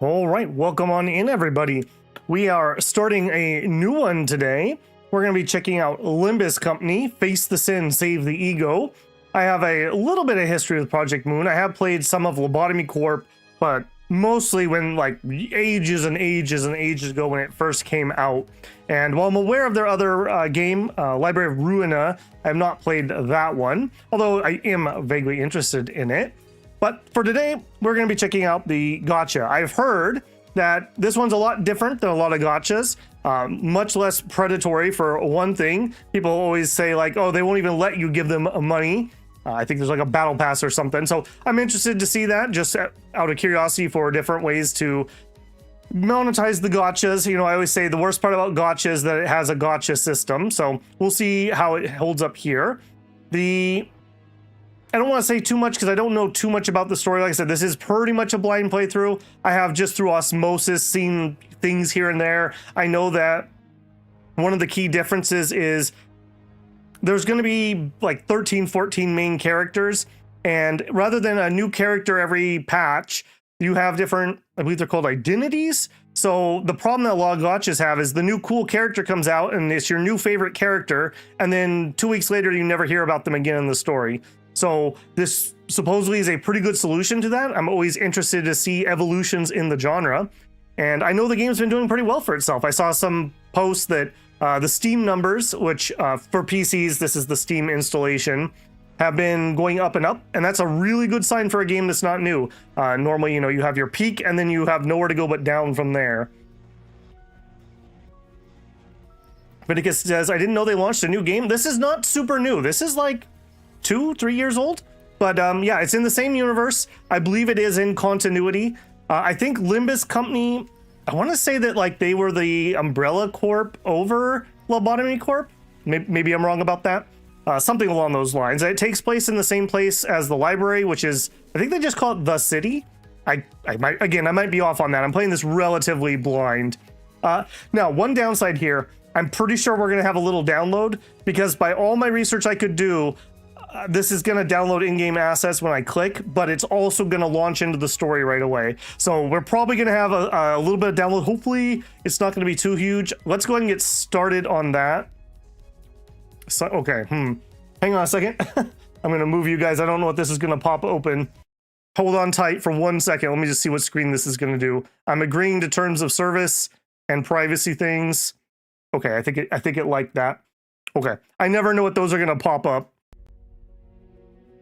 All right, welcome on in, everybody. We are starting a new one today. We're going to be checking out Limbus Company, Face the Sin, Save the Ego. I have a little bit of history with Project Moon. I have played some of Lobotomy Corp, but mostly when like ages and ages and ages ago when it first came out. And while I'm aware of their other game, Library of Ruina, I have not played that one, although I am vaguely interested in it. But for today, we're going to be checking out the gacha. I've heard that this one's a lot different than a lot of gachas, much less predatory for one thing. People always say like, oh, they won't even let you give them money. I think there's like a battle pass or something. So I'm interested to see that, just out of curiosity for different ways to monetize the gachas. You know, I always say the worst part about gacha is that it has a gacha system. So we'll see how it holds up here. I don't want to say too much because I don't know too much about the story. Like I said, this is pretty much a blind playthrough. I have just through osmosis seen things here and there. I know that one of the key differences is there's going to be like 13, 14 main characters. And rather than a new character every patch, you have different, I believe they're called identities. So the problem that a lot of gachas have is the new cool character comes out and it's your new favorite character. And then 2 weeks later, you never hear about them again in the story. So this supposedly is a pretty good solution to that. I'm always interested to see evolutions in the genre. And I know the game's been doing pretty well for itself. I saw some posts that the Steam numbers, which for PCs, this is the Steam installation, have been going up and up. And that's a really good sign for a game that's not new. Normally, you know, you have your peak and then you have nowhere to go but down from there. Leviticus says, I didn't know they launched a new game. This is not super new. This is like 2-3 years old, but yeah, it's in the same universe. I believe it is in continuity. I think Limbus Company, I want to say that like they were the umbrella corp over Lobotomy Corp. Maybe I'm wrong about that. Something along those lines. It takes place in the same place as the library, which is, I think they just call it the city. I might be off on that. I'm playing this relatively blind. Now, one downside here, I'm pretty sure we're going to have a little download because by all my research I could do, this is going to download in-game assets when I click, but it's also going to launch into the story right away. So we're probably going to have a little bit of download. Hopefully it's not going to be too huge. Let's go ahead and get started on that. So, okay, hang on a second. I'm going to move you guys. I don't know what this is going to pop open. Hold on tight for 1 second. Let me just see what screen this is going to do. I'm agreeing to terms of service and privacy things. Okay, I think it liked that. Okay, I never know what those are going to pop up.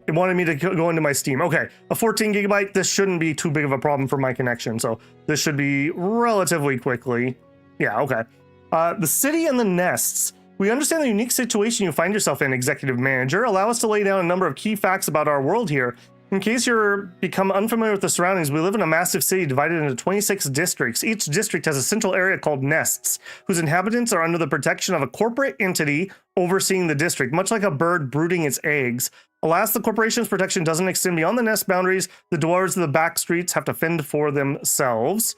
It wanted me to go into my Steam. Okay, a 14 gigabyte. This shouldn't be too big of a problem for my connection. So this should be relatively quickly. Yeah, okay. The city and the nests. We understand the unique situation you find yourself in, Executive Manager. Allow us to lay down a number of key facts about our world here. In case you're become unfamiliar with the surroundings, we live in a massive city divided into 26 districts. Each district has a central area called nests, whose inhabitants are under the protection of a corporate entity overseeing the district, much like a bird brooding its eggs. Alas, the corporation's protection doesn't extend beyond the nest boundaries. The dwellers of the back streets have to fend for themselves.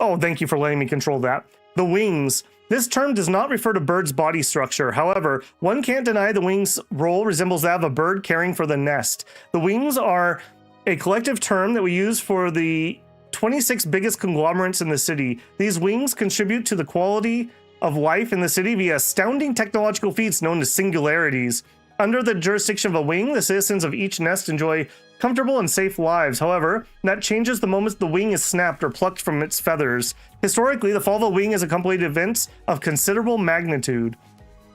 Oh, thank you for letting me control that. The wings. This term does not refer to birds' body structure. However, one can't deny the wings' role resembles that of a bird caring for the nest. The wings are a collective term that we use for the 26 biggest conglomerates in the city. These wings contribute to the quality of life in the city via astounding technological feats known as singularities. Under the jurisdiction of a wing, the citizens of each nest enjoy comfortable and safe lives. However, that changes the moment the wing is snapped or plucked from its feathers. Historically, the fall of a wing has accompanied events of considerable magnitude.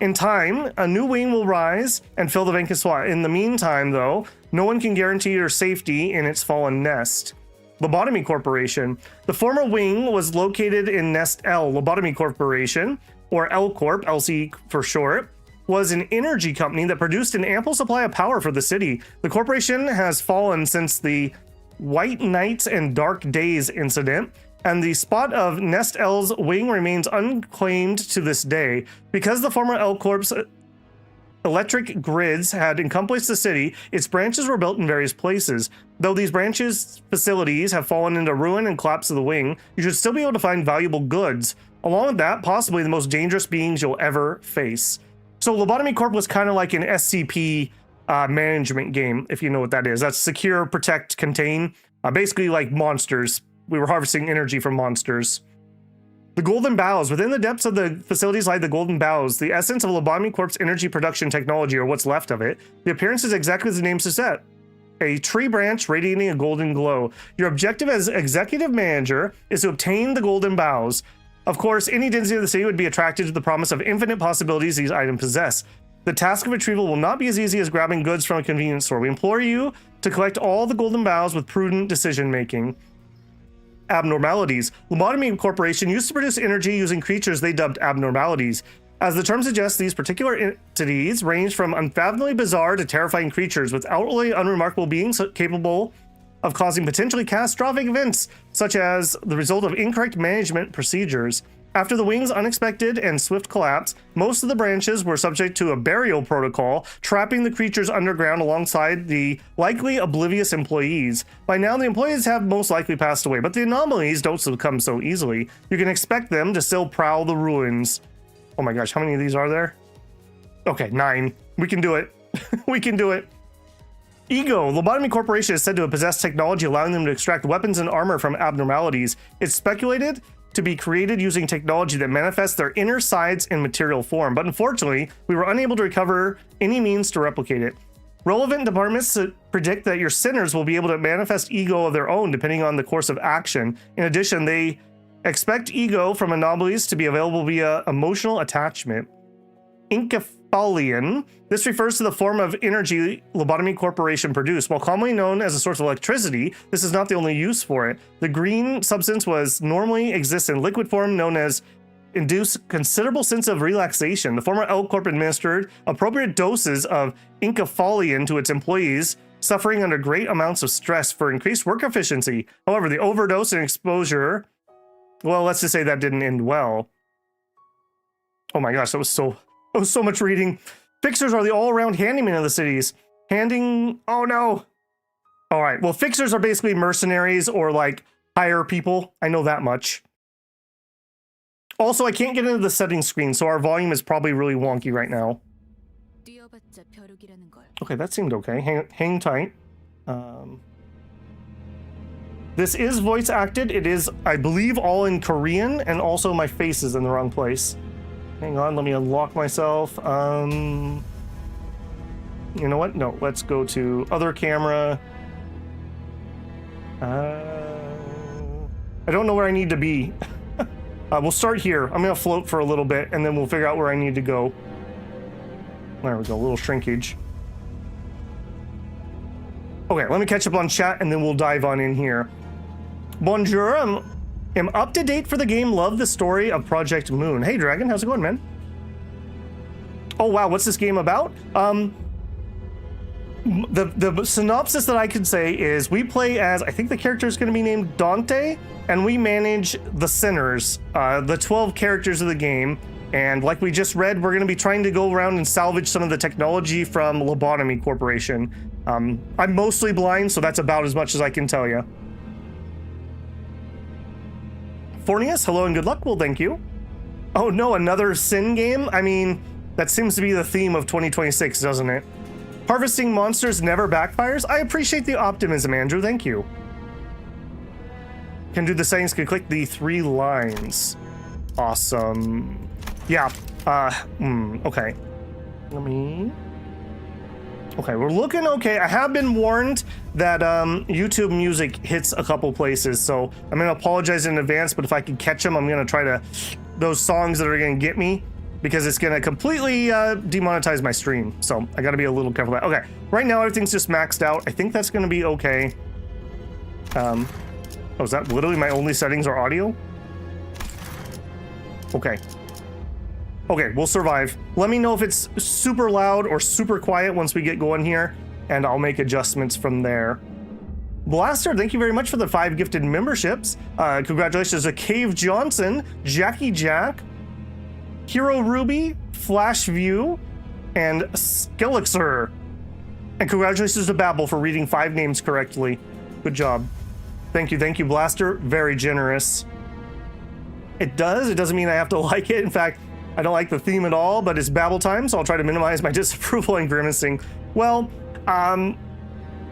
In time, a new wing will rise and fill the vacant spot. In the meantime, though, no one can guarantee your safety in its fallen nest. Lobotomy Corporation. The former wing was located in Nest L. Lobotomy Corporation, or L Corp, LC for short, was an energy company that produced an ample supply of power for the city. The corporation has fallen since the White Nights and Dark Days incident, and the spot of Nest L's wing remains unclaimed to this day. Because the former L Corp's electric grids had encompassed the city, its branches were built in various places. Though these branches' facilities have fallen into ruin and collapse of the wing, you should still be able to find valuable goods. Along with that, possibly the most dangerous beings you'll ever face. So Lobotomy Corp was kind of like an SCP management game, if you know what that is. That's secure, protect, contain. Basically like monsters. We were harvesting energy from monsters. The Golden Bows. Within the depths of the facilities lie the Golden Bows, the essence of Lobotomy Corp's energy production technology, or what's left of it. The appearance is exactly as the name suggests. A tree branch radiating a golden glow. Your objective as executive manager is to obtain the Golden Bows. Of course, any density of the city would be attracted to the promise of infinite possibilities these items possess. The task of retrieval will not be as easy as grabbing goods from a convenience store. We implore you to collect all the Golden Bows with prudent decision-making. Abnormalities. Lobotomy Corporation used to produce energy using creatures they dubbed abnormalities. As the term suggests, these particular entities range from unfathomably bizarre to terrifying creatures with outwardly unremarkable beings capable of causing potentially catastrophic events, such as the result of incorrect management procedures. After the wing's unexpected and swift collapse, most of the branches were subject to a burial protocol, trapping the creatures underground alongside the likely oblivious employees. By now, the employees have most likely passed away, but the anomalies don't succumb so easily. You can expect them to still prowl the ruins. Oh my gosh, how many of these are there? Okay, 9. We can do it. We can do it. Ego. Lobotomy Corporation is said to have possessed technology allowing them to extract weapons and armor from abnormalities. It's speculated to be created using technology that manifests their inner sides in material form, but unfortunately, we were unable to recover any means to replicate it. Relevant departments predict that your sinners will be able to manifest ego of their own depending on the course of action. In addition, they expect ego from anomalies to be available via emotional attachment. Encephalian. This refers to the form of energy Lobotomy Corporation produced. While commonly known as a source of electricity, this is not the only use for it. The green substance was normally exists in liquid form known as induce considerable sense of relaxation. The former L Corp administered appropriate doses of encephalian to its employees, suffering under great amounts of stress for increased work efficiency. However, the overdose and exposure, well, let's just say that didn't end well. Oh my gosh, that was so much reading. Fixers are the all-around handymen of the cities. Oh no. All right, well, fixers are basically mercenaries or like hire people. I know that much. Also, I can't get into the settings screen, so our volume is probably really wonky right now. Okay, that seemed okay. Hang tight. This is voice acted. It is, I believe, all in Korean, and also my face is in the wrong place. Hang on, let me unlock myself. You know what? No, let's go to other camera. I don't know where I need to be. We'll start here. I'm gonna float for a little bit, and then we'll figure out where I need to go. There we go, a little shrinkage. Okay, let me catch up on chat, and then we'll dive on in here. Bonjour, I'm up to date for the game. Love the story of Project Moon. Hey, Dragon, how's it going, man? Oh, wow, what's this game about? The synopsis that I could say is we play as, I think the character is going to be named Dante, and we manage the sinners, the 12 characters of the game. And like we just read, we're going to be trying to go around and salvage some of the technology from Lobotomy Corporation. I'm mostly blind, so that's about as much as I can tell you. Fornius, hello and good luck. Well, thank you. Oh no, another sin game? I mean, that seems to be the theme of 2026, doesn't it? Harvesting monsters never backfires? I appreciate the optimism, Andrew. Thank you. Can do the settings, can click the 3 lines. Awesome. Yeah, okay. Okay, we're looking okay. I have been warned that YouTube music hits a couple places, so I'm gonna apologize in advance, but if I can catch them, I'm gonna try to, those songs that are gonna get me, because it's gonna completely demonetize my stream, so I gotta be a little careful. Okay, right now everything's just maxed out. I think that's gonna be okay. Oh, is that literally my only settings are audio? Okay. Okay, we'll survive. Let me know if it's super loud or super quiet once we get going here, and I'll make adjustments from there. Blaster, thank you very much for the 5 gifted memberships. Congratulations to Cave Johnson, Jackie Jack, Hero Ruby, Flash View, and Skellixer. And congratulations to Babel for reading 5 names correctly. Good job. Thank you, Blaster. Very generous. It doesn't mean I have to like it. In fact, I don't like the theme at all, but it's Babel time, so I'll try to minimize my disapproval and grimacing. Well,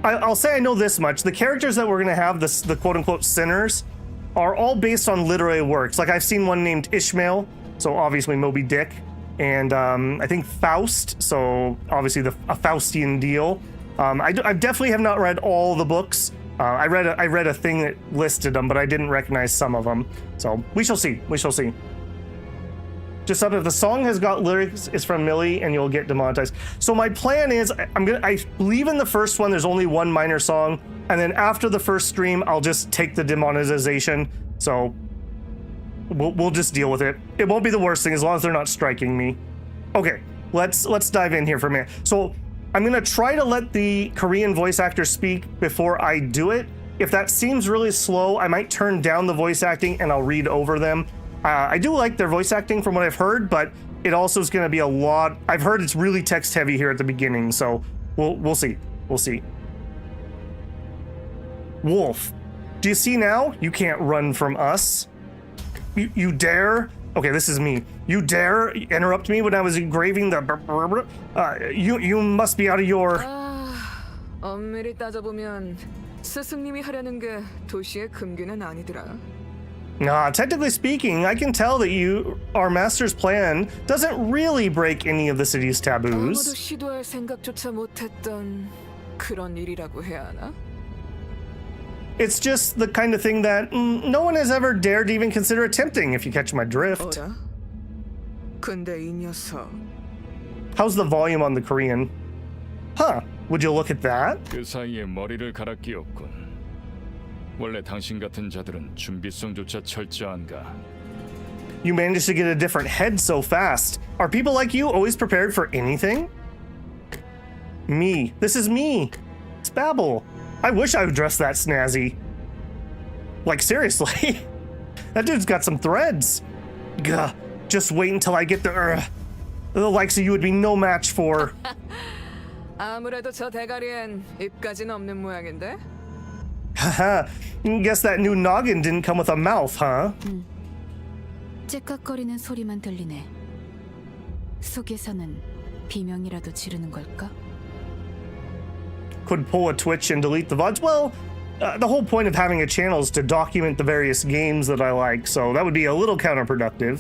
I'll say I know this much. The characters that we're going to have, the quote-unquote sinners, are all based on literary works. Like, I've seen one named Ishmael, so obviously Moby Dick, and I think Faust, so obviously a Faustian deal. I definitely have not read all the books. I read a thing that listed them, but I didn't recognize some of them. So we shall see. We shall see. Just up, if the song has got lyrics, it's from Millie, and you'll get demonetized. So my plan is, I believe in the first one there's only one minor song, and then after the first stream, I'll just take the demonetization. So we'll just deal with it. It won't be the worst thing as long as they're not striking me. Okay, let's dive in here for a minute. So I'm gonna try to let the Korean voice actor speak before I do it. If that seems really slow, I might turn down the voice acting and I'll read over them. I do like their voice acting from what I've heard, but it also is gonna be a lot. I've heard it's really text heavy here at the beginning, so we'll see. We'll see. Wolf, do you see now? You can't run from us. You dare? Okay, this is me. You dare interrupt me when I was engraving the you must be out of your... 엄밀히 따져보면 스승님이 하려는 게 도시의 금기는 아니더라. Technically speaking, I can tell that our master's plan doesn't really break any of the city's taboos. 아무도 시도할 생각조차 못했던 그런 일이라고 해야 하나? It's just the kind of thing that no one has ever dared to even consider attempting, if you catch my drift. 어라? 근데 이 녀석. How's the volume on the Korean? Huh, would you look at that? 그 사이에 머리를 갈아 끼웠군. 원래 당신 같은 자들은 준비성조차 철저한가? You managed to get a different head so fast. Are people like you always prepared for anything? Me. This is me. It's Babel. I wish I would dress that snazzy. Like, seriously. That dude's got some threads. Gah. Just wait until I get the likes of you would be no match for. 아무래도 저 대가리엔 입까지는 없는 모양인데? Haha. Guess that new noggin didn't come with a mouth, huh? 째깍거리는 소리만 들리네. 속에서는 비명이라도 지르는 걸까? Could pull a Twitch and delete the VODs. Well, the whole point of having a channel is to document the various games that I like, so that would be a little counterproductive.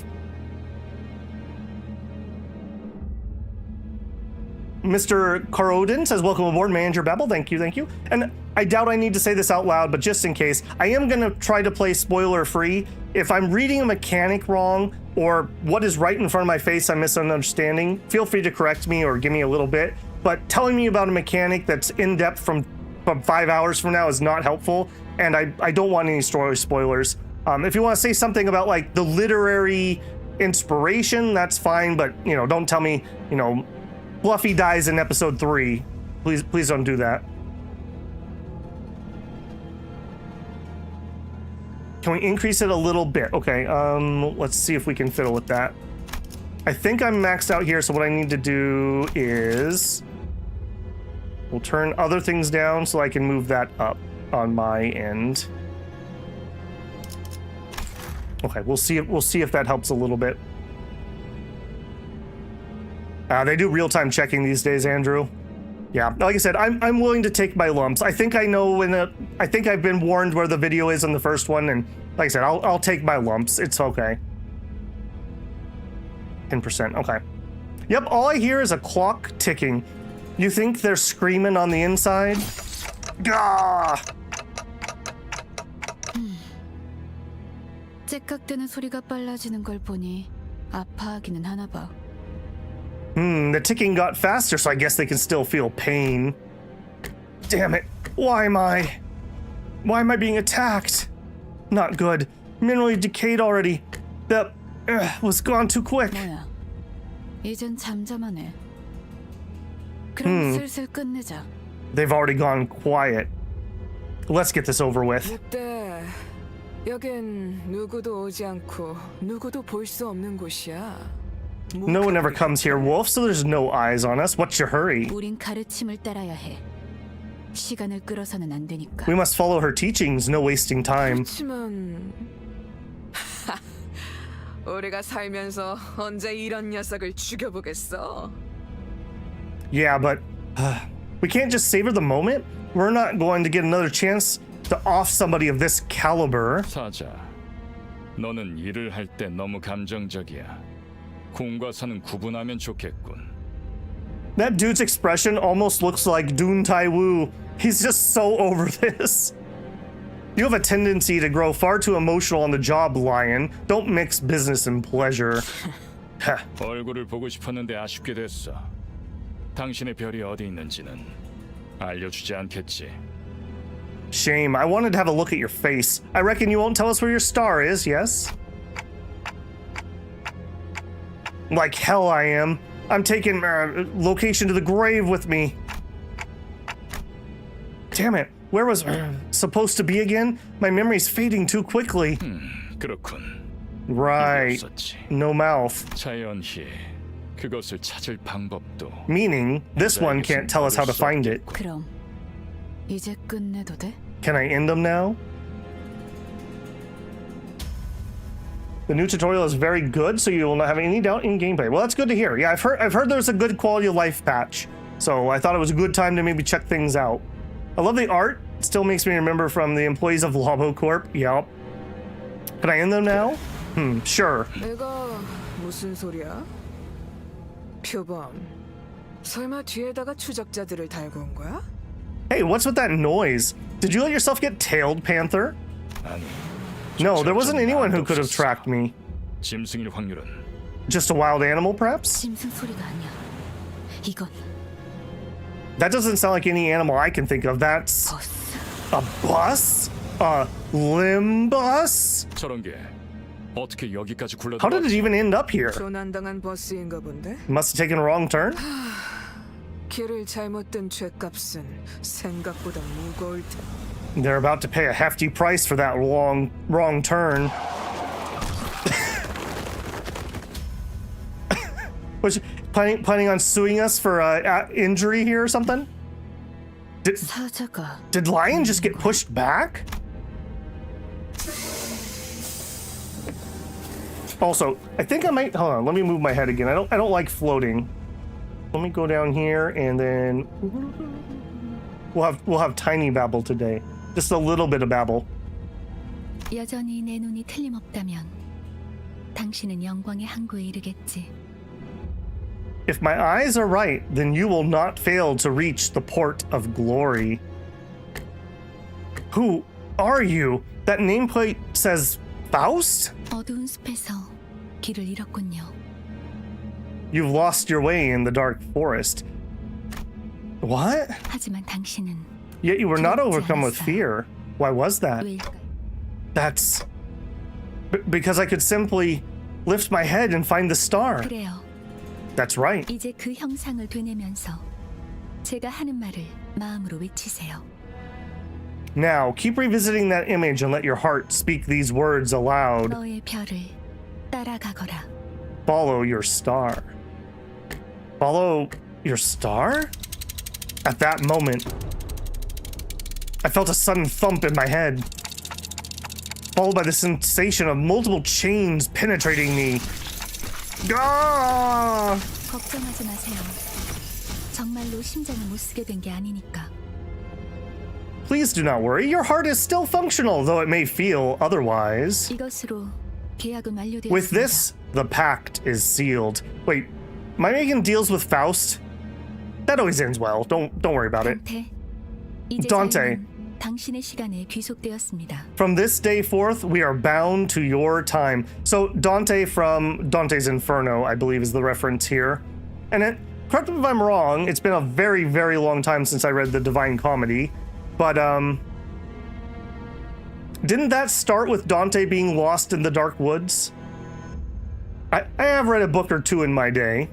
Mr. Karodin says, welcome aboard, Manager Babel. Thank you, thank you. And I doubt I need to say this out loud, but just in case, I am going to try to play spoiler-free. If I'm reading a mechanic wrong, or what is right in front of my face I'm misunderstanding, feel free to correct me or give me a little bit. But telling me about a mechanic that's in-depth from 5 hours from now is not helpful, and I don't want any story spoilers. If you want to say something about, like, the literary inspiration, that's fine, but, you know, don't tell me, you know, Fluffy dies in episode 3. Please don't do that. Can we increase it a little bit? Okay, let's see if we can fiddle with that. I think I'm maxed out here, so what I need to do is we'll turn other things down so I can move that up on my end. Okay, we'll see if that helps a little bit. They do real-time checking these days, Andrew. Yeah, like I said, I'm willing to take my lumps. I think I know I think I've been warned where the video is in the first one, and like I said, I'll take my lumps. It's okay. 10%, okay. Yep, all I hear is a clock ticking. You think they're screaming on the inside? Gah! 째깍대는 소리가 빨라지는 걸 보니 아파하기는 하나 봐. The ticking got faster, so I guess they can still feel pain. Damn it. Why am I being attacked? Not good. Minerally decayed already. That was gone too quick. 뭐야? 이젠 잠잠하네. 그럼 슬슬 끝내자. They've already gone quiet. Let's get this over with. 이때 여긴 누구도 오지 않고 누구도 볼 수 없는 곳이야. No one ever comes here, Wolf, so there's no eyes on us. What's your hurry? 우린 가르침을 따라야 해. 시간을 끌어서는 안 되니까. We must follow her teachings, no wasting time. 그렇지만 우리가 살면서 언제 이런 녀석을 죽여보겠어? Yeah, but We can't just savor the moment. We're not going to get another chance to off somebody of this caliber. 사자, 너는 일을 할 때 너무 감정적이야. 공과 사는 구분하면 좋겠군. That dude's expression almost looks like Dun Tai Wu. He's just so over this. You have a tendency to grow far too emotional on the job, Lion. Don't mix business and pleasure. 얼굴을 보고 싶었는데 아쉽게 됐어. 당신의 별이 어디 있는지는 알려주지 않겠지. Shame. I wanted to have a look at your face. I reckon you won't tell us where your star is, yes? Like hell I am. I'm taking location to the grave with me. Damn it. Where was supposed to be again? My memory's fading too quickly. 그렇군. Right. No mouth. 자연히 그것을 찾을 방법도. Meaning, this one can't tell us how to find it. 그럼 이제 끝내도 돼? Can I end them now? The new tutorial is very good, so you will not have any doubt in gameplay. Well, that's good to hear. Yeah, I've heard there's a good quality of life patch, so I thought it was a good time to maybe check things out. I love the art. It still makes me remember from the employees of Lobotomy Corp. Yep. Can I end them now? Sure. 내가 무슨 소리야? 표범. 설마 뒤에다가 추적자들을 달고 온 거야? Hey, what's with that noise? Did you let yourself get tailed, Panther? 아니. No, there wasn't anyone who could have tracked me. 짐승일 확률은 Just a wild animal, perhaps? 짐승 소리가 아니야. 이건 That doesn't sound like any animal I can think of. That's 버스. a bus? A Limbus? 저런 게 어떻게 여기까지 How did it 굴러들어왔지? even end up here? 조난당한 버스인가 본데? Must have taken a wrong turn? 길을 잘못 든 죄값은 생각보다 무거울 테. They're about to pay a hefty price for that wrong turn. Was she planning on suing us for injury here or something? 사자가 Did Lion just get pushed back? Also, I think I might. Hold on, let me move my head again. I don't like floating. Let me go down here and then we'll have tiny babble today. Just a little bit of babble. 여전히 내 눈이 틀림없다면 당신은 영광의 항구에 이르겠지. If my eyes are right, then you will not fail to reach the port of glory. Who are you? That nameplate says Faust? 어두운 숲에서 길을 잃었군요. You've lost your way in the dark forest. What? 하지만 당신은 Yet you were not overcome with fear. Why was that? 왜일까? That's because I could simply lift my head and find the star. 그래요. That's right. 이제 그 형상을 되뇌면서 제가 하는 말을 마음으로 외치세요. Now, keep revisiting that image and let your heart speak these words aloud. 너의 별을 따라가거라. Follow your star. Follow your star? At that moment, I felt a sudden thump in my head, followed by the sensation of multiple chains penetrating me. Ah! 걱정하지 마세요. 정말로 심장을 못 쓰게 된 게 아니니까. Please do not worry. Your heart is still functional, though it may feel otherwise. 이것으로 계약은 완료되었습니다. With this, the pact is sealed. Wait, am I making deals with Faust? That always ends well. Don't worry about it. 단테, 이제 Dante. 저희는 당신의 시간에 귀속되었습니다. From this day forth, we are bound to your time. So Dante from Dante's Inferno, I believe, is the reference here. And correct me if I'm wrong, it's been a very, very long time since I read the Divine Comedy. But didn't that start with Dante being lost in the dark woods? I have read a book or two in my day.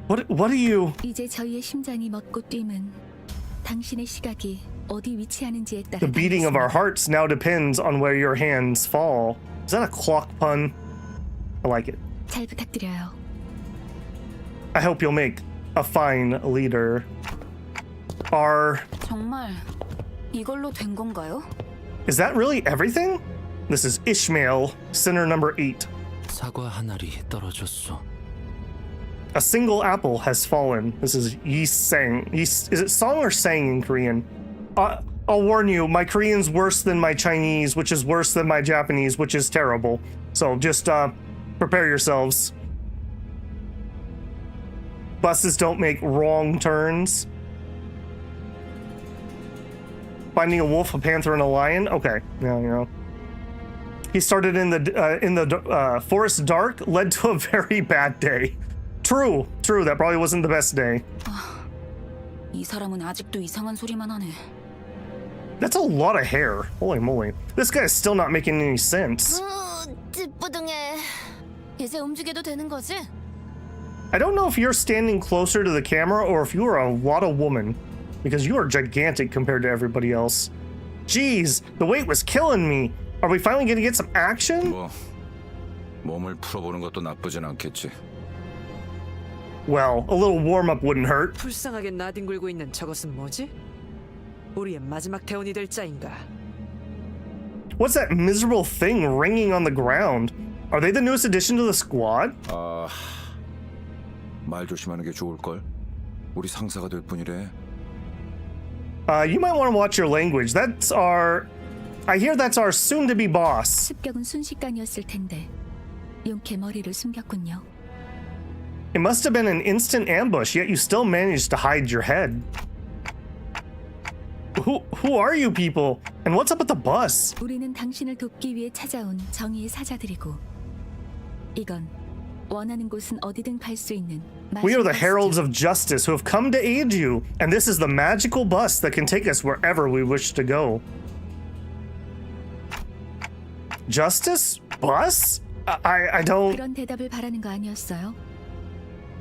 What are you? 이제 저희의 심장이 멎고 뛰면 당신의 시각이 어디 위치하는지에 따라 The beating of our hearts now depends on where your hands fall. Is that a clock pun? I like it. 잘 부탁드려요. I hope you'll make a fine leader. 정말 이걸로 된 건가요? Is that really everything? This is Ishmael, sinner number 8. 사과 한 알이 떨어졌소. A single apple has fallen. This is Yi Sang. Is it song or sang in Korean? I'll warn you, my Korean's worse than my Chinese, which is worse than my Japanese, which is terrible. So just prepare yourselves. Buses don't make wrong turns. Finding a wolf, a panther, and a lion. Okay, yeah, you know. He started in the forest dark, led to a very bad day. True. That probably wasn't the best day. 이 사람은 아직도 이상한 소리만 하네. That's a lot of hair. Holy moly. This guy is still not making any sense. 찌뿌둥해. 이제 움직여도 되는 거지? I don't know if you're standing closer to the camera or if you are a lot of woman, because you are gigantic compared to everybody else. Jeez, the weight was killing me. Are we finally gonna get some action? 뭐 몸을 풀어보는 것도 나쁘진 않겠지. Well, a little warm-up wouldn't hurt. 불쌍하게 나뒹굴고 있는 저것은 뭐지? 우리의 마지막 대원이 될 자인가? What's that miserable thing ringing on the ground? Are they the newest addition to the squad? 말 조심하는 게 좋을 걸. 우리 상사가 될 뿐이래. You might want to watch your language. I hear that's our soon-to-be boss. 습격은 순식간이었을 텐데 용케 머리를 숨겼군요. It must have been an instant ambush, yet you still managed to hide your head. Who are you people? And what's up with the bus? 우리는 당신을 돕기 위해 찾아온 정의의 사자들이고 이건 원하는 곳은 어디든 갈 수 있는 We are the heralds of justice who have come to aid you, and this is the magical bus that can take us wherever we wish to go. Justice? Bus? I don't... 그런 대답을 바라는 거 아니었어요?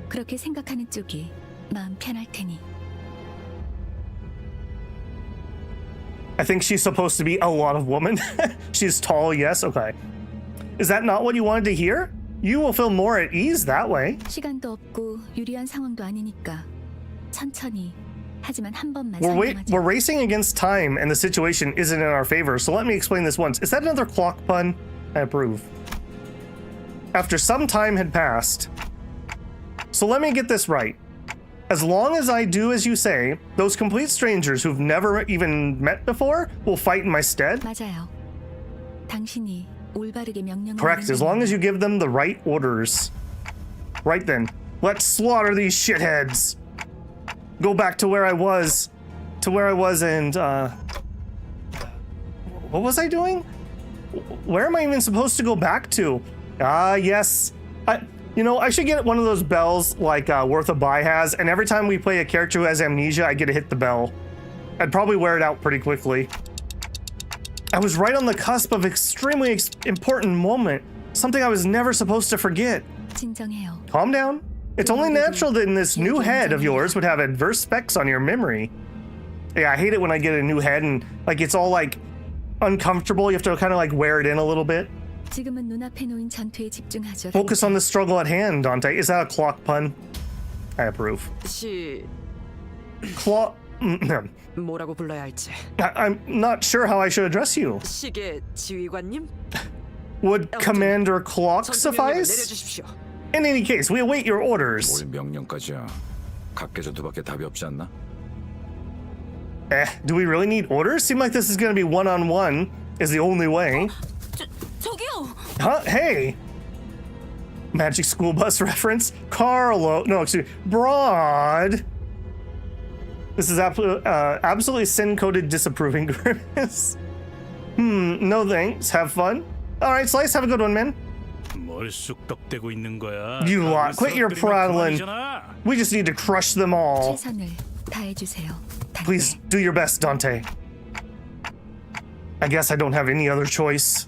그렇게 생각하는 쪽이 마음 편할 테니. I think she's supposed to be a lot of woman. She's tall, yes, okay. Is that not what you wanted to hear? You will feel more at ease that way. 시간도 없고 유리한 상황도 아니니까 천천히. 하지만 한 번만 We're racing against time and the situation isn't in our favor, so let me explain this once. Is that another clock pun? I approve. After some time had passed. So let me get this right. As long as I do as you say, those complete strangers who've never even met before will fight in my stead? 맞아요. 당신이 올바르게 명령을 Correct, as long as you give them the right orders. Right then, let's slaughter these shitheads. Go back to where I was. And, what was I doing? Where am I even supposed to go back to? Yes. I should get one of those bells like Worth a Buy has, and every time we play a character who has amnesia, I get to hit the bell. I'd probably wear it out pretty quickly. I was right on the cusp of extremely important moment. Something I was never supposed to forget. 진정해요. Calm down. It's only natural that in this new head of yours would have adverse specs on your memory. Yeah, I hate it when I get a new head and like it's all like uncomfortable. You have to kind of like wear it in a little bit. 지금은 눈앞에 놓인 전투에 집중하죠. Focus on the struggle at hand, Dante. Is that a clock pun? I approve. 뭐라고 불러야 할지. I'm not sure how I should address you. 시계 지휘관님? Would Commander Clock suffice? 내려주십시오. In any case, we await your orders. 뭘 명령까지야. 각계전투밖에 답이 없지 않나? Do we really need orders? Seem like this is gonna be one-on-one is the only way. 저기요. Huh? Hey! Magic School Bus reference? Broad! This is absolutely sin-coded disapproving grimace. No thanks. Have fun. Alright, Slice, have a good one, man. 뭘 쑥덕대고 있는 거야? You lot, quit your prattling. We just need to crush them all. 최선을 다해주세요. Please do your best, Dante. I guess I don't have any other choice.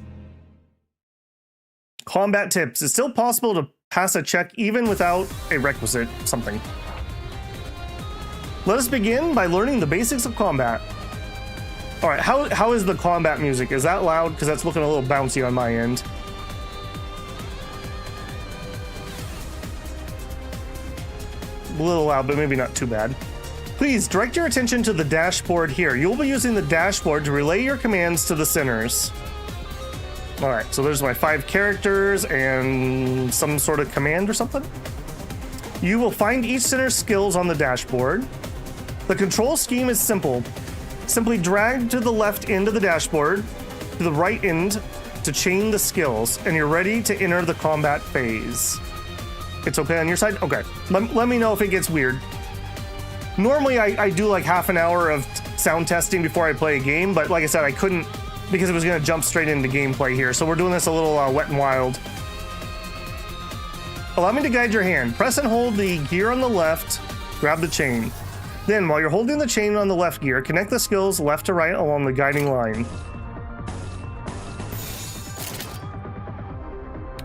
Combat tips. It's still possible to pass a check even without a requisite something. Let us begin by learning the basics of combat. All right, how is the combat music? Is that loud? Because that's looking a little bouncy on my end. A little loud, but maybe not too bad. Please direct your attention to the dashboard here. You'll be using the dashboard to relay your commands to the sinners. All right, so there's my 5 characters and some sort of command or something. You will find each center's skills on the dashboard. The control scheme is simple. Simply drag to the left end of the dashboard to the right end to chain the skills, and you're ready to enter the combat phase. It's okay on your side? Okay. Let me know if it gets weird. Normally, I do like half an hour of sound testing before I play a game, but like I said, I couldn't because it was going to jump straight into gameplay here. So we're doing this a little wet and wild. Allow me to guide your hand. Press and hold the gear on the left. Grab the chain. Then, while you're holding the chain on the left gear, connect the skills left to right along the guiding line.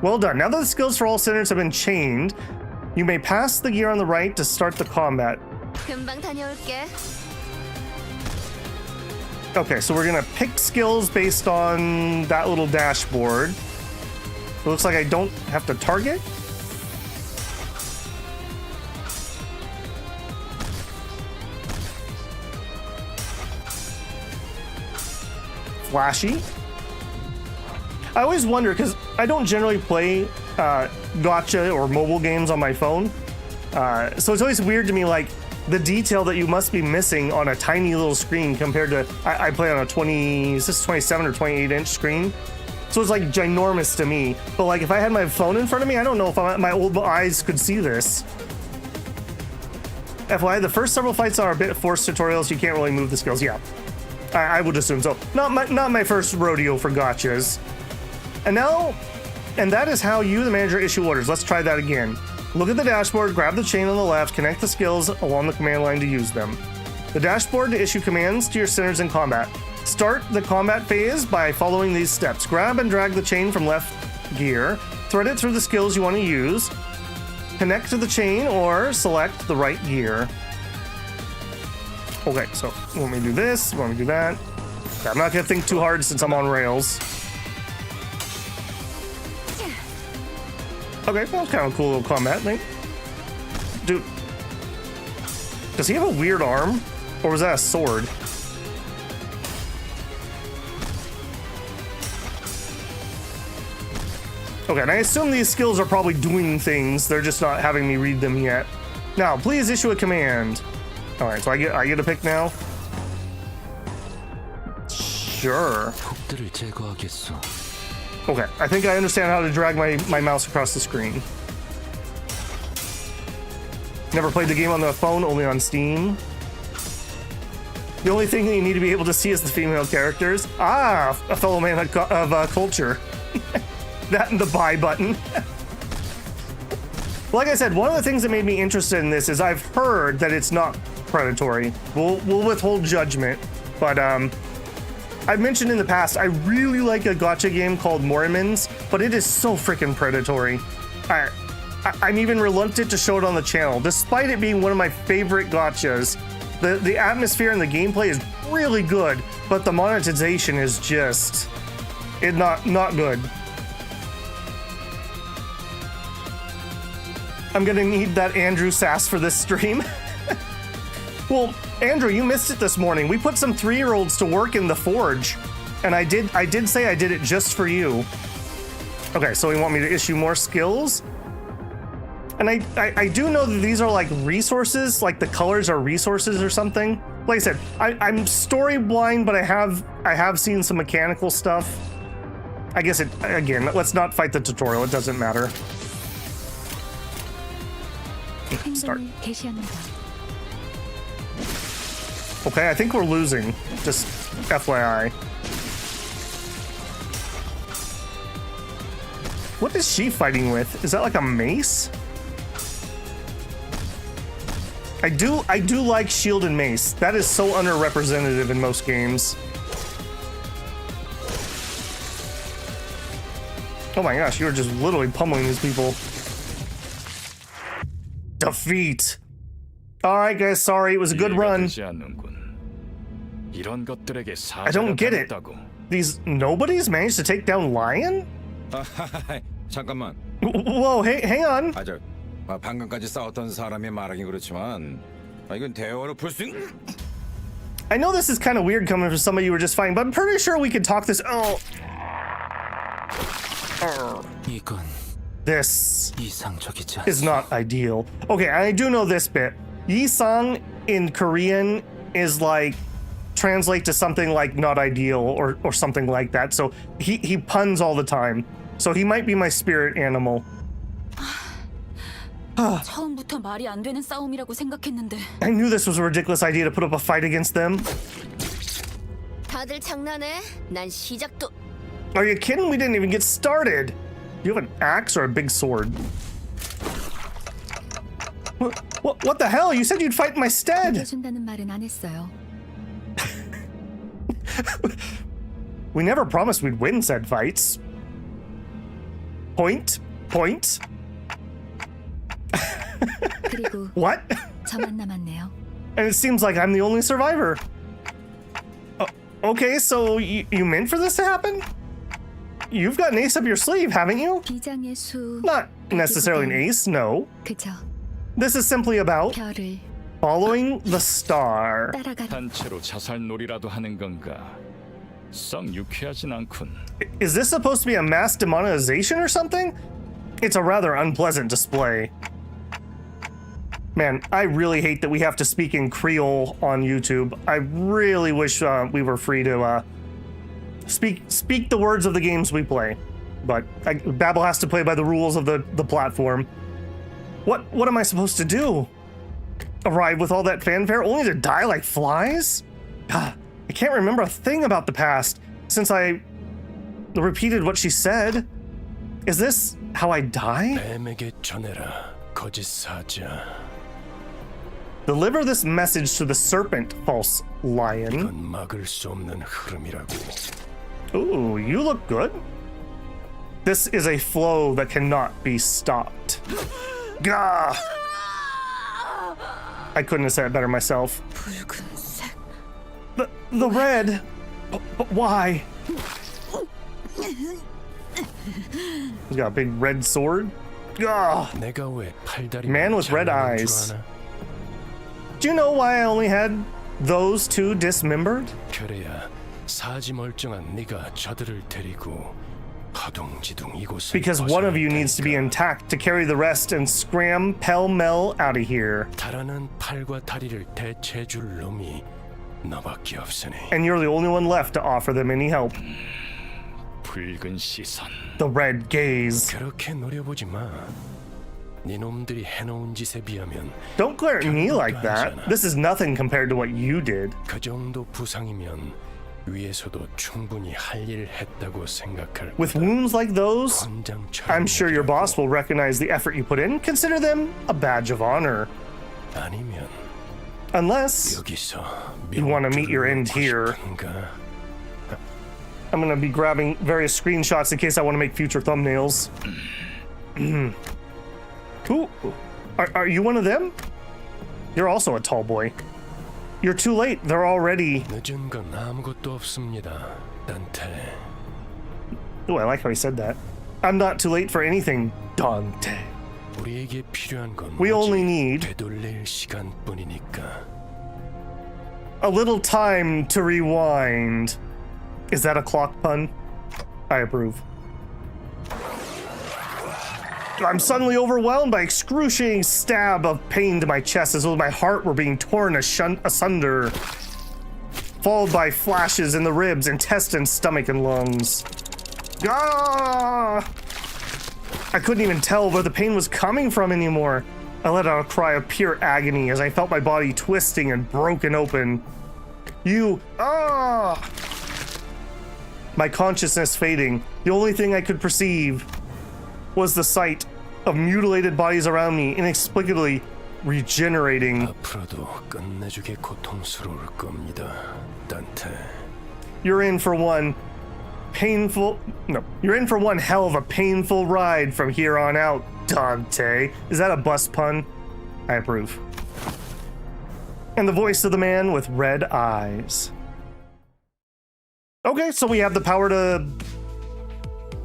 Well done. Now that the skills for all centers have been chained, you may pass the gear on the right to start the combat. 금방 다녀올게. Okay, so we're gonna pick skills based on that little dashboard. It looks like I don't have to target. Flashy. I always wonder, because I don't generally play gacha or mobile games on my phone. So it's always weird to me, like, the detail that you must be missing on a tiny little screen compared to, I play on a 27 or 28 inch screen. So it's like ginormous to me. But like if I had my phone in front of me, I don't know if my old eyes could see this. FYI, the first several fights are a bit forced tutorials. You can't really move the skills. Yeah, I would assume so. Not my first rodeo for gachas. And that is how you, the manager, issue orders. Let's try that again. Look at the dashboard, grab the chain on the left, connect the skills along the command line to use them. The dashboard to issue commands to your centers in combat. Start the combat phase by following these steps. Grab and drag the chain from left gear, thread it through the skills you want to use, connect to the chain, or select the right gear. Okay, so you want me to do this, you want me to do that. Okay, I'm not gonna think too hard since I'm on rails. Okay, that was kind of a cool little combat thing. Dude, does he have a weird arm? Or was that a sword? Okay, and I assume these skills are probably doing things. They're just not having me read them yet. Now, please issue a command. All right, so I get a pick now. Sure. Okay, I think I understand how to drag my mouse across the screen. Never played the game on the phone, only on Steam. The only thing that you need to be able to see is the female characters. Ah, a fellow man of culture. That and the buy button. Like I said, one of the things that made me interested in this is I've heard that it's not predatory. We'll withhold judgment, but I've mentioned in the past, I really like a gacha game called Mormons, but it is so freaking predatory. I'm even reluctant to show it on the channel, despite it being one of my favorite gachas. The atmosphere and the gameplay is really good, but the monetization is just not good. I'm gonna need that Andrew sass for this stream. Well, Andrew, you missed it this morning. We put some 3-year-olds to work in the forge, and I did say I did it just for you. Okay, so you want me to issue more skills? And I do know that these are like resources, like the colors are resources or something. Like I said, I'm story blind, but I have seen some mechanical stuff. I guess again, let's not fight the tutorial. It doesn't matter. Start. Okay, I think we're losing. Just FYI. What is she fighting with? Is that like a mace? I do like shield and mace. That is so underrepresented in most games. Oh my gosh, you're just literally pummeling these people. Defeat. All right, guys, sorry. It was a good run. I don't get it. These nobodies managed to take down Lion? 잠깐만. Whoa, hey, hang on. 방금까지 싸웠던 사람이 말하긴 그렇지만 이건 대화로 풀 수 있는. I know this is kind of weird coming from somebody you were just fighting, but I'm pretty sure we could talk this. Oh. 이건 This 이상적이지 is not ideal. Okay, I do know this bit. Yisang in Korean is like translate to something like not ideal or something like that. So he puns all the time. So he might be my spirit animal. 처음부터 말이 안 되는 싸움이라고 생각했는데 I knew this was a ridiculous idea to put up a fight against them. 다들 장난해? 난 시작도. Are you kidding? We didn't even get started. You have an axe or a big sword? What the hell? You said you'd fight in my stead. 이겨준다는 말은 안 했어요. We never promised we'd win said fights. Point. 그리고 What? 저만 남았네요. And it seems like I'm the only survivor. Okay, so you meant for this to happen? You've got an ace up your sleeve, haven't you? 비장의 수. Not necessarily an ace, no. 그저 This is simply about 별을 following the star. 따라가. 단체로 자살놀이라도 하는 건가? 썩 유쾌하진 않군. Is this supposed to be a mass demonetization or something? It's a rather unpleasant display. Man, I really hate that we have to speak in Creole on YouTube. I really wish we were free to speak the words of the games we play. But Babel has to play by the rules of the platform. What am I supposed to do? Arrive with all that fanfare only to die like flies? I can't remember a thing about the past since I repeated what she said. Is this how I die? 뱀에게 전해라, 거짓 사자. Deliver this message to the serpent, false lion. 이건 막을 수 없는 흐름이라고. Ooh, you look good. This is a flow that cannot be stopped. Gah! I couldn't have said it better myself. 붉은색. The red. But why? He's got a big red sword. Gah! 내가 왜 팔다리 Man with red eyes. Do you know why I only had those two dismembered? 그래야 사지 멀쩡한 네가 저들을 데리고 허둥지둥 이곳을 Because one of you needs to be intact to carry the rest and scram pell-mell out of here. 달아난 팔과 다리를 대체해 줄 놈이 너밖에 없으니. And you're the only one left to offer them any help. 붉은 시선. The red gaze. 그렇게 노려보지 마. 네 놈들이 해놓은 짓에 비하면 Don't glare at me like that. This is nothing compared to what you did. 그 정도 부상이면 위에서도 충분히 할 일을 했다고 생각할 With 거다. wounds like those, 권장처럼 I'm sure your boss will recognize the effort you put in. Consider them a badge of honor. 아니면 Unless 여기서 you want to meet your end here. 싶은가? I'm going to be grabbing various screenshots in case I want to make future thumbnails. Ooh, are you one of them? You're also a tall boy. You're too late. They're already... 늦은 건 아무것도 없습니다, 단테. Ooh, I like how he said that. I'm not too late for anything, Dante. 우리에게 필요한 건 We 오직 only need 되돌릴 시간뿐이니까. a little time to rewind. Is that a clock pun? I approve. I'm suddenly overwhelmed by excruciating stab of pain to my chest as though my heart were being torn asunder, followed by flashes in the ribs, intestines, stomach, and lungs. Ah! I couldn't even tell where the pain was coming from anymore. I let out a cry of pure agony as I felt my body twisting and broken open. My consciousness fading. The only thing I could perceive was the sight of mutilated bodies around me, inexplicably regenerating. 앞으로도 끝내주게 고통스러울 겁니다, 단테. You're in for one hell of a painful ride from here on out, Dante. Is that a bus pun? I approve. And the voice of the man with red eyes. Okay, so we have the power to...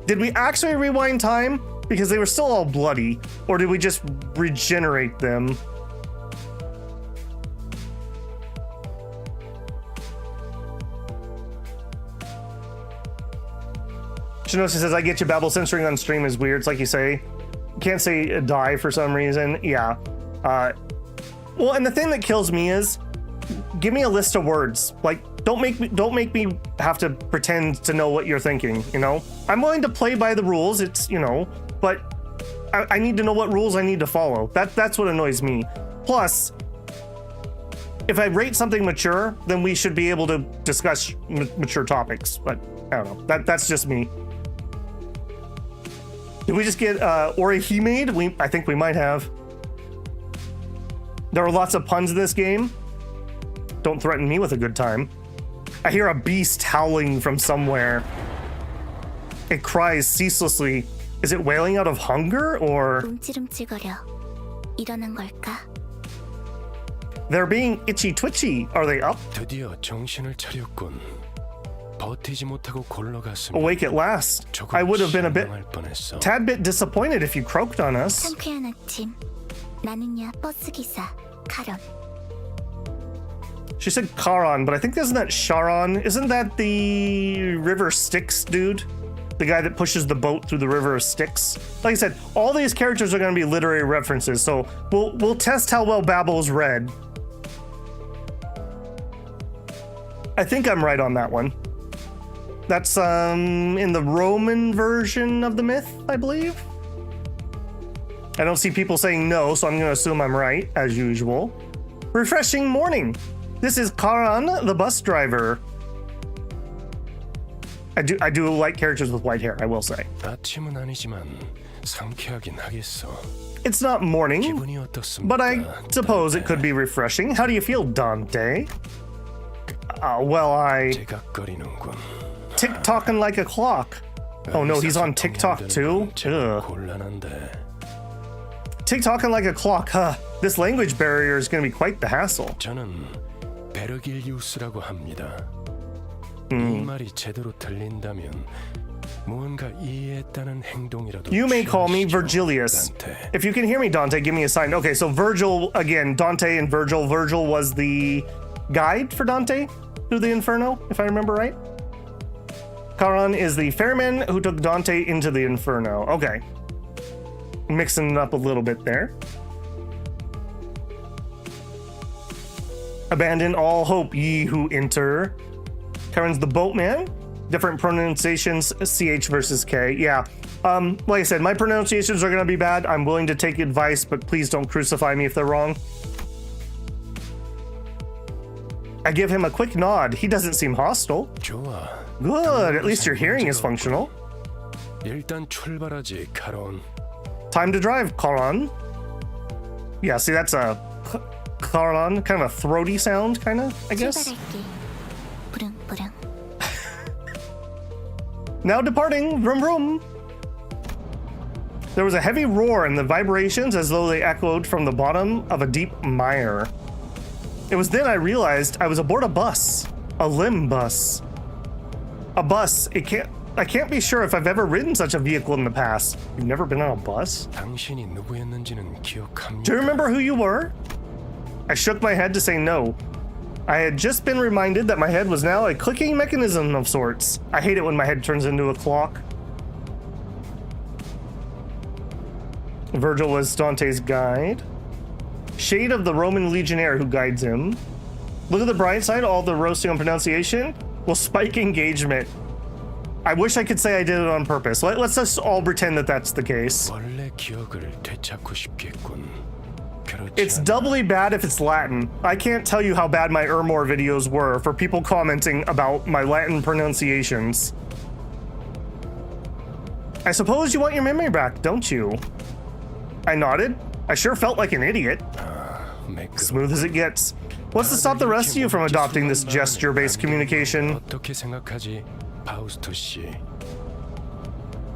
Did we actually rewind time? Because they were still all bloody. Or did we just regenerate them? Shinosa says, I get you, Babel. Censoring on stream is weird. It's like you say. can't say die for some reason. Yeah. Well, and the thing that kills me is, give me a list of words. Like, don't make me have to pretend to know what you're thinking, you know? I'm willing to play by the rules, it's, you know, but I need to know what rules I need to follow. That's what annoys me. Plus, if I rate something mature, then we should be able to discuss mature topics, but I don't know. That's just me. Did we just get Orihimade? I think we might have. There are lots of puns in this game. Don't threaten me with a good time. I hear a beast howling from somewhere. It cries ceaselessly. Is it wailing out of hunger or... 움찔움찔거려. 일어난 걸까? They're being itchy twitchy. Are they up? 드디어 정신을 차렸군. 버티지 못하고 골러갔으면 Awake at last. I would have been a bit, tad bit disappointed if you croaked on us. 상쾌한 아침. 나는야 버스기사 카런. She said Charon, but I think isn't that Charon? Isn't that the River Styx dude? The guy that pushes the boat through the River of Styx? Like I said, all these characters are going to be literary references, so we'll test how well Babel's read. I think I'm right on that one. That's in the Roman version of the myth, I believe. I don't see people saying no, so I'm going to assume I'm right, as usual. Refreshing morning. This is Charon, the bus driver. I do like characters with white hair, I will say. 아침은 아니지만 상쾌하긴 하겠어. It's not morning, 기분이 어떻습니까? but I suppose it could be refreshing. How do you feel, Dante? Well, I... 제각거리는군. Tick-tocking like a clock. Oh no, he's on TikTok too? Ugh. 곤란한데. Tick-tocking like a clock, huh? This language barrier is going to be quite the hassle. 저는 베르길리우스라고 합니다. 이 말이 제대로 들린다면 무언가 이해했다는 행동이라도 You may call me 취하시죠, Virgilius. Dante. If you can hear me, Dante, give me a sign. Okay, so Virgil, again, Dante and Virgil. Virgil was the guide for Dante through the Inferno, if I remember right. Charon is the ferryman who took Dante into the Inferno. Okay. Mixing it up a little bit there. Abandon all hope, ye who enter. Charon's the boatman. Different pronunciations, CH versus K. Yeah. Like I said, my pronunciations are going to be bad. I'm willing to take advice, but please don't crucify me if they're wrong. I give him a quick nod. He doesn't seem hostile. 좋아. Good. At least your hearing is functional. 일단 출발하지, 카론. Time to drive, Charon. Yeah, see, that's a Charon, kind of a throaty sound, kind of, I guess. 출발할게. 부릉부릉. Now departing, vroom vroom. There was a heavy roar and the vibrations as though they echoed from the bottom of a deep mire. It was then I realized I was aboard a bus, a Limbus. A bus, I can't be sure if I've ever ridden such a vehicle in the past. You've never been on a bus? 당신이 누구였는지는 기억합니다. Do you remember who you were? I shook my head to say no. I had just been reminded that my head was now a clicking mechanism of sorts. I hate it when my head turns into a clock. Virgil was Dante's guide. Shade of the Roman legionnaire who guides him. Look at the bright side, all the roasting on pronunciation will spike engagement. I wish I could say I did it on purpose. Let's just all pretend that that's the case. 원래 기억을 되찾고 싶겠군. 그렇지 It's 않나? doubly bad if it's Latin. I can't tell you how bad my Ermor videos were for people commenting about my Latin pronunciations. I suppose you want your memory back, don't you? I nodded. I sure felt like an idiot. 매끄러- Smooth as it gets. What's to stop the rest of you from adopting this gesture-based communication? 어떻게 생각하지, 파우스토 씨?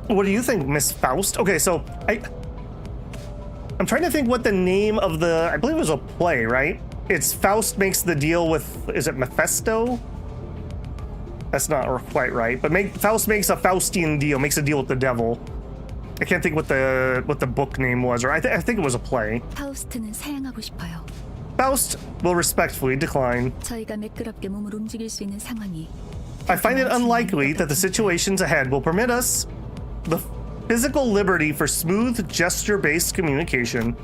What do you think, Miss Faust? Okay, so I'm trying to think what the name of the, I believe it was a play, right? It's Faust makes the deal with, is it Mephisto? That's not quite right, but Faust makes a Faustian deal, makes a deal with the devil. I can't think what the book name was, or I think it was a play. 파우스트는 사양하고 싶어요. Faust will respectfully decline. 저희가 매끄럽게 몸을 움직일 수 있는 상황이 I find it unlikely that the situations ahead will permit us Physical liberty for smooth, gesture-based communication.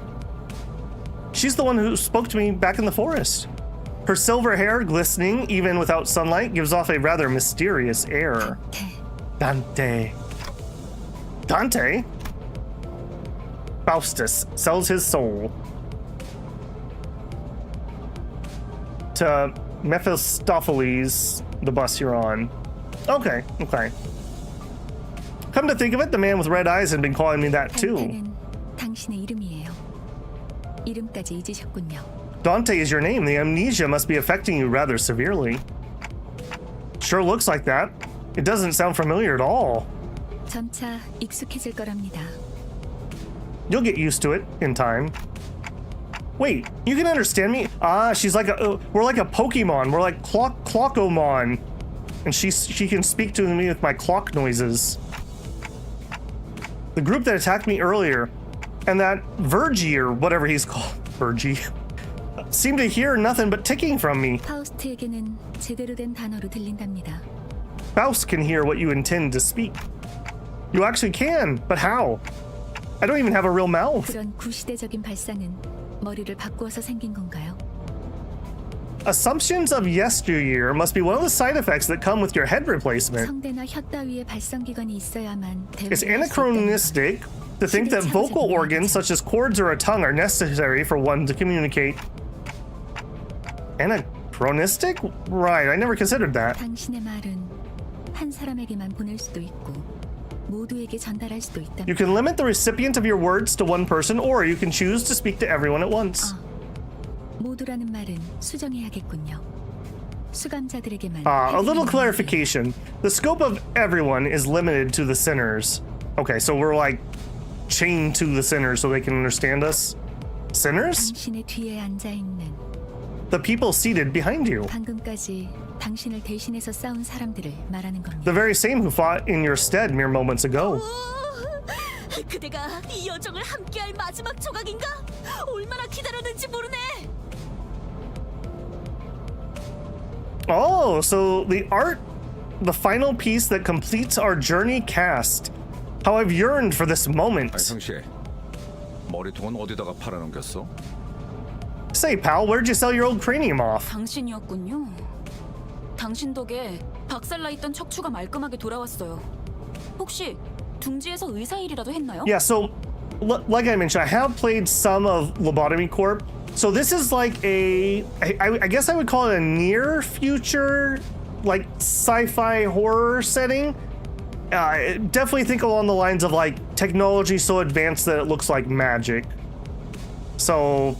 She's the one who spoke to me back in the forest. Her silver hair, glistening even without sunlight, gives off a rather mysterious air. Dante. Dante? Faustus sells his soul to Mephistopheles, the bus you're on. Okay. Come to think of it, the man with red eyes had been calling me that too. 단테는 당신의 이름이에요. 이름까지 잊으셨군요. Dante is your name. The amnesia must be affecting you rather severely. Sure looks like that. It doesn't sound familiar at all. 점차 익숙해질 거랍니다. You'll get used to it in time. Wait, you can understand me? Ah, she's like we're like a Pokemon. We're like Clockomon. And she can speak to me with my clock noises. The group that attacked me earlier, and that Virgie or whatever he's called, Virgie, seemed to hear nothing but ticking from me. 파우스트에게는 제대로 된 단어로 들린답니다. Faust can hear what you intend to speak. You actually can, but how? I don't even have a real mouth. 그런 구시대적인 발상은 머리를 바꾸어서 생긴 건가요? Assumptions of yesteryear must be one of the side effects that come with your head replacement. 성대나 혀 따위의 발성기관이 있어야만 It's 대화를 할 수 있다는 anachronistic to think that vocal organs such as chords or a tongue are necessary for one to communicate. Anachronistic? Right, I never considered that. 당신의 말은 한 사람에게만 보낼 수도 있고 모두에게 전달할 수도 있다. You can limit the recipient of your words to one person, or you can choose to speak to everyone at once. 모두라는 말은 수정해야겠군요. 수감자들에게만. A little clarification. The scope of everyone is limited to the sinners. Okay, so we're like chained to the sinners so they can understand us. Sinners? 당신의 뒤에 앉아 있는. The people seated behind you. 방금까지 당신을 대신해서 싸운 사람들을 말하는 겁니다. The very same who fought in your stead mere moments ago. 그대가 이 여정을 함께할 마지막 조각인가? 얼마나 기다렸는지 모르네. Oh, so the art, the final piece that completes our journey cast. How I've yearned for this moment. 성씨, 머리통은 어디다가 팔아넘겼어? Say, pal, where'd you sell your old cranium off? 당신이었군요. 당신 덕에 박살나 있던 척추가 말끔하게 돌아왔어요. 혹시 둥지에서 의사 일이라도 했나요? Yeah, so like I mentioned, I have played some of Lobotomy Corp. So this is like I guess I would call it a near future, like sci-fi horror setting. Definitely think along the lines of like technology so advanced that it looks like magic. So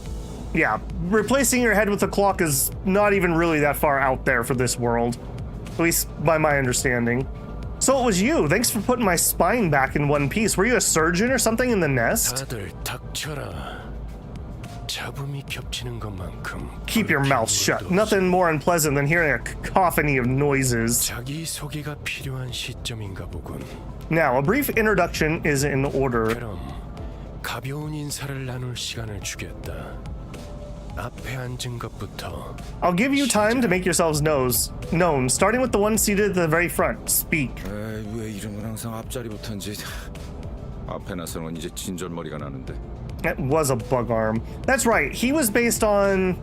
yeah, replacing your head with a clock is not even really that far out there for this world, at least by my understanding. So it was you. Thanks for putting my spine back in one piece. Were you a surgeon or something in the nest? 다들 닥쳐라. 잡음이 겹치는 것만큼 Keep your mouth shut. Nothing more unpleasant than hearing a cacophony of noises. 자기 소개가 필요한 시점인가 보군. Now, a brief introduction is in order. 그럼 가벼운 인사를 나눌 시간을 주겠다. 앞에 앉은 것부터. I'll give you time to make yourselves known, starting with the one seated at the very front. Speak. 왜 이런 건 항상 앞자리부터인지. 앞에 나서는 건 이제 진절머리가 나는데. That was a bug arm. That's right. He was based on...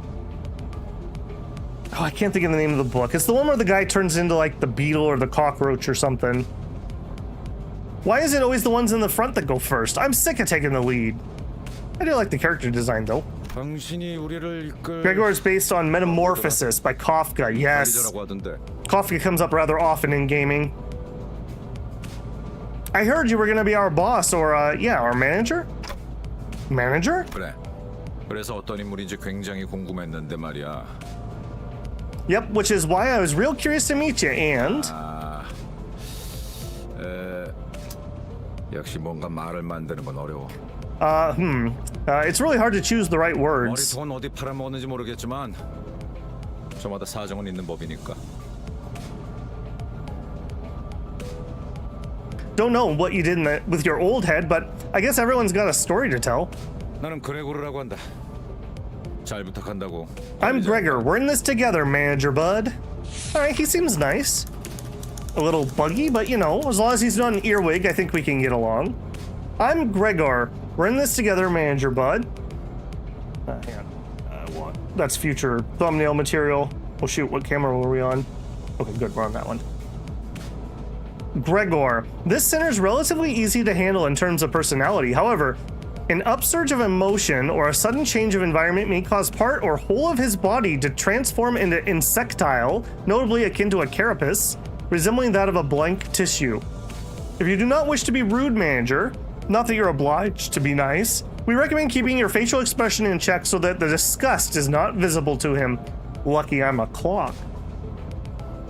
Oh, I can't think of the name of the book. It's the one where the guy turns into like the beetle or the cockroach or something. Why is it always the ones in the front that go first? I'm sick of taking the lead. I do like the character design though. 당신이 우리를 이끌... Gregor is based on Metamorphosis by Kafka. Yes. Kafka comes up rather often in gaming. I heard you were gonna be our boss or, our manager? Manager? 그래. 그래서 어떤 인물인지 굉장히 궁금했는데 말이야. Yep, which is why I was real curious to meet you, and... 역시 뭔가 말을 만드는 건 어려워. It's really hard to choose the right words. 머리통은 어디 팔아먹었는지 모르겠지만 저마다 사정은 있는 법이니까. Don't know what you did with your old head, but I guess everyone's got a story to tell. 나는 그레고르라고 한다. 잘 부탁한다고. I'm Gregor. We're in this together, manager bud. Alright, he seems nice. A little buggy, but you know, as long as he's not an earwig, I think we can get along. I'm Gregor. We're in this together, manager bud. Hang on. That's future thumbnail material. Oh shoot, what camera were we on? Okay, good, we're on that one. Gregor. This center's relatively easy to handle in terms of personality. However, an upsurge of emotion or a sudden change of environment may cause part or whole of his body to transform into insectile, notably akin to a carapace, resembling that of a blank tissue. If you do not wish to be rude, manager, not that you're obliged to be nice, we recommend keeping your facial expression in check so that the disgust is not visible to him. Lucky I'm a clock.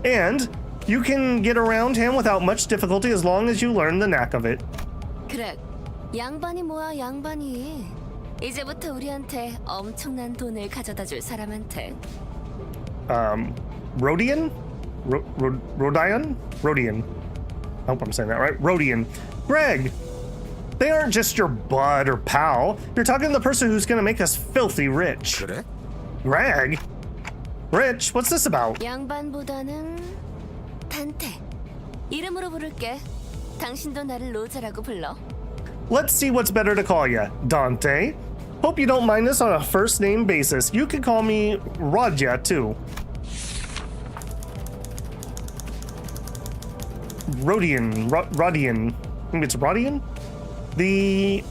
And you can get around him without much difficulty as long as you learn the knack of it. 그래, 양반이 뭐야 양반이. 이제부터 우리한테 엄청난 돈을 가져다 줄 사람한테. Rodian? Rodian? Rodian. I hope I'm saying that right. Rodian. Greg! They aren't just your bud or pal. You're talking to the person who's gonna make us filthy rich. 그래? Greg? Rich? What's this about? 양반보다는 단테. 이름으로 부를게. 당신도 나를 로제라고 불러. Let's see what's better to call you. Dante? Hope you don't mind us on a first name basis. You can call me Raja too. Rodian. Maybe it's Rodian? The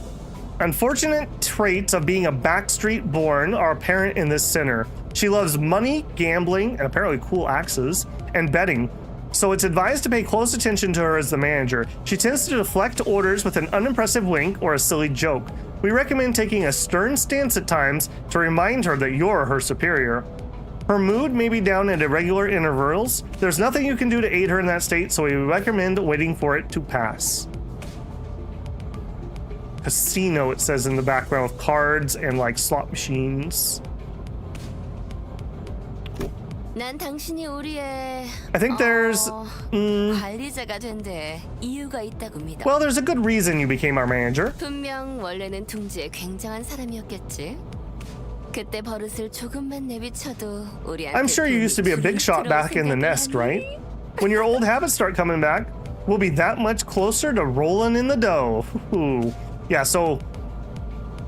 unfortunate traits of being a backstreet born are apparent in this sinner. She loves money, gambling, and apparently cool axes, and betting. So it's advised to pay close attention to her as the manager. She tends to deflect orders with an unimpressive wink or a silly joke. We recommend taking a stern stance at times to remind her that you're her superior. Her mood may be down at irregular intervals. There's nothing you can do to aid her in that state, so we recommend waiting for it to pass. Casino, it says in the background, with cards and like slot machines. 난 당신이 우리의 I think there's 관리자가 된 데 이유가 있다고 믿어. well, there's a good reason you became our manager. 분명 원래는 둥지의 굉장한 사람이었겠지. 그때 버릇을 조금만 내비쳐도 우리한테 I'm sure you used to be a big shot back in the nest, right? When your old habits start coming back, we'll be that much closer to rolling in the dough. Ooh. Yeah, so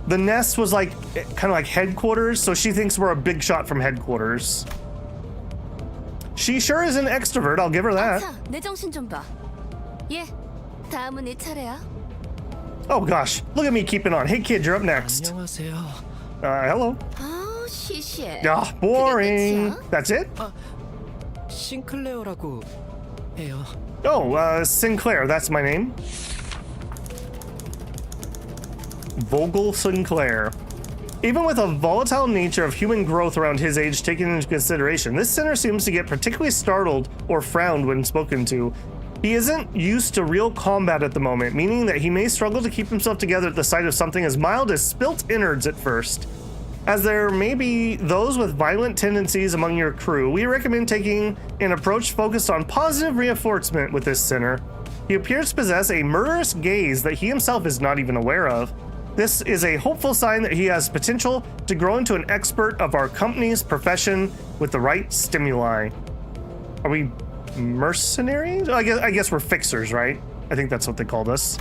the nest was like kind of like headquarters, so she thinks we're a big shot from headquarters. She sure is an extrovert, I'll give her that. 자, 내 정신 좀 봐. 예, 다음은 네 차례야. Oh gosh, look at me keeping on. Hey kid, you're up next. 안녕하세요. Hello. 아, 시시해. Ah, boring. 그게 끝이야? That's it? 싱클레어라고 해요. Oh, Sinclair, that's my name. Vogel Sinclair. Even with a volatile nature of human growth around his age taken into consideration, this sinner seems to get particularly startled or frowned when spoken to. He isn't used to real combat at the moment, meaning that he may struggle to keep himself together at the sight of something as mild as spilt innards at first. As there may be those with violent tendencies among your crew, we recommend taking an approach focused on positive reinforcement with this sinner. He appears to possess a murderous gaze that he himself is not even aware of. This is a hopeful sign that he has potential to grow into an expert of our company's profession with the right stimuli. Are we mercenaries? I guess we're fixers, right? I think that's what they called us.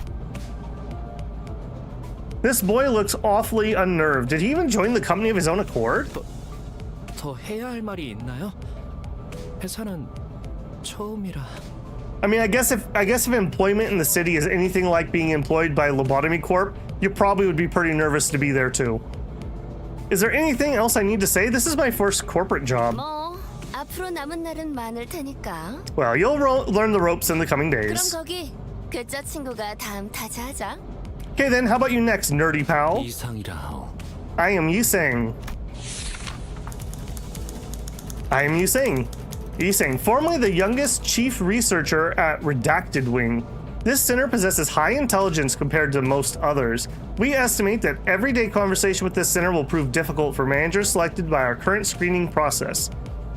This boy looks awfully unnerved. Did he even join the company of his own accord? 더 해야 할 말이 있나요? 회사는 처음이라. I mean, I guess if employment in the city is anything like being employed by Lobotomy Corp, you probably would be pretty nervous to be there too. Is there anything else I need to say? This is my first corporate job. 뭐 앞으로 남은 날은 많을 테니까. Well, you'll learn the ropes in the coming 그럼 days. 거기 괴짜 친구가 다음 타자하자. Okay then, how about you next, nerdy pal? 이상이라. I am Yuseng. I am Yuseng. Yuseng, formerly the youngest chief researcher at Redacted Wing. This center possesses high intelligence compared to most others. We estimate that everyday conversation with this center will prove difficult for managers selected by our current screening process.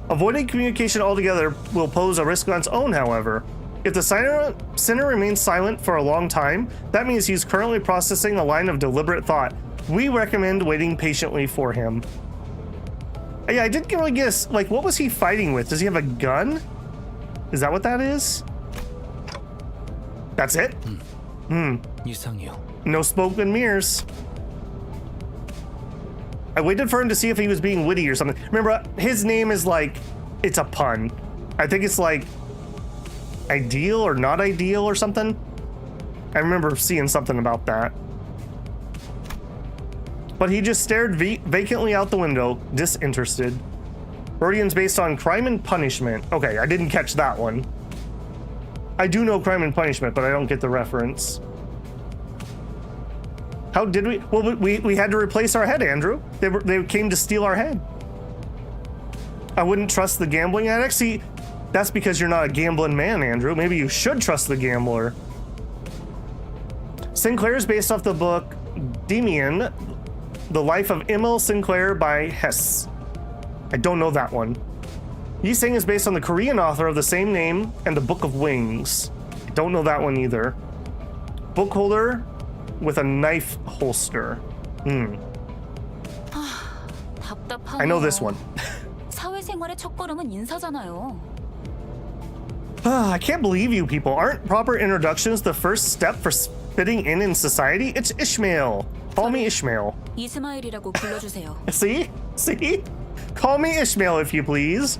Avoiding communication altogether will pose a risk on its own, however. If the center remains silent for a long time, that means he's currently processing a line of deliberate thought. We recommend waiting patiently for him. Yeah, I didn't really guess, like, what was he fighting with? Does he have a gun? Is that what that is? That's it? 이상해요. No smoke and mirrors. I waited for him to see if he was being witty or something. Remember, his name is like, it's a pun. I think it's like ideal or not ideal or something. I remember seeing something about that. But he just stared vacantly out the window, disinterested. Rodian's based on Crime and Punishment. Okay, I didn't catch that one. I do know Crime and Punishment, but I don't get the reference. How did we? Well, we had to replace our head, Andrew. They came to steal our head. I wouldn't trust the gambling addict. See, that's because you're not a gambling man, Andrew. Maybe you should trust the gambler. Sinclair is based off the book Demian, The Life of Emil Sinclair by Hess. I don't know that one. Yi Sing is based on the Korean author of the same name and the Book of Wings. I don't know that one either. Book holder with a knife holster. 답답하네요. I know this one. 사회생활의 첫걸음은 인사잖아요. I can't believe you people. Aren't proper introductions the first step for fitting in society? It's Ishmael. Call me Ishmael. 이스마일이라고 불러주세요. See? See? Call me Ishmael if you please.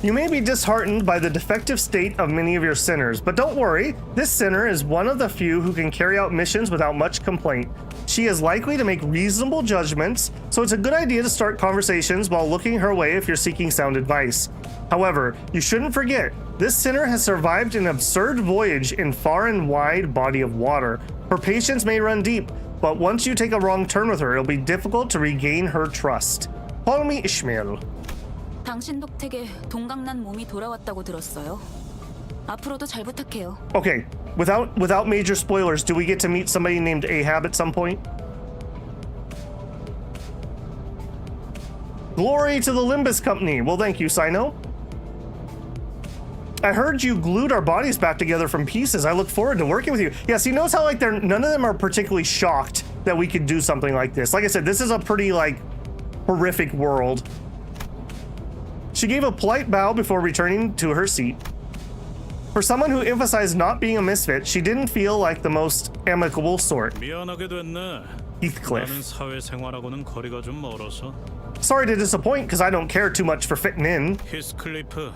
You may be disheartened by the defective state of many of your sinners, but don't worry. This sinner is one of the few who can carry out missions without much complaint. She is likely to make reasonable judgments, so it's a good idea to start conversations while looking her way if you're seeking sound advice. However, you shouldn't forget, this sinner has survived an absurd voyage in far and wide body of water. Her patience may run deep, but once you take a wrong turn with her, it'll be difficult to regain her trust. Call me Ishmael. 당신 덕택에 동강난 몸이 돌아왔다고 들었어요. 앞으로도 잘 부탁해요. Okay, without major spoilers, do we get to meet somebody named Ahab at some point? Glory to the Limbus Company. Well, thank you, Sino. I heard you glued our bodies back together from pieces. I look forward to working with you. Yes, he knows how like none of them are particularly shocked that we could do something like this. Like I said, this is a pretty like horrific world. She gave a polite bow before returning to her seat. For someone who emphasized not being a misfit, she didn't feel like the most amicable sort. 미안하게 됐네. Heathcliff. 나는 사회생활하고는 거리가 좀 멀어서. Sorry to disappoint, because I don't care too much for fitting in. 히스클리프.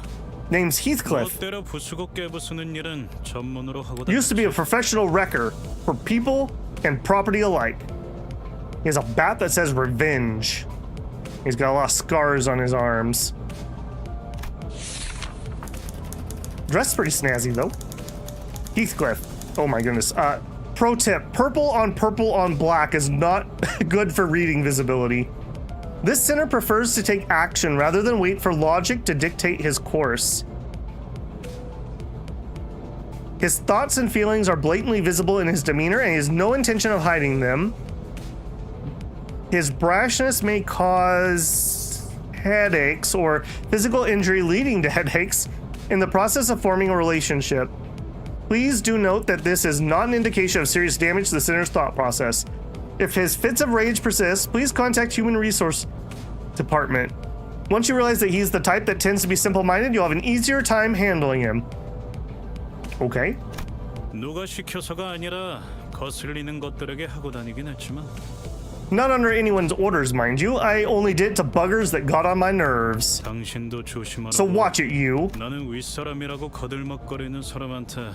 Name's Heathcliff. 멋대로 부수고 깨부수는 일은 전문으로 하고 Used to be a professional wrecker for people and property alike. He has a bat that says revenge. He's got a lot of scars on his arms. Dressed pretty snazzy though. Heathcliff. Oh my goodness. Pro tip, purple on black is not good for reading visibility. This sinner prefers to take action rather than wait for logic to dictate his course. His thoughts and feelings are blatantly visible in his demeanor and he has no intention of hiding them. His brashness may cause headaches or physical injury leading to headaches in the process of forming a relationship. Please do note that this is not an indication of serious damage to the sinner's thought process. If his fits of rage persist, please contact Human Resource Department. Once you realize that he's the type that tends to be simple-minded, you'll have an easier time handling him. Okay. 누가 시켜서가 아니라 거슬리는 것들에게 하고 다니긴 했지만. Not under anyone's orders, mind you. I only did it to buggers that got on my nerves. 당신도 조심하라고. So watch it, you. 나는 윗사람이라고 거들먹거리는 사람한테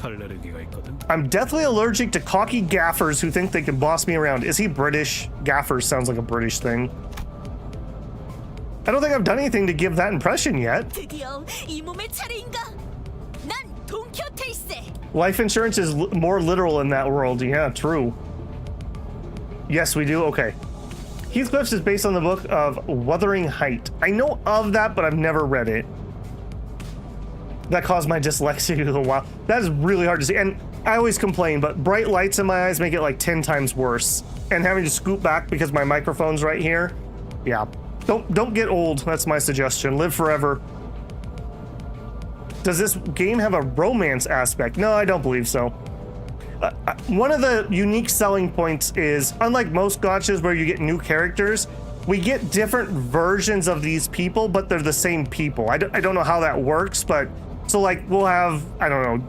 알레르기가 있거든. I'm deathly allergic to cocky gaffers who think they can boss me around. Is he British? Gaffers sounds like a British thing. I don't think I've done anything to give that impression yet. 드디어 이 몸의 차례인가? 난 돈키호테일세. Life insurance is more literal in that world. Yeah, true. Yes, we do. Okay. Heathcliff is based on the book of Wuthering Height. I know of that, but I've never read it. That caused my dyslexia a while. That is really hard to see. And I always complain, but bright lights in my eyes make it like 10 times worse. And having to scoot back because my microphone's right here. Yeah. Don't get old. That's my suggestion. Live forever. Does this game have a romance aspect? No, I don't believe so. One of the unique selling points is, unlike most gachas where you get new characters, we get different versions of these people, but they're the same people. I don't know how that works, but so like we'll have, I don't know,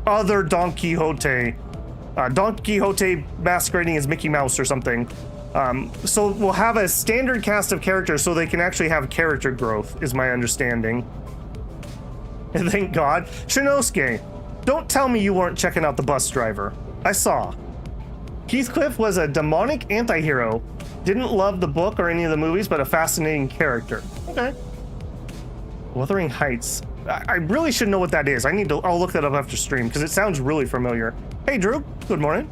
other Don Quixote. Don Quixote masquerading as Mickey Mouse or something. So we'll have a standard cast of characters so they can actually have character growth, is my understanding. And thank God. Shinosuke, don't tell me you weren't checking out the bus driver. I saw. Heathcliff was a demonic anti-hero. Didn't love the book or any of the movies, but a fascinating character. Okay. Wuthering Heights. I really should know what that is. I'll look that up after stream because it sounds really familiar. Hey Drew, good morning.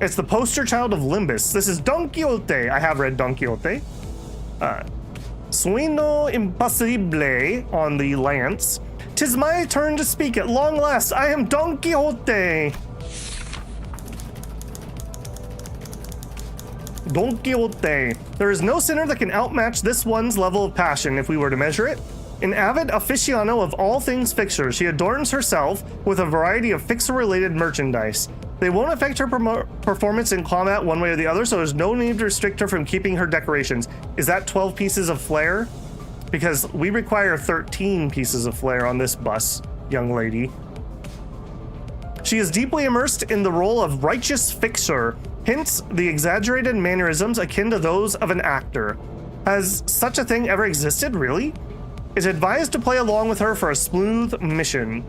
It's the poster child of Limbus. This is Don Quixote. I have read Don Quixote. Sueño imposible on the lance. 'Tis my turn to speak at long last. I am Don Quixote. Don Quixote. There is no sinner that can outmatch this one's level of passion if we were to measure it. An avid aficionado of all things fixer, she adorns herself with a variety of fixer-related merchandise. They won't affect her performance in combat one way or the other, so there's no need to restrict her from keeping her decorations. Is that 12 pieces of flair? Because we require 13 pieces of flair on this bus, young lady. She is deeply immersed in the role of righteous fixer, hence the exaggerated mannerisms akin to those of an actor. Has such a thing ever existed, really? Is advised to play along with her for a smooth mission.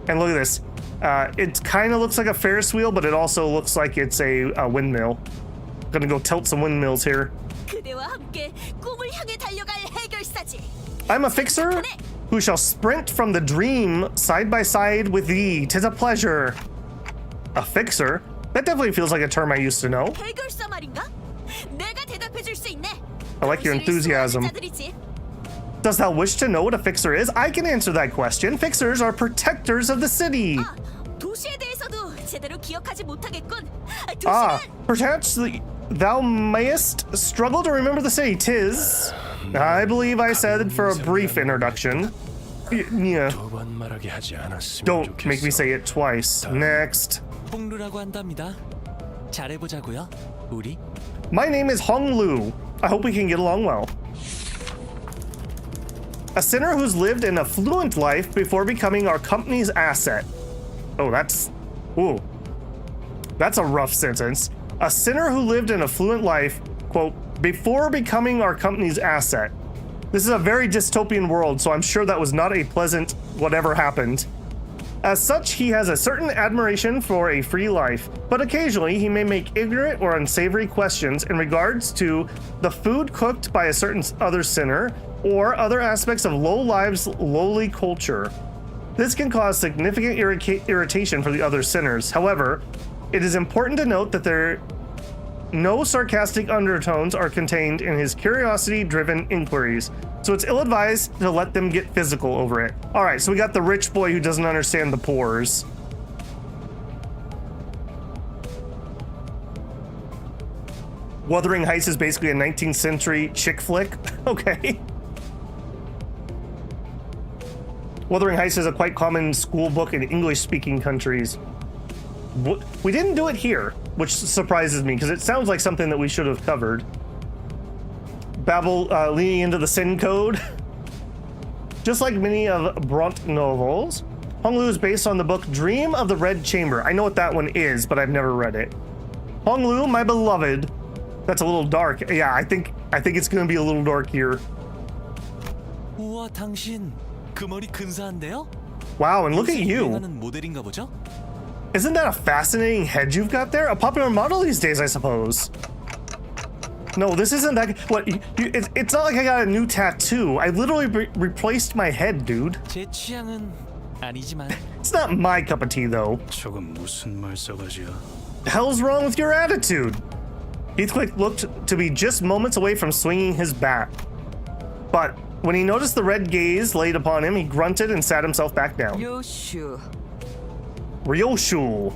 And look at this. It kind of looks like a Ferris wheel, but it also looks like it's a windmill. Gonna go tilt some windmills here. I'm a fixer who shall sprint from the dream side by side with thee. 'Tis a pleasure. A fixer? That definitely feels like a term I used to know. I like your enthusiasm. Does thou wish to know what a fixer is? I can answer that question. Fixers are protectors of the city. Perhaps thou mayest struggle to remember the city. 'Tis, I believe I said for a brief introduction. Yeah. Don't make me say it twice. Next. My name is Hong Lu. I hope we can get along well. A sinner who's lived an affluent life before becoming our company's asset. Oh, that's a rough sentence. A sinner who lived an affluent life, quote, before becoming our company's asset. This is a very dystopian world, so I'm sure that was not a pleasant whatever happened. As such, he has a certain admiration for a free life, but occasionally he may make ignorant or unsavory questions in regards to the food cooked by a certain other sinner or other aspects of low lives' lowly culture. This can cause significant irritation for the other sinners. However, it is important to note that no sarcastic undertones are contained in his curiosity-driven inquiries, so it's ill-advised to let them get physical over it. All right, so we got the rich boy who doesn't understand the poors. Wuthering Heights is basically a 19th century chick flick. Okay. Wuthering Heights is a quite common school book in English-speaking countries. We didn't do it here, which surprises me because it sounds like something that we should have covered. Babel leaning into the sin code. Just like many of Bront novels, Hong Lu is based on the book Dream of the Red Chamber. I know what that one is, but I've never read it. Hong Lu, my beloved. That's a little dark. Yeah, I think it's going to be a little dark here. 우와, 당신 그 머리 근사한데요? Wow, and look at you. 모델인가 보죠? Isn't that a fascinating head you've got there? A popular model these days, I suppose. No, this isn't that. What? It's not like I got a new tattoo. I literally replaced my head, dude. 제 취향은 아니지만. It's not my cup of tea, though. 저건 무슨 말싸가지야? The hell's wrong with your attitude? Heathcliff looked to be just moments away from swinging his bat. But when he noticed the red gaze laid upon him, he grunted and sat himself back down. 요슈. Ryoshu.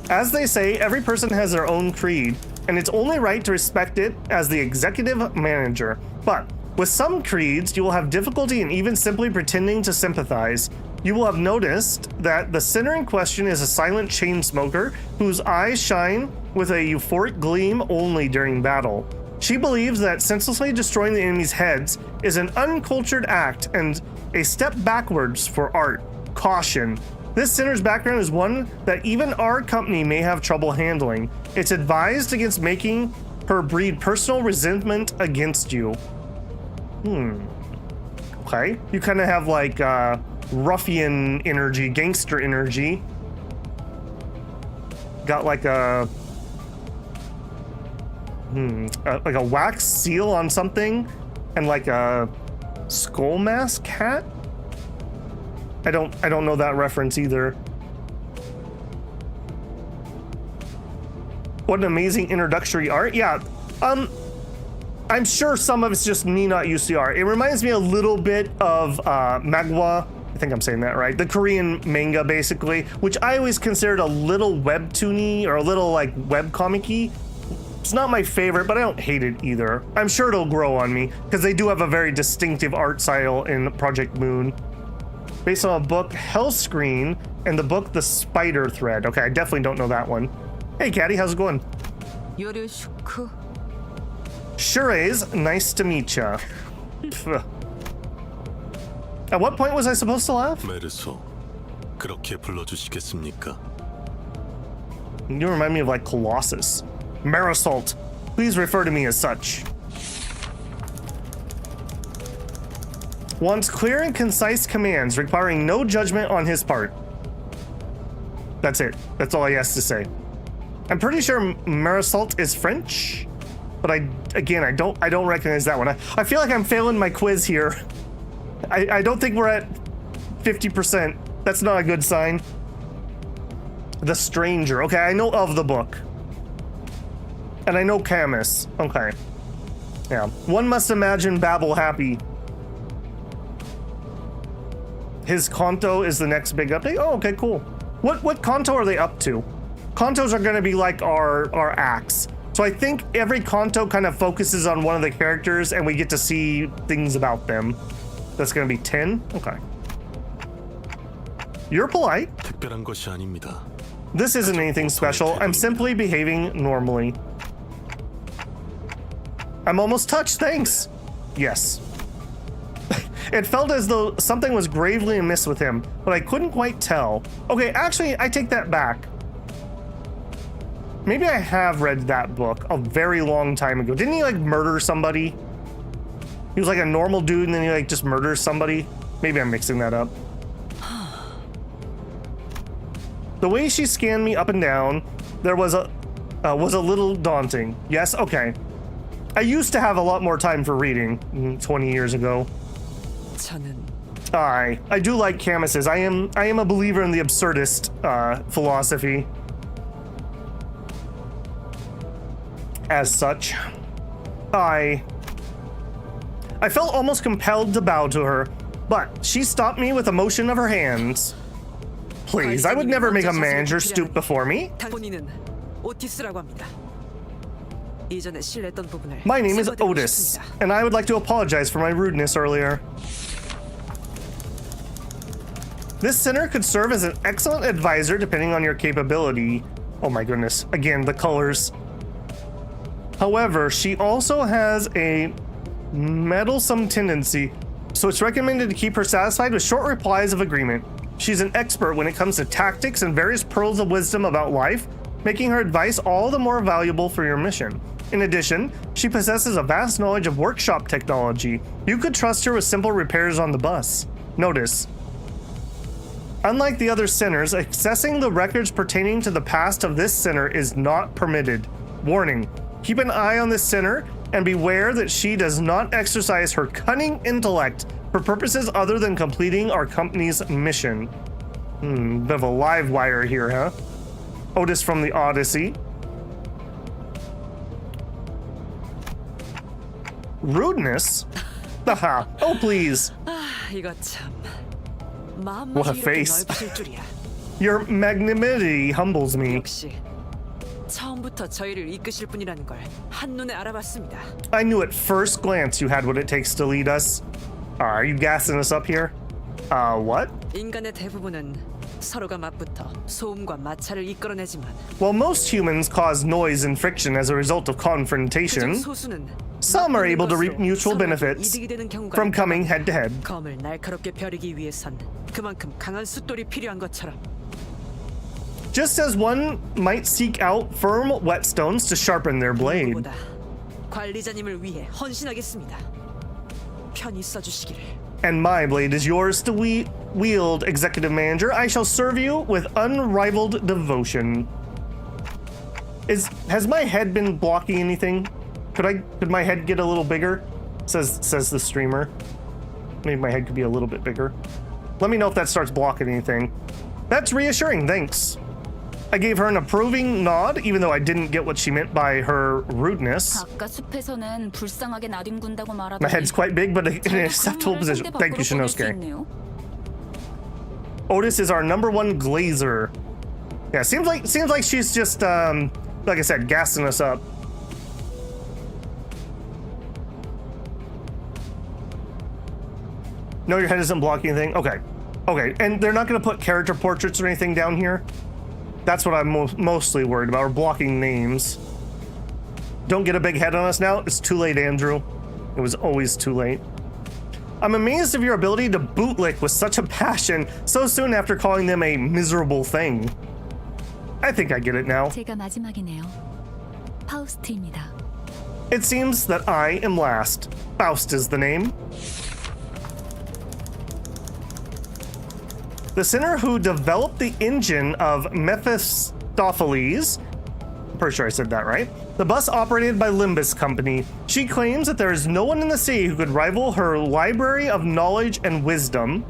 As they say, every person has their own creed, and it's only right to respect it as the executive manager. But with some creeds, you will have difficulty in even simply pretending to sympathize. You will have noticed that the sinner in question is a silent chain smoker whose eyes shine with a euphoric gleam only during battle. She believes that senselessly destroying the enemy's heads is an uncultured act, and A step backwards for art. Caution. This sinner's background is one that even our company may have trouble handling. It's advised against making her breed personal resentment against you. Okay. You kind of have like ruffian energy, gangster energy. Got like a wax seal on something and like a skull mask hat. I don't know that reference either. What an amazing introductory art. Yeah. I'm sure some of it's just me not used to the art. It reminds me a little bit of Magwa. I think I'm saying that right. The Korean manga, basically, which I always considered a little webtoony or a little like webcomic-y. It's not my favorite, but I don't hate it either. I'm sure it'll grow on me because they do have a very distinctive art style in Project Moon. Based on a book, Hellscreen, and the book, The Spider Thread. Okay, I definitely don't know that one. Hey, Caddy, how's it going? 요르슈크. Sure is. Nice to meet ya. At what point was I supposed to laugh? 메르소, 그렇게 불러주시겠습니까? You remind me of like Colossus. Marisol, please refer to me as such. Wants clear and concise commands requiring no judgment on his part. That's it. That's all he has to say. I'm pretty sure Marisol is French, but I don't recognize that one. I feel like I'm failing my quiz here. I don't think we're at 50%. That's not a good sign. The Stranger. Okay, I know of the book. And I know Camus. Okay. Yeah. One must imagine Babel happy. His Kanto is the next big update. Oh, okay, cool. What Kanto are they up to? Kantos are going to be like our acts. So I think every Kanto kind of focuses on one of the characters and we get to see things about them. That's going to be 10? Okay. You're polite. 특별한 것이 아닙니다. This isn't anything special. I'm simply behaving normally. I'm almost touched, thanks. Yes. It felt as though something was gravely amiss with him, but I couldn't quite tell. Okay, actually, I take that back. Maybe I have read that book a very long time ago. Didn't he like murder somebody? He was like a normal dude and then he like just murders somebody. Maybe I'm mixing that up. The way she scanned me up and down, there was a little daunting. Yes, okay. I used to have a lot more time for reading 20 years ago. I do like Camus's. I am a believer in the absurdist philosophy. As such, I felt almost compelled to bow to her, but she stopped me with a motion of her hands. Please, I would never make a manager stoop before me. My name is Otis, and I would like to apologize for my rudeness earlier. This sinner could serve as an excellent advisor depending on your capability. Oh my goodness, again, the colors. However, she also has a meddlesome tendency, so it's recommended to keep her satisfied with short replies of agreement. She's an expert when it comes to tactics and various pearls of wisdom about life, making her advice all the more valuable for your mission. In addition, she possesses a vast knowledge of workshop technology. You could trust her with simple repairs on the bus. Notice, unlike the other sinners, accessing the records pertaining to the past of this sinner is not permitted. Warning, keep an eye on this sinner and beware that she does not exercise her cunning intellect for purposes other than completing our company's mission. Bit of a live wire here, huh? Otis from the Odyssey. Rudeness? Haha. Oh, please. What a face. Your magnanimity humbles me. I knew at first glance you had what it takes to lead us. Are you gassing us up here? What? While most humans cause noise and friction as a result of confrontation, some are able to reap mutual benefits 이득이 되는 경우가 from coming head to head. 검을 날카롭게 벼리기 위해선 그만큼 강한 숫돌이 필요한 것처럼. Just as one might seek out firm whetstones to sharpen their blade. 누구보다 관리자님을 위해 헌신하겠습니다. 편히 써주시기를. And my blade is yours to wield, Executive Manager. I shall serve you with unrivaled devotion. Has my head been blocking anything? Could my head get a little bigger? Says the streamer. Maybe my head could be a little bit bigger. Let me know if that starts blocking anything. That's reassuring, thanks. I gave her an approving nod, even though I didn't get what she meant by her rudeness. 아까 숲에서는 불쌍하게 나뒹군다고 말하더니 My head's quite big, but in an acceptable position. Thank you, Shinosuke. Otis is our #1 glazer. Yeah, seems like she's just like I said, gassing us up. No, your head isn't blocking anything. Okay, and they're not going to put character portraits or anything down here. That's what I'm mostly worried about, or blocking names. Don't get a big head on us now. It's too late, Andrew. It was always too late. I'm amazed of your ability to bootlick with such a passion so soon after calling them a miserable thing. I think I get it now. 제가 마지막이네요. 파우스트입니다. It seems that I am last. Faust is the name. The sinner who developed the engine of Mephistopheles, I'm pretty sure I said that right, the bus operated by Limbus Company. She claims that there is no one in the city who could rival her library of knowledge and wisdom,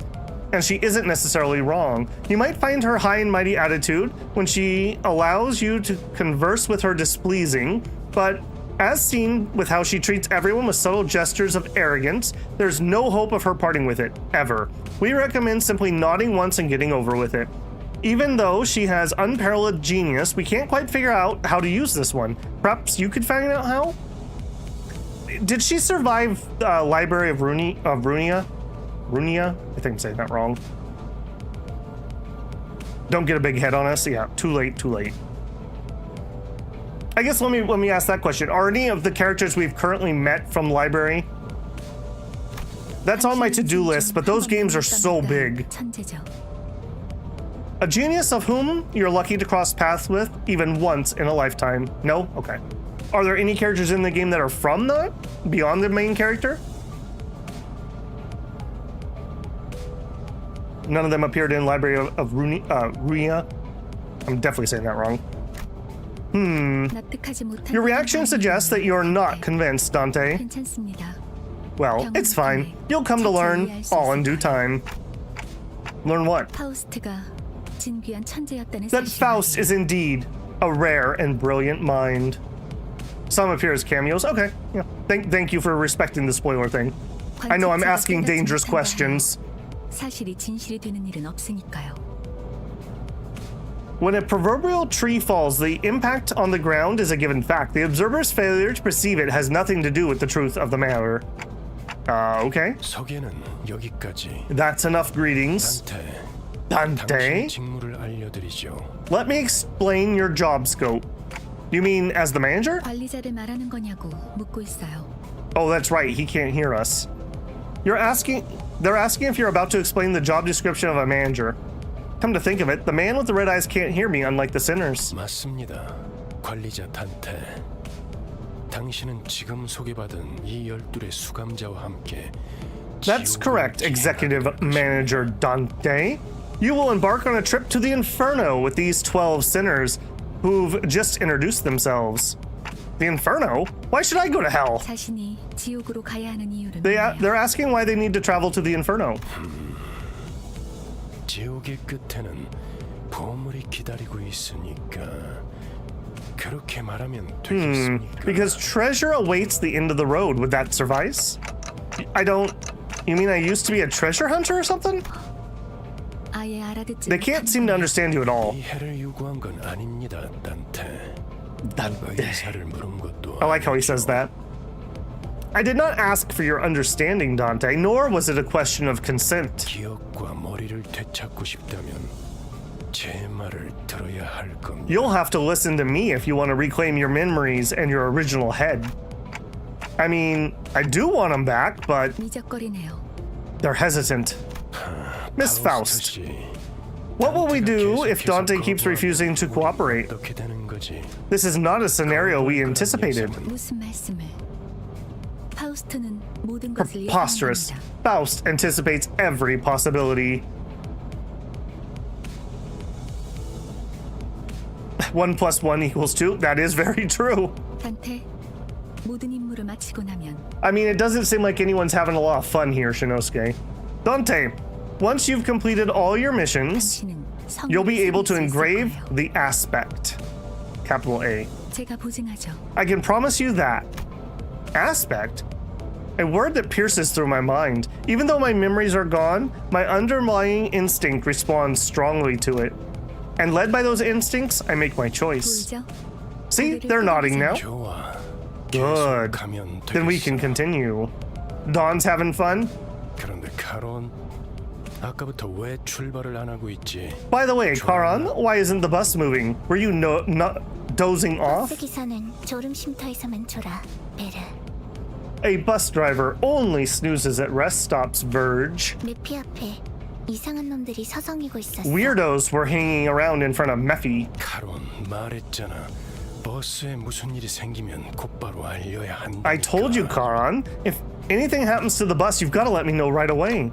and she isn't necessarily wrong. You might find her high and mighty attitude when she allows you to converse with her displeasing, but as seen with how she treats everyone with subtle gestures of arrogance, there's no hope of her parting with it, ever. We recommend simply nodding once and getting over with it. Even though she has unparalleled genius, we can't quite figure out how to use this one. Perhaps you could find out how? Did she survive the Library of Ruina? Ruina? I think I'm saying that wrong. Don't get a big head on us. Yeah, too late. I guess let me ask that question. Are any of the characters we've currently met from Library? That's on my to-do list, but those games are so big. 천재죠. A genius of whom you're lucky to cross paths with even once in a lifetime. No? Okay. Are there any characters in the game that are from beyond the main character? None of them appeared in Library of Ruina. I'm definitely saying that wrong. Your reaction suggests that you're not convinced, Dante. 괜찮습니다. Well, it's fine. You'll come to learn, all in due time. Learn what? 파우스트가 진귀한 천재였다는 That 사실을 Faust is indeed a rare and brilliant mind. Some appear as cameos. Okay, yeah. Thank you for respecting the spoiler thing. I know I'm asking dangerous questions. 사실이 진실이 되는 일은 없으니까요. When a proverbial tree falls, the impact on the ground is a given fact. The observer's failure to perceive it has nothing to do with the truth of the matter. Okay. 소개는 여기까지. That's enough greetings. Dante. Dante? 당신의 직무를 알려드리죠. Let me explain your job scope. You mean as the manager? 관리자를 말하는 거냐고 묻고 있어요. Oh, that's right. He can't hear us. They're asking if you're about to explain the job description of a manager. Come to think of it, the man with the red eyes can't hear me, unlike the sinners. 맞습니다. 관리자 단테. 당신은 지금 소개받은 이 12의 수감자와 함께 That's correct, Executive Manager Dante. You will embark on a trip to the Inferno with these 12 sinners who've just introduced themselves. The Inferno? Why should I go to hell? 자신이 지옥으로 가야 하는 이유를 They're asking why they need to travel to the Inferno. 지옥의 끝에는 보물이 기다리고 있으니까 그렇게 말하면 되겠습니까? Because treasure awaits the end of the road. Would that suffice? You mean I used to be a treasure hunter or something? 아예 알아듣지 They can't seem to understand you at all. 이 해를 요구한 건 아닙니다, 단테. 의사를 물은 것도 I like how he says that. I did not ask for your understanding, Dante, nor was it a question of consent. 기억과 머리를 되찾고 싶다면 제 말을 들어야 할 겁니다. You'll have to listen to me if you want to reclaim your memories and your original head. I mean, I do want them back, but 미적거리네요. they're hesitant. Miss Faust, 파우스트 씨, what will we do if 계속해서 Dante keeps refusing to cooperate? 어떻게 되는 거지? This is not a scenario we anticipated. 무슨 말씀을? 파우스트는 모든 것을 Preposterous. 예상합니다. Faust anticipates every possibility. 1 + 1 = 2. That is very true. 단테, 모든 임무를 마치고 나면 I mean, it doesn't seem like anyone's having a lot of fun here, Shinosuke. Dante, once you've completed all your missions, 당신은 성을 you'll be able to 세울 수 있을 engrave 거예요. the aspect. Capital A. 제가 보증하죠. I can promise you that. Aspect? A word that pierces through my mind. Even though my memories are gone, my underlying instinct responds strongly to it. And led by those instincts, I make my choice. 보이죠? See, they're nodding now. 좋아. Good. 가면 Then we can continue. Dawn's having fun? 그런데 카론, 아까부터 왜 출발을 안 하고 있지? By the way, Karan, why isn't the bus moving? Were you not dozing off? 기사는 졸음쉼터에서만 졸아, 베르. A bus driver only snoozes at rest stops, Verge. 메피 앞에 이상한 놈들이 서성이고 있었어. Weirdos were hanging around in front of Mephi. 카론, 말했잖아. 버스에 무슨 일이 생기면 곧바로 알려야 한다. I told you, Karan. If anything happens to the bus, you've got to let me know right away.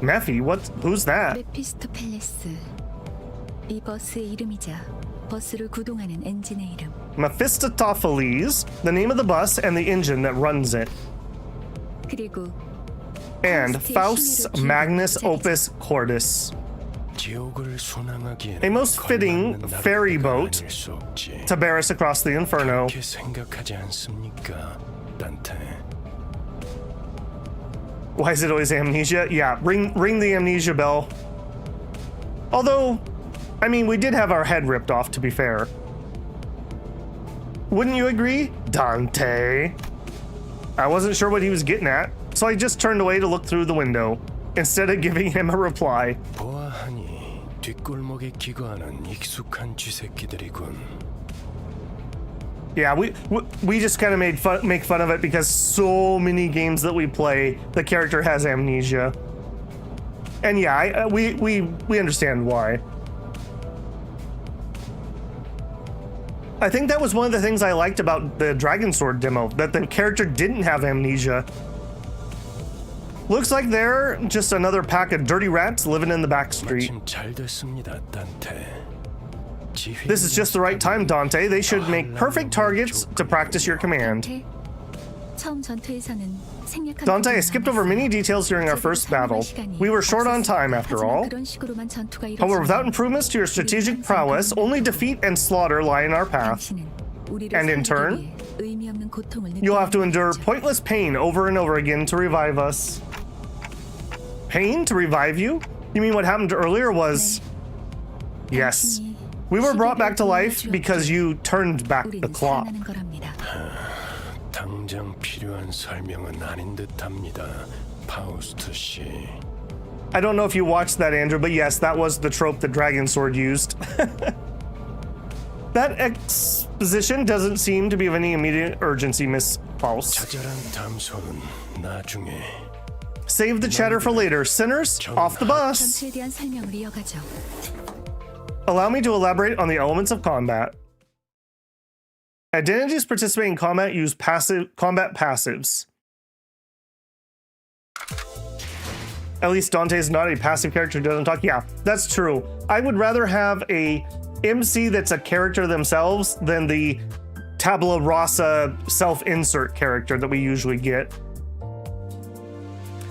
Mephi, who's that? 메피스토 팰레스. 이 버스의 이름이자 버스를 구동하는 엔진의 이름. Mephistopheles, the name of the bus and the engine that runs it. 그리고 And Faust's Magnus Opus Cordis, 지옥을 순항하기에는 a most fitting 걸맞는 ferry 나라가 boat 아닐 수 없지. to bear us across the Inferno. 그렇게 생각하지 않습니까, 단테? Why is it always amnesia? Yeah, ring the amnesia bell. Although, I mean, we did have our head ripped off, to be fair. Wouldn't you agree, Dante? I wasn't sure what he was getting at, so I just turned away to look through the window, instead of giving him a reply. 보아하니 뒷골목에 기거하는 익숙한 쥐새끼들이군. Yeah, we just kind of make fun of it because so many games that we play, the character has amnesia. And yeah, we understand why. I think that was one of the things I liked about the Dragon Sword demo, that the character didn't have amnesia. Looks like they're just another pack of dirty rats living in the back street. 마침 잘 됐습니다, 단테. This is just the right time, Dante. They should make perfect targets to practice your command. 단테, 처음 전투에서는 생략한 Dante, I 부분이 skipped over 남았어요. many details during our first battle. We were short on time, after all. 하지만 그런 식으로만 전투가 However, without 이루어지면 improvements to your strategic prowess, only defeat and slaughter lie in our path. 당신은 우리를 And in 살리기 turn, 위해 의미 없는 고통을 You'll have to 느끼게 endure 만들죠. pointless pain over and over again to revive us. Pain to revive you? You mean what happened earlier was... Yes. 당신이 We were brought back to 시대를 life because you turned back the 우리는 clock. 살아나는 거랍니다. 당장 필요한 설명은 아닌 듯합니다, 파우스트 씨. I don't know if you watched that, Andrew, but yes, that was the trope that Dragon Sword used. That exposition doesn't seem to be of any immediate urgency, Miss Faust. 자잘한 담소는 나중에. Save the chatter for later. Sinners, off the bus! 전투에 대한 설명을 이어가죠. Allow me to elaborate on the elements of combat. Identities participating in combat use combat passives. At least Dante is not a passive character who doesn't talk. Yeah, that's true. I would rather have a MC that's a character themselves than the tabula rasa self-insert character that we usually get.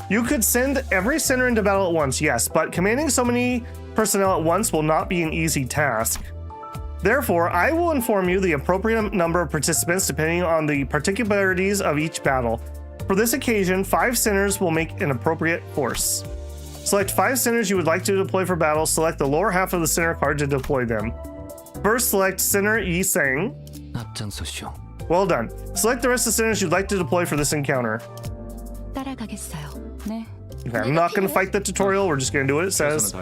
You could send every sinner into battle at once, yes, but commanding so many personnel at once will not be an easy task. Therefore, I will inform you the appropriate number of participants depending on the particularities of each battle. For this occasion, 5 sinners will make an appropriate force. Select 5 sinners you would like to deploy for battle. Select the lower half of the sinner card to deploy them. First, select sinner Yi Sang. 앞장서시오. Well done. Select the rest of the sinners you'd like to deploy for this encounter. 따라가겠어요. 네. Okay, I'm not going to fight the tutorial. We're just going to do what it says.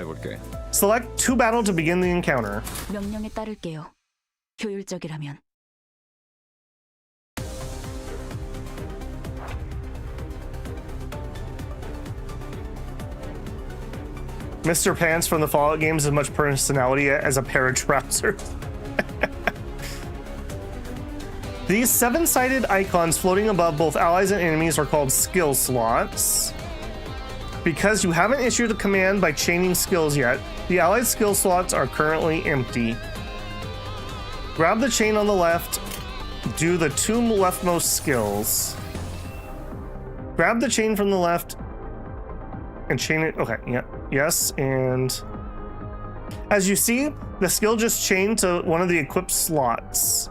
Select 2 battle to begin the encounter. 명령에 따를게요. 효율적이라면. Mr. Pants from the Fallout games has as much personality as a pair of trousers. These 7-sided icons floating above both allies and enemies are called skill slots. Because you haven't issued a command by chaining skills yet, the allied skill slots are currently empty. Grab the chain on the left, do the 2 leftmost skills. Grab the chain from the left and chain it. Okay, yeah, yes, and as you see, the skill just chained to one of the equipped slots.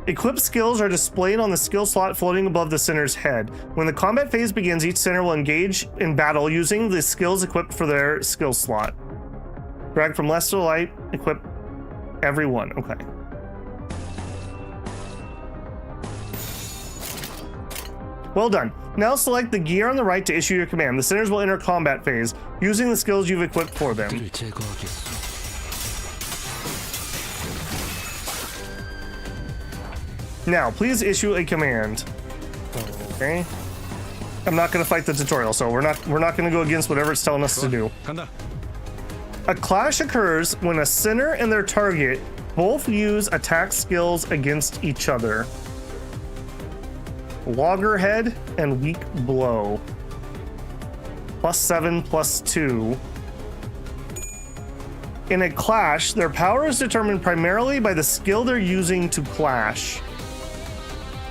Equipped skills are displayed on the skill slot floating above the center's head. When the combat phase begins, each center will engage in battle using the skills equipped for their skill slot. Drag from left to right, equip everyone. Okay. Well done. Now select the gear on the right to issue your command. The centers will enter combat phase using the skills you've equipped for them. Now, please issue a command. Okay. I'm not going to fight the tutorial, so we're not going to go against whatever it's telling us to do. A clash occurs when a center and their target both use attack skills against each other. Loggerhead and weak blow. +7, +2. In a clash, their power is determined primarily by the skill they're using to clash.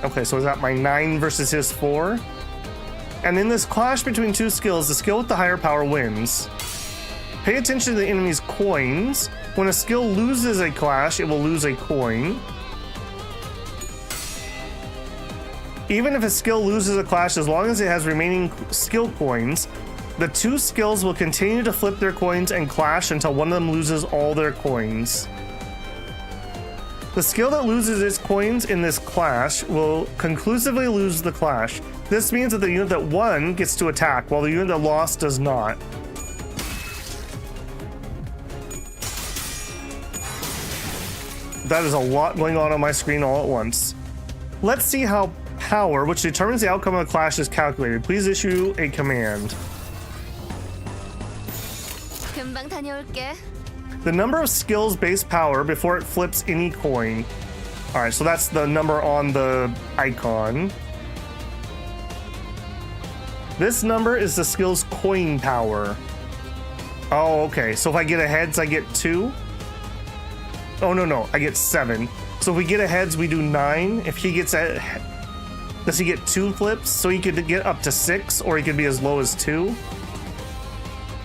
Okay, so is that my 9 versus his 4? And in this clash between 2 skills, the skill with the higher power wins. Pay attention to the enemy's coins. When a skill loses a clash, it will lose a coin. Even if a skill loses a clash, as long as it has remaining skill coins, the 2 skills will continue to flip their coins and clash until one of them loses all their coins. The skill that loses its coins in this clash will conclusively lose the clash. This means that the unit that won gets to attack, while the unit that lost does not. That is a lot going on my screen all at once. Let's see how power, which determines the outcome of a clash, is calculated. Please issue a command. 금방 다녀올게. The number of skills base power before it flips any coin. All right, so that's the number on the icon. This number is the skill's coin power. Oh, okay. So if I get a heads, I get 2. Oh, no, I get 7. So if we get a heads, we do 9. If he gets a... Does he get 2 flips? So he could get up to 6, or he could be as low as 2.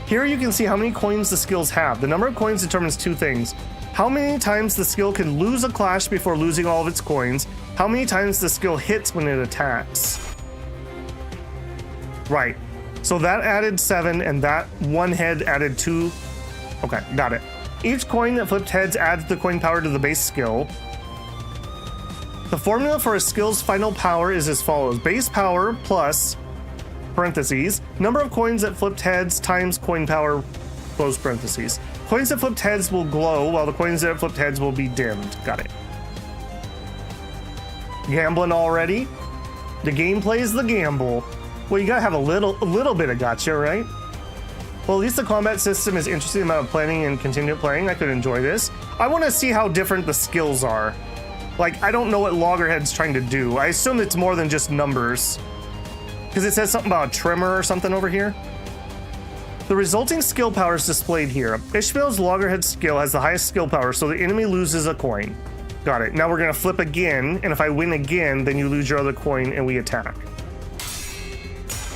Here you can see how many coins the skills have. The number of coins determines 2 things. How many times the skill can lose a clash before losing all of its coins. How many times the skill hits when it attacks. Right. So that added 7, and that 1 head added 2. Okay, got it. Each coin that flipped heads adds the coin power to the base skill. The formula for a skill's final power is as follows. Base power plus... parentheses, number of coins that flipped heads times coin power, close parentheses. Coins that flipped heads will glow, while the coins that flipped heads will be dimmed. Got it. Gambling already? The gameplay is the gamble. Well, you gotta have a little bit of gacha, right? Well, at least the combat system is interesting amount of planning and continued playing. I could enjoy this. I want to see how different the skills are. Like, I don't know what Loggerhead's trying to do. I assume it's more than just numbers. Because it says something about a trimmer or something over here. The resulting skill power is displayed here. Ishmael's Loggerhead skill has the highest skill power, so the enemy loses a coin. Got it. Now we're going to flip again, and if I win again, then you lose your other coin and we attack.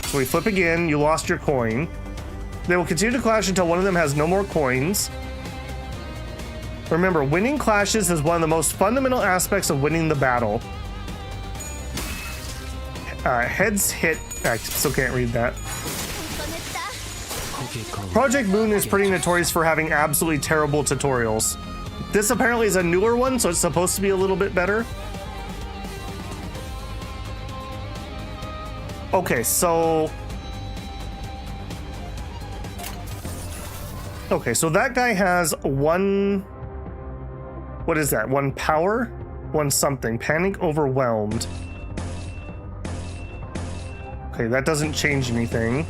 So we flip again, you lost your coin. They will continue to clash until one of them has no more coins. Remember, winning clashes is one of the most fundamental aspects of winning the battle. Heads hit. I still can't read that. Project Moon is pretty notorious for having absolutely terrible tutorials. This apparently is a newer one, so it's supposed to be a little bit better. Okay, so... Okay, so that guy has 1... What is that? 1 power? 1 something. Panic overwhelmed. Okay, that doesn't change anything.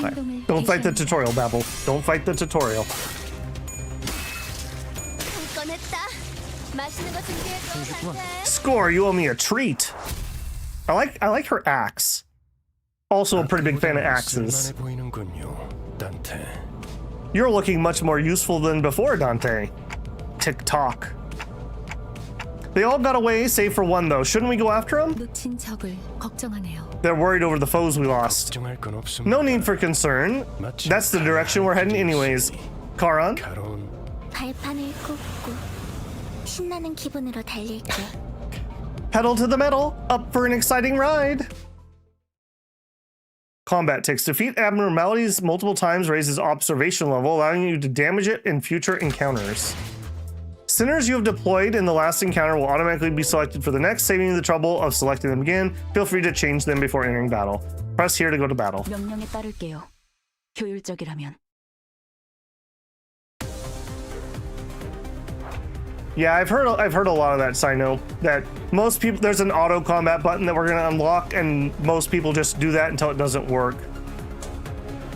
행동을 Don't fight the 개시합니다. tutorial, Babel. Don't fight the tutorial. 한 건 했다. 맛있는 거 준비해줘, 단테. Score, you owe me a treat. I like her axe. Also a pretty big fan of axes. 쓸만해 보이는군요, 단테. You're looking much more useful than before, Dante. Tick-tock. They all got away, save for one, though. Shouldn't we go after them? 놓친 적을 걱정하네요. They're worried over the foes we lost. 걱정할 건 없습니다. No need for concern. That's the direction we're heading anyways. Karan? 가론 발판을 꽂고 신나는 기분으로 달릴게. Pedal to the metal. Up for an exciting ride. Combat ticks. Defeat abnormalities multiple times raises observation level, allowing you to damage it in future encounters. Sinners you have deployed in the last encounter will automatically be selected for the next, saving you the trouble of selecting them again. Feel free to change them before entering battle. Press here to go to battle. 명령에 따를게요. 효율적이라면. Yeah, I've heard a lot of that, Sino. That most people, there's an auto combat button that we're gonna unlock, and most people just do that until it doesn't work.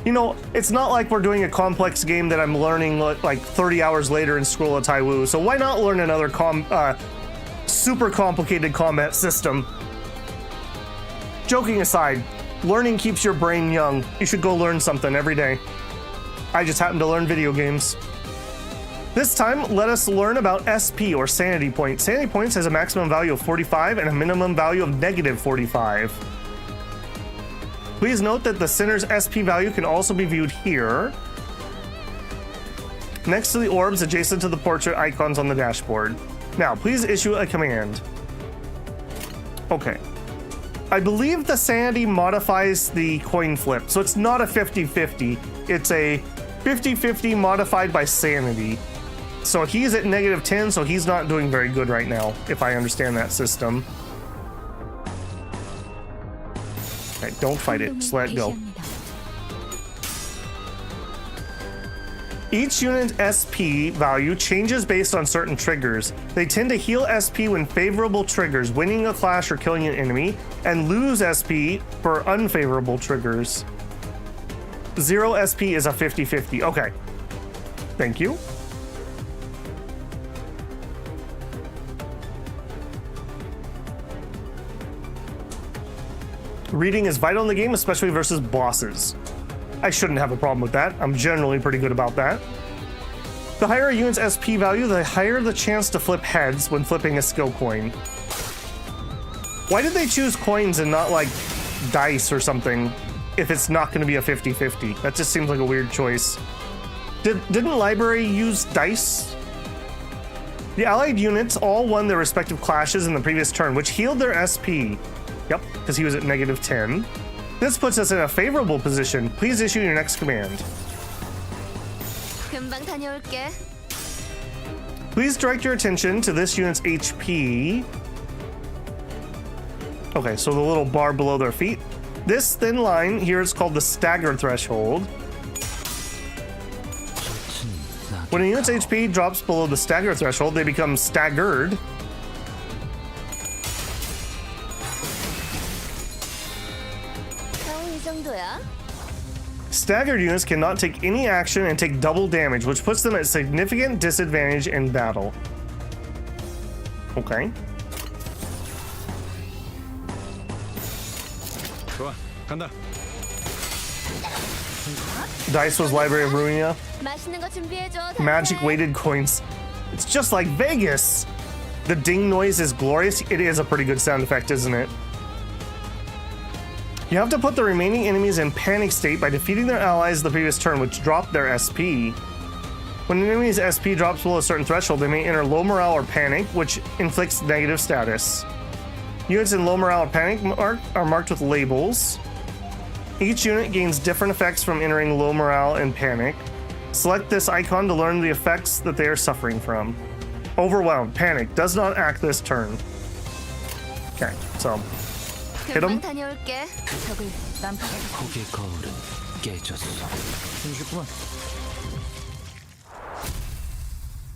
You know, it's not like we're doing a complex game that I'm learning like 30 hours later in Scroll of Taiwu. So why not learn another super complicated combat system? Joking aside, learning keeps your brain young. You should go learn something every day. I just happen to learn video games. This time, let us learn about SP, or Sanity Points. Sanity Points has a maximum value of 45 and a minimum value of negative 45. Please note that the Sinner's SP value can also be viewed here, next to the orbs adjacent to the portrait icons on the dashboard. Now, please issue a command. Okay. I believe the Sanity modifies the coin flip, so it's not a 50-50. It's a 50-50 modified by Sanity. So he's at negative 10, so he's not doing very good right now, if I understand that system. Okay, don't fight it. Just let it go. Each unit's SP value changes based on certain triggers. They tend to heal SP when favorable triggers, winning a clash or killing an enemy, and lose SP for unfavorable triggers. 0 SP is a 50-50. Okay. Thank you. Reading is vital in the game, especially versus bosses. I shouldn't have a problem with that. I'm generally pretty good about that. The higher a unit's SP value, the higher the chance to flip heads when flipping a skill coin. Why did they choose coins and not like dice or something if it's not going to be a 50-50? That just seems like a weird choice. Didn't Library use dice? The allied units all won their respective clashes in the previous turn, which healed their SP. Yep, because he was at negative 10. This puts us in a favorable position. Please issue your next command. 금방 다녀올게. Please direct your attention to this unit's HP. Okay, so the little bar below their feet. This thin line here is called the stagger threshold. When a unit's HP drops below the stagger threshold, they become staggered. 이 정도야? Staggered units cannot take any action and take double damage, which puts them at significant disadvantage in battle. Okay. 좋아, 간다. Dice was Library of Ruina. 맛있는 거 준비해줘, 단테. Magic weighted coins. It's just like Vegas. The ding noise is glorious. It is a pretty good sound effect, isn't it? You have to put the remaining enemies in panic state by defeating their allies the previous turn, which dropped their SP. When an enemy's SP drops below a certain threshold, they may enter low morale or panic, which inflicts negative status. Units in low morale or panic are marked with labels. Each unit gains different effects from entering low morale and panic. Select this icon to learn the effects that they are suffering from. Overwhelmed, panic, does not act this turn. Okay, so hit him. 금방 다녀올게. 적을 난파해. 고개 거울은 깨졌어. 힘쉽구만.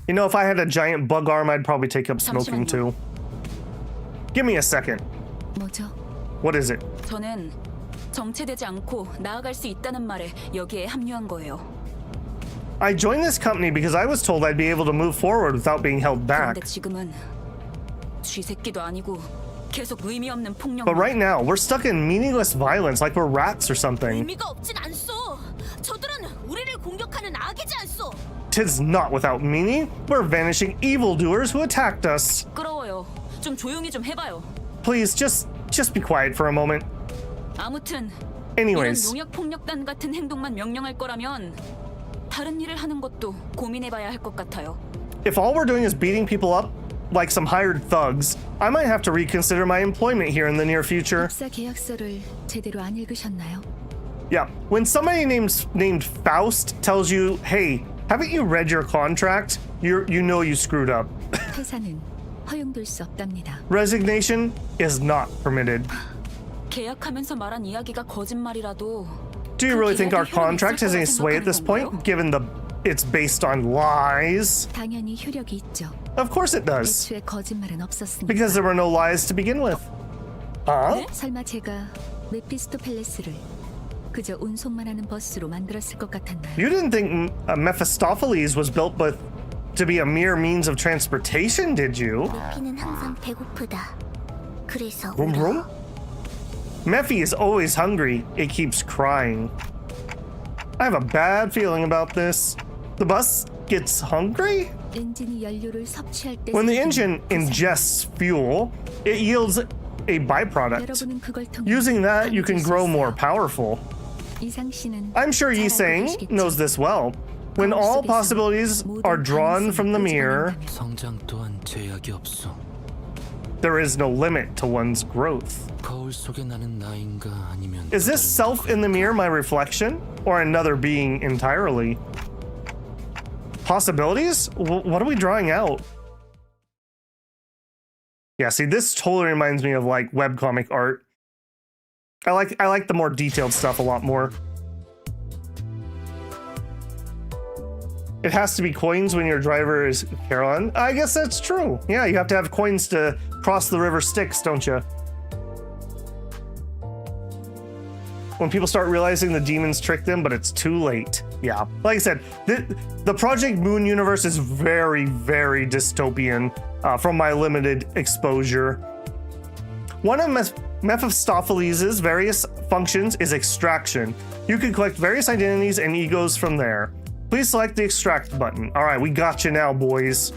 You know, if I had a giant bug arm, I'd probably take up smoking too. Give me a second. 뭐죠? What is it? 저는 정체되지 않고 나아갈 수 있다는 말에 여기에 합류한 거예요. I joined this company because I was told I'd be able to move forward without being held back. 그런데 지금은 쥐새끼도 아니고 계속 의미 없는 폭력. But right now, we're stuck in meaningless violence like we're rats or something. 의미가 없진 않소. 저들은 우리를 공격하는 악이지 않소. Tis not without meaning. We're vanishing evildoers who attacked us. 시끄러워요. 좀 조용히 좀 해봐요. Please, just be quiet for a moment. 아무튼 Anyways. 이런 용역 폭력단 같은 행동만 명령할 거라면 다른 일을 하는 것도 고민해봐야 할 것 같아요. If all we're doing is beating people up like some hired thugs, I might have to reconsider my employment here in the near future. 입사 계약서를 제대로 안 읽으셨나요? Yeah, when somebody named Faust tells you, hey, haven't you read your contract? You know you screwed up. 퇴사는 허용될 수 없답니다. Resignation is not permitted. 계약하면서 말한 이야기가 거짓말이라도 Do you really think our contract has any sway at this point, given it's based on lies? 당연히 효력이 있죠. Of course it does, 애초에 거짓말은 없었으니까. because there were no lies to begin with. Huh? 설마 제가 메피스토 팰레스를 그저 운송만 하는 버스로 만들었을 것 같았나요? You didn't think Mephistopheles was built to be a mere means of transportation, did you? 피는 항상 배고프다. 그래서 Vroom, vroom? Mephi is always hungry. It keeps crying. I have a bad feeling about this. The bus gets hungry? 엔진이 연료를 섭취할 때 When the engine ingests fuel, it yields a byproduct. 여러분은 그걸 통해 Using that, you can 강해질 수 grow 있어요. more powerful. 이상 씨는 I'm sure 잘 알고 Yisang 계시겠죠? knows this well. When all possibilities are drawn from the mirror, 성장 또한 제약이 없어. there is no limit to one's growth. 거울 속에 나는 나인가 아니면 Is this self in the mirror my reflection? Or another being entirely? Possibilities? What are we drawing out? Yeah, see, this totally reminds me of like webcomic art. I like the more detailed stuff a lot more. It has to be coins when your driver is Caroline. I guess that's true. Yeah, you have to have coins to cross the river Styx, don't you? When people start realizing the demons tricked them, but it's too late. Yeah, like I said, the Project Moon universe is very, very dystopian from my limited exposure. One of Mephistopheles' various functions is extraction. You can collect various identities and egos from there. Please select the extract button. All right, we got you now, boys.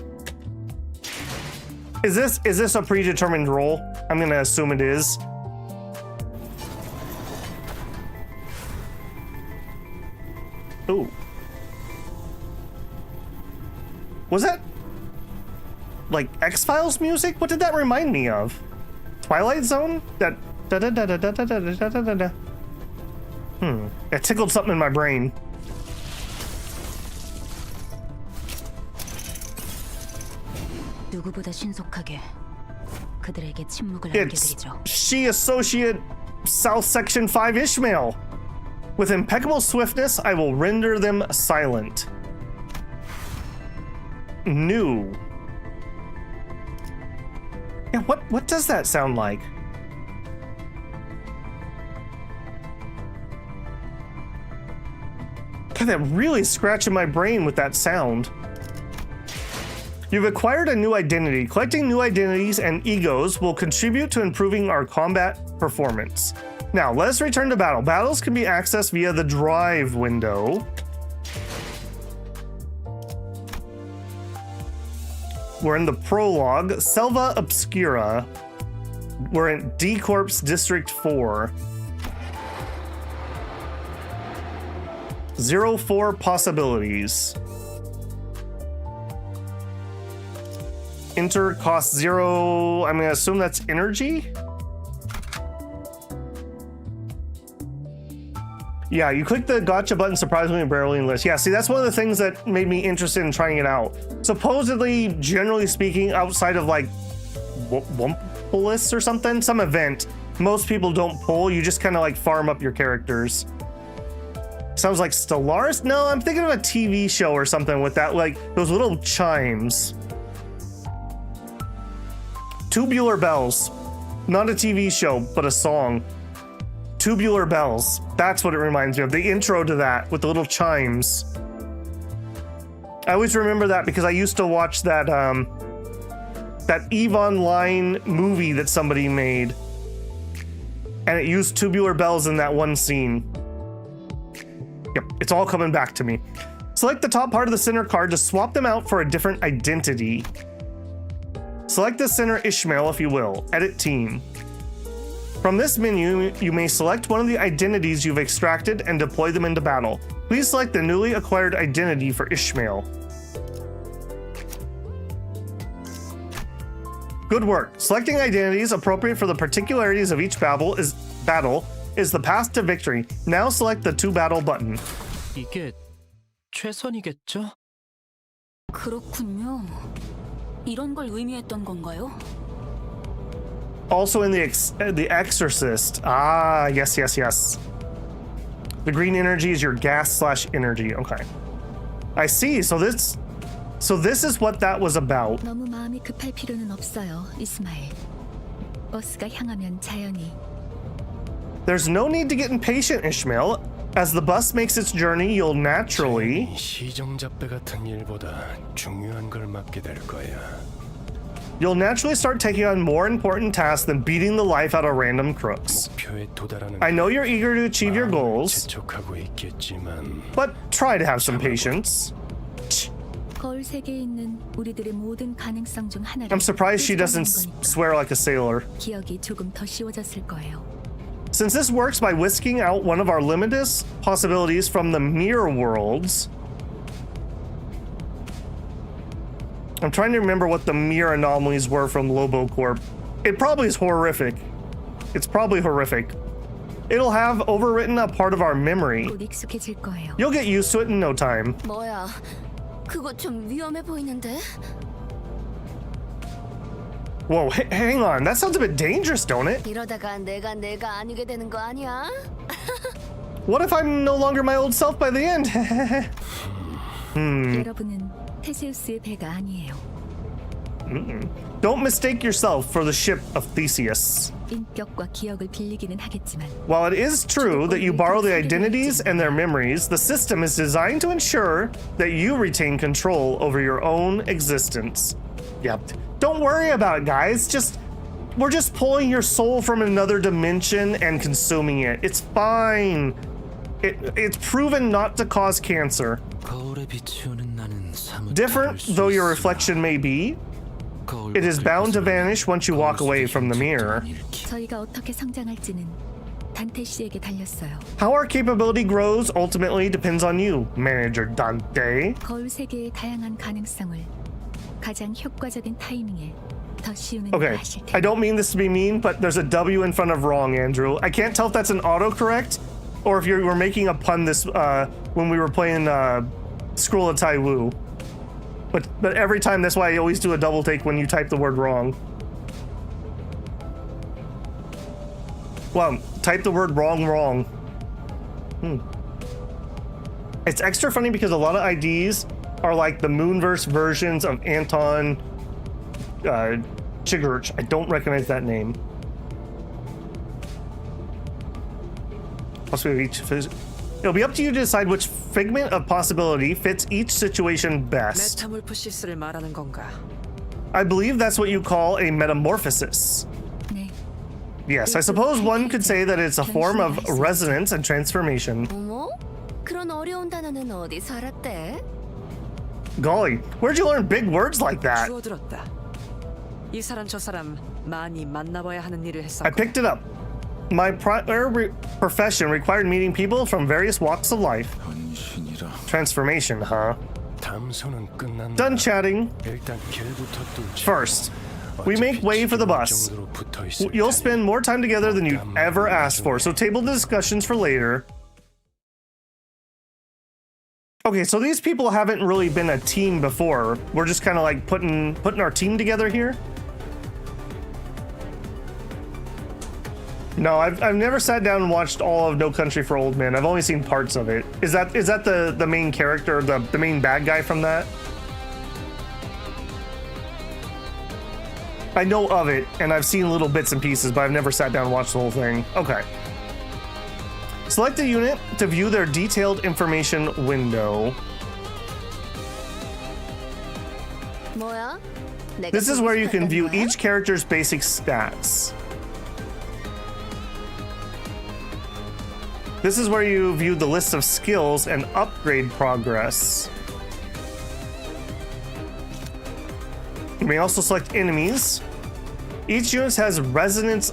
Is this a predetermined role? I'm gonna assume it is. Ooh. Was that like X-Files music? What did that remind me of? Twilight Zone? That da da da da da da da da da da da. It tickled something in my brain. 누구보다 신속하게 그들에게 침묵을 It's 남겨드리죠. She Associate South Section 5 Ishmael. With impeccable swiftness, I will render them silent. New. Yeah, what does that sound like? God, that really scratching my brain with that sound. You've acquired a new identity. Collecting new identities and egos will contribute to improving our combat performance. Now, let us return to battle. Battles can be accessed via the drive window. We're in the prologue, Selva Obscura. We're in D Corp's District 4. 04 possibilities. Enter cost 0. I'm gonna assume that's energy. Yeah, you click the gacha button surprisingly barely in list. Yeah, see, that's one of the things that made me interested in trying it out. Supposedly, generally speaking, outside of like Wumpolis or something, some event, most people don't pull. You just kind of like farm up your characters. Sounds like Stellaris? No, I'm thinking of a TV show or something with that, like those little chimes. Tubular Bells. Not a TV show, but a song. Tubular bells. That's what it reminds me of. The intro to that with the little chimes. I always remember that because I used to watch that that EVE Online movie that somebody made. And it used tubular bells in that one scene. Yep, it's all coming back to me. Select the top part of the center card to swap them out for a different identity. Select the center Ishmael if you will. Edit team. From this menu, you may select one of the identities you've extracted and deploy them into battle. Please select the newly acquired identity for Ishmael. Good work. Selecting identities appropriate for the particularities of each battle is the path to victory. Now select the to battle button. 이게 최선이겠죠? 그렇군요. 이런 걸 의미했던 건가요? Also in the Exorcist. Ah, yes. The green energy is your gas/energy. Okay. I see. So this is what that was about. 너무 마음이 급할 필요는 없어요, 이스마엘. 버스가 향하면 자연히. There's no need to get impatient, Ishmael. As the bus makes its journey, you'll naturally. 시정잡배 같은 일보다 중요한 걸 맡게 될 거야. You'll naturally start taking on more important tasks than beating the life out of random crooks. 목표에 도달하는 I know you're eager to achieve your goals, 재촉하고 있겠지만 but try to have some patience. 거울 세계에 있는 우리들의 모든 가능성 중 하나를. I'm surprised she doesn't swear like a sailor. 기억이 조금 더 쉬워졌을 거예요. Since this works by whisking out one of our limitless possibilities from the mirror worlds. I'm trying to remember what the mirror anomalies were from Lobotomy Corp. It probably is horrific. It's probably horrific. It'll have overwritten a part of our memory. 곧 익숙해질 거예요. You'll get used to it in no time. 뭐야? 그거 좀 위험해 보이는데? Whoa, hang on. That sounds a bit dangerous, don't it? 이러다가 내가 아니게 되는 거 아니야? What if I'm no longer my old self by the end? 여러분은 테세우스의 배가 아니에요. Don't mistake yourself for the ship of Theseus. 인격과 기억을 빌리기는 하겠지만 While it is true that you borrow the identities and their memories, the system is designed to ensure that you retain control over your own existence. Yep. Don't worry about it, guys. We're just pulling your soul from another dimension and consuming it. It's fine. It's proven not to cause cancer. Different though your reflection may be, it is bound to vanish once you walk away from the mirror. 저희가 어떻게 성장할지는 단테 씨에게 달렸어요. How our capability grows ultimately depends on you, Manager Dante. 거울 세계의 다양한 가능성을 가장 효과적인 타이밍에 더 씌우는 Okay, 걸 하실 I 테니. don't mean this to be mean, but there's a W in front of wrong, Andrew. I can't tell if that's an autocorrect or if you were making a pun this when we were playing Scroll of Taiwu. But every time, that's why I always do a double take when you type the word wrong. Well, type the word wrong. It's extra funny because a lot of IDs are like the Moonverse versions of Anton Chigurch. I don't recognize that name. It'll be up to you to decide which figment of possibility fits each situation best. 메타몰포시스를 말하는 건가? I believe that's what you call a metamorphosis. 네. Yes, I suppose one could say that it's a form of resonance and transformation. 어머? 그런 어려운 단어는 어디서 알았대? Golly, where'd you learn big words like that? 주워들었다. 이 사람 저 사람 많이 만나봐야 하는 일을 했었고. I picked it up. My prior profession required meeting people from various walks of life. Transformation, huh? 담소는 끝났나? Done chatting. 일단 길부터 뚫자. First, we make way for the bus. You'll spend more time together than you've ever asked for, so table the discussions for later. Okay, so these people haven't really been a team before. We're just kind of like putting our team together here. No, I've never sat down and watched all of No Country for Old Men. I've only seen parts of it. Is that the main character, the main bad guy from that? I know of it, and I've seen little bits and pieces, but I've never sat down and watched the whole thing. Okay. Select a unit to view their detailed information window. 뭐야? 내가 This is where you can view 보고 싶었던 each character's basic stats. This is where you view the list of skills and upgrade progress. You may also select enemies. Each unit has resistance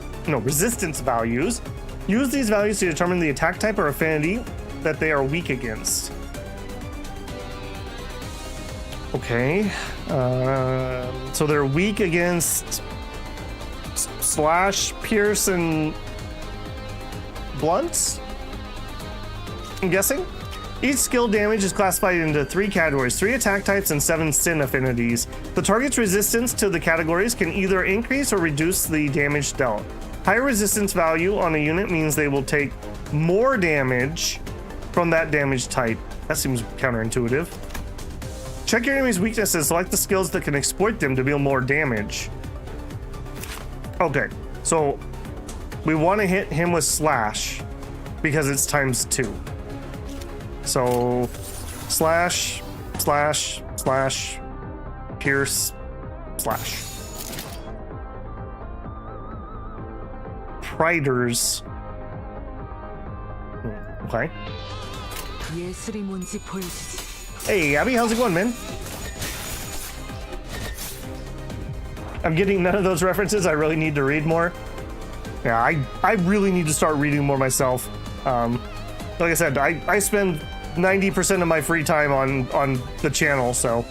values. Use these values to determine the attack type or affinity that they are weak against. Okay. So they're weak against slash, pierce, and blunts? I'm guessing? Each skill damage is classified into 3 categories, 3 attack types and 7 sin affinities. The target's resistance to the categories can either increase or reduce the damage dealt. Higher resistance value on a unit means they will take more damage from that damage type. That seems counterintuitive. Check your enemy's weaknesses, select the skills that can exploit them to deal more damage. Okay, so we want to hit him with slash because it's ×2. So slash, slash, slash, pierce, slash. Priders. Okay. 예술이 뭔지 보여주지. Hey, Abby, how's it going, man? I'm getting none of those references. I really need to read more. Yeah, I really need to start reading more myself. Like I said, I spend 90% of my free time on the channel, so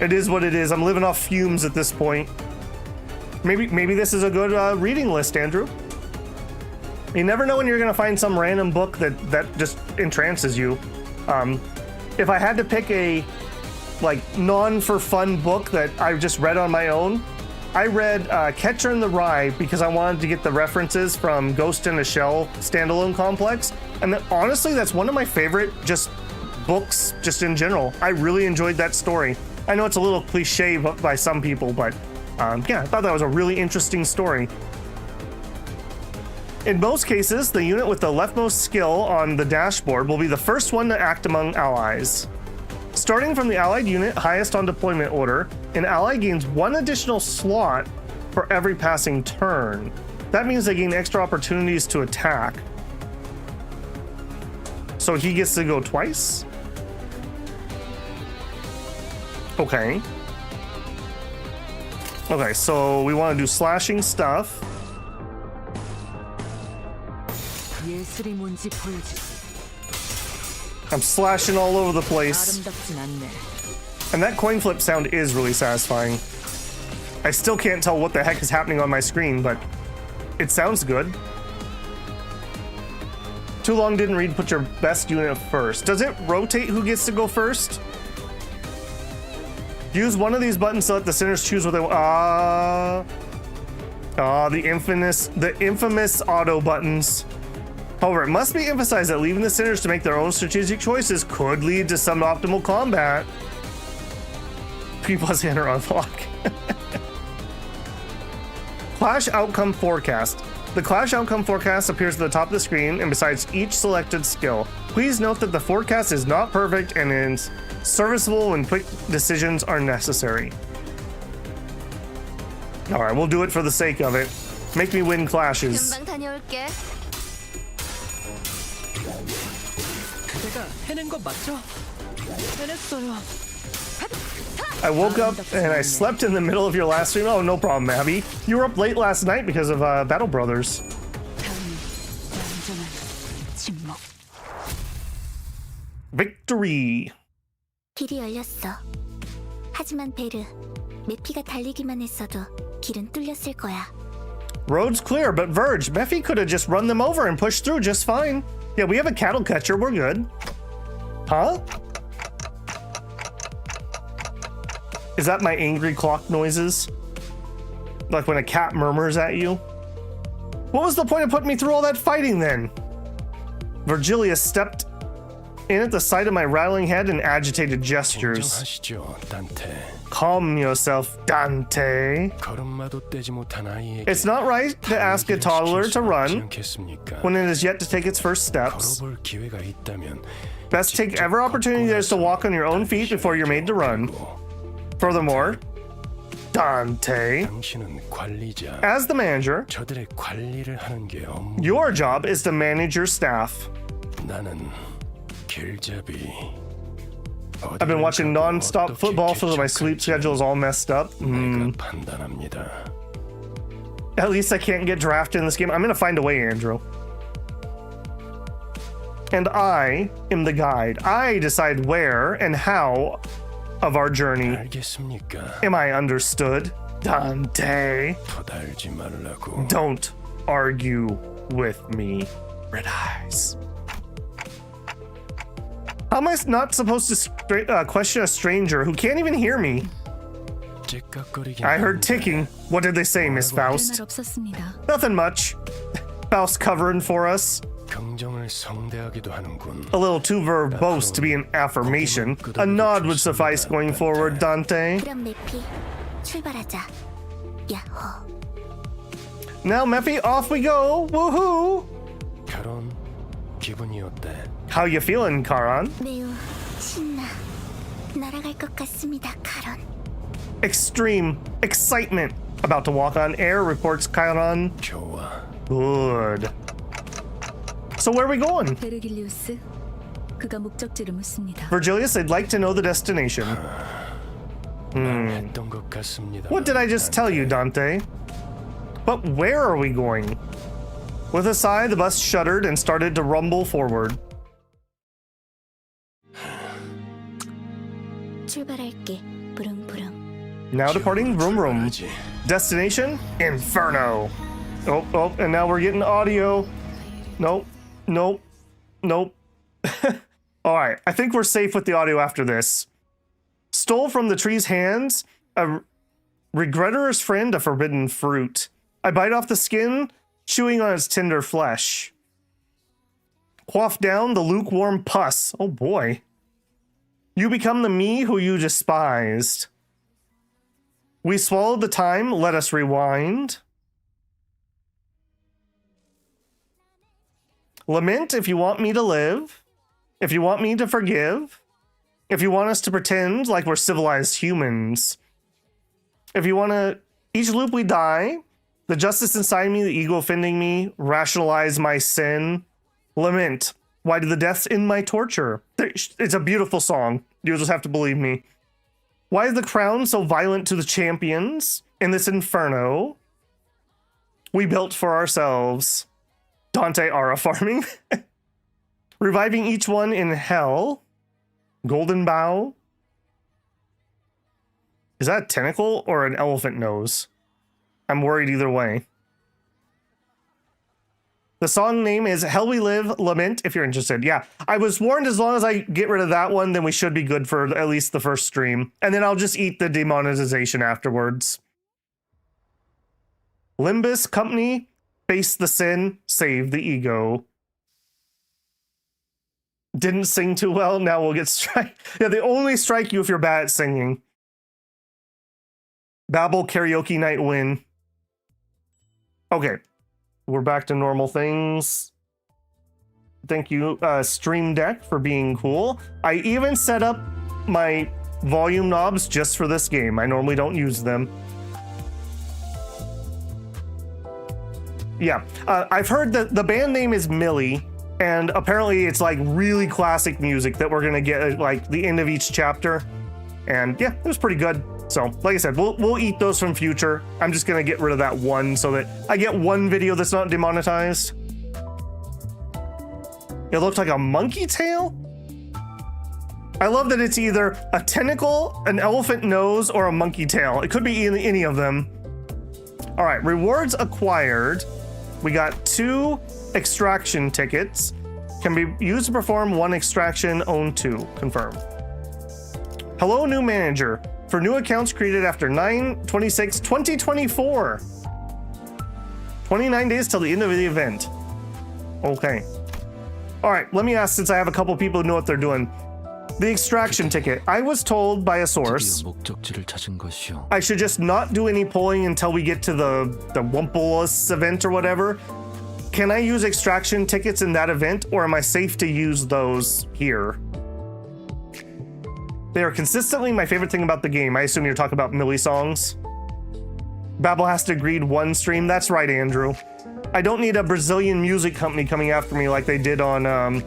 it is what it is. I'm living off fumes at this point. Maybe this is a good reading list, Andrew. You never know when you're gonna find some random book that just entrances you. If I had to pick a non-for-fun book that I just read on my own, I read Catcher in the Rye because I wanted to get the references from Ghost in the Shell standalone complex. And honestly, that's one of my favorite books just in general. I really enjoyed that story. I know it's a little cliche by some people, but yeah, I thought that was a really interesting story. In most cases, the unit with the leftmost skill on the dashboard will be the first one to act among allies. Starting from the allied unit highest on deployment order, an ally gains 1 additional slot for every passing turn. That means they gain extra opportunities to attack. So he gets to go twice? Okay. Okay, so we want to do slashing stuff. 예술이 뭔지 보여주지. I'm slashing all over the place. 아름답진 않네. And that coin flip sound is really satisfying. I still can't tell what the heck is happening on my screen, but it sounds good. Too long didn't read, put your best unit first. Does it rotate who gets to go first? Use one of these buttons to let the sinners choose what they want. The infamous auto buttons. However, it must be emphasized that leaving the sinners to make their own strategic choices could lead to suboptimal combat. P plus enter unlock. Clash Outcome Forecast. The Clash Outcome Forecast appears at the top of the screen and besides each selected skill. Please note that the forecast is not perfect and is serviceable when quick decisions are necessary. Alright, we'll do it for the sake of it. Make me win clashes. 금방 다녀올게. 제가 해낸 거 맞죠? 해냈어요. I woke up and I slept in the middle of your last stream. Oh, no problem, Abby. You were up late last night because of Battle Brothers. Victory. 길이 열렸어. 하지만 베르, 메피가 달리기만 했어도 길은 뚫렸을 거야. Road's clear, but Verge, Mephi could have just run them over and pushed through just fine. Yeah, we have a cattle catcher. We're good. Huh? Is that my angry clock noises? Like when a cat murmurs at you? What was the point of putting me through all that fighting then? Virgilia stepped in at the sight of my rattling head and agitated gestures. 진정하시죠, 단테. Calm yourself, Dante. 걸음마도 떼지 못한 아이에게 It's not right to ask a toddler to run 않겠습니까? when it is yet to take its first steps. 걸어볼 기회가 있다면 Best take every opportunity there is to walk on your own feet before you're made to run. Furthermore, Dante, 당신은 관리자. as the manager, 저들의 관리를 하는 게 업무. your job is to manage your staff. 나는 길잡이. I've been watching non-stop football so that my sleep schedule is all messed up. 내가 판단합니다. At least I can't get drafted in this game. I'm gonna find a way, Andrew. And I am the guide. I decide where and how of our journey. 알겠습니까? Am I understood? Dante, 토달지 말라고. don't argue with me. Red eyes. How am I not supposed to question a stranger who can't even hear me? 찌깍거리긴 I heard 하는데 ticking. What did they say, Miss 할 Faust? 말 없었습니다. Nothing much. Faust covering for us. 긍정을 성대하기도 하는군. A little too verbose to be an affirmation. A nod would suffice going forward, Dante. 그럼 매피 출발하자. 야호. Now, Mephi, off we go. Woohoo! 결혼 기분이 어때? How you feeling, Karan? 매우 신나. 날아갈 것 같습니다, 카론. Extreme excitement. About to walk on air, reports Karan. 좋아. Good. So where are we going? 베르길리우스, 그가 목적지를 묻습니다. Virgilius, I'd like to know the destination. 말했던 것 같습니다. What did I just tell you, Dante? But where are we going? With a sigh, the bus shuddered and started to rumble forward. 출발할게. 부릉부릉. Now departing, vroom vroom. 출발하지. Destination? Inferno. Oh, and now we're getting audio. Nope, nope, nope. All right, I think we're safe with the audio after this. Stole from the tree's hands, a regretter's friend, a forbidden fruit. I bite off the skin, chewing on its tender flesh. Quaff down the lukewarm pus. Oh boy. You become the me who you despised. We swallowed the time, let us rewind. Lament if you want me to live, if you want me to forgive, if you want us to pretend like we're civilized humans. If you want to, each loop we die, the justice inside me, the ego offending me, rationalize my sin. Lament, why do the deaths end my torture? It's a beautiful song. You'll just have to believe me. Why is the crown so violent to the champions in this inferno we built for ourselves? Dante Ara farming. Reviving each one in hell. Golden bow. Is that a tentacle or an elephant nose? I'm worried either way. The song name is Hell We Live, Lament, if you're interested. Yeah, I was warned as long as I get rid of that one, then we should be good for at least the first stream. And then I'll just eat the demonetization afterwards. Limbus Company, face the sin, save the ego. Didn't sing too well, now we'll get strike. Yeah, they only strike you if you're bad at singing. Babel karaoke night win. Okay. We're back to normal things. Thank you, Stream Deck, for being cool. I even set up my volume knobs just for this game. I normally don't use them. Yeah, I've heard that the band name is Millie, and apparently it's like really classic music that we're gonna get at like the end of each chapter. And yeah, it was pretty good. So, like I said, we'll eat those from future. I'm just gonna get rid of that one so that I get one video that's not demonetized. It looked like a monkey tail? I love that it's either a tentacle, an elephant nose, or a monkey tail. It could be any of them. All right, rewards acquired. We got 2 extraction tickets. Can be used to perform 1 extraction, own 2. Confirm. Hello, new manager. For new accounts created after 9/26/2024. 29 days till the end of the event. Okay. All right, let me ask, since I have a couple people who know what they're doing. The extraction ticket. I was told by a source 드디어 목적지를 찾은 것이오. I should just not do any pulling until we get to the Wumpulus event or whatever. Can I use extraction tickets in that event, or am I safe to use those here? They are consistently my favorite thing about the game. I assume you're talking about Millie songs. Babel has to agreed one stream. That's right, Andrew. I don't need a Brazilian music company coming after me like they did on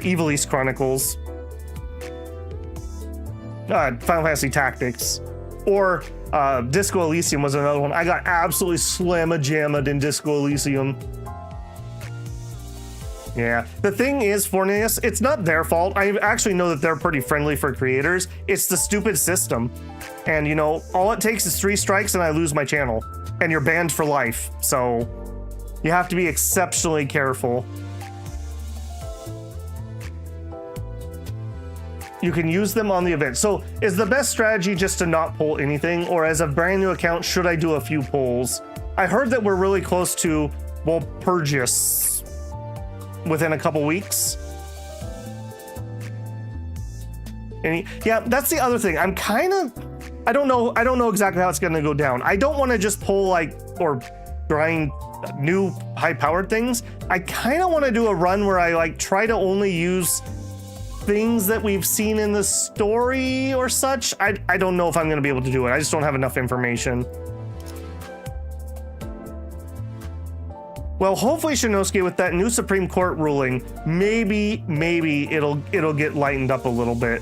Evil East Chronicles. Final Fantasy Tactics. Or Disco Elysium was another one. I got absolutely slamma-jammed in Disco Elysium. Yeah, the thing is, Fornius, it's not their fault. I actually know that they're pretty friendly for creators. It's the stupid system. And, you know, all it takes is 3 strikes and I lose my channel. And you're banned for life. So you have to be exceptionally careful. You can use them on the event. So is the best strategy just to not pull anything? Or as a brand new account, should I do a few pulls? I heard that we're really close to Walpurgis within a couple weeks. Yeah, that's the other thing. I'm kind of, I don't know exactly how it's going to go down. I don't want to just pull or grind new high-powered things. I kind of want to do a run where I try to only use things that we've seen in the story or such. I don't know if I'm going to be able to do it. I just don't have enough information. Well, hopefully, Shinosuke, with that new Supreme Court ruling, maybe it'll get lightened up a little bit.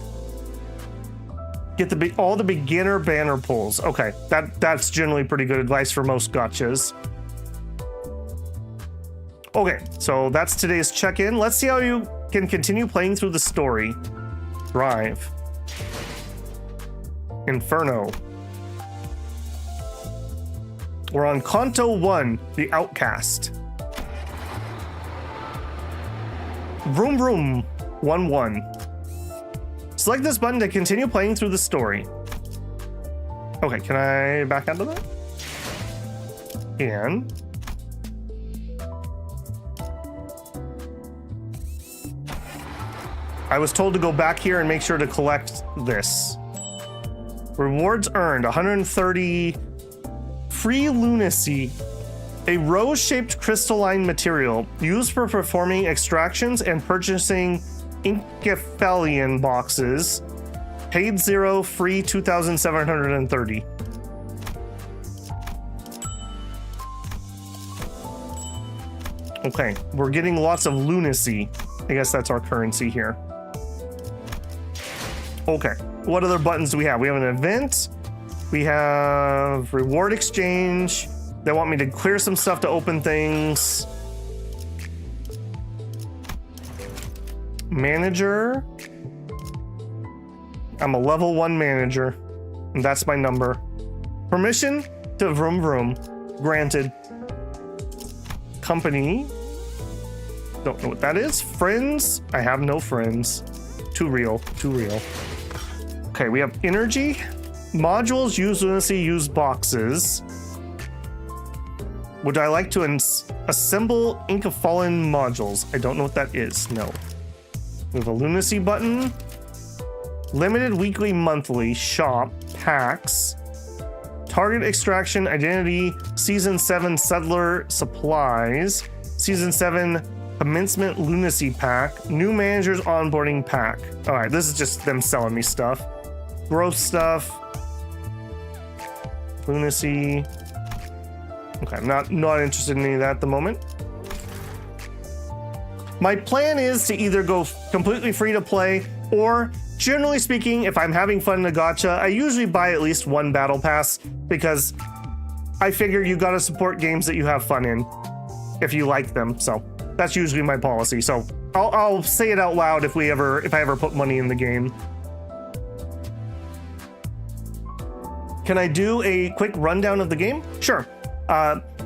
Get all the beginner banner pulls. Okay, that's generally pretty good advice for most gachas. Okay, so that's today's check-in. Let's see how you can continue playing through the story. Drive. Inferno. We're on Kanto 1, the Outcast. Vroom Vroom 1-1. Select this button to continue playing through the story. Okay, can I back out of that? And I was told to go back here and make sure to collect this. Rewards earned 130 free lunacy. A rose-shaped crystalline material used for performing extractions and purchasing Inkephalian boxes. Paid 0, free 2,730. Okay, we're getting lots of lunacy. I guess that's our currency here. Okay, what other buttons do we have? We have an event. We have reward exchange. They want me to clear some stuff to open things. Manager. I'm a level 1 manager, and that's my number. Permission to vroom vroom. Granted. Company. Don't know what that is. Friends. I have no friends. Too real. Too real. Okay, we have energy. Modules use lunacy, use boxes. Would I like to assemble Inkephalian modules? I don't know what that is. No. We have a lunacy button. Limited, weekly, monthly, shop, packs, target extraction, identity, season 7 settler supplies, season 7 commencement lunacy pack, new managers onboarding pack. All right, this is just them selling me stuff. Growth stuff. Lunacy. Okay, I'm not interested in any of that at the moment. My plan is to either go completely free to play, or generally speaking, if I'm having fun in a gacha, I usually buy at least one battle pass, because I figure you gotta support games that you have fun in if you like them. So that's usually my policy. So I'll say it out loud if I ever put money in the game. Can I do a quick rundown of the game? Sure.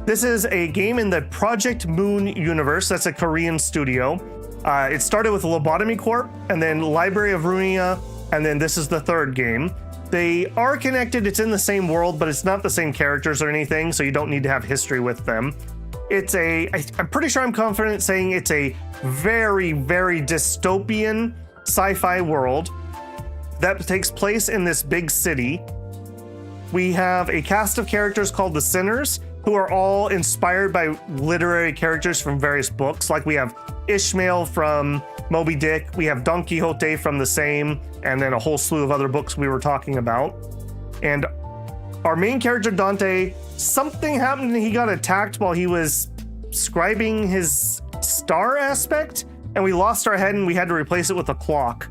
This is a game in the Project Moon universe. That's a Korean studio. It started with Lobotomy Corp, and then Library of Ruina, and then this is the third game. They are connected. It's in the same world, but it's not the same characters or anything, so you don't need to have history with them. I'm pretty sure I'm confident saying it's a very, very dystopian sci-fi world that takes place in this big city. We have a cast of characters called the Sinners, who are all inspired by literary characters from various books. Like we have Ishmael from Moby Dick, we have Don Quixote from the same, and then a whole slew of other books we were talking about. And our main character, Dante, something happened and he got attacked while he was scribing his star aspect, and we lost our head and we had to replace it with a clock.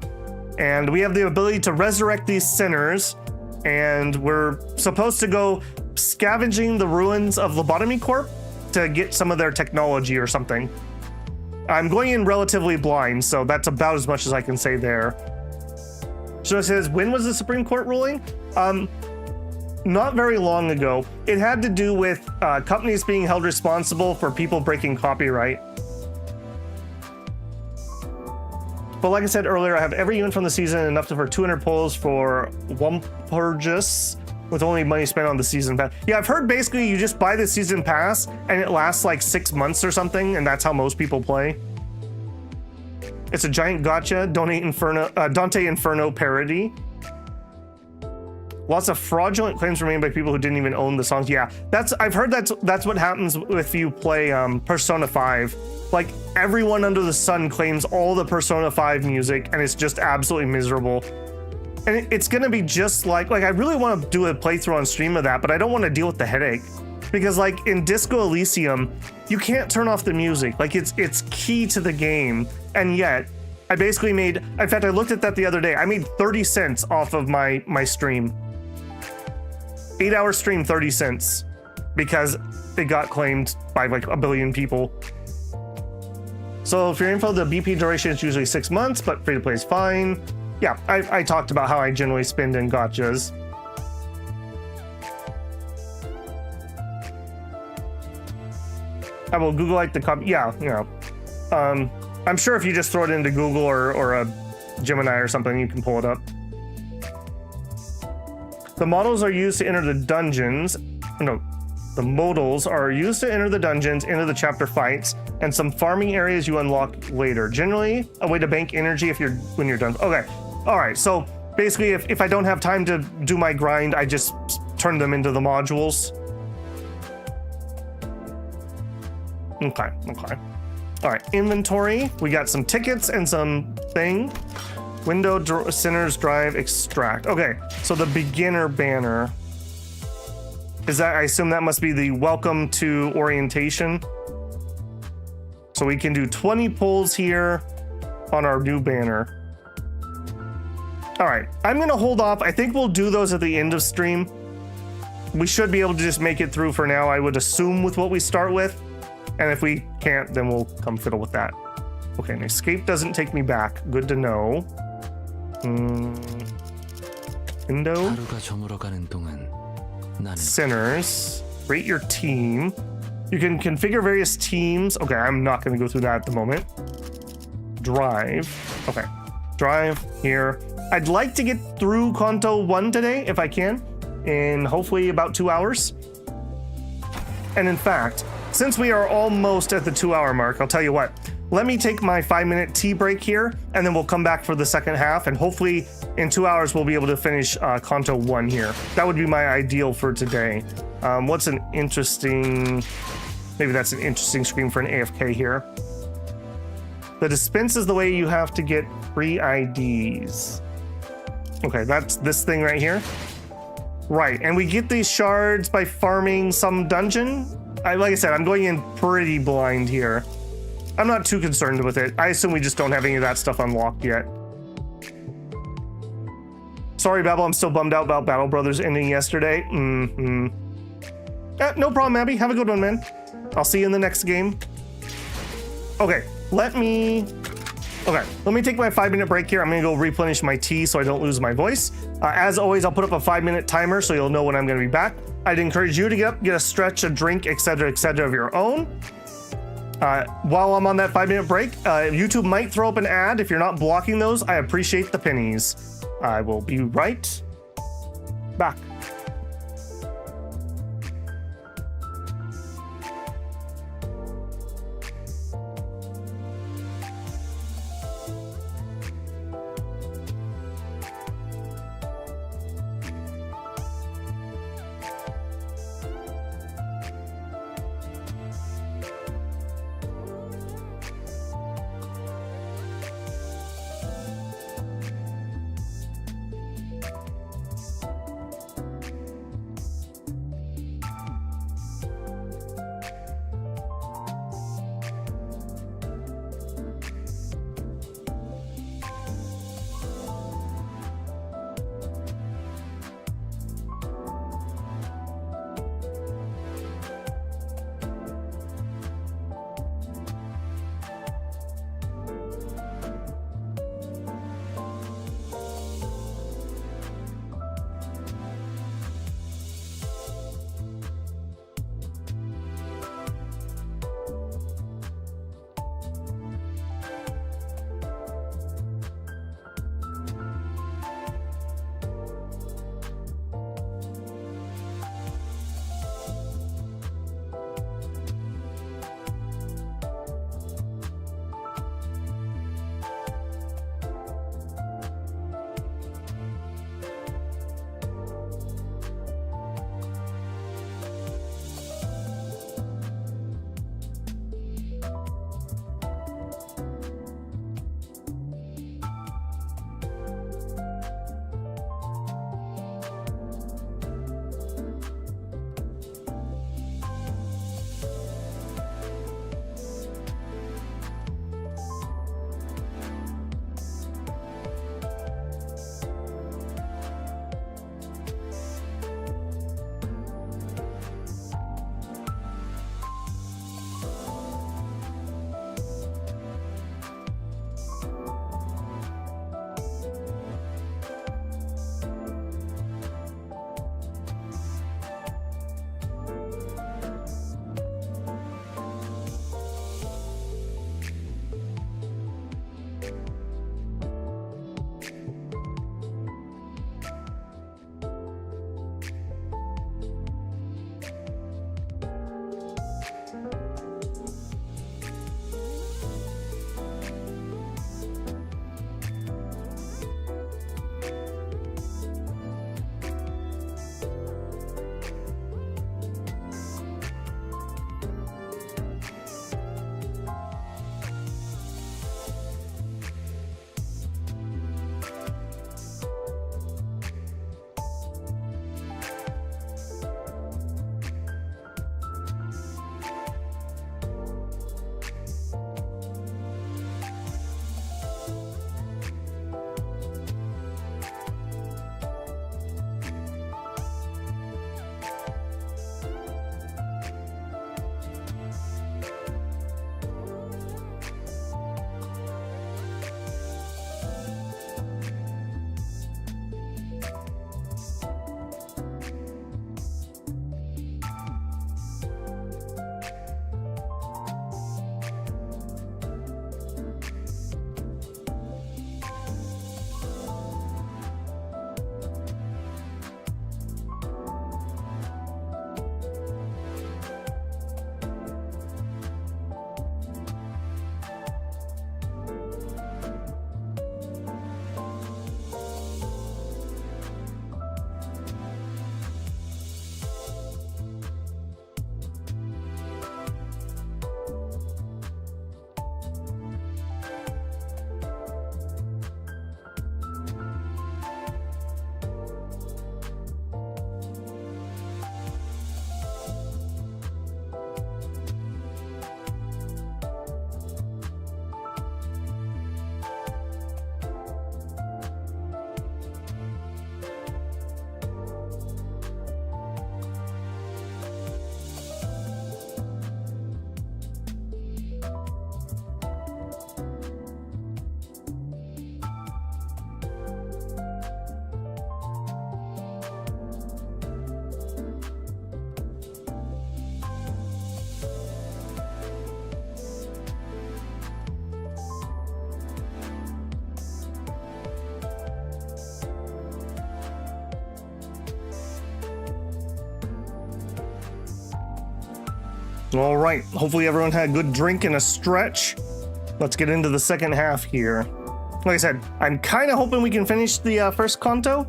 And we have the ability to resurrect these sinners, and we're supposed to go scavenging the ruins of Lobotomy Corp to get some of their technology or something. I'm going in relatively blind, so that's about as much as I can say there. So it says, when was the Supreme Court ruling? Not very long ago. It had to do with companies being held responsible for people breaking copyright. But like I said earlier, I have every unit from the season and up to for 200 pulls for one purchase with only money spent on the season pass. Yeah, I've heard basically you just buy the season pass and it lasts like 6 months or something, and that's how most people play. It's a giant gacha, Dante Inferno parody. Lots of fraudulent claims were made by people who didn't even own the songs. Yeah, I've heard that's what happens if you play Persona 5. Like, everyone under the sun claims all the Persona 5 music, and it's just absolutely miserable. And it's gonna be just like I really want to do a playthrough on stream of that, but I don't want to deal with the headache. Because like in Disco Elysium, you can't turn off the music. Like it's key to the game. And yet, I basically made, in fact, I looked at that the other day. I made 30 cents off of my stream. 8-hour stream, 30 cents. Because it got claimed by like a billion people. So for your info, the BP duration is usually 6 months, but free to play is fine. Yeah, I talked about how I generally spend in gachas. I will Google like the copy. Yeah, you know. I'm sure if you just throw it into Google or a Gemini or something, you can pull it up. The models are used to enter the dungeons. No, the modals are used to enter the dungeons, enter the chapter fights, and some farming areas you unlock later. Generally, a way to bank energy when you're done. Okay. All right, so basically if I don't have time to do my grind, I just turn them into the modules. Okay. All right, inventory. We got some tickets and some thing. Window, sinners, drive, extract. Okay, so the beginner banner. Is that, I assume that must be the welcome to orientation. So we can do 20 pulls here on our new banner. All right, I'm gonna hold off. I think we'll do those at the end of stream. We should be able to just make it through for now, I would assume, with what we start with. And if we can't, then we'll come fiddle with that. Okay, and escape doesn't take me back. Good to know. Window. Sinners. Rate your team. You can configure various teams. Okay, I'm not gonna go through that at the moment. Drive. Okay, drive here. I'd like to get through Kanto 1 today, if I can, in hopefully about 2 hours. And in fact, since we are almost at the 2-hour mark, I'll tell you what, let me take my 5-minute tea break here, and then we'll come back for the second half, and hopefully in 2 hours we'll be able to finish Kanto 1 here. That would be my ideal for today. What's an interesting, maybe that's an interesting screen for an AFK here. The dispense is the way you have to get free IDs. Okay, that's this thing right here. Right, and we get these shards by farming some dungeon. Like I said, I'm going in pretty blind here. I'm not too concerned with it. I assume we just don't have any of that stuff unlocked yet. Sorry, Babel, I'm still bummed out about Battle Brothers ending yesterday. No problem, Abby. Have a good one, man. I'll see you in the next game. Okay, let me take my 5-minute break here. I'm gonna go replenish my tea so I don't lose my voice. As always, I'll put up a 5-minute timer so you'll know when I'm gonna be back. I'd encourage you to get up, get a stretch, a drink, etc., of your own. While I'm on that 5-minute break, YouTube might throw up an ad. If you're not blocking those, I appreciate the pennies. I will be right back. All right. Hopefully everyone had a good drink and a stretch. Let's get into the second half here. Like I said, I'm kind of hoping we can finish the first Kanto.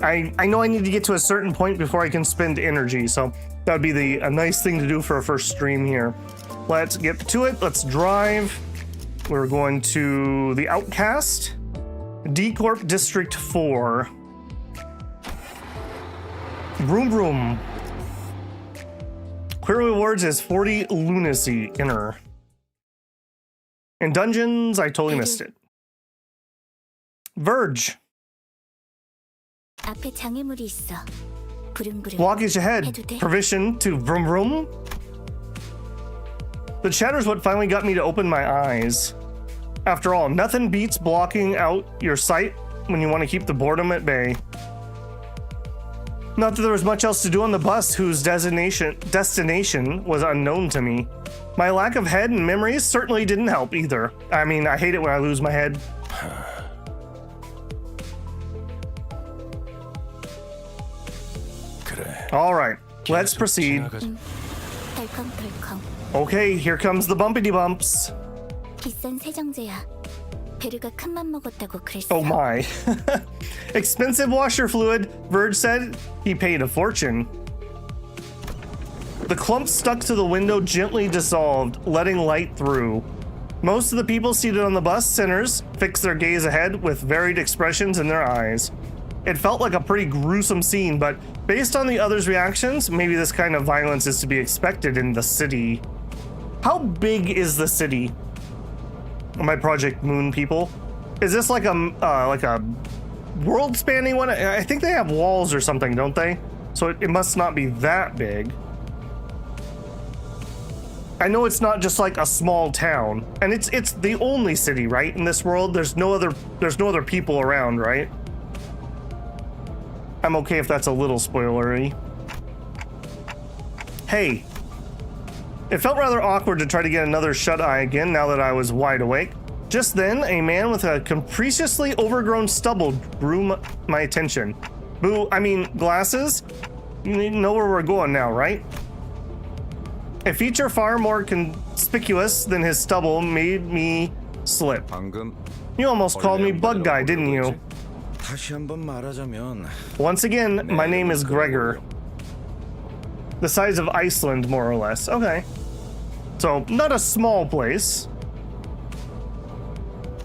I know I need to get to a certain point before I can spend energy, so that would be a nice thing to do for a first stream here. Let's get to it. Let's drive. We're going to the Outcast. D Corp District 4. Vroom vroom. Clear rewards is 40 lunacy inner. In dungeons, I totally missed it. Verge. 앞에 장애물이 있어. 부릉부릉. Blockage ahead. 해도 돼? Provision to vroom vroom. The chatter's what finally got me to open my eyes. After all, nothing beats blocking out your sight when you want to keep the boredom at bay. Not that there was much else to do on the bus whose destination was unknown to me. My lack of head and memories certainly didn't help either. I mean, I hate it when I lose my head. All right, let's proceed. 덜컹덜컹. Okay, here comes the bumpity bumps. 비싼 세정제야. 베르가 큰맘 먹었다고 그랬어. Oh my. Expensive washer fluid, Verge said. He paid a fortune. The clump stuck to the window gently dissolved, letting light through. Most of the people seated on the bus, sinners, fixed their gaze ahead with varied expressions in their eyes. It felt like a pretty gruesome scene, but based on the others' reactions, maybe this kind of violence is to be expected in the city. How big is the city? My Project Moon people. Is this like a world-spanning one? I think they have walls or something, don't they? So it must not be that big. I know it's not just like a small town, and it's the only city, right? In this world, there's no other people around, right? I'm okay if that's a little spoilery. Hey. It felt rather awkward to try to get another shut-eye again now that I was wide awake. Just then, a man with a capriciously overgrown stubble drew my attention. Boo, I mean, glasses? You know where we're going now, right? A feature far more conspicuous than his stubble made me slip. You almost called me Bug Guy, didn't you? Once again, my name is Gregor. The size of Iceland, more or less. Okay. So, not a small place.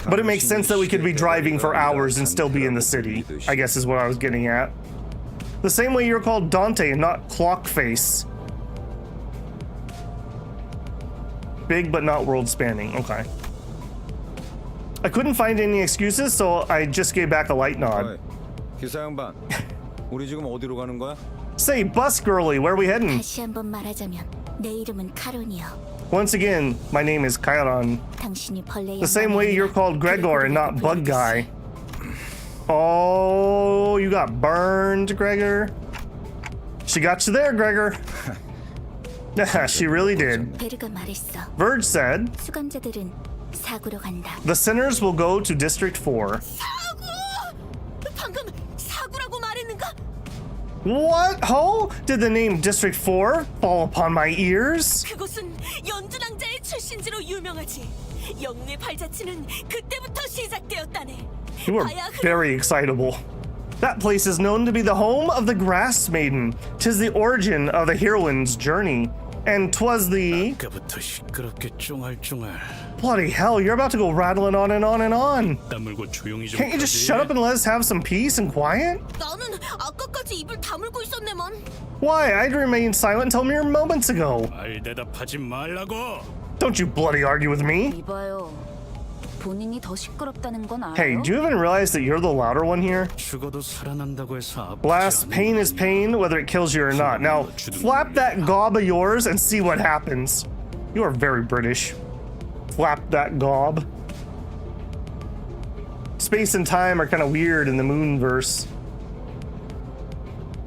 But it makes sense that we could be driving for hours and still be in the city, I guess is what I was getting at. The same way you're called Dante and not Clockface. Big but not world-spanning. Okay. I couldn't find any excuses, so I just gave back a light nod. Say, bus girly, where are we heading? 다시 한번 말하자면 내 이름은 카론이요. Once again, my name is Chiron. 당신이 벌레 The same way you're called Gregor and not Bug Guy. Oh, you got burned, Gregor. She got you there, Gregor. She really did. 베르가 말했어. Verge said, 수감자들은 사구로 간다. the sinners will go to District 4. 사구! 방금 사구라고 말했는가? What? Ho? Did the name District 4 fall upon my ears? 그곳은 연주낭자의 출신지로 유명하지. 영웅의 발자취는 그때부터 시작되었다네. You are very excitable. That place is known to be the home of the Grass Maiden. 'Tis the origin of the heroine's journey. And 'twas the... 아까부터 시끄럽게 쫑알쫑알. Bloody hell, you're about to go rattling on and on and on. 다물고 조용히 좀 Can't you just 하지? shut up and let us have some peace and quiet? 나는 아까까지 입을 다물고 있었네만. Why, I'd remained silent until mere moments ago. 말 대답하지 말라고. Don't you bloody argue with me. 이봐요. 본인이 더 시끄럽다는 건 알아요? Hey, do you even realize that you're the louder one here? 죽어도 살아난다고 해서 아프지 Last pain is pain, whether it kills you or not. Now, flap that gob of yours and see what happens. You are very British. Flap that gob. Space and time are kind of weird in the Moonverse.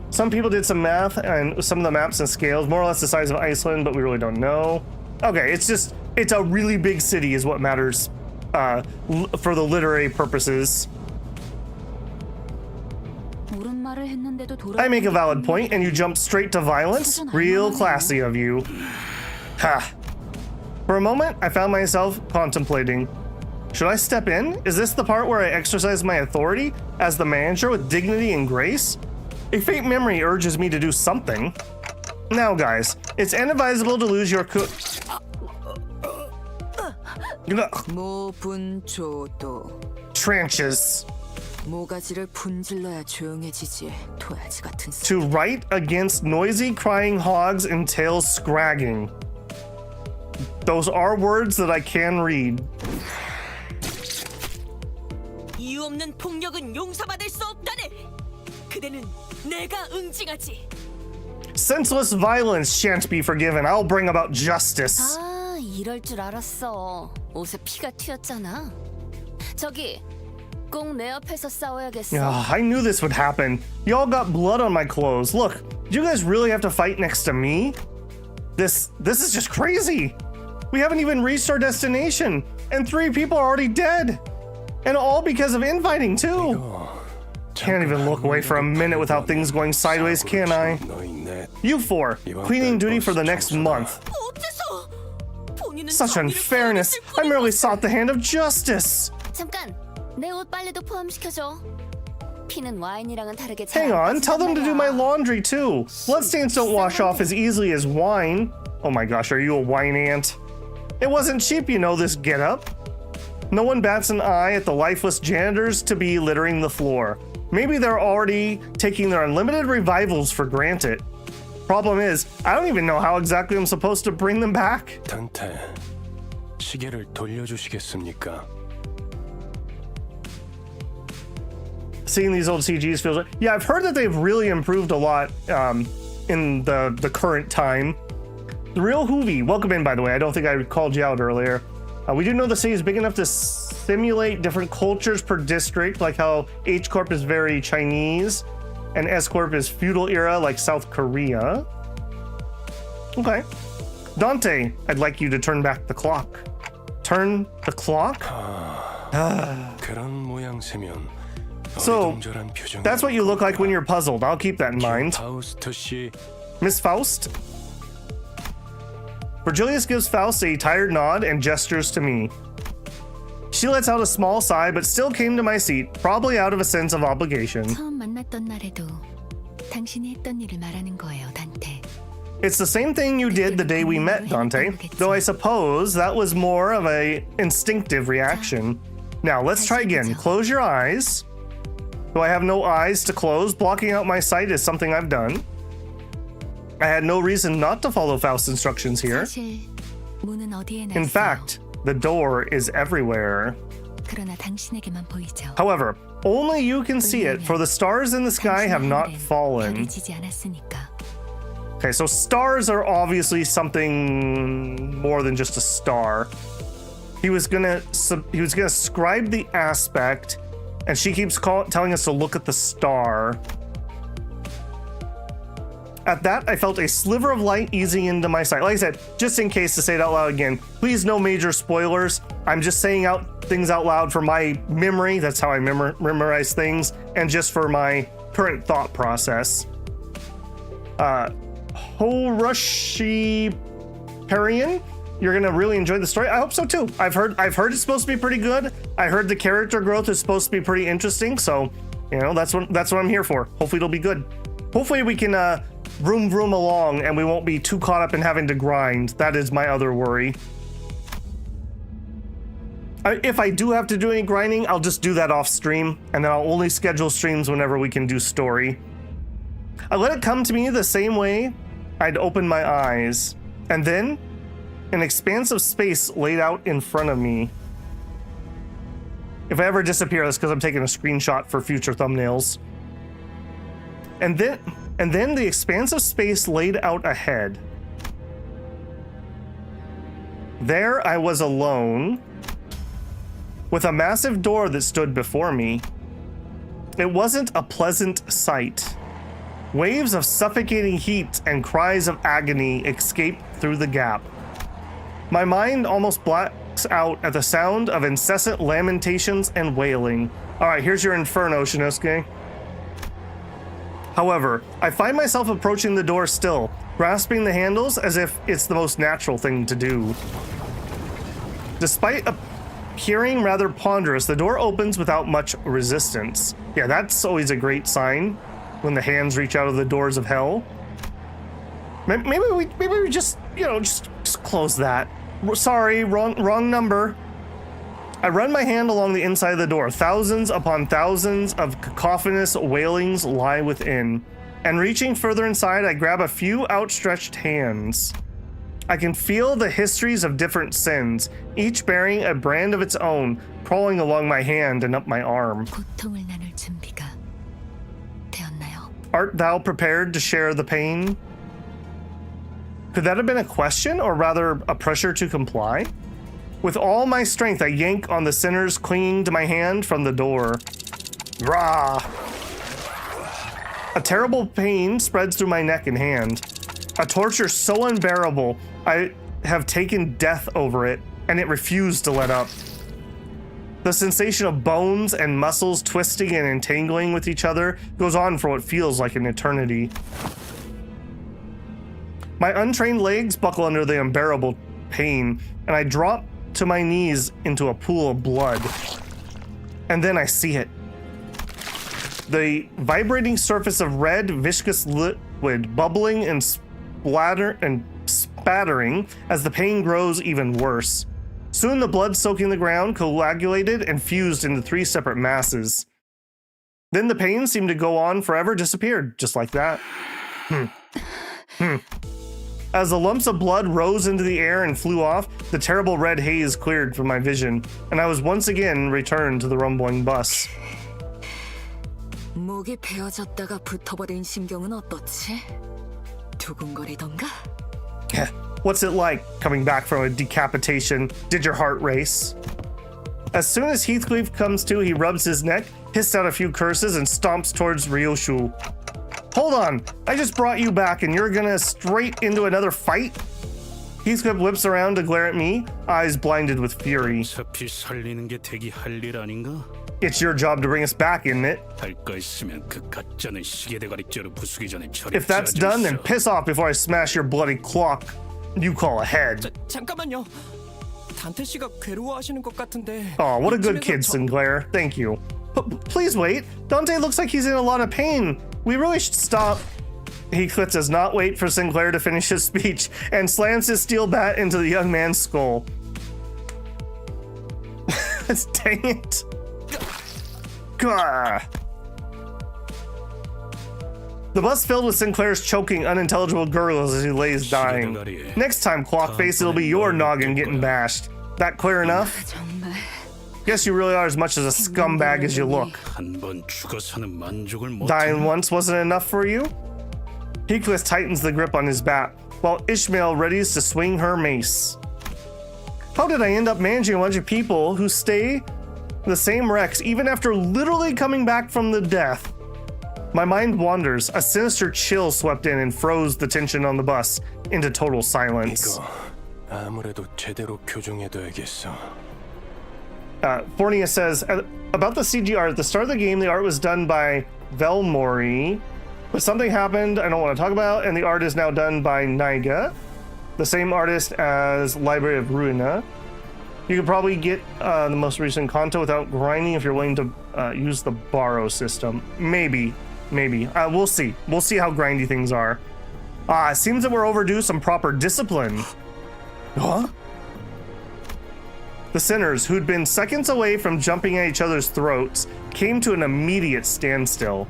Some people did some math, and some of the maps and scales, more or less the size of Iceland, but we really don't know. Okay, it's a really big city is what matters for the literary purposes. I make a valid point, and you jump straight to violence? Real classy of you. Ha! For a moment, I found myself contemplating. Should I step in? Is this the part where I exercise my authority as the manager with dignity and grace? A faint memory urges me to do something. Now, guys, it's inadvisable to lose your 모분조도 trenches. 모가지를 분질러야 조용해지지. 도야지 같은 새. To write against noisy crying hogs entails scragging. Those are words that I can read. 이유 없는 폭력은 용서받을 수 없다네. 그대는 내가 응징하지. Senseless violence shan't be forgiven. I'll bring about justice. 아, 이럴 줄 알았어. 옷에 피가 튀었잖아. 저기, 꼭 내 옆에서 싸워야겠어. I knew this would happen. Y'all got blood on my clothes. Look, do you guys really have to fight next to me? This is just crazy. We haven't even reached our destination, and 3 people are already dead. And all because of infighting, too. Can't even look away for a minute without things going sideways, can I? You 4, cleaning duty for the next month. Such unfairness. I merely sought the hand of justice. 잠깐, 내 옷 빨래도 포함시켜줘. 피는 와인이랑은 다르게 Hang on, tell them to do my laundry, too. Bloodstains don't wash off as easily as wine. Oh my gosh, are you a wine ant? It wasn't cheap, you know, this getup. No one bats an eye at the lifeless janitors to be littering the floor. Maybe they're already taking their unlimited revivals for granted. Problem is, I don't even know how exactly I'm supposed to bring them back. 단테, 시계를 돌려주시겠습니까? Seeing these old CGs feels like... Yeah, I've heard that they've really improved a lot in the current time. The Real Hoovy, welcome in, by the way. I don't think I called you out earlier. We do know the city is big enough to simulate different cultures per district, like how H Corp is very Chinese, and S Corp is feudal era, like South Korea. Okay. Dante, I'd like you to turn back the clock. Turn the clock? 그런 모양새면 So, 어리둥절한 표정이 that's what you look like when you're puzzled. I'll keep that in mind. 파우스트 씨, Miss Faust? Virgilius gives Faust a tired nod and gestures to me. She lets out a small sigh, but still came to my seat, probably out of a sense of obligation. 처음 만났던 날에도 당신이 했던 일을 말하는 거예요, 단테. It's the same thing you did the day we met, Dante, though I suppose that was more of a instinctive reaction. Now, let's try again. Close your eyes. Though I have no eyes to close, blocking out my sight is something I've done. I had no reason not to follow Faust's instructions here. 사실 문은 어디에 나 In 있어요. fact, the door is everywhere. 그러나 당신에게만 보이죠. However, only you can see it, for the stars in the sky have not 별이 fallen. 지지 않았으니까. Okay, so stars are obviously something more than just a star. He was gonna scribe the aspect, and she keeps telling us to look at the star. At that, I felt a sliver of light easing into my sight. Like I said, just in case to say it out loud again, please no major spoilers. I'm just saying things out loud for my memory. That's how I memorize things, and just for my current thought process. Horushi Perian, you're gonna really enjoy the story. I hope so too. I've heard it's supposed to be pretty good. I heard the character growth is supposed to be pretty interesting. So, you know, that's what I'm here for. Hopefully it'll be good. Hopefully we can vroom along and we won't be too caught up in having to grind. That is my other worry. If I do have to do any grinding, I'll just do that off stream, and then I'll only schedule streams whenever we can do story. I let it come to me the same way I'd open my eyes, and then an expanse of space laid out in front of me. If I ever disappear, that's because I'm taking a screenshot for future thumbnails. And then the expanse of space laid out ahead. There I was alone, with a massive door that stood before me. It wasn't a pleasant sight. Waves of suffocating heat and cries of agony escaped through the gap. My mind almost blacks out at the sound of incessant lamentations and wailing. All right, here's your inferno, Shinosuke. However, I find myself approaching the door still, grasping the handles as if it's the most natural thing to do. Despite appearing rather ponderous, the door opens without much resistance. Yeah, that's always a great sign when the hands reach out of the doors of hell. Maybe we just, you know, just close that. Sorry, wrong number. I run my hand along the inside of the door. Thousands upon thousands of cacophonous wailings lie within. And reaching further inside, I grab a few outstretched hands. I can feel the histories of different sins, each bearing a brand of its own, crawling along my hand and up my arm. 고통을 나눌 준비가 되었나요? Art thou prepared to share the pain? Could that have been a question, or rather a pressure to comply? With all my strength, I yank on the sinners clinging to my hand from the door. Rah! A terrible pain spreads through my neck and hand. A torture so unbearable, I have taken death over it, and it refused to let up. The sensation of bones and muscles twisting and entangling with each other goes on for what feels like an eternity. My untrained legs buckle under the unbearable pain, and I drop to my knees into a pool of blood. And then I see it. The vibrating surface of red, viscous liquid bubbling and spattering as the pain grows even worse. Soon the blood soaking the ground coagulated and fused into 3 separate masses. Then the pain seemed to go on forever, disappeared, just like that. As the lumps of blood rose into the air and flew off, the terrible red haze cleared from my vision, and I was once again returned to the rumbling bus. 목이 베어졌다가 붙어버린 심경은 어떻지? 두근거리던가? What's it like coming back from a decapitation? Did your heart race? As soon as Heathcliff comes to, he rubs his neck, hissed out a few curses, and stomps towards Ryoshu. Hold on, I just brought you back and you're gonna straight into another fight? Heathcliff whips around to glare at me, eyes blinded with fury. 어차피 살리는 게 대기 할 일 아닌가? It's your job to bring us back, isn't it? 할 거 있으면 그 가짜는 시계 대가리째로 부수기 전에 처리. If that's done, then piss off before I smash your bloody clock you call ahead. 잠깐만요. 단테 씨가 괴로워하시는 것 같은데. Oh, what a good kid, Sinclair. Thank you. Please wait. Dante looks like he's in a lot of pain. We really should stop. Heathcliff does not wait for Sinclair to finish his speech and slams his steel bat into the young man's skull. Dang it. Gah. The bus filled with Sinclair's choking, unintelligible gurgles as he lays dying. Next time, Clockface, it'll be your noggin getting bashed. That clear enough? Guess you really are as much as a scumbag as you look. Dying once wasn't enough for you? Heathcliff tightens the grip on his bat, while Ishmael readies to swing her mace. How did I end up managing a bunch of people who stay the same wrecks even after literally coming back from the death? My mind wanders. A sinister chill swept in and froze the tension on the bus into total silence. 아무래도 제대로 교정해둬야겠어. Fornia says, about the CG art, at the start of the game, the art was done by Velmori, but something happened I don't want to talk about, and the art is now done by Naiga, the same artist as Library of Ruina. You could probably get the most recent content without grinding if you're willing to use the borrow system. Maybe. We'll see. We'll see how grindy things are. It seems that we're overdue some proper discipline. Huh? The sinners, who'd been seconds away from jumping at each other's throats, came to an immediate standstill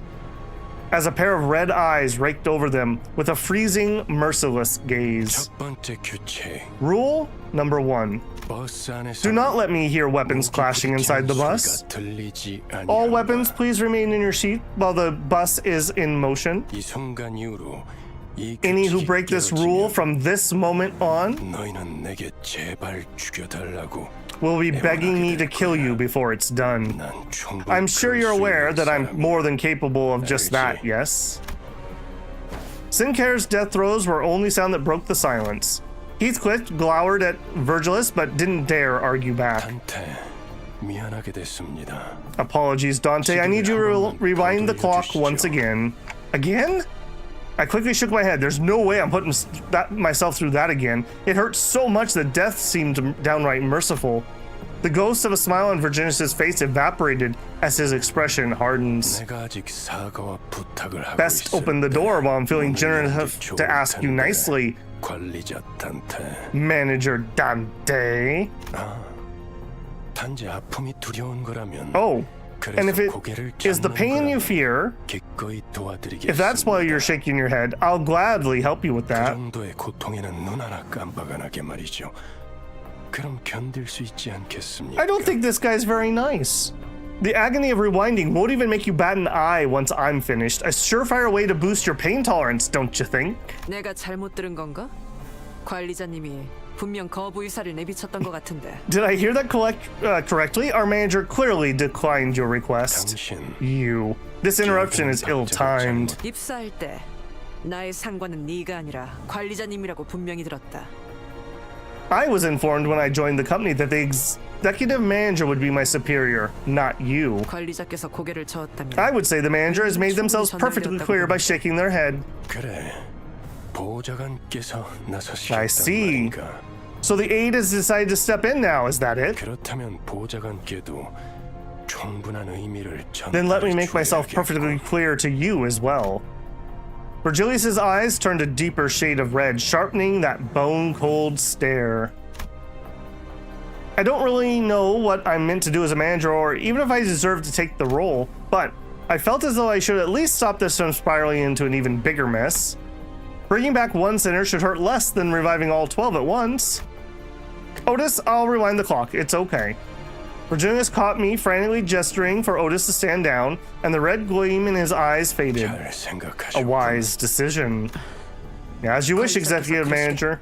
as a pair of red eyes raked over them with a freezing, merciless gaze. 첫 번째 규칙. Rule number 1. 버스 안에서 Do not let me hear weapons clashing inside the bus. All weapons, please remain in your seat while the bus is in motion. 이 순간 이후로 Any who break this rule from this moment on 너희는 내게 제발 죽여달라고. will be begging me to kill you before it's done. I'm sure you're aware that I'm more than capable of just that, yes? Sinclair's death throes were only sound that broke the silence. Heathcliff glowered at Virgilus but didn't dare argue back. 단테, 미안하게 됐습니다. Apologies, Dante. I need you to rewind the clock once again. Again? I quickly shook my head. There's no way I'm putting myself through that again. It hurt so much that death seemed downright merciful. The ghost of a smile on Virginius' face evaporated as his expression hardens. Best open the door while I'm feeling generous enough to ask you nicely. Manager Dante. Oh, and if it is the pain you fear, if that's why you're shaking your head, I'll gladly help you with that. I don't think this guy's very nice. The agony of rewinding won't even make you bat an eye once I'm finished. A surefire way to boost your pain tolerance, don't you think? 내가 잘못 들은 건가? 관리자님이 분명 거부 의사를 내비쳤던 것 같은데. Did I hear that correctly? Our manager clearly declined your request. You. This interruption is ill-timed. 입사할 때 나의 상관은 네가 아니라 관리자님이라고 분명히 들었다. I was informed when I joined the company that the executive manager would be my superior, not you. 관리자께서 고개를 저었다면. I would say the manager has made themselves perfectly clear by shaking their head. I see. So the aide has decided to step in now, is that it? Then let me make myself perfectly clear to you as well. Virgilius' eyes turned a deeper shade of red, sharpening that bone-cold stare. I don't really know what I'm meant to do as a manager or even if I deserve to take the role, but I felt as though I should at least stop this from spiraling into an even bigger mess. Bringing back one sinner should hurt less than reviving all 12 at once. Otis, I'll rewind the clock. It's okay. Virginius caught me frantically gesturing for Otis to stand down, and the red gleam in his eyes faded. A wise decision. As you wish, executive manager.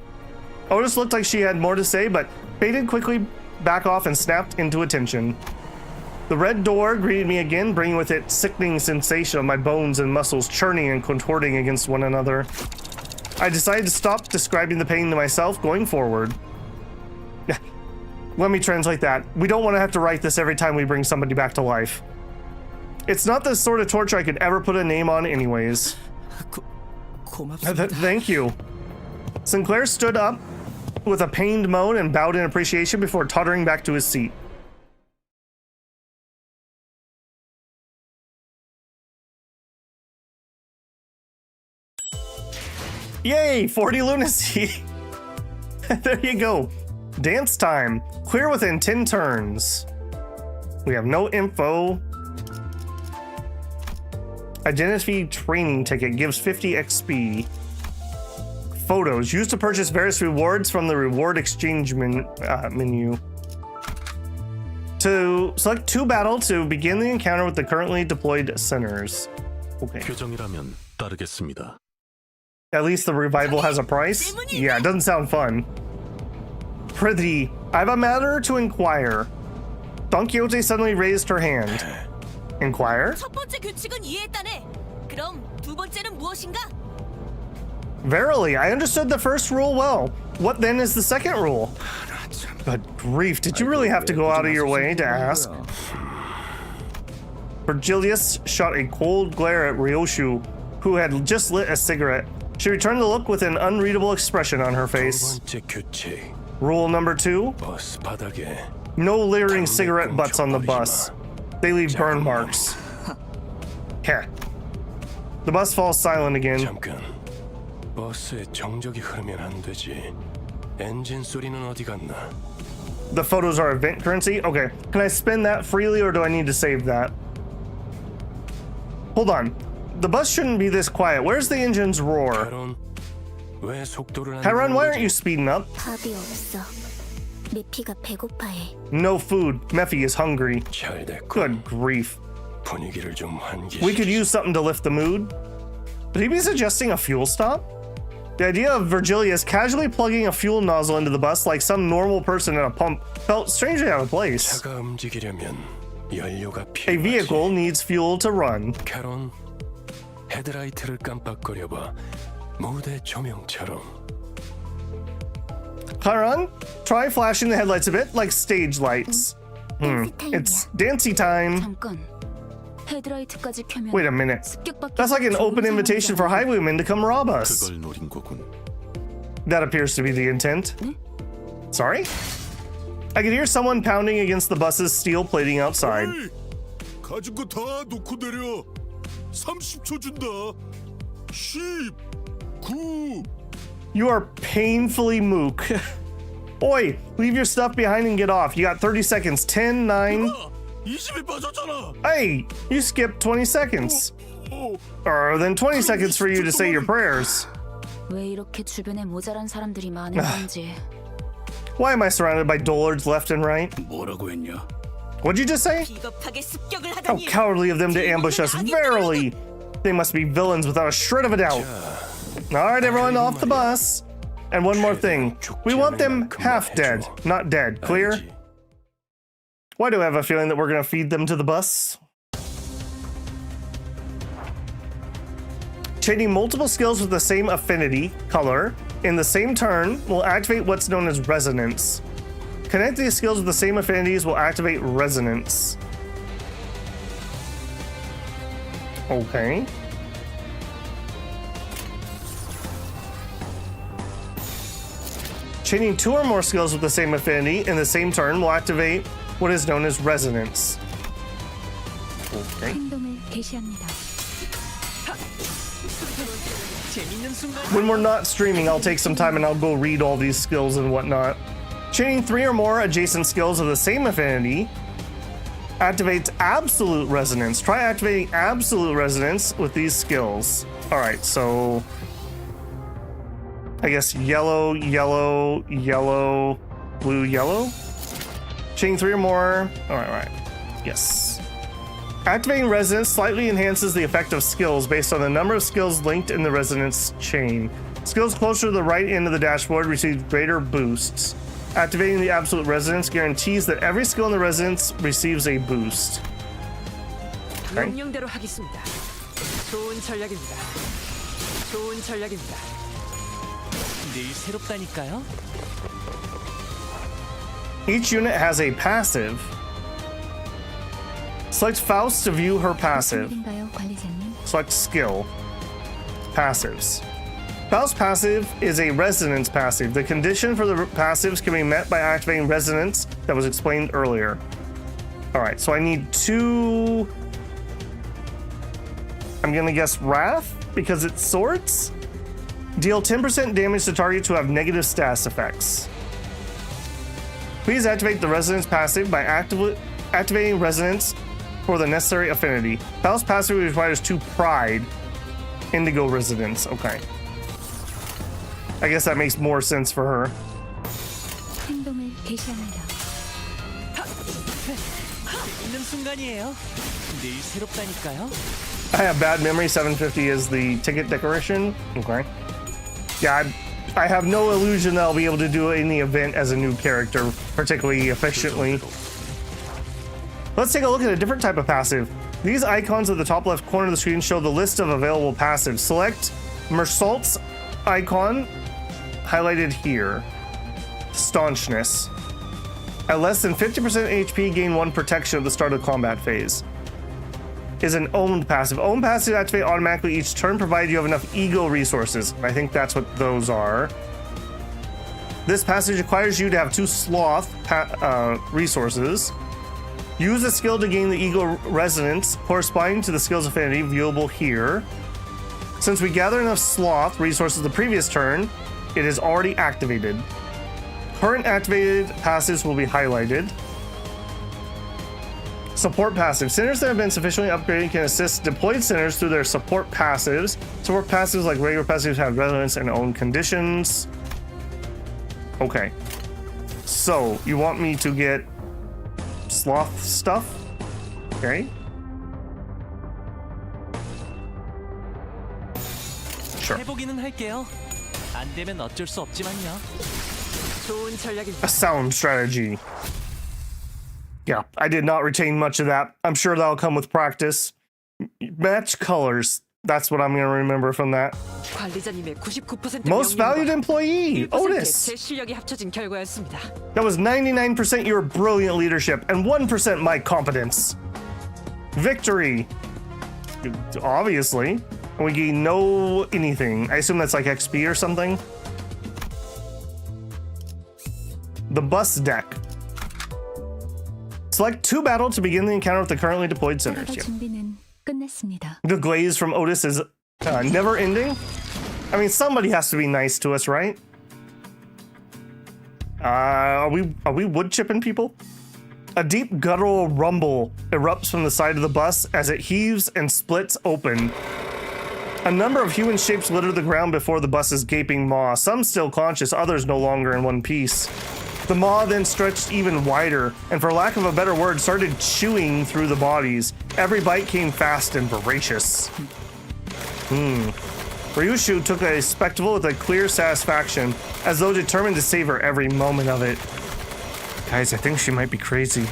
Otis looked like she had more to say, but faded quickly back off and snapped into attention. The red door greeted me again, bringing with it sickening sensation of my bones and muscles churning and contorting against one another. I decided to stop describing the pain to myself going forward. Let me translate that. We don't want to have to write this every time we bring somebody back to life. It's not the sort of torture I could ever put a name on anyways. Thank you. Sinclair stood up with a pained moan and bowed in appreciation before tottering back to his seat. Yay, 40 lunacy. There you go. Dance time. Clear within 10 turns. We have no info. Identity training ticket gives 50 XP. Photos. Used to purchase various rewards from the reward exchange menu. To select 2 battle to begin the encounter with the currently deployed sinners. Okay. 표정이라면 따르겠습니다. At least the revival has a price? Yeah, it doesn't sound fun. Prithee, I have a matter to inquire. Don Quixote suddenly raised her hand. Inquire? 첫 번째 규칙은 이해했다네. 그럼 두 번째는 무엇인가? Verily, I understood the first rule well. What then is the second rule? Good grief, did you really have to go out of your way to ask? Virgilius shot a cold glare at Ryoshu, who had just lit a cigarette. She returned the look with an unreadable expression on her face. Rule number 2. No littering cigarette butts on the bus. They leave burn marks. Heh. The bus falls silent again. The photos are event currency? Okay. Can I spend that freely or do I need to save that? Hold on. The bus shouldn't be this quiet. Where's the engine's roar? Chiron, why aren't you speeding up? 밥이 없어. 메피가 배고파해. No food. Mephi is hungry. Good grief. We could use something to lift the mood. Would he be suggesting a fuel stop? The idea of Virgilius casually plugging a fuel nozzle into the bus like some normal person in a pump felt strangely out of place. A vehicle needs fuel to run. 헤드라이트를 깜빡거려봐. 무대 조명처럼. Chiron, try flashing the headlights a bit like stage lights. It's dancey time. 잠깐. 헤드라이트까지 켜면 Wait a minute. 습격받기 That's like an 좋은 open invitation for 상황이잖아. highwaymen to come rob us. 그걸 노린 거군. That appears to be the intent. Sorry? I could hear someone pounding against the bus's steel plating outside. 가진 거 다 놓고 내려. 30초 준다. 10, 9. You are painfully mook. Oi, leave your stuff behind and get off. You got 30 seconds. 10, 9. 20에 빠졌잖아. Hey, you skipped 20 seconds. Or then 20 seconds for you to say your prayers. 왜 이렇게 주변에 모자란 사람들이 많은 건지. Why am I surrounded by dullards left and right? 뭐라고 했냐? What'd you just say? 비겁하게 습격을 How 하다니. cowardly of them to ambush us. Verily, they must be villains without a shred of a doubt. All right, everyone, off the bus. And one more thing. We want them half dead, not dead. Clear? Why do I have a feeling that we're going to feed them to the bus? Chaining multiple skills with the same affinity, color, in the same turn will activate what's known as resonance. Connect these skills with the same affinities will activate resonance. Okay. Chaining 2 or more skills with the same affinity in the same turn will activate what is known as resonance. Okay. 행동을 개시합니다. When we're not streaming, I'll take some time and I'll go read all these skills and whatnot. Chaining 3 or more adjacent skills of the same affinity activates absolute resonance. Try activating absolute resonance with these skills. All right, so I guess yellow, yellow, yellow, blue, yellow. Chaining 3 or more. All right. Yes. Activating resonance slightly enhances the effect of skills based on the number of skills linked in the resonance chain. Skills closer to the right end of the dashboard receive greater boosts. Activating the absolute resonance guarantees that every skill in the resonance receives a boost. Okay. 명령대로 하겠습니다. 좋은 전략입니다. 좋은 전략입니다. 늘 새롭다니까요. Each unit has a passive. Select Faust to view her passive. 일인가요, 관리자님? Select skill. Passives. Faust passive is a resonance passive. The condition for the passives can be met by activating resonance that was explained earlier. All right, so I need 2. I'm gonna guess Wrath because it's swords. Deal 10% damage to targets who have negative status effects. Please activate the resonance passive by activating resonance for the necessary affinity. Faust passive requires 2 pride. Indigo resonance. Okay. I guess that makes more sense for her. 행동을 개시합니다. 있는 순간이에요. 늘 새롭다니까요. I have bad memory. 750 is the ticket decoration. Okay. Yeah, I have no illusion that I'll be able to do any event as a new character, particularly efficiently. Let's take a look at a different type of passive. These icons at the top left corner of the screen show the list of available passives. Select Mersault's icon, highlighted here. Staunchness. At less than 50% HP, gain 1 protection at the start of the combat phase. Is an owned passive. Owned passive activate automatically each turn, provided you have enough ego resources. I think that's what those are. This passive requires you to have 2 sloth resources. Use a skill to gain the ego resonance corresponding to the skill's affinity, viewable here. Since we gather enough sloth resources the previous turn, it is already activated. Current activated passives will be highlighted. Support passive. Centers that have been sufficiently upgraded can assist deployed centers through their support passives. Support passives like regular passives have resonance and own conditions. Okay. So, you want me to get sloth stuff? Okay. Sure. 해보기는 할게요. 안 되면 어쩔 수 없지만요. 좋은 전략입니다. A sound strategy. Yeah, I did not retain much of that. I'm sure that'll come with practice. Match colors. That's what I'm going to remember from that. 관리자님의 99% Most valued employee, Otis. 제 실력이 합쳐진 결과였습니다. That was 99% your brilliant leadership and 1% my competence. Victory! Obviously. And we gain no anything. I assume that's like XP or something. The bus deck. Select 2 battle to begin the encounter with the currently deployed sinners. Yep. 준비는 끝났습니다. The glaze from Otis is never ending. I mean, somebody has to be nice to us, right? Are we wood chipping people? A deep guttural rumble erupts from the side of the bus as it heaves and splits open. A number of human shapes litter the ground before the bus's gaping maw, some still conscious, others no longer in one piece. The maw then stretched even wider, and for lack of a better word, started chewing through the bodies. Every bite came fast and voracious. Ryushu took a spectacle with a clear satisfaction, as though determined to savor every moment of it. Guys, I think she might be crazy.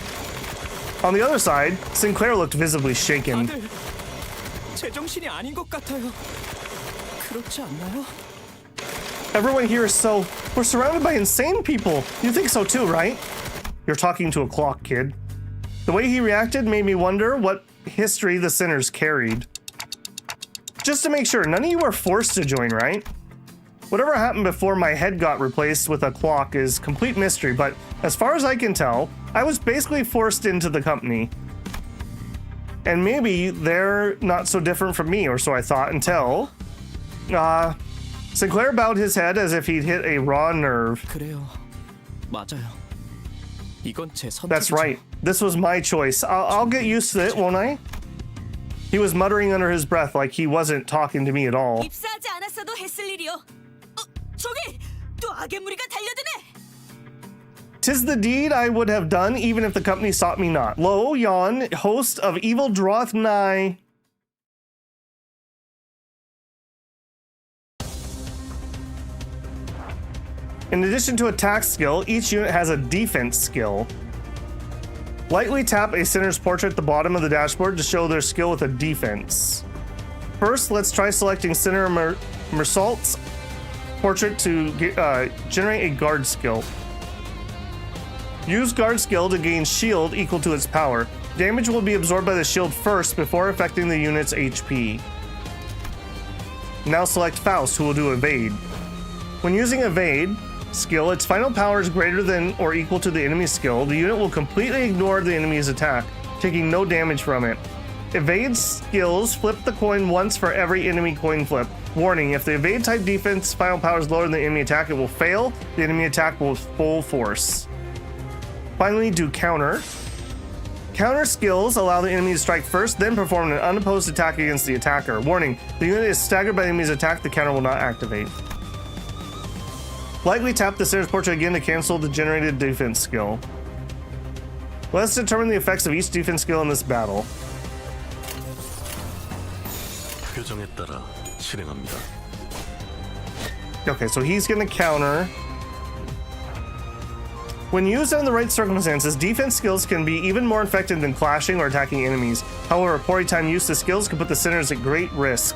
On the other side, Sinclair looked visibly shaken. 다들 제정신이 아닌 것 같아요. 그렇지 않나요? Everyone here is so... We're surrounded by insane people. You think so too, right? You're talking to a clock, kid. The way he reacted made me wonder what history the sinners carried. Just to make sure, none of you were forced to join, right? Whatever happened before my head got replaced with a clock is complete mystery, but as far as I can tell, I was basically forced into the company. And maybe they're not so different from me, or so I thought until... Sinclair bowed his head as if he'd hit a raw nerve. 그래요. 맞아요. 이건 제 선택이죠. That's right. This was my choice. I'll get used to it, won't I? He was muttering under his breath like he wasn't talking to me at all. 입사하지 않았어도 했을 일이요. 저기 또 악의 무리가 달려드네. 'Tis the deed I would have done even if the company sought me not. Lo, yon host of evil draweth nigh. In addition to attack skill, each unit has a defense skill. Lightly tap a sinner's portrait at the bottom of the dashboard to show their skill with a defense. First, let's try selecting Sinner Mersault's portrait to generate a guard skill. Use guard skill to gain shield equal to its power. Damage will be absorbed by the shield first before affecting the unit's HP. Now select Faust, who will do evade. When using evade skill, its final power is greater than or equal to the enemy's skill. The unit will completely ignore the enemy's attack, taking no damage from it. Evade skills flip the coin once for every enemy coin flip. Warning, if the evade type defense final power is lower than the enemy attack, it will fail. The enemy attack will full force. Finally, do counter. Counter skills allow the enemy to strike first, then perform an unopposed attack against the attacker. Warning, the unit is staggered by the enemy's attack, the counter will not activate. Lightly tap the sinner's portrait again to cancel the generated defense skill. Let's determine the effects of each defense skill in this battle. 표정에 따라 실행합니다. Okay, so he's gonna counter. When used under the right circumstances, defense skills can be even more effective than clashing or attacking enemies. However, poorly timed use of skills can put the sinners at great risk.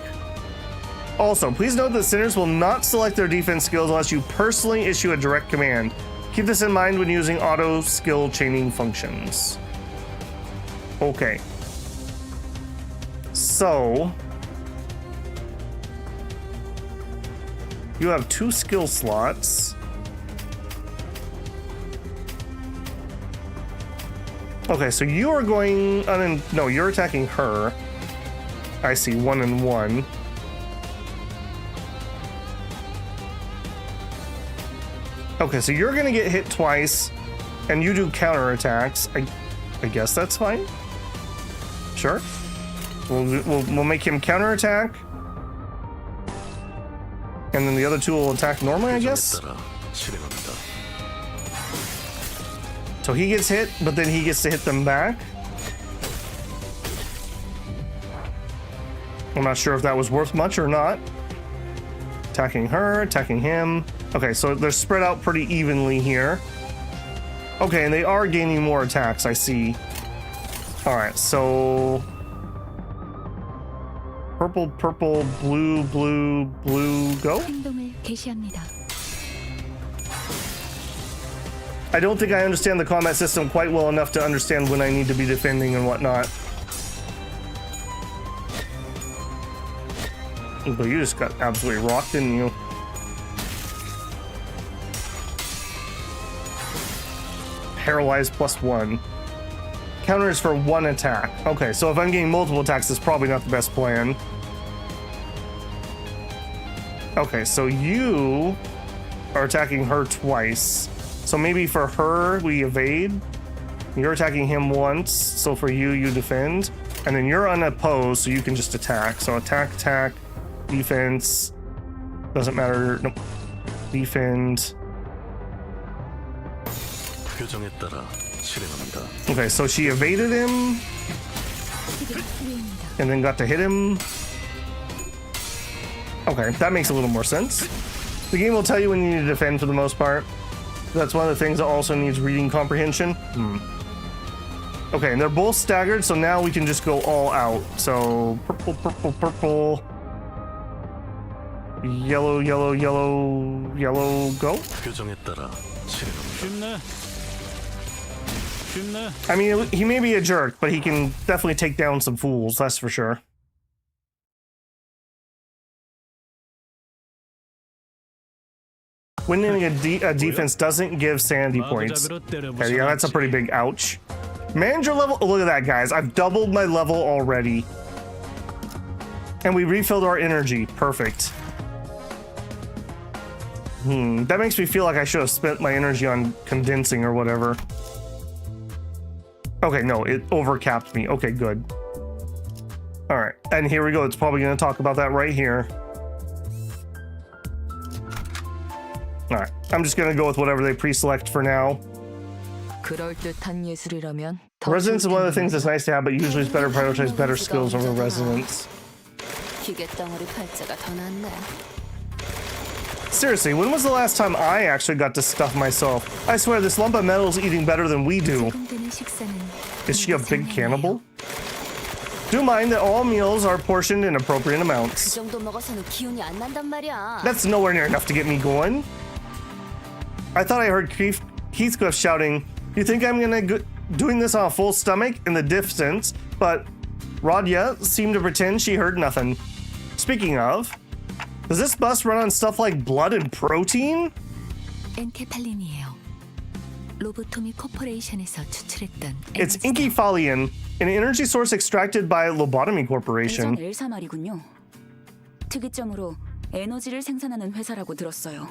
Also, please note that sinners will not select their defense skills unless you personally issue a direct command. Keep this in mind when using auto skill chaining functions. Okay. So... you have 2 skill slots. Okay, so you are going... no, you're attacking her. I see, 1 and 1. Okay, so you're gonna get hit twice, and you do counter attacks. I guess that's fine. Sure. We'll make him counter attack, and then the other 2 will attack normally, I guess. So he gets hit, but then he gets to hit them back. I'm not sure if that was worth much or not. Attacking her, attacking him. Okay, so they're spread out pretty evenly here. Okay, and they are gaining more attacks, I see. Alright, so... purple, purple, blue, blue, blue, go? 행동을 개시합니다. I don't think I understand the combat system quite well enough to understand when I need to be defending and whatnot. But you just got absolutely rocked, didn't you? Paralyzed +1. Counters for 1 attack. Okay, so if I'm getting multiple attacks, it's probably not the best plan. Okay, so you are attacking her twice. So maybe for her, we evade. You're attacking him once, so for you, you defend. And then you're unopposed, so you can just attack. So attack, defense. Doesn't matter. Nope. Defend. Okay, so she evaded him. And then got to hit him. Okay, that makes a little more sense. The game will tell you when you need to defend for the most part. That's one of the things that also needs reading comprehension. Okay, and they're both staggered, so now we can just go all out. So purple, purple, purple. Yellow, yellow, yellow, yellow, go. I mean, he may be a jerk, but he can definitely take down some fools, that's for sure. Winning a defense doesn't give sanity points. Okay, yeah, that's a pretty big ouch. Manager level, look at that, guys. I've doubled my level already. And we refilled our energy. Perfect. That makes me feel like I should have spent my energy on condensing or whatever. Okay, no, it overcapped me. Okay, good. All right, and here we go. It's probably going to talk about that right here. All right, I'm just going to go with whatever they pre-select for now. Resonance is one of the things that's nice to have, but usually it's better to prioritize better skills over resonance. Seriously, when was the last time I actually got to stuff myself? I swear this lump of metal is eating better than we do. Is she a big cannibal? Do mind that all meals are portioned in appropriate amounts. That's nowhere near enough to get me going. I thought I heard Heathcliff shouting, "You think I'm gonna doing this on a full stomach?" in the distance, but Radya seemed to pretend she heard nothing. Speaking of, does this bus run on stuff like blood and protein? Lobotomy Corporation에서 추출했던 It's inkyphalian, an energy source extracted by Lobotomy Corporation. 엘사 말이군요. 특이점으로 에너지를 생산하는 회사라고 들었어요.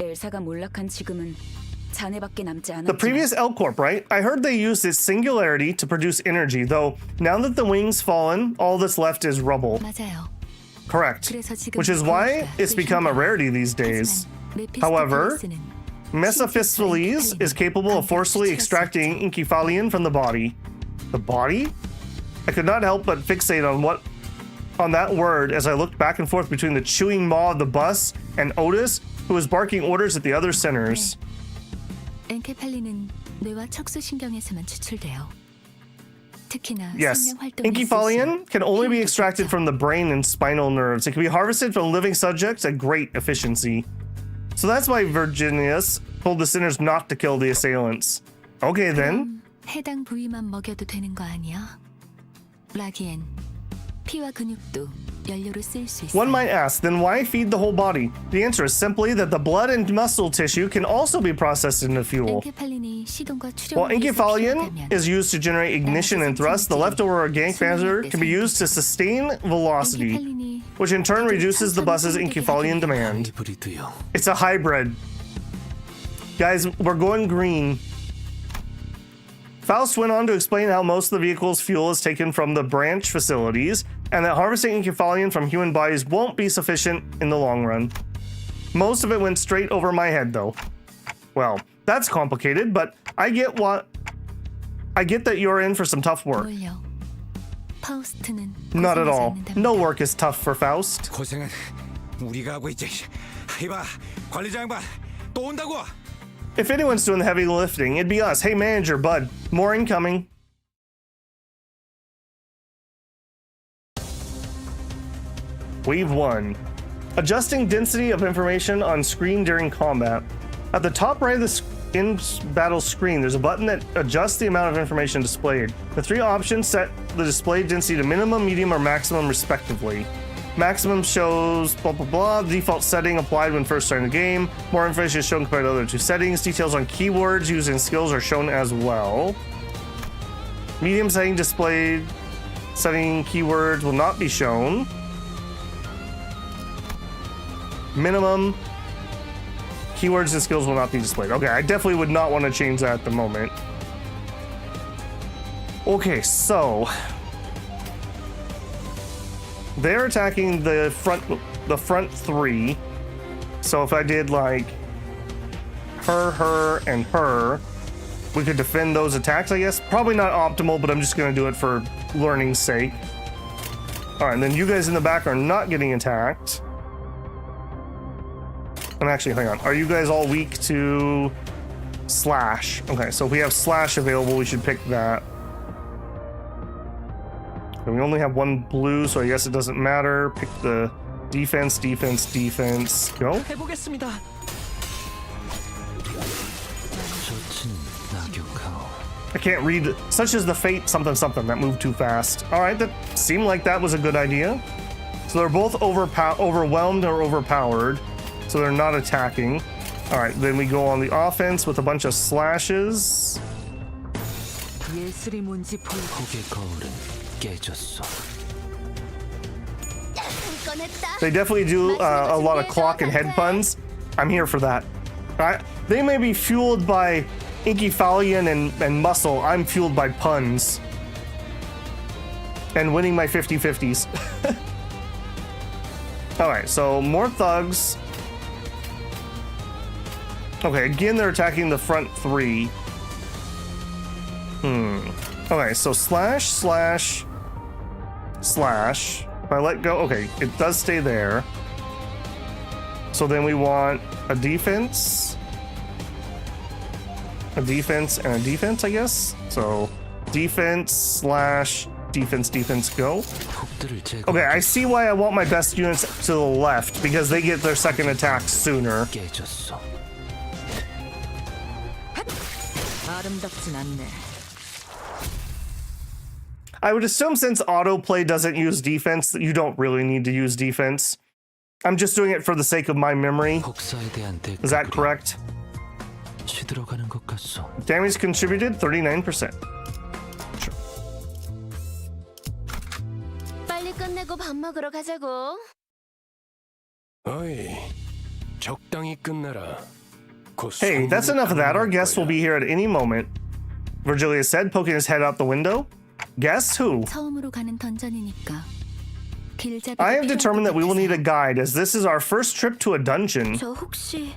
엘사가 몰락한 지금은 잔해밖에 남지 않았지만 The previous L Corp, right? I heard they used its singularity to produce energy, though now that the wing's fallen, all that's left is rubble. 맞아요. Correct. Which is why it's become a rarity these days. However, Mesophistopheles is capable of forcibly extracting inkyphalian from the body. The body? I could not help but fixate on that word as I looked back and forth between the chewing maw of the bus and Otis, who was barking orders at the other centers. 엔케팔린은 뇌와 척수신경에서만 추출돼요. 특히나 Yes, 생명 활동에 inkyphalian can only be extracted from the brain and spinal nerves. It can be harvested from living subjects at great efficiency. So that's why Virginius told the sinners not to kill the assailants. Okay then. 해당 부위만 먹여도 되는 거 아니야? 라기엔 피와 근육도 연료로 쓸 수 있어. One might ask, then why feed the whole body? The answer is simply that the blood and muscle tissue can also be processed into fuel. 엔케팔린이 시동과 출혈. While inkyphalian is used to generate ignition and thrust, the leftover organic matter can be used to sustain velocity, which in turn reduces the bus's inkyphalian demand. It's a hybrid. Guys, we're going green. Faust went on to explain how most of the vehicle's fuel is taken from the branch facilities, and that harvesting inkyphalian from human bodies won't be sufficient in the long run. Most of it went straight over my head, though. Well, that's complicated, but I get that you're in for some tough work. Not at all. No work is tough for Faust. 고생은 우리가 하고 있지. 이봐, 관리자 양반 또 온다고. If anyone's doing the heavy lifting, it'd be us. Hey, manager, bud. More incoming. Wave 1. Adjusting density of information on screen during combat. At the top right of the in-battle screen, there's a button that adjusts the amount of information displayed. The three options set the display density to minimum, medium, or maximum respectively. Maximum shows blah blah blah. The default setting applied when first starting the game. More information is shown compared to other two settings. Details on keywords used in skills are shown as well. Medium setting displayed. Setting keywords will not be shown. Minimum keywords and skills will not be displayed. Okay, I definitely would not want to change that at the moment. Okay, so they're attacking the front three. So if I did like her, and her, we could defend those attacks, I guess. Probably not optimal, but I'm just gonna do it for learning's sake. All right, and then you guys in the back are not getting attacked. And actually, hang on. Are you guys all weak to slash? Okay, so if we have slash available, we should pick that. And we only have one blue, so I guess it doesn't matter. Pick the defense, defense, defense. Go. 해보겠습니다. I can't read. Such as the fate something something that moved too fast. All right, that seemed like that was a good idea. So they're both overwhelmed or overpowered. So they're not attacking. All right, then we go on the offense with a bunch of slashes. 예술이 뭔지 보여. 폭의 거울은 깨졌어. They definitely do a lot of clock and head puns. I'm here for that. All right, they may be fueled by Inkyphalian and muscle. I'm fueled by puns and winning my 50-50s. All right, so more thugs. Okay, again, they're attacking the front three. Okay, so slash, slash, slash. If I let go, okay, it does stay there. So then we want a defense, and a defense, I guess. So defense slash defense, defense, go. Okay, I see why I want my best units to the left, because they get their second attack sooner. 아름답진 않네. I would assume since autoplay doesn't use defense, that you don't really need to use defense. I'm just doing it for the sake of my memory. Is that correct? Damage contributed 39%. Sure. 빨리 끝내고 밥 먹으러 가자고. 어이, 적당히 끝내라. Hey, that's enough of that. Our guest will be here at any moment. Virgilia said, poking his head out the window. Guess who? 처음으로 가는 던전이니까. I have determined that we will need a guide, as this is our first trip to a dungeon. 저 혹시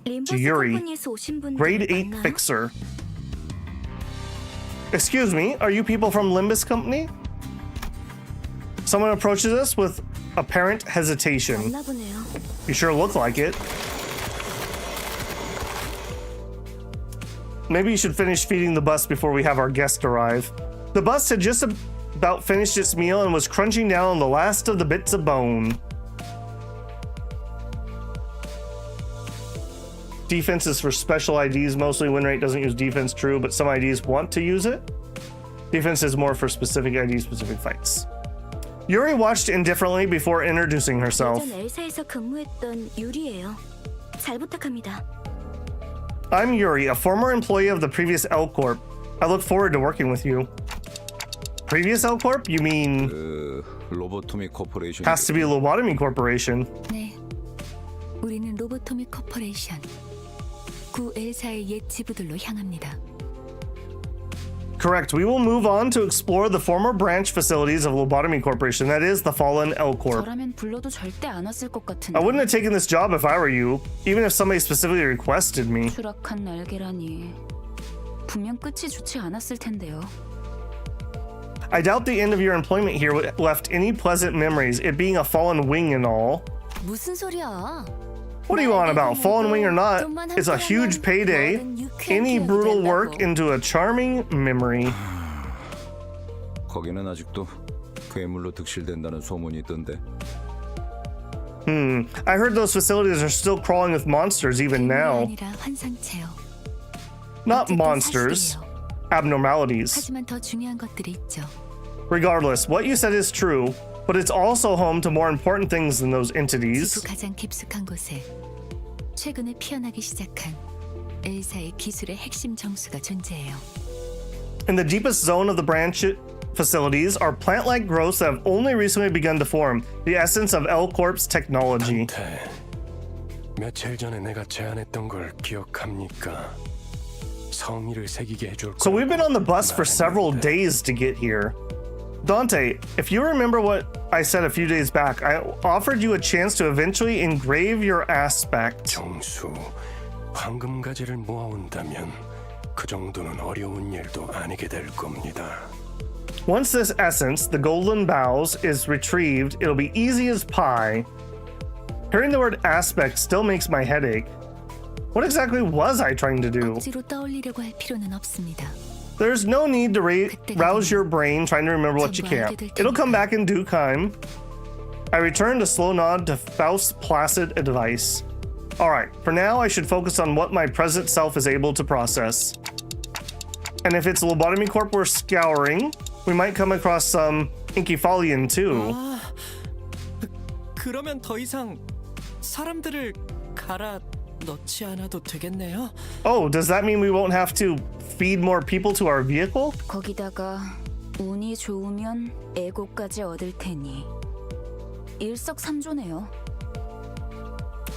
To 림버스 Yuri, 컴퍼니에서 오신 분들 grade 8 맞나요? fixer. Excuse me, are you people from Limbus Company? Someone approaches us with apparent hesitation. 맞나 보네요. You sure look like it. Maybe you should finish feeding the bus before we have our guest arrive. The bus had just about finished its meal and was crunching down on the last of the bits of bone. Defense is for special IDs mostly. Win rate doesn't use defense, true, but some IDs want to use it. Defense is more for specific IDs, specific fights. Yuri watched indifferently before introducing herself. 예전 엘사에서 근무했던 유리예요. 잘 부탁합니다. I'm Yuri, a former employee of the previous L Corp. I look forward to working with you. Previous L Corp? You mean 로보토미 코퍼레이션. has to be Lobotomy Corporation. 네, 우리는 로보토미 코퍼레이션. 구 엘사의 옛 지부들로 향합니다. Correct. We will move on to explore the former branch facilities of Lobotomy Corporation. That is the fallen L Corp. 저라면 불러도 절대 안 왔을 것 같은데. I wouldn't have taken this job if I were you, even if somebody specifically requested me. 추락한 날개라니. 분명 끝이 좋지 않았을 텐데요. I doubt the end of your employment here left any pleasant memories, it being a fallen wing and all. 무슨 소리야? What are you on about? Fallen wing or not, it's a huge payday. Any brutal work into a charming memory. 거기는 아직도 괴물로 득실된다는 소문이 있던데. I heard those facilities are still crawling with monsters even now. 아니라 환상체요. Not 어쨌든 monsters, 사실이에요. abnormalities. 하지만 더 중요한 것들이 있죠. Regardless, what you said is true. but it's also home to more important things than those entities. 지구 가장 깊숙한 곳에 최근에 피어나기 시작한 엘사의 기술의 핵심 정수가 존재해요. In the deepest zone of the branch facilities are plant-like growths that have only recently begun to form, the essence of L Corp's technology. 단테, 며칠 전에 내가 제안했던 걸 기억합니까? 성의를 새기게 해줄 So we've been on the bus for 말했는데. several days to get here. Dante, if you remember what I said a few days back, I offered you a chance to eventually engrave your aspect. 정수, 황금 가지를 모아온다면 그 정도는 어려운 일도 아니게 될 겁니다. Once this essence, the golden boughs, is retrieved, it'll be easy as pie. Hearing the word aspect still makes my head ache. What exactly was I trying to do? 억지로 떠올리려고 할 필요는 없습니다. There's no need to rouse your brain trying to remember what you can't. It'll come back in due time. I returned a slow nod to Faust's placid advice. Alright, for now I should focus on what my present self is able to process. And if it's Lobotomy Corp we're scouring, we might come across some Inkyphalian too. 그러면 더 이상 사람들을 갈아 넣지 않아도 되겠네요. Oh, does that mean we won't have to feed more people to our vehicle? 거기다가 운이 좋으면 에고까지 얻을 테니 일석삼조네요.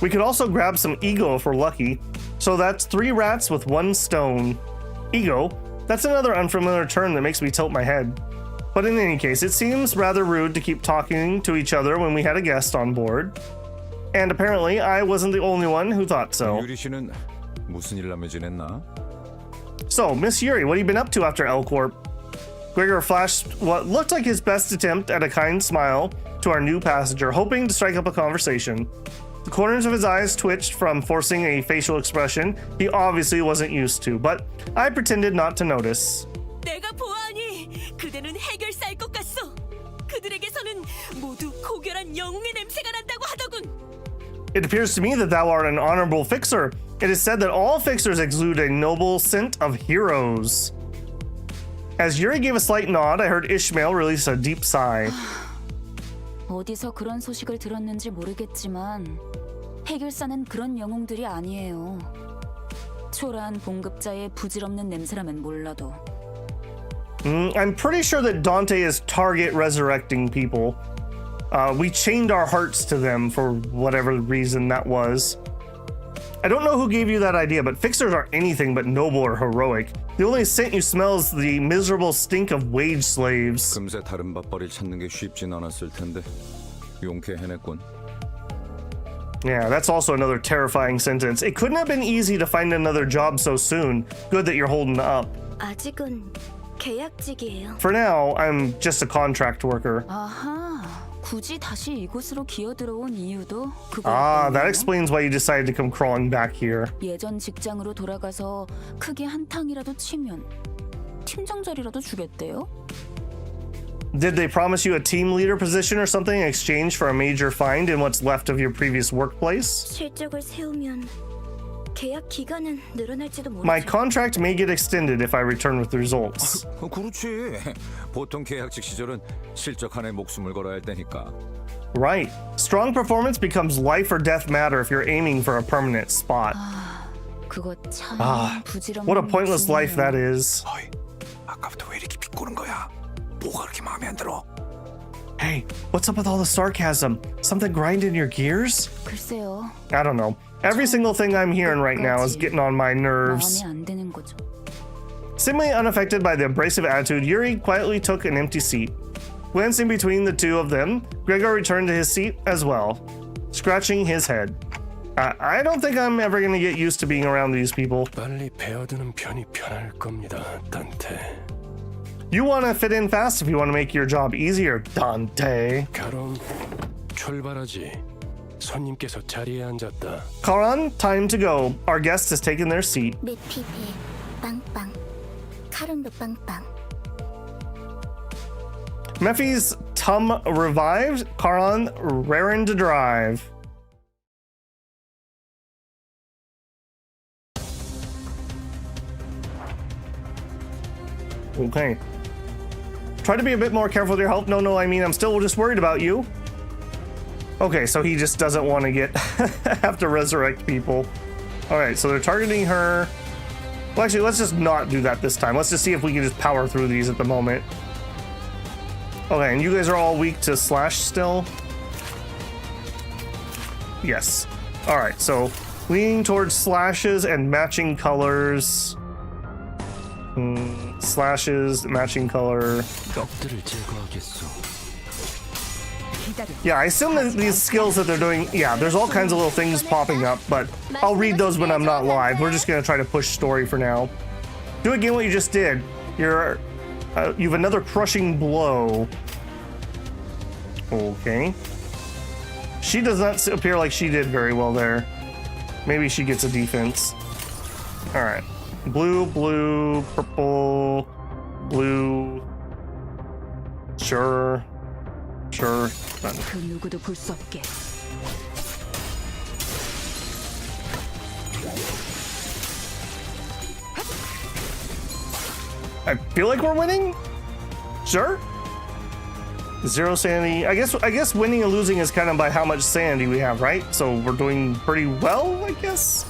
We could also grab some ego if we're lucky. So that's 3 rats with 1 stone. Ego? That's another unfamiliar term that makes me tilt my head. But in any case, it seems rather rude to keep talking to each other when we had a guest on board. And apparently, I wasn't the only one who thought so. 유리 씨는 무슨 일 하며 지냈나? So, Miss Yuri, what have you been up to after L Corp? Gregor flashed what looked like his best attempt at a kind smile to our new passenger, hoping to strike up a conversation. The corners of his eyes twitched from forcing a facial expression he obviously wasn't used to, but I pretended not to notice. 내가 보아하니 그대는 해결사일 것 같소. 그들에게서는 모두 고결한 영웅의 냄새가 난다고 하더군. It appears to me that thou art an honorable fixer. It is said that all fixers exude a noble scent of heroes. As Yuri gave a slight nod, I heard Ishmael release a deep sigh. 어디서 그런 소식을 들었는지 모르겠지만 해결사는 그런 영웅들이 아니에요. 초라한 봉급자의 부질없는 냄새라면 몰라도. I'm pretty sure that Dante is target resurrecting people. We chained our hearts to them for whatever reason that was. I don't know who gave you that idea, but fixers are anything but noble or heroic. The only scent you smell is the miserable stink of wage slaves. 금세 다른 밥벌이 찾는 게 쉽진 않았을 텐데 용케 해냈군. Yeah, that's also another terrifying sentence. It couldn't have been easy to find another job so soon. Good that you're holding up. 아직은 계약직이에요. For now, I'm just a contract worker. 아하, 굳이 다시 이곳으로 기어들어온 이유도 그거. Ah, that explains why you decided to come crawling back here. 예전 직장으로 돌아가서 크게 한탕이라도 치면 팀장 자리라도 주겠대요. Did they promise you a team leader position or something in exchange for a major find in what's left of your previous workplace? 실적을 세우면 계약 기간은 늘어날지도 모르죠. My contract may get extended if I return with the results. 그렇지. 보통 계약직 시절은 실적 하나에 목숨을 걸어야 할 때니까. Right. Strong performance becomes life or death matter if you're aiming for a permanent spot. 그거 참 부질없는. What a pointless life that 일이네요. is. 어이, 아까부터 왜 이렇게 비꼬는 거야? 뭐가 그렇게 마음에 안 들어? Hey, what's up with all the sarcasm? Something grinding your gears? 글쎄요. I don't know. Every single thing I'm hearing right now is getting on my nerves. 마음에 안 드는 거죠. Seemingly unaffected by the abrasive attitude, Yuri quietly took an empty seat. Glancing between the two of them, Gregor returned to his seat as well, scratching his head. I don't think I'm ever going to get used to being around these people. 빨리 배어드는 편이 편할 겁니다, 단테. You want to fit in fast if you want to make your job easier, Dante. 그럼 출발하지. 손님께서 자리에 앉았다. Karan, time to go. Our guest has taken their seat. 메피페 빵빵 카른도 빵빵. Mephi's tum revived. Karan raring to drive. Okay. Try to be a bit more careful with your health. No, I mean, I'm still just worried about you. Okay, so he just doesn't want to have to resurrect people. All right, so they're targeting her. Well, actually, let's just not do that this time. Let's just see if we can just power through these at the moment. Okay, and you guys are all weak to slash still? Yes. All right, so leaning towards slashes and matching colors. Slashes, matching color. Go. Yeah, I assume that these skills that they're doing, yeah, there's all kinds of little things popping up, but I'll read those when I'm not live. We're just going to try to push story for now. Do again what you just did. You have another crushing blow. Okay. She does not appear like she did very well there. Maybe she gets a defense. All right. Blue, blue, purple, blue. Sure. Sure. Done. I feel like we're winning. Sure. 0 sanity. I guess winning and losing is kind of by how much sanity we have, right? So we're doing pretty well, I guess.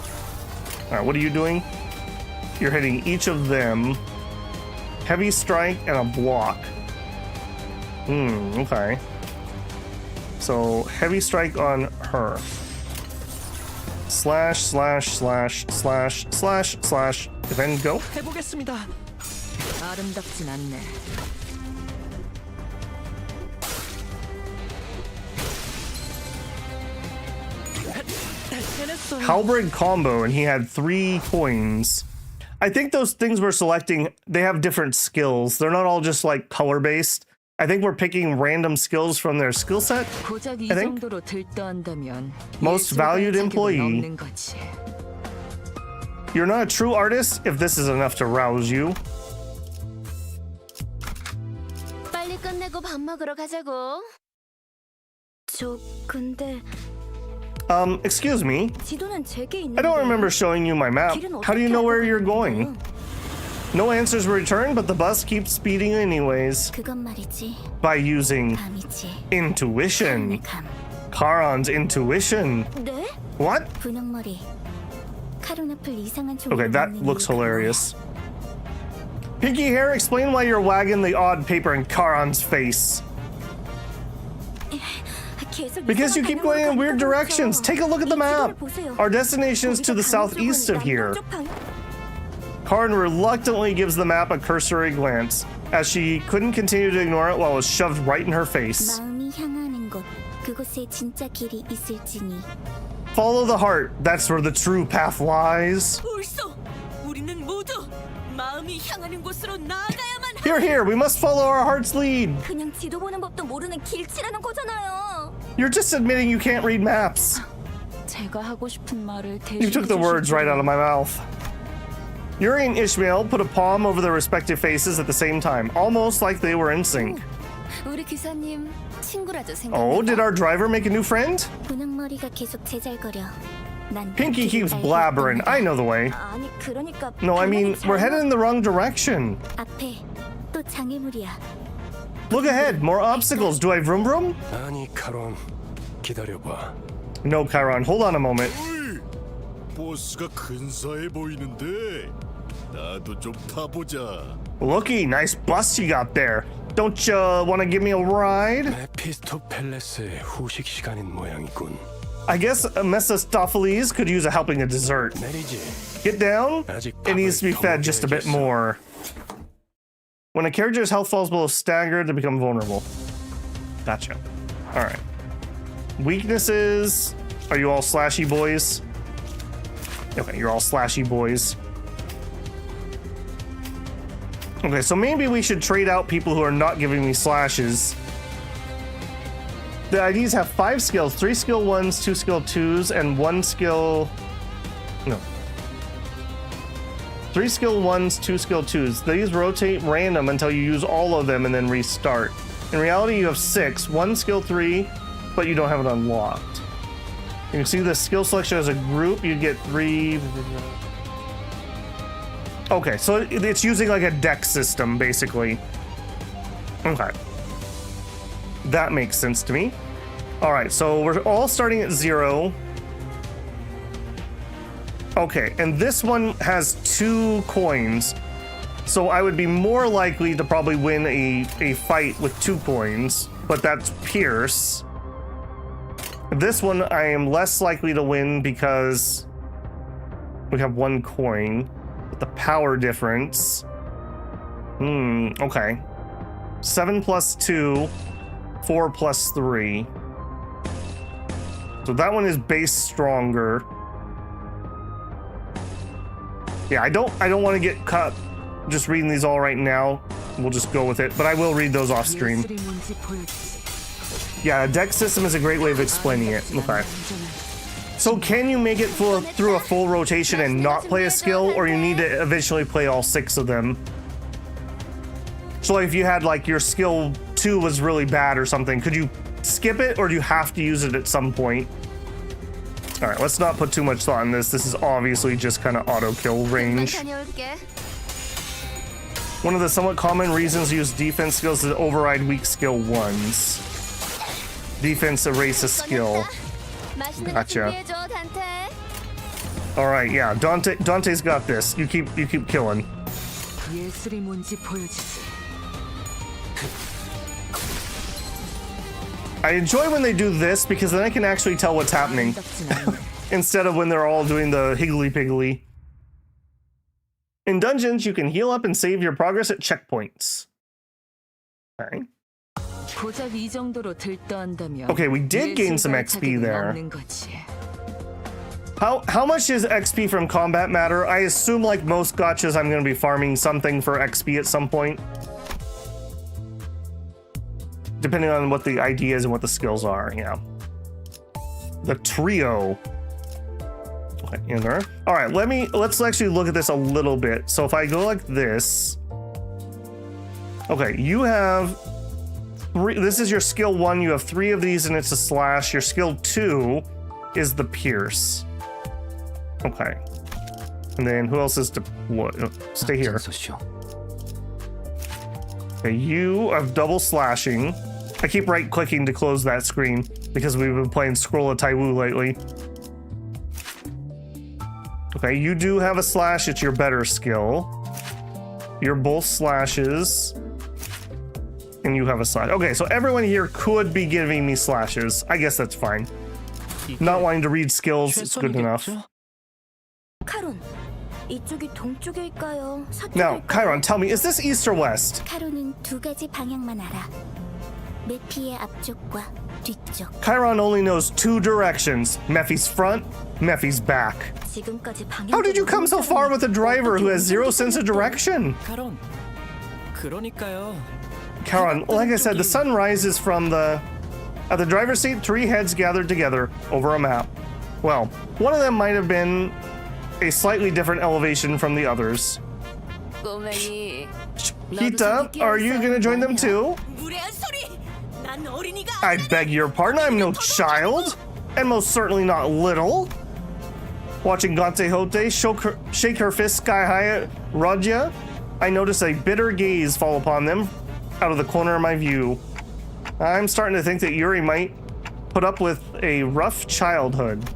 All right, what are you doing? You're hitting each of them. Heavy strike and a block. Okay. So heavy strike on her. Slash, slash, slash, slash, slash, slash. Then go. 해보겠습니다. 아름답진 않네. Halberd combo, and he had 3 coins. I think those things we're selecting, they have different skills. They're not all just like color based. I think we're picking random skills from their skill set. I think. Most valued employee. You're not a true artist if this is enough to rouse you. 빨리 끝내고 밥 먹으러 가자고. 저 근데 Excuse me. 지도는 제게 있는데. I don't remember showing you my map. How do you know where you're going? No answers were returned, but the bus keeps speeding anyways. 그건 말이지. By using 감이지. intuition. 감. Charon's intuition. 네? What? 분홍머리. 카로나플 이상한 종류. Okay, that looks hilarious. Pinky hair, explain why you're wagging the odd paper in Charon's face. Because you keep going in weird directions. Take a look at the map. Our destination is to the southeast of here. Charon reluctantly gives the map a cursory glance, as she couldn't continue to ignore it while it was shoved right in her face. 마음이 향하는 곳, 그곳에 진짜 길이 있을지니. Follow the heart. That's where the true path lies. 벌써 우리는 모두 마음이 향하는 곳으로 나아가야만. Here, we must follow our heart's lead. 그냥 지도 보는 법도 모르는 길치라는 거잖아요. You're just admitting you can't read maps. 제가 하고 싶은 말을 You took the words right out of my mouth. Yuri and Ishmael put a palm over their respective faces at the same time, almost like they were in sync. 우리 기사님 친구라도 생겼나? Oh, did our driver make a new friend? 분홍머리가 계속 제잘거려. 난 Pinky keeps blabbering. I know the way. 아니 그러니까. No, I mean, we're headed in the wrong direction. 앞에 또 장애물이야. Look ahead, more obstacles. Do I vroom vroom? 아니, 카론, 기다려봐. No, Chiron, hold on a moment. 보스가 근사해 보이는데 나도 좀 타보자. Looky, nice bus you got there. Don't you want to give me a ride? 메피스토펠레스의 후식 시간인 모양이군. I guess Mephistopheles could use a helping of dessert. 내리지. Get down. 아직 It needs to be fed just a bit more. When a character's health falls below staggered, they become vulnerable. Gotcha. All right. Weaknesses. Are you all slashy boys? Okay, you're all slashy boys. Okay, so maybe we should trade out people who are not giving me slashes. The IDs have 5 skills, 3 skill 1s, 2 skill 2s, and 1 skill... No. 3 skill 1s, 2 skill 2s. These rotate random until you use all of them and then restart. In reality, you have 6, 1 skill 3, but you don't have it unlocked. You can see the skill selection as a group, you get 3... Okay, so it's using like a deck system, basically. Okay. That makes sense to me. All right, so we're all starting at 0. Okay, and this one has 2 coins. So I would be more likely to probably win a fight with 2 coins, but that's Pierce. This one I am less likely to win because we have 1 coin. But the power difference. Okay. 7 plus 2, 4 plus 3. So that one is base stronger. Yeah, I don't want to get cut just reading these all right now. We'll just go with it, but I will read those off stream. Yeah, a deck system is a great way of explaining it. Okay. So can you make it through a full rotation and not play a skill, or you need to eventually play all 6 of them? So like if you had like your skill 2 was really bad or something, could you skip it, or do you have to use it at some point? All right, let's not put too much thought in this. This is obviously just kind of auto kill range. One of the somewhat common reasons to use defense skills is to override weak skill 1s. Defense erase a skill. Gotcha. All right, yeah, Dante's got this. You keep killing. I enjoy when they do this because then I can actually tell what's happening instead of when they're all doing the higgly-piggly. In dungeons, you can heal up and save your progress at checkpoints. Okay. Okay, we did gain some XP there. How much does XP from combat matter? I assume like most gachas, I'm going to be farming something for XP at some point. Depending on what the idea is and what the skills are, yeah. The trio. Okay, in there. All right, let's actually look at this a little bit. So if I go like this, okay, you have 3. This is your skill 1. You have 3 of these, and it's a slash. Your skill 2 is the pierce. Okay, and then who else is stay here? Okay, you have double slashing. I keep right clicking to close that screen because we've been playing Scroll of Taiwu lately. Okay, you do have a slash. It's your better skill. You're both slashes. And you have a slash. Okay, so everyone here could be giving me slashes. I guess that's fine. Not wanting to read skills, it's good enough. Now, Chiron, tell me, is this east or west? Chiron only knows 2 directions. Mephi's front, Mephi's back. How did you come so far with a driver who has 0 sense of direction? Chiron, like I said, the sun rises from at the driver's seat, 3 heads gathered together over a map. Well, one of them might have been a slightly different elevation from the others. Hita, are you gonna join them too? I beg your pardon, I'm no child, and most certainly not little. Watching Dante Hote shake her fist sky high at Raja, I notice a bitter gaze fall upon them out of the corner of my view. I'm starting to think that Yuri might put up with a rough childhood.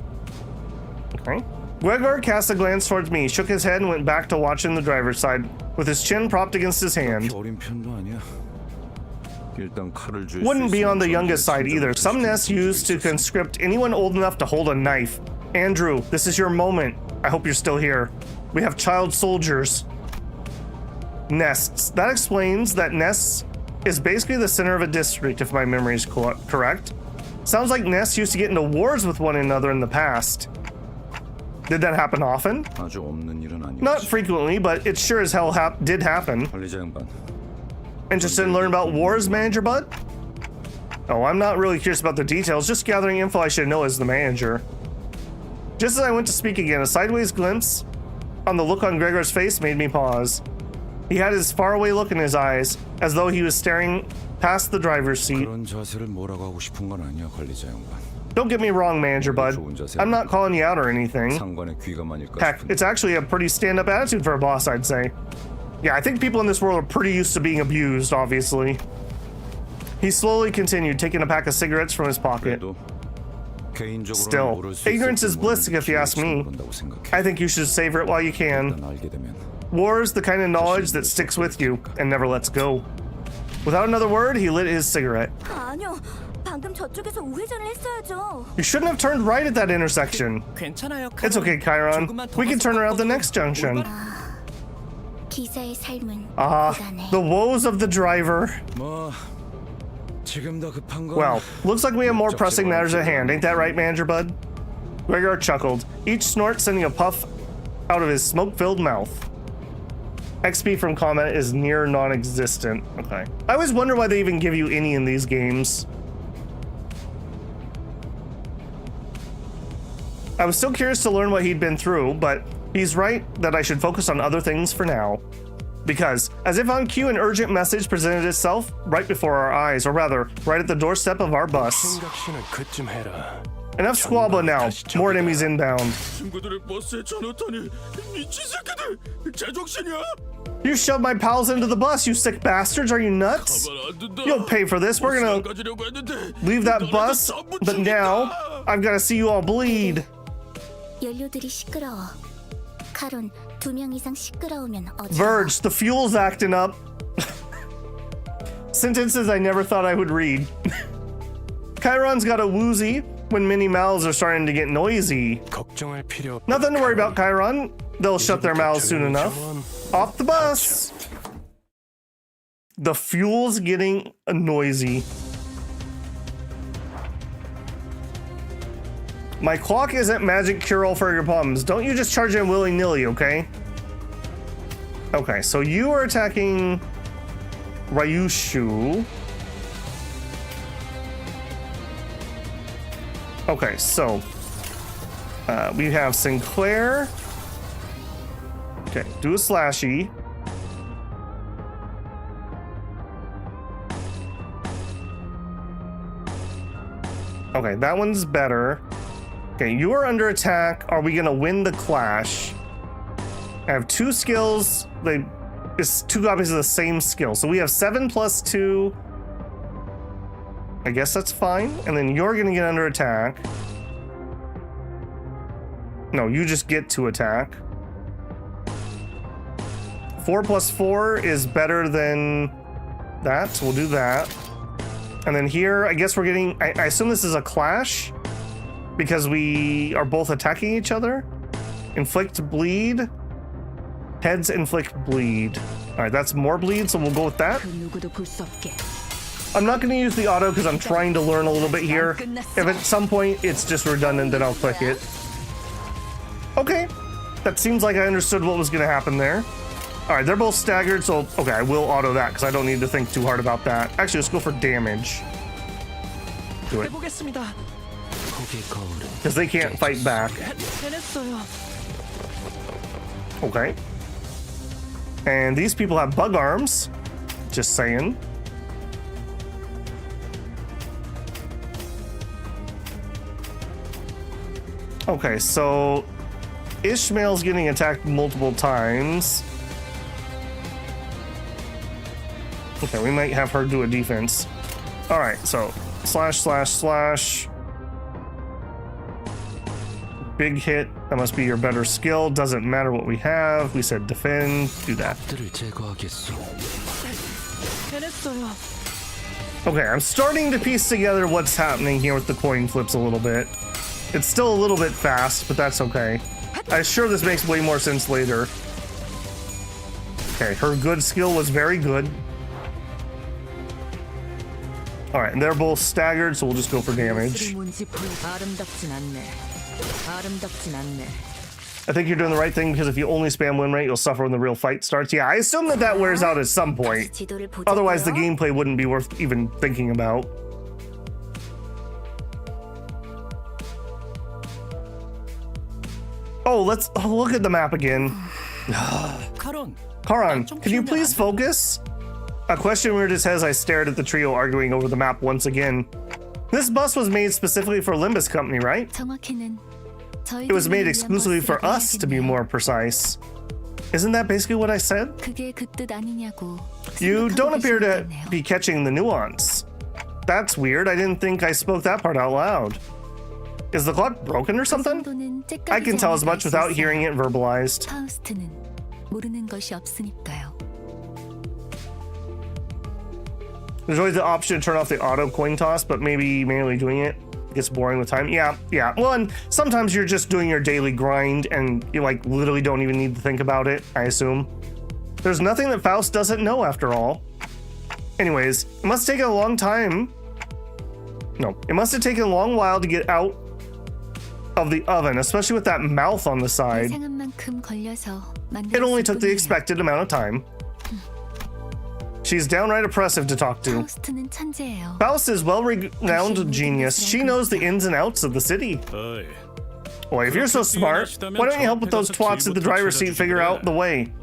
Okay. Gregor cast a glance towards me, shook his head, and went back to watching the driver's side with his chin propped against his hand. Wouldn't be on the youngest side either. Some nests used to conscript anyone old enough to hold a knife. Andrew, this is your moment. I hope you're still here. We have child soldiers. Nests. That explains that nests is basically the center of a district, if my memory is correct. Sounds like nests used to get into wars with one another in the past. Did that happen often? Not frequently, but it sure as hell did happen. Interested in learning about wars, Manager Bud? Oh, I'm not really curious about the details, just gathering info I should know as the manager. Just as I went to speak again, a sideways glimpse on the look on Gregor's face made me pause. He had his faraway look in his eyes, as though he was staring past the driver's seat. Don't get me wrong, Manager Bud. I'm not calling you out or anything. Heck, it's actually a pretty stand-up attitude for a boss, I'd say. Yeah, I think people in this world are pretty used to being abused, obviously. He slowly continued, taking a pack of cigarettes from his pocket. Still, ignorance is bliss if you ask me. I think you should savor it while you can. War is the kind of knowledge that sticks with you and never lets go. Without another word, he lit his cigarette. 아니요. 방금 저쪽에서 우회전을 했어야죠. You shouldn't have turned right at that intersection. 괜찮아요. It's okay, Chiron. We can turn around the next junction. 기사의 삶은 The woes of the driver. 뭐 지금 더 급한 건 Well, looks like we have more pressing matters at hand. Ain't that right, Manager Bud? Gregor chuckled, each snort sending a puff out of his smoke-filled mouth. XP from combat is near non-existent. Okay. I always wonder why they even give you any in these games. I was still curious to learn what he'd been through, but he's right that I should focus on other things for now. Because, as if on cue, an urgent message presented itself right before our eyes, or rather, right at the doorstep of our bus. Enough squabble now. More enemies inbound. You shoved my pals into the bus, you sick bastards. Are you nuts? You'll pay for this. We're gonna leave that bus, but now I've got to see you all bleed. 연료들이 시끄러워. 카론 2명 이상 시끄러우면 Verge, the fuel's acting up. Sentences I never thought I would read. Chiron's got a woozy when many mouths are starting to get noisy. Nothing to worry about, Chiron. They'll shut their mouths soon enough. Off the bus. The fuel's getting noisy. My clock isn't magic cure-all for your problems. Don't you just charge in willy-nilly, okay? Okay, so you are attacking Ryushu. Okay, so we have Sinclair. Okay, do a slashy. Okay, that one's better. Okay, you are under attack. Are we gonna win the clash? I have 2 skills. It's 2 copies of the same skill. So we have 7 plus 2. I guess that's fine. And then you're gonna get under attack. No, you just get to attack. 4 plus 4 is better than that, so we'll do that. And then here, I guess we're getting, I assume this is a clash because we are both attacking each other. Inflict bleed. Heads inflict bleed. All right, that's more bleed, so we'll go with that. I'm not going to use the auto because I'm trying to learn a little bit here. If at some point it's just redundant, then I'll click it. Okay, that seems like I understood what was going to happen there. All right, they're both staggered, so okay, I will auto that because I don't need to think too hard about that. Actually, let's go for damage. Do it. Because they can't fight back. Okay. And these people have bug arms. Just saying. Okay, so Ishmael's getting attacked multiple times. Okay, we might have her do a defense. All right, so slash, slash, slash. Big hit. That must be your better skill. Doesn't matter what we have. We said defend. Do that. Okay, I'm starting to piece together what's happening here with the coin flips a little bit. It's still a little bit fast, but that's okay. I'm sure this makes way more sense later. Okay, her good skill was very good. All right, and they're both staggered, so we'll just go for damage. I think you're doing the right thing because if you only spam win rate, you'll suffer when the real fight starts. Yeah, I assume that that wears out at some point. Otherwise, the gameplay wouldn't be worth even thinking about. Oh, let's look at the map again. Karan, can you please focus? A question reared its head as I stared at the trio arguing over the map once again. This bus was made specifically for Limbus Company, right? It was made exclusively for us, to be more precise. Isn't that basically what I said? You don't appear to be catching the nuance. That's weird. I didn't think I spoke that part out loud. Is the clock broken or something? I can tell as much without hearing it verbalized. 파우스트는 모르는 것이 없으니까요. There's always the option to turn off the auto coin toss, but maybe manually doing it gets boring with time. Yeah. Well, and sometimes you're just doing your daily grind and you like literally don't even need to think about it, I assume. There's nothing that Faust doesn't know after all. Anyways, it must have taken a long time. No, it must have taken a long while to get out of the oven, especially with that mouth on the side. 예상한 만큼 걸려서 It only took the 만들었을 expected amount of time. She's downright oppressive to talk to. 파우스트는 천재예요. Faust is well-renowned genius. She knows the ins and outs of the city. 어이, Boy, if you're so smart, why don't you help with those twats at the driver's seat figure out the way?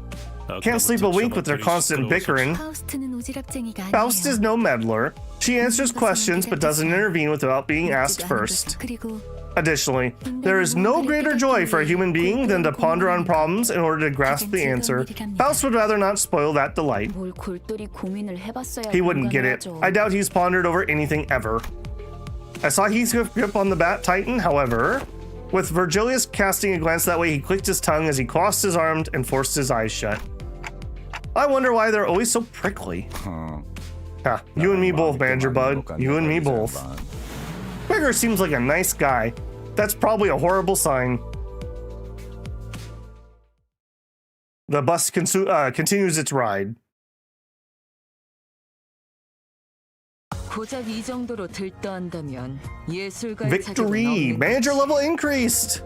Can't sleep a wink with their constant bickering. 파우스트는 오지랖쟁이가 Faust is 아니에요. no meddler. She answers questions but doesn't intervene without being asked first. 그리고 Additionally, there is no greater joy for a human being than to ponder on problems in order to grasp the answer. Faust would rather not spoil that delight. 뭘 골똘히 고민을 해봤어야 He wouldn't get it. 공감을 하죠. I doubt he's pondered over anything ever. I saw Heathcliff grip on the Bat Titan, however. With Virgilius casting a glance that way, he clicked his tongue as he crossed his arms and forced his eyes shut. I wonder why they're always so prickly. You and me both, Bangerbud. You and me both. Gregor seems like a nice guy. That's probably a horrible sign. The bus continues its ride. 고작 이 정도로 들떠한다면 예술가의 Victory! Manager level increased!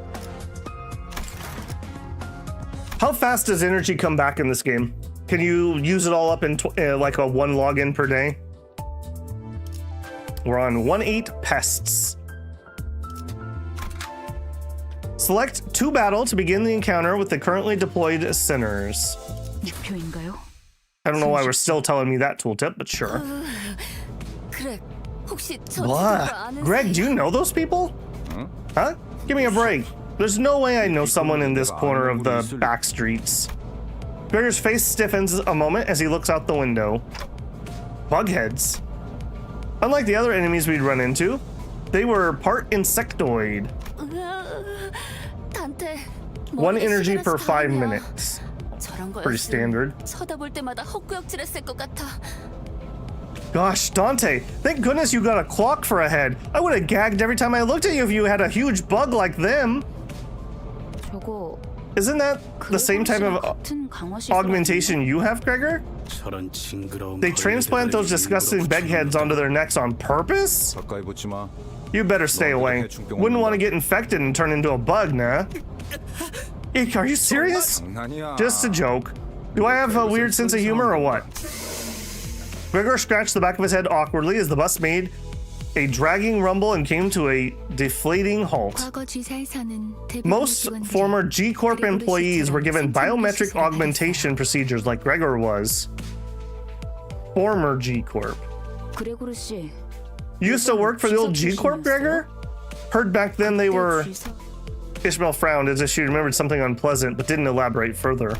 How fast does energy come back in this game? Can you use it all up in like a one login per day? We're on 1-8 pests. Select to battle to begin the encounter with the currently deployed sinners. 목표인가요? I don't know why we're still telling me that tooltip, but sure. 그래, 혹시 저 Blah. 친구가 아는 Greg, 사이- do you know those people? Huh? Give me a break. There's no way I know someone in this corner of the back streets. Gregor's face stiffens a moment as he looks out the window. Bugheads. Unlike the other enemies we'd run into, they were part insectoid. 단테, 1 머리가 energy per 시간에서 5 다르냐. minutes. 저런 Pretty 거였으면 standard. 쳐다볼 때마다 헛구역질했을 것 같아. Gosh, Dante, thank goodness you got a clock for a head. I would have gagged every time I looked at you if you had a huge bug like them. 저거 Isn't that the same type of 같은 강화 시설 augmentation you have, Gregor? 저런 징그러운 They transplant those disgusting begheads onto their necks on purpose? 가까이 붙지 마. You better stay away. Wouldn't want to get infected and turn into a bug, nah? Eek, are you serious? 장난이야. Just a joke. Do I have a weird sense of humor or what? Gregor scratched the back of his head awkwardly as the bus made a dragging rumble and came to a deflating halt. 과거 G사에서는 대부분 Most 직원들이 former G Corp employees were given biometric augmentation procedures like Gregor was. Former G Corp. 그레고르 씨. You used to work for the old G Corp, Gregor? Heard back then they were... Ishmael frowned as if she remembered something unpleasant, but didn't elaborate further.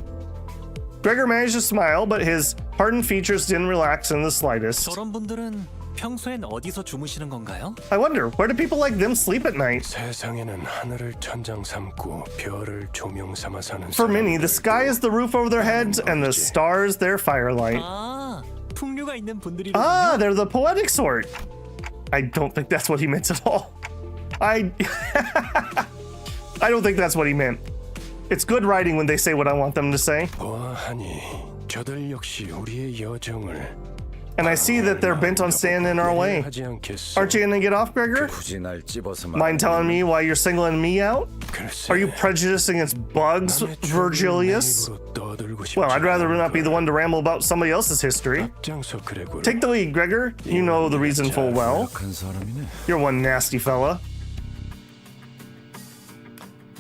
Gregor managed to smile, but his hardened features didn't relax in the slightest. 저런 분들은 평소엔 어디서 주무시는 건가요? I wonder, where do people like them sleep at night? 세상에는 하늘을 천장 삼고 별을 조명 삼아 사는 For many, the sky is the roof over their heads and the stars their firelight. 아, 풍류가 있는 분들이군요. Ah, they're the poetic sort. I don't think that's what he meant at all. I don't think that's what he meant. It's good writing when they say what I want them to say. 보아하니 저들 역시 우리의 여정을 And I see that they're bent on staying in our way. 하지 않겠어. Aren't you gonna get off, Gregor? 굳이 날 집어서 Mind telling me why you're singling me out? 글쎄, Are you prejudiced against bugs, 남의 추억을 Virgilius? 내 입으로 떠들고 싶지 Well, I'd rather 않은 not be the 거야. one to ramble about somebody else's history. 앞장서 그레고르. Take the lead, Gregor. You know the reason full well. 큰 사람이네. You're one nasty fella.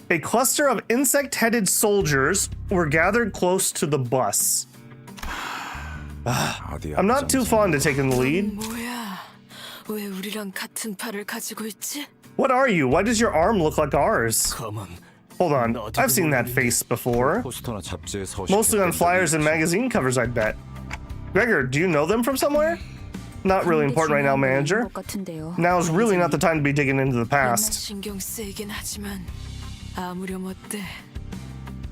A cluster of insect-headed soldiers were gathered close to the bus. 어디 I'm not too fond of taking the lead. 뭐야? 왜 우리랑 같은 팔을 가지고 있지? What are you? Why does your arm look like ours? 검은 Hold on, I've seen that face before. 포스터나 잡지에 Mostly on flyers and magazine covers, I'd bet. Gregor, do you know them from somewhere? Not really important right now, manager. Now is really not the time to be digging into the past. 신경 쓰이긴 하지만 아무렴 어때?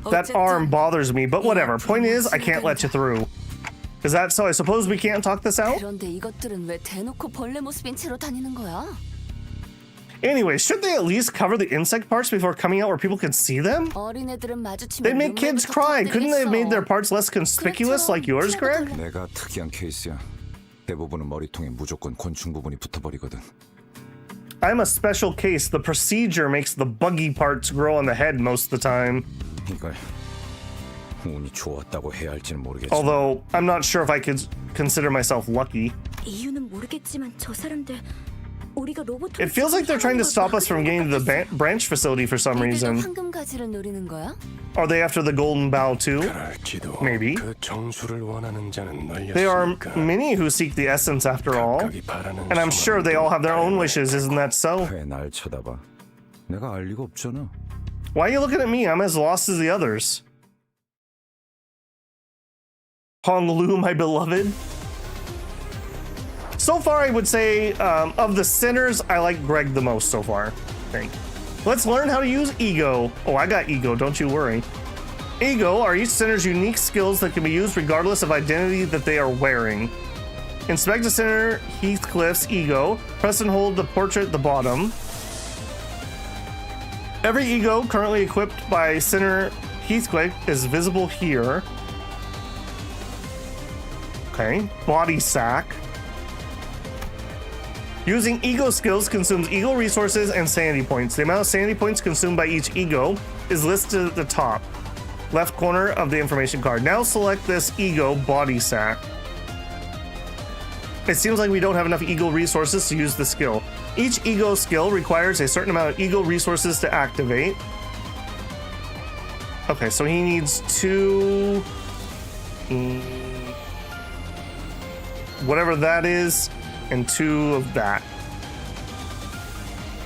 That arm bothers me, but whatever. Point is, I can't let you through. Is that so? I suppose we can't talk this out? 그런데 이것들은 왜 대놓고 벌레 모습인 채로 다니는 거야? Anyway, should they at least cover the insect parts before coming out where people can see them? 어린애들은 마주치면 They make kids cry. Couldn't they have made their parts less conspicuous like yours, Greg? 내가 특이한 케이스야. 대부분은 머리통에 무조건 곤충 부분이 붙어버리거든. I'm a special case. The procedure makes the buggy parts grow on the head most of the time. 이걸 운이 좋았다고 해야 할지는 모르겠지만. Although I'm not sure if I could consider myself lucky. 이유는 모르겠지만 저 사람들 우리가 로봇. It feels like they're trying to stop us from getting to the branch facility for some reason. 황금 가지를 노리는 거야? Are they after the golden bough too? 그럴지도. Maybe. 그 정수를 원하는 자는 They are 널렸으니까. many who seek the essence after all. 각각이 바라는 And I'm sure they all have their own wishes, isn't that so? 왜 날 쳐다봐? 내가 알 리가 없잖아. Why are you looking at me? I'm as lost as the others. Hong-Lu, my beloved. So far, I would say, of the sinners, I like Greg the most so far. I think. Let's learn how to use Ego. Oh, I got Ego, don't you worry. Ego are each sinner's unique skills that can be used regardless of identity that they are wearing. Inspect the sinner Heathcliff's Ego. Press and hold the portrait at the bottom. Every Ego currently equipped by sinner Heathcliff is visible here. Okay, body sack. Using ego skills consumes ego resources and sanity points. The amount of sanity points consumed by each ego is listed at the top left corner of the information card. Now select this ego body sack. It seems like we don't have enough ego resources to use the skill. Each ego skill requires a certain amount of ego resources to activate. Okay, so he needs 2... whatever that is, and 2 of that.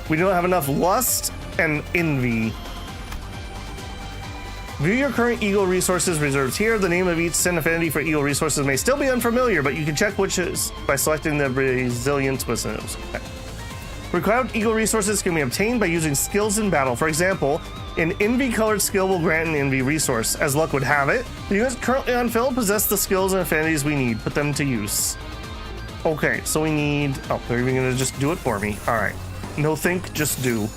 We don't have enough lust and envy. View your current ego resources reserves here. The name of each sin affinity for ego resources may still be unfamiliar, but you can check which is by selecting the resilience wisdoms. Okay. Required ego resources can be obtained by using skills in battle. For example, an envy colored skill will grant an envy resource. As luck would have it, the units currently unfilled possess the skills and affinities we need. Put them to use. Okay, so we need... oh, they're even gonna just do it for me. All right. No think, just do.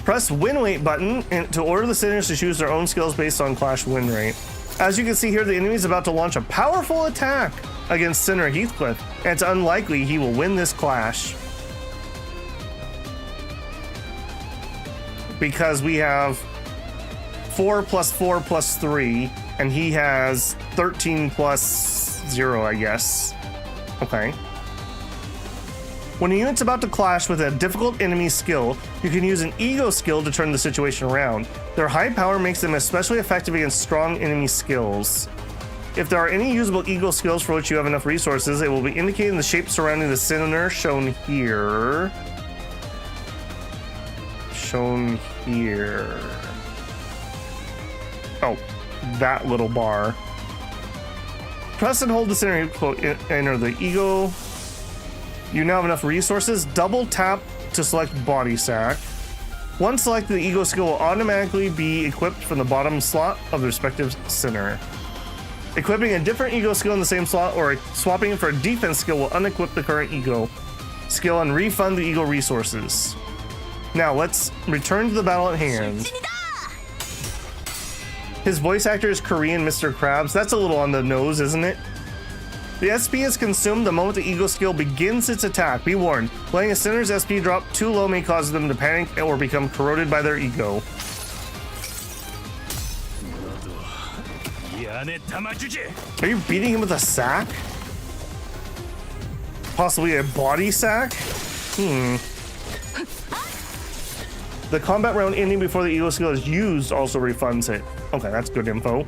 Press win rate button to order the sinners to choose their own skills based on clash win rate. As you can see here, the enemy is about to launch a powerful attack against Sinner Heathcliff, and it's unlikely he will win this clash. Because we have 4 plus 4 plus 3, and he has 13 plus 0, I guess. Okay. When a unit's about to clash with a difficult enemy skill, you can use an ego skill to turn the situation around. Their high power makes them especially effective against strong enemy skills. If there are any usable ego skills for which you have enough resources, it will be indicated in the shape surrounding the sinner shown here. Shown here. Oh, that little bar. Press and hold the center to enter the ego. You now have enough resources. Double tap to select body sack. Once selected, the ego skill will automatically be equipped from the bottom slot of the respective center. Equipping a different ego skill in the same slot or swapping it for a defense skill will unequip the current ego skill and refund the ego resources. Now let's return to the battle at hand. His voice actor is Korean Mr. Krabs. That's a little on the nose, isn't it? The SP is consumed the moment the ego skill begins its attack. Be warned, letting a sinner's SP drop too low may cause them to panic or become corroded by their ego. Are you beating him with a sack? Possibly a body sack? The combat round ending before the ego skill is used also refunds it. Okay, that's good info.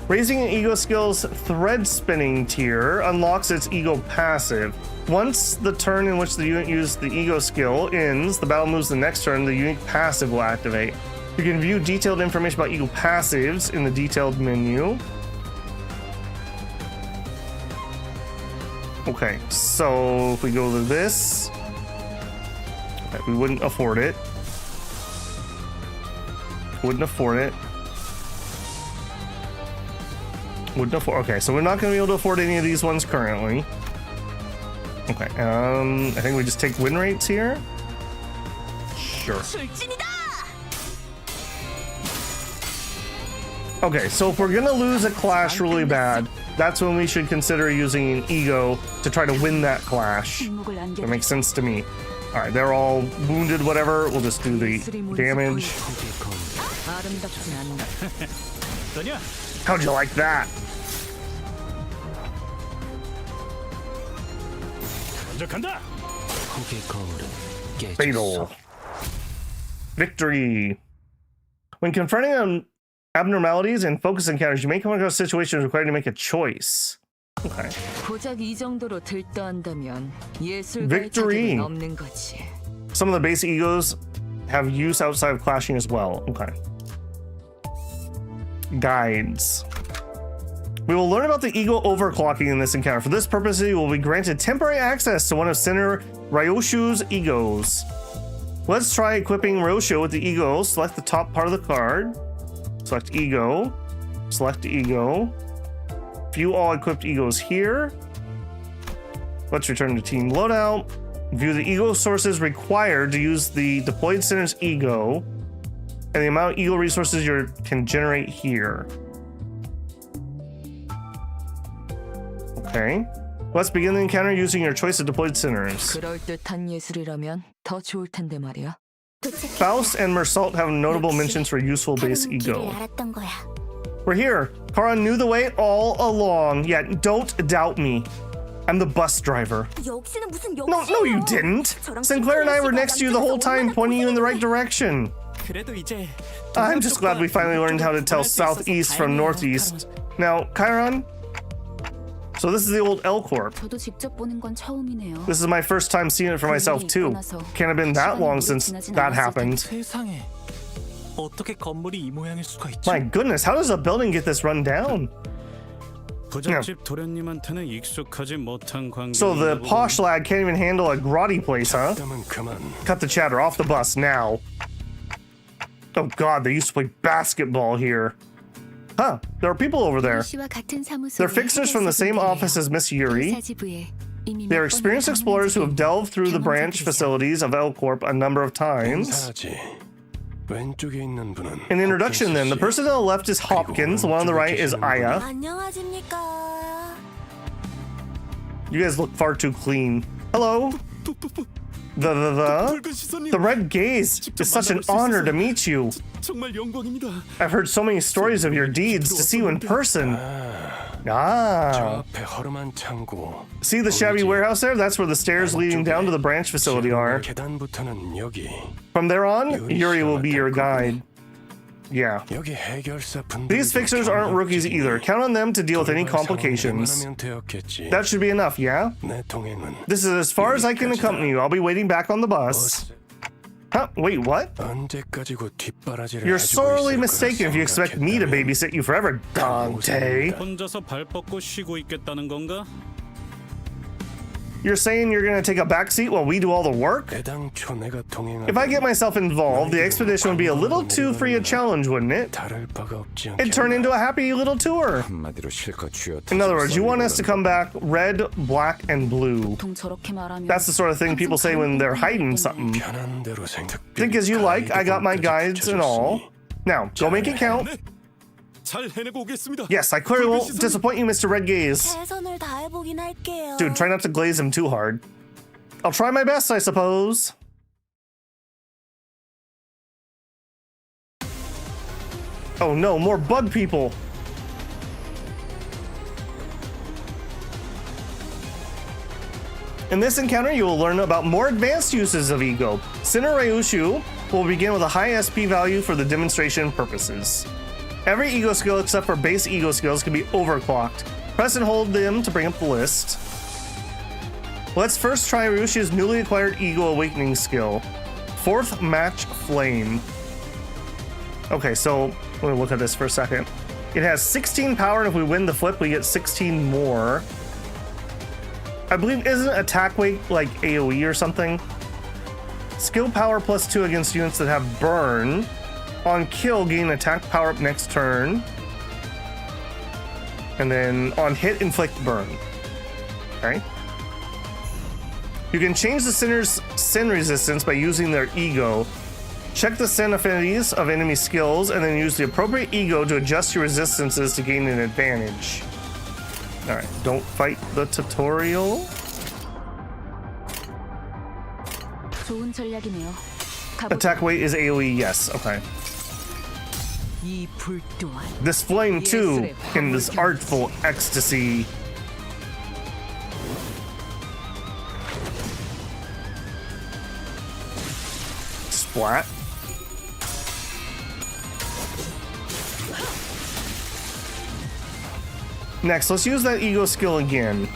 Raising an ego skill's thread spinning tier unlocks its ego passive. Once the turn in which the unit used the ego skill ends, the battle moves the next turn, the unique passive will activate. You can view detailed information about ego passives in the detailed menu. Okay, so if we go to this, okay, we wouldn't afford it. Wouldn't afford it. Wouldn't afford. Okay, so we're not going to be able to afford any of these ones currently. Okay, I think we just take win rates here. Sure. Okay, so if we're gonna lose a clash really bad, that's when we should consider using an ego to try to win that clash. That makes sense to me. All right, they're all wounded, whatever. We'll just do the damage. How'd you like that? Fatal. Victory. When confronting abnormalities and focus encounters, you may come across situations required to make a choice. Okay. Victory. Some of the basic egos have use outside of clashing as well. Okay. Guides. We will learn about the ego overclocking in this encounter. For this purpose, you will be granted temporary access to one of Senator Ryoshu's egos. Let's try equipping Ryoshu with the ego. Select the top part of the card. Select ego. Select ego. View all equipped egos here. Let's return to team loadout. View the ego sources required to use the deployed center's ego and the amount of ego resources you can generate here. Okay. Let's begin the encounter using your choice of deployed centers. Faust and Mersault have notable mentions for useful base ego. We're here. Karan knew the way all along. Yeah, don't doubt me. I'm the bus driver. No, you didn't. Sinclair and I were next to you the whole time, pointing you in the right direction. I'm just glad we finally learned how to tell southeast from northeast. Now, Chiron. So this is the old L Corp. This is my first time seeing it for myself too. Can't have been that long since that happened. My goodness, how does a building get this run down? Yeah. So the posh lad can't even handle a grotty place, huh? Cut the chatter, off the bus now. Oh god, they used to play basketball here. Huh, there are people over there. They're fixers from the same office as Miss Yuri. They're experienced explorers who have delved through the branch facilities of L Corp a number of times. In introduction then, the person on the left is Hopkins, the one on the right is Aya. You guys look far too clean. Hello? The red gaze. It's such an honor to meet you. I've heard so many stories of your deeds. To see you in person. See the shabby warehouse there? That's where the stairs leading down to the branch facility are. From there on, Yuri will be your guide. Yeah. These fixers aren't rookies either. Count on them to deal with any complications. That should be enough, yeah? This is as far as I can accompany you. I'll be waiting back on the bus. Huh? Wait, what? You're sorely mistaken if you expect me to babysit you forever, Dante. You're saying you're gonna take a backseat while we do all the work? If I get myself involved, the expedition would be a little too free a challenge, wouldn't it? It'd turn into a happy little tour. In other words, you want us to come back red, black, and blue. That's the sort of thing people say when they're hiding something. Think as you like, I got my guides and all. Now, go make it count. Yes, I clearly won't disappoint you, Mr. Red Gaze. Dude, try not to glaze him too hard. I'll try my best, I suppose. Oh no, more bug people. In this encounter, you will learn about more advanced uses of ego. Senator Ryoshu will begin with a high SP value for the demonstration purposes. Every ego skill except for base ego skills can be overclocked. Press and hold them to bring up the list. Let's first try Ryoshu's newly acquired ego awakening skill. Fourth Match Flame. Okay, so let me look at this for a second. It has 16 power, and if we win the flip, we get 16 more. I believe, isn't attack weight like AoE or something? Skill power +2 against units that have burn. On kill, gain attack power up next turn. And then on hit, inflict burn. Okay. You can change the sinner's sin resistance by using their ego. Check the sin affinities of enemy skills and then use the appropriate ego to adjust your resistances to gain an advantage. Alright, don't fight the tutorial. 좋은 전략이네요. Attack weight is AoE, yes, okay. 이 불 또한 This flame too, in this artful ecstasy. Splat. Next, let's use that ego skill again.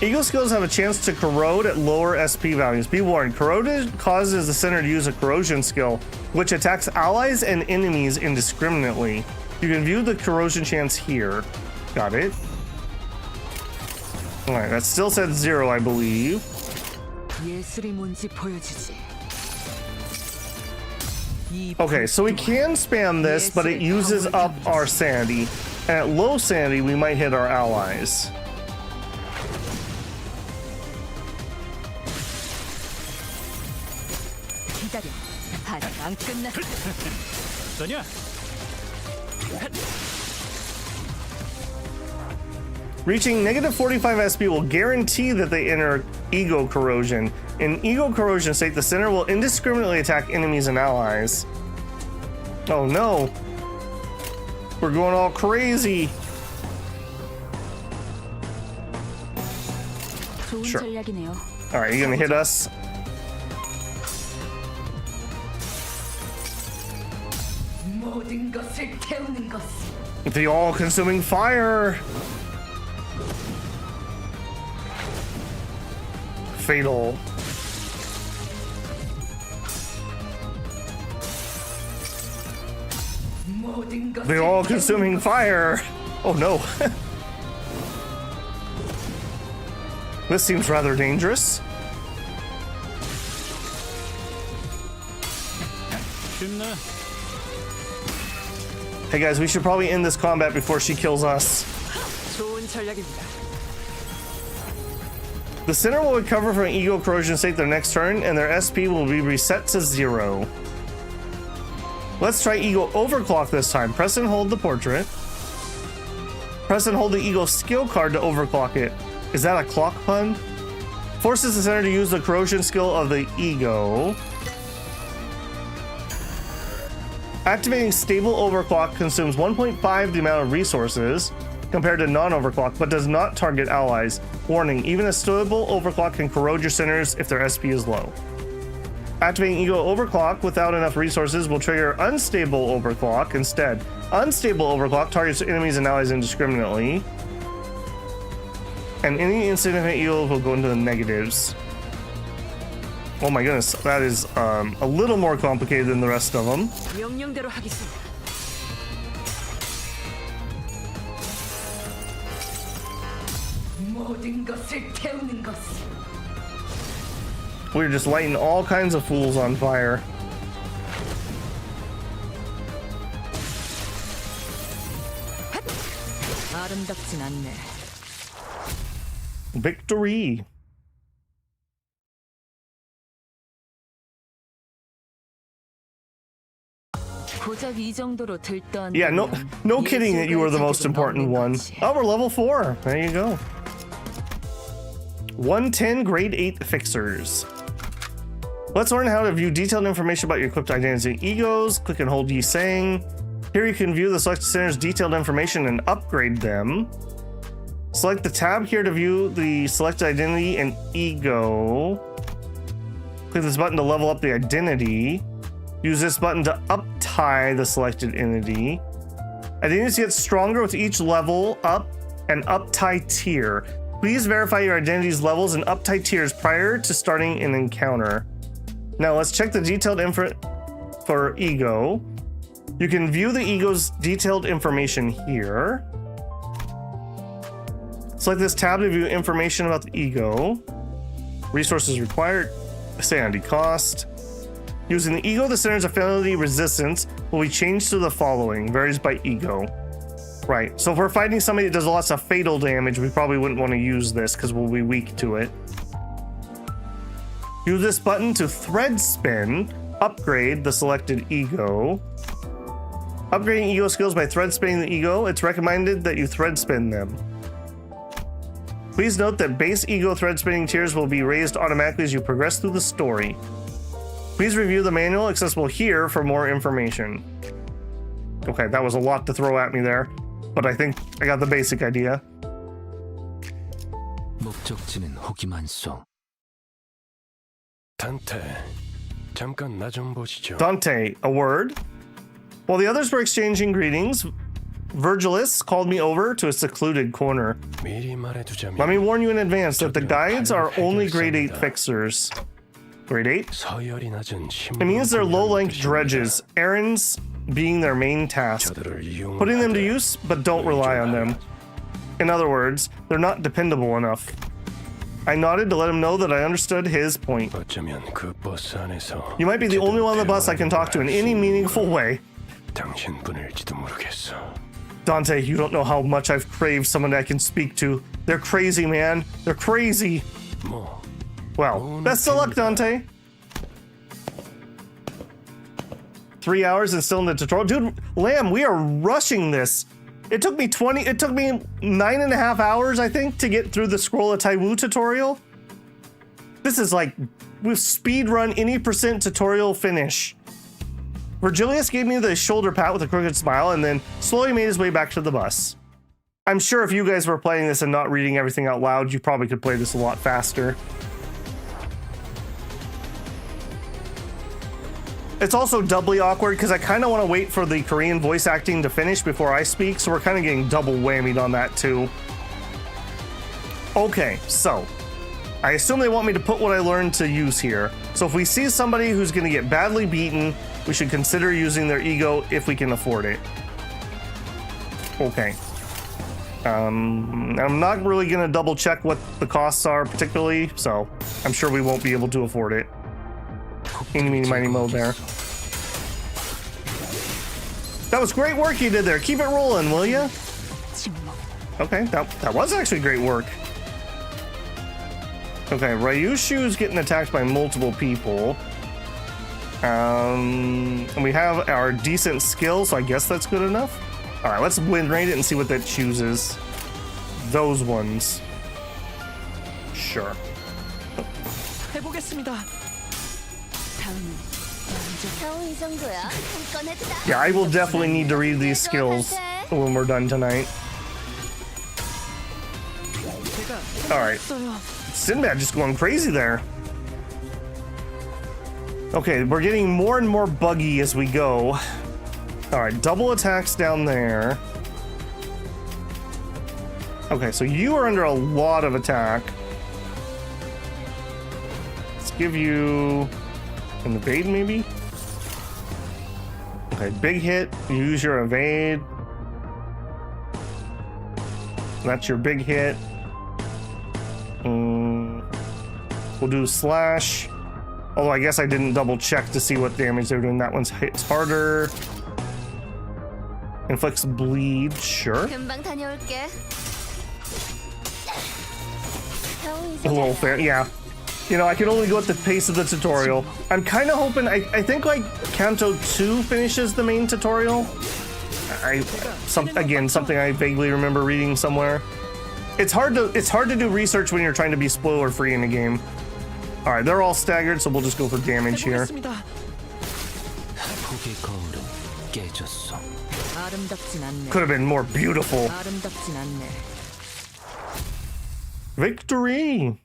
Ego skills have a chance to corrode at lower SP values. Be warned, corroded causes the center to use a corrosion skill, which attacks allies and enemies indiscriminately. You can view the corrosion chance here. Got it. Alright, that still said 0, I believe. 예술이 뭔지 보여주지. Okay, so we can spam this, but it uses up our sanity. And at low sanity, we might hit our allies. 기다려. 아직 안 끝났어. 너냐? Reaching negative 45 SP will guarantee that they enter ego corrosion. In ego corrosion state, the center will indiscriminately attack enemies and allies. Oh no. We're going all crazy. 좋은 Sure. 전략이네요. Alright, you gonna hit us? 모든 것을 태우는 것. The all-consuming fire. Fatal. The all-consuming fire. Oh no. This seems rather dangerous. 쉽나? Hey guys, we should probably end this combat before she kills us. 좋은 전략입니다. The center will recover from ego corrosion state their next turn, and their SP will be reset to 0. Let's try ego overclock this time. Press and hold the portrait. Press and hold the ego skill card to overclock it. Is that a clock pun? Forces the center to use the corrosion skill of the ego. Activating stable overclock consumes 1.5 the amount of resources compared to non-overclock, but does not target allies. Warning, even a stable overclock can corrode your centers if their SP is low. Activating ego overclock without enough resources will trigger unstable overclock instead. Unstable overclock targets enemies and allies indiscriminately. And any insignificant ego will go into the negatives. Oh my goodness, that is a little more complicated than the rest of them. 명령대로 하겠습니다. 모든 것을 태우는 것. We're just lighting all kinds of fools on fire. 아름답진 않네. Victory. 고작 이 정도로 들떠. Yeah, no kidding that you were the most important one. Oh, we're level 4. There you go. 110 grade 8 fixers. Let's learn how to view detailed information about your equipped identities and egos. Click and hold Yi Sang. Here you can view the selected center's detailed information and upgrade them. Select the tab here to view the selected identity and ego. Click this button to level up the identity. Use this button to up-tie the selected entity. Identities get stronger with each level up and up-tie tier. Please verify your identity's levels and up-tie tiers prior to starting an encounter. Now let's check the detailed for ego. You can view the ego's detailed information here. Select this tab to view information about the ego. Resources required. Sanity cost. Using the ego, the center's affinity resistance will be changed to the following. Varies by ego. Right, so if we're fighting somebody that does lots of fatal damage, we probably wouldn't want to use this because we'll be weak to it. Use this button to thread spin. Upgrade the selected ego. Upgrading ego skills by thread spinning the ego. It's recommended that you thread spin them. Please note that base ego thread spinning tiers will be raised automatically as you progress through the story. Please review the manual accessible here for more information. Okay, that was a lot to throw at me there, but I think I got the basic idea. 목적지는 호기만소. Dante, 잠깐 나 좀 보시죠. Dante, a word. While the others were exchanging greetings, Virgilus called me over to a secluded corner. 미리 말해두자면 Let me warn you in advance that the guides are only grade 8 fixers. Grade 8? 서열이 낮은 It means they're low-length dredges, errands being their main task. Putting them to use, but don't rely on them. In other words, they're not dependable enough. I nodded to let him know that I understood his point. 어쩌면 그 버스 안에서 You might be the only one on the bus I can talk to in any meaningful way. 당신뿐일지도 모르겠어. Dante, you don't know how much I've craved someone I can speak to. They're crazy, man. They're crazy. 뭐 Well, best of luck, Dante. 3 hours and still in the tutorial. Dude, Lamb, we are rushing this. It took me 9.5 hours, I think, to get through the Scroll of Taiwu tutorial. This is like, we've speed run any percent tutorial finish. Virgilius gave me the shoulder pat with a crooked smile and then slowly made his way back to the bus. I'm sure if you guys were playing this and not reading everything out loud, you probably could play this a lot faster. It's also doubly awkward because I kind of want to wait for the Korean voice acting to finish before I speak, so we're kind of getting double whammied on that too. Okay, so I assume they want me to put what I learned to use here. So if we see somebody who's going to get badly beaten, we should consider using their ego if we can afford it. Okay. I'm not really going to double check what the costs are particularly, so I'm sure we won't be able to afford it. Eeny, meeny, miny, mo there. That was great work you did there. Keep it rolling, will ya? Okay, that was actually great work. Okay, Ryushu's getting attacked by multiple people. And we have our decent skill, so I guess that's good enough. All right, let's win rate it and see what that chooses. Those ones. Sure. 해보겠습니다. Yeah, I will definitely need to read these skills when we're done tonight. All right. Sinbad just going crazy there. Okay, we're getting more and more buggy as we go. All right, double attacks down there. Okay, so you are under a lot of attack. Let's give you an evade, maybe? Okay, big hit. Use your evade. That's your big hit. We'll do slash. Although I guess I didn't double check to see what damage they were doing. That one's hits harder. Inflicts bleed, sure. A little fair, yeah. You know, I can only go at the pace of the tutorial. I'm kind of hoping, I think like Kanto 2 finishes the main tutorial. Again, something I vaguely remember reading somewhere. It's hard to do research when you're trying to be spoiler free in a game. All right, they're all staggered, so we'll just go for damage here. Could have been more beautiful. Victory!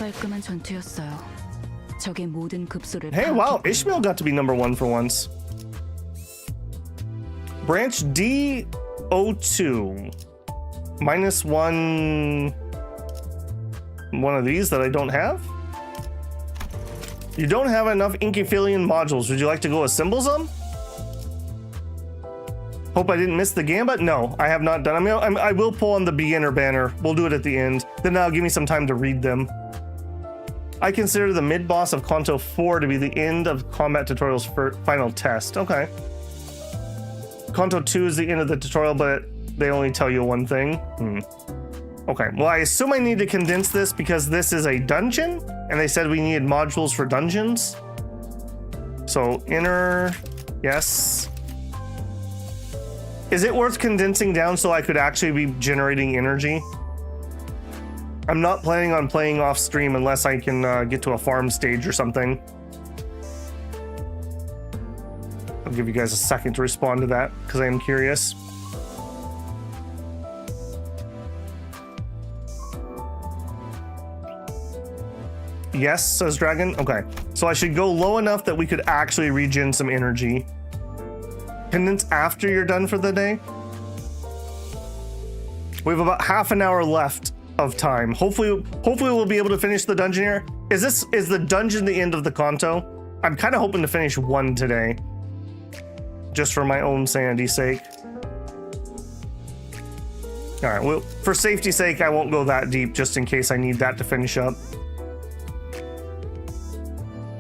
깔끔한 전투였어요. 적의 모든 급소를 Hey, wow, Ishmael got to be number 1 for once. Branch D02. -1. one of these that I don't have. You don't have enough Inkyphilian modules. Would you like to go assemble some? Hope I didn't miss the gambit. No, I have not done. I will pull on the beginner banner. We'll do it at the end. Then that'll give me some time to read them. I consider the mid-boss of Kanto 4 to be the end of combat tutorial's final test. Okay. Kanto 2 is the end of the tutorial, but they only tell you one thing. Okay, well, I assume I need to condense this because this is a dungeon, and they said we needed modules for dungeons. So, inner, yes. Is it worth condensing down so I could actually be generating energy? I'm not planning on playing off stream unless I can get to a farm stage or something. I'll give you guys a second to respond to that because I am curious. Yes, says Dragon. Okay, so I should go low enough that we could actually regen some energy. Condense after you're done for the day. We have about half an hour left of time. Hopefully we'll be able to finish the dungeon here. Is the dungeon the end of the Kanto? I'm kind of hoping to finish one today, just for my own sanity's sake. All right, well, for safety's sake, I won't go that deep just in case I need that to finish up.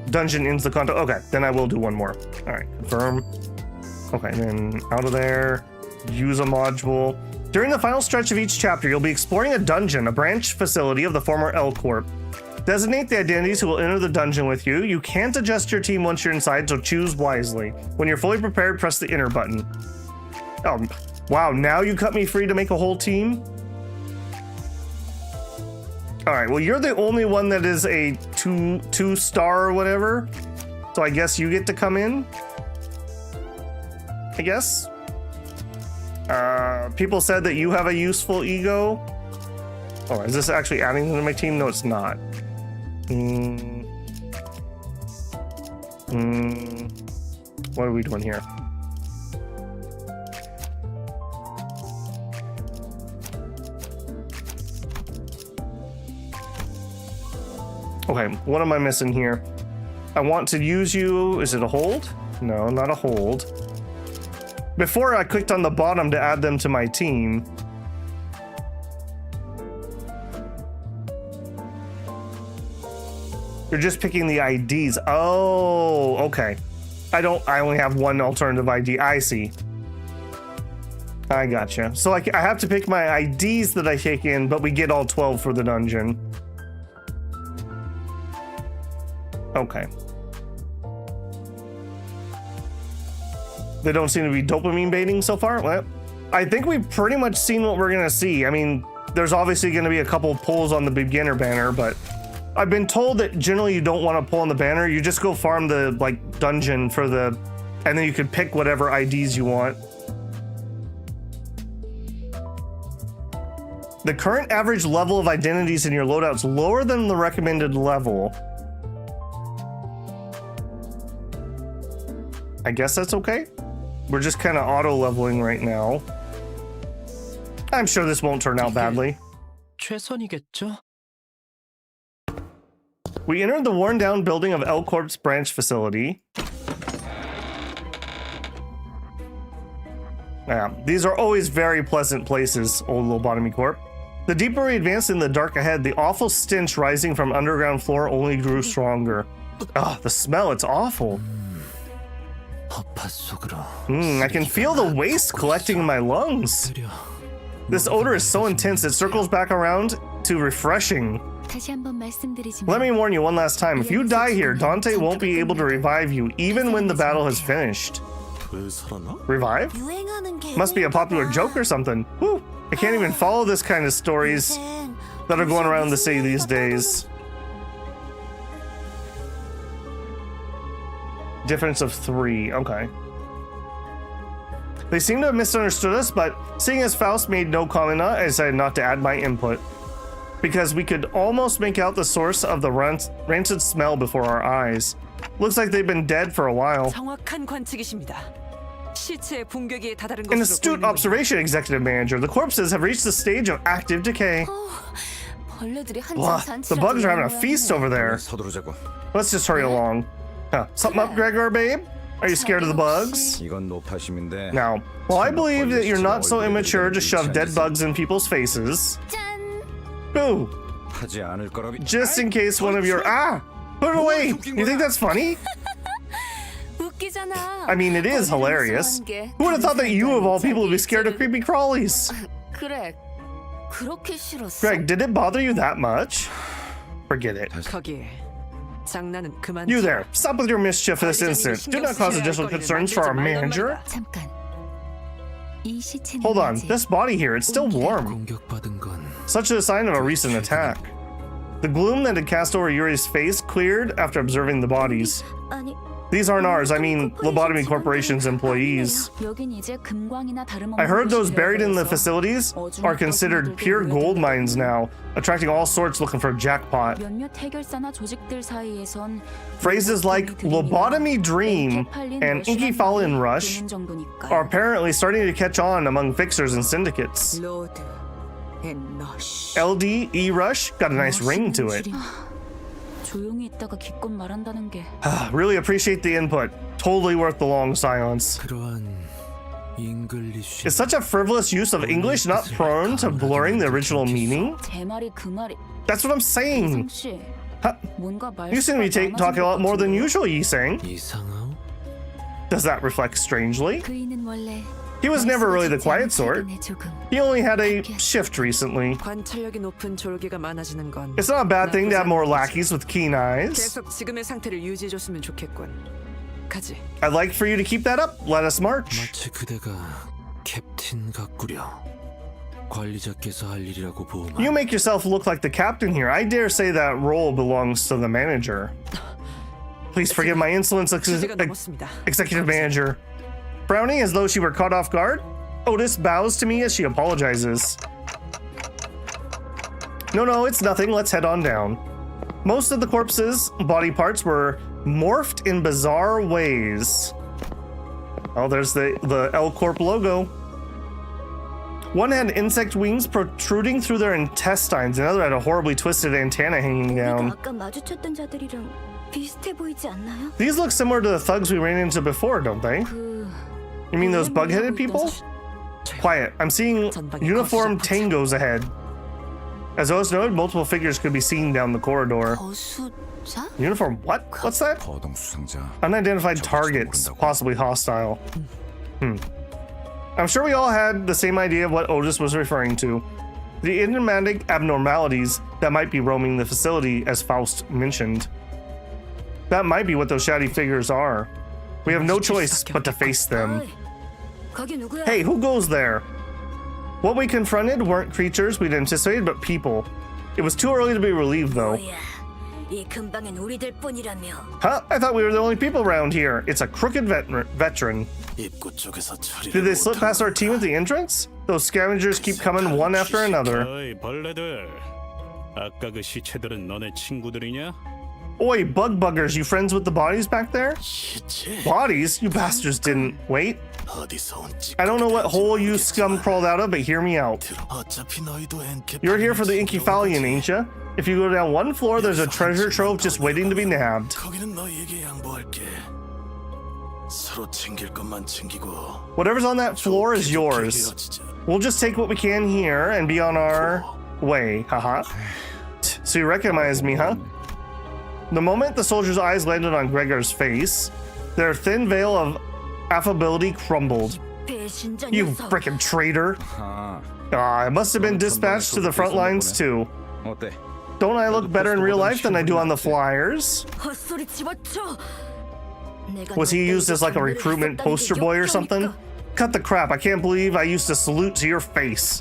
Dungeon ends the Kanto. Okay, then I will do one more. All right, confirm. Okay, then out of there, use a module. During the final stretch of each chapter, you'll be exploring a dungeon, a branch facility of the former L Corp. Designate the identities who will enter the dungeon with you. You can't adjust your team once you're inside, so choose wisely. When you're fully prepared, press the enter button. Oh, wow, now you cut me free to make a whole team? All right, well, you're the only one that is a two star or whatever, so I guess you get to come in. I guess. People said that you have a useful ego. Oh, is this actually adding to my team? No, it's not. What are we doing here? Okay, what am I missing here? I want to use you. Is it a hold? No, not a hold. Before I clicked on the bottom to add them to my team. You're just picking the IDs. Oh, okay. I only have one alternative ID. I see. I gotcha. So I have to pick my IDs that I kick in, but we get all 12 for the dungeon. Okay. They don't seem to be dopamine baiting so far. Well, I think we've pretty much seen what we're gonna see. I mean, there's obviously gonna be a couple pulls on the beginner banner, but I've been told that generally you don't want to pull on the banner. You just go farm the dungeon for the, and then you can pick whatever IDs you want. The current average level of identities in your loadout's lower than the recommended level. I guess that's okay. We're just kind of auto leveling right now. I'm sure this won't turn out badly. 최선이겠죠? We entered the worn down building of L Corp's branch facility. Yeah, these are always very pleasant places, old Lobotomy Corp. The deeper we advanced in the dark ahead, the awful stench rising from underground floor only grew stronger. Ah, the smell, it's awful. I can feel the waste collecting in my lungs. This odor is so intense it circles back around to refreshing. Let me warn you one last time. If you die here, Dante won't be able to revive you, even when the battle has finished. Revive? Must be a popular joke or something. Whew. I can't even follow this kind of stories that are going around the city these days. Difference of 3, okay. They seem to have misunderstood us, but seeing as Faust made no comment on it, I decided not to add my input. Because we could almost make out the source of the rancid smell before our eyes. Looks like they've been dead for a while. 정확한 관측이십니다. 시체의 붕괴기에 다다른 An 것으로 astute 보입니다. observation, executive manager. The corpses have reached the stage of active decay. 벌레들이 Wow, 한참 the bugs are having a feast over there. 서두르자고. Let's just hurry along. Huh, something up, Gregor, babe? Are you scared of the bugs? 이건 노파심인데. Now, well, I believe that you're not so immature to shove dead bugs in people's faces. 짠. Boo! 하지 않을 거라. Just in case one of your put it away. You think that's funny? 웃기잖아. I mean, it is hilarious. Who would have thought that you of all people would be scared of creepy crawlies? 그래. 그렇게 싫었어. Greg, did it bother you that much? Forget it. 거기 장난은 그만. You there, stop with your mischief this instant. Do not cause additional concerns for our manager. 잠깐. 이 시체는 Hold on, 아직 this body here, it's still warm. 공격받은 건 Such a sign of a recent attack. The gloom that had cast over Yuri's face cleared after observing the bodies. 아니, These aren't ours, I mean Lobotomy Corporation's employees. 여긴 이제 금광이나 I heard those buried in the facilities are considered pure gold mines now, attracting all sorts looking for a jackpot. 몇몇 해결사나 조직들 사이에선 Phrases like Lobotomy Dream and Inky Fallen Rush are apparently starting to catch on among fixers and syndicates. 로드 앤 러쉬. LD, E-Rush, got a nice ring to it. 조용히 있다가 기껏 말한다는 게 Really appreciate the input. Totally worth the long silence. 그러한 잉글리쉬 Is such a frivolous use of English not prone to blurring the original meaning? 제 말이 그 말이. That's what I'm saying. 씨, Huh? 뭔가 말. You seem to be talking a lot more than usual, Yi-Sang. 이상하오? Does that reflect strangely? 그이는 원래 He was never really the quiet sort. 조금. He only had a shift recently. 관찰력이 높은 졸개가 많아지는 건 It's not a bad thing to have more lackeys with keen eyes. 계속 지금의 상태를 유지해줬으면 좋겠군. 가지. I'd like for you to keep that up. Let us march. 마치 그대가 캡틴 같구려. 관리자께서 할 일이라고 보마. You make yourself look like the captain here. I dare say that role belongs to the manager. Please forgive my insolence, 주제가 넘었습니다. executive manager. Frowning as though she were caught off guard, Otis bows to me as she apologizes. No, it's nothing. Let's head on down. Most of the corpse's body parts were morphed in bizarre ways. Oh, there's the L Corp logo. One had insect wings protruding through their intestines. Another had a horribly twisted antenna hanging down. 아까 마주쳤던 자들이랑 비슷해 보이지 않나요? These look similar to the thugs we ran into before, don't they? You mean those bug-headed people? Quiet. I'm seeing uniformed tangos ahead. As Otis noted, multiple figures could be seen down the corridor. 거수자? Uniform what? What's that? 거동 수상자. Unidentified targets, possibly hostile. I'm sure we all had the same idea of what Otis was referring to. The enigmatic abnormalities that might be roaming the facility, as Faust mentioned. That might be what those shady figures are. We have no choice but to face them. 거기 누구야? Hey, who goes there? What we confronted weren't creatures we'd anticipated, but people. It was too early to be relieved, though. 이 근방엔 우리들뿐이라며. Huh? I thought we were the only people around here. It's a crooked veteran. 입구 쪽에서 처리를 Did they slip past our team at the entrance? Those scavengers keep coming one after another. 어이 벌레들. 아까 그 시체들은 너네 친구들이냐? Oi, bug buggers, you friends with the bodies back there? 시체 Bodies? You bastards didn't. Wait. 어디서 온 I don't know what hole you scum crawled out of, but hear me out. 어차피 너희도 You're here for the Inkyphalian, ain't ya? If you go down one floor, there's a treasure trove just waiting to be nabbed. 거기는 너희에게 양보할게. 서로 챙길 것만 챙기고. Whatever's on that floor is yours. We'll just take what we can here and be on our way, haha. So you recognize me, huh? The moment the soldier's eyes landed on Gregor's face, their thin veil of affability crumbled. You frickin' traitor. I must have been dispatched to the front lines too. 어때? Don't I look better in real life than I do on the flyers? 헛소리 집어쳐. Was he used as like a recruitment poster boy or something? Cut the crap, I can't believe I used to salute to your face.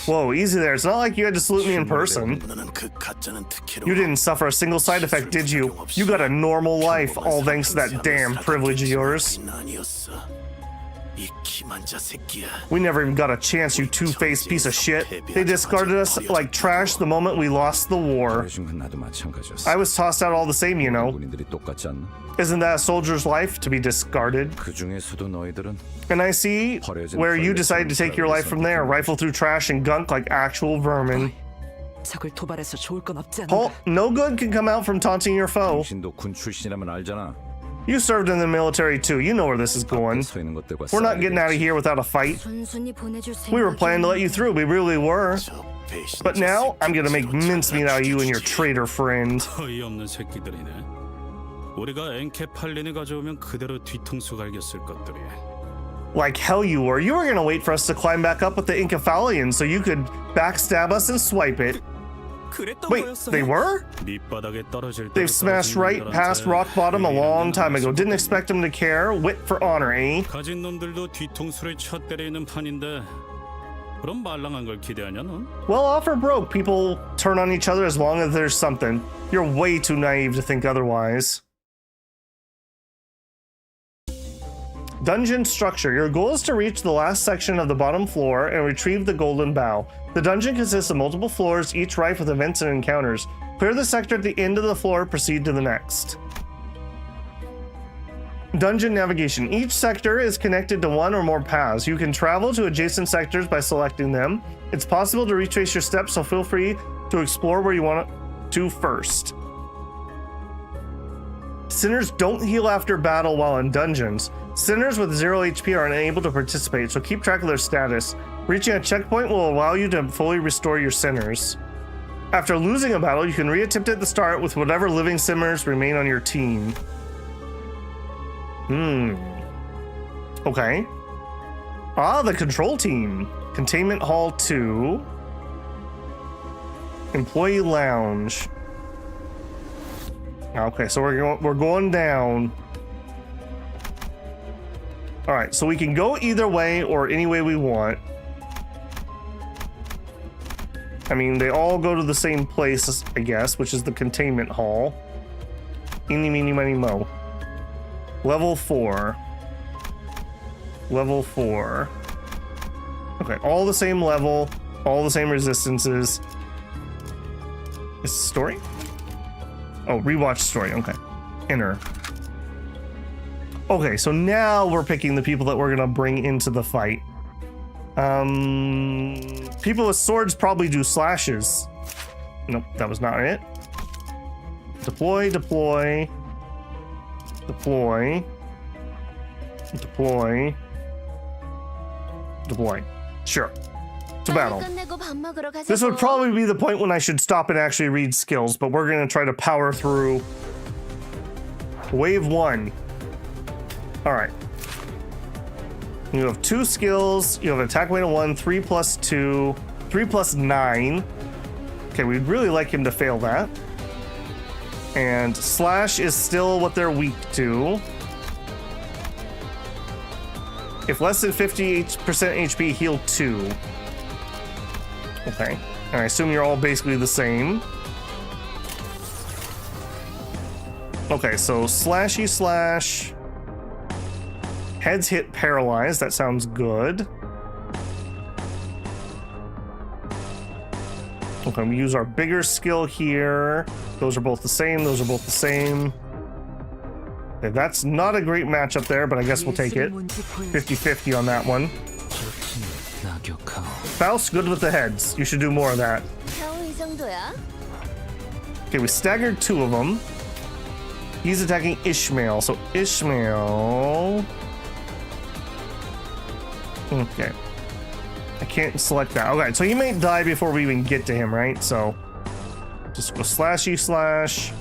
Whoa, easy there, it's not like you had to salute me in person. 너는 그 가짜는 특혜로. You didn't suffer a single side effect, did you? You got a normal life, all thanks to that damn privilege of yours. 아니었어. 이 기만자 새끼야. We never even got a chance, you two-faced piece of shit. They discarded us like trash the moment we lost the war. 그래준 건 나도 마찬가지였어. I was tossed out all the same, you know. 군인들이 똑같지 않나? Isn't that a soldier's life to be discarded? 그 중에서도 너희들은 And I see where you decided to take your life from there, rifle through trash and gunk like actual vermin. 적을 도발해서 좋을 건 없지 않나? Oh, no good can come out from taunting your foe. 당신도 군 출신이라면 알잖아. You served in the military too. You know where this is going. 서 있는 것들과 We're not getting out of here without a fight. 순순히 보내줄 We were planning to let you through. We really were. 저 배신 But now, I'm gonna make mincemeat out of you and your traitor friend. 어이없는 새끼들이네. 우리가 엔캐 팔린을 가져오면 그대로 뒤통수 갈겼을 것들이. Like hell you were. You were gonna wait for us to climb back up with the Incaphalians so you could backstab us and swipe it. 그랬던 Wait, 거였어요? they were? 밑바닥에 떨어질 때 They've smashed right past rock bottom a long time ago. Didn't expect them to care. Wit for honor, eh? 가진 놈들도 뒤통수를 쳐 때리는 판인데 그럼 말랑한 걸 기대하냐 넌? Well, offer broke. People turn on each other as long as there's something. You're way too naive to think otherwise. Dungeon structure. Your goal is to reach the last section of the bottom floor and retrieve the golden bow. The dungeon consists of multiple floors, each rife with events and encounters. Clear the sector at the end of the floor, proceed to the next. Dungeon navigation. Each sector is connected to one or more paths. You can travel to adjacent sectors by selecting them. It's possible to retrace your steps, so feel free to explore where you want to first. Sinners don't heal after battle while in dungeons. Sinners with 0 HP are unable to participate, so keep track of their status. Reaching a checkpoint will allow you to fully restore your sinners. After losing a battle, you can reattempt at the start with whatever living sinners remain on your team. Okay. Ah, the control team. Containment Hall 2. Employee Lounge. Okay, so we're going down. All right, so we can go either way or any way we want. I mean, they all go to the same place, I guess, which is the containment hall. Eeny, meeny, miny, mo. Level 4. Level 4. Okay, all the same level, all the same resistances. Is story? Oh, rewatch story. Okay. Enter. Okay, so now we're picking the people that we're gonna bring into the fight. People with swords probably do slashes. Nope, that was not it. Deploy, deploy. Deploy. Deploy. Deploy. Sure. To battle. This would probably be the point when I should stop and actually read skills, but we're gonna try to power through. Wave 1. All right. You have 2 skills. You have an attack weight of 1, 3 plus 2, 3 plus 9. Okay, we'd really like him to fail that. And slash is still what they're weak to. If less than 50% HP, heal 2. Okay. And I assume you're all basically the same. Okay, so slashy slash. Heads hit paralyzed. That sounds good. Okay, we use our bigger skill here. Those are both the same. Those are both the same. Okay, that's not a great matchup there, but I guess we'll take it. 50-50 on that one. Faust, good with the heads. You should do more of that. Okay, we staggered 2 of them. He's attacking Ishmael. So Ishmael... Okay. I can't select that. Okay, so he may die before we even get to him, right? So just go slashy slash.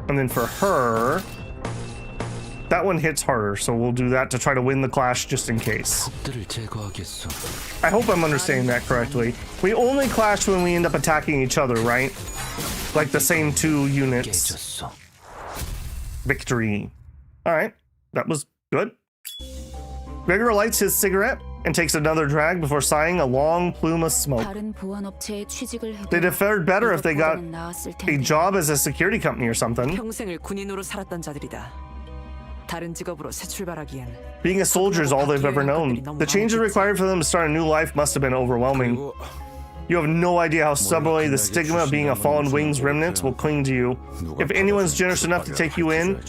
And then for her, that one hits harder, so we'll do that to try to win the clash just in case. I hope I'm understanding that correctly. We only clash when we end up attacking each other, right? Like the same 2 units. Victory. Alright, that was good. Gregor lights his cigarette and takes another drag before sighing a long plume of smoke. They'd have fared better if they got a job as a security company or something. 평생을 군인으로 살았던 자들이다. 다른 직업으로 새 출발하기엔 Being a soldier is all they've ever known. The changes required for them to start a new life must have been overwhelming. You have no idea how stubbornly the stigma of being a fallen wing's remnant will cling to you. If anyone's generous enough to take you in,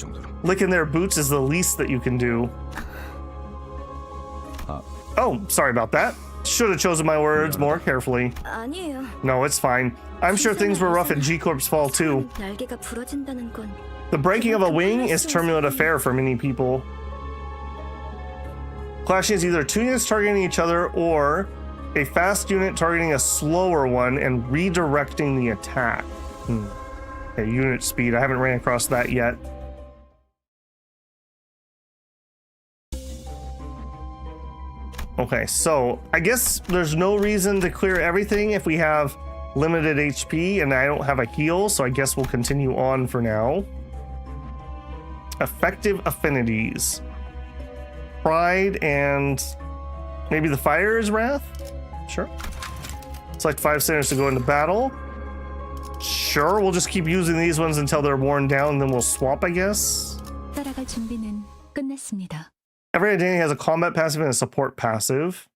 licking their boots is the least that you can do. Oh, sorry about that. Should have chosen my words more carefully. 아니에요. No, it's fine. I'm sure things were rough in G-Corp's fall too. 날개가 부러진다는 건 The breaking of a wing is turbulent affair for many people. Clashing is either two units targeting each other or a fast unit targeting a slower one and redirecting the attack. Okay, unit speed. I haven't ran across that yet. Okay, so I guess there's no reason to clear everything if we have limited HP and I don't have a heal, so I guess we'll continue on for now. Effective affinities. Pride and maybe the Fire's Wrath? Sure. Select 5 centers to go into battle. Sure, we'll just keep using these ones until they're worn down, then we'll swap, I guess. 따라갈 준비는 끝났습니다. Every identity has a combat passive and a support passive.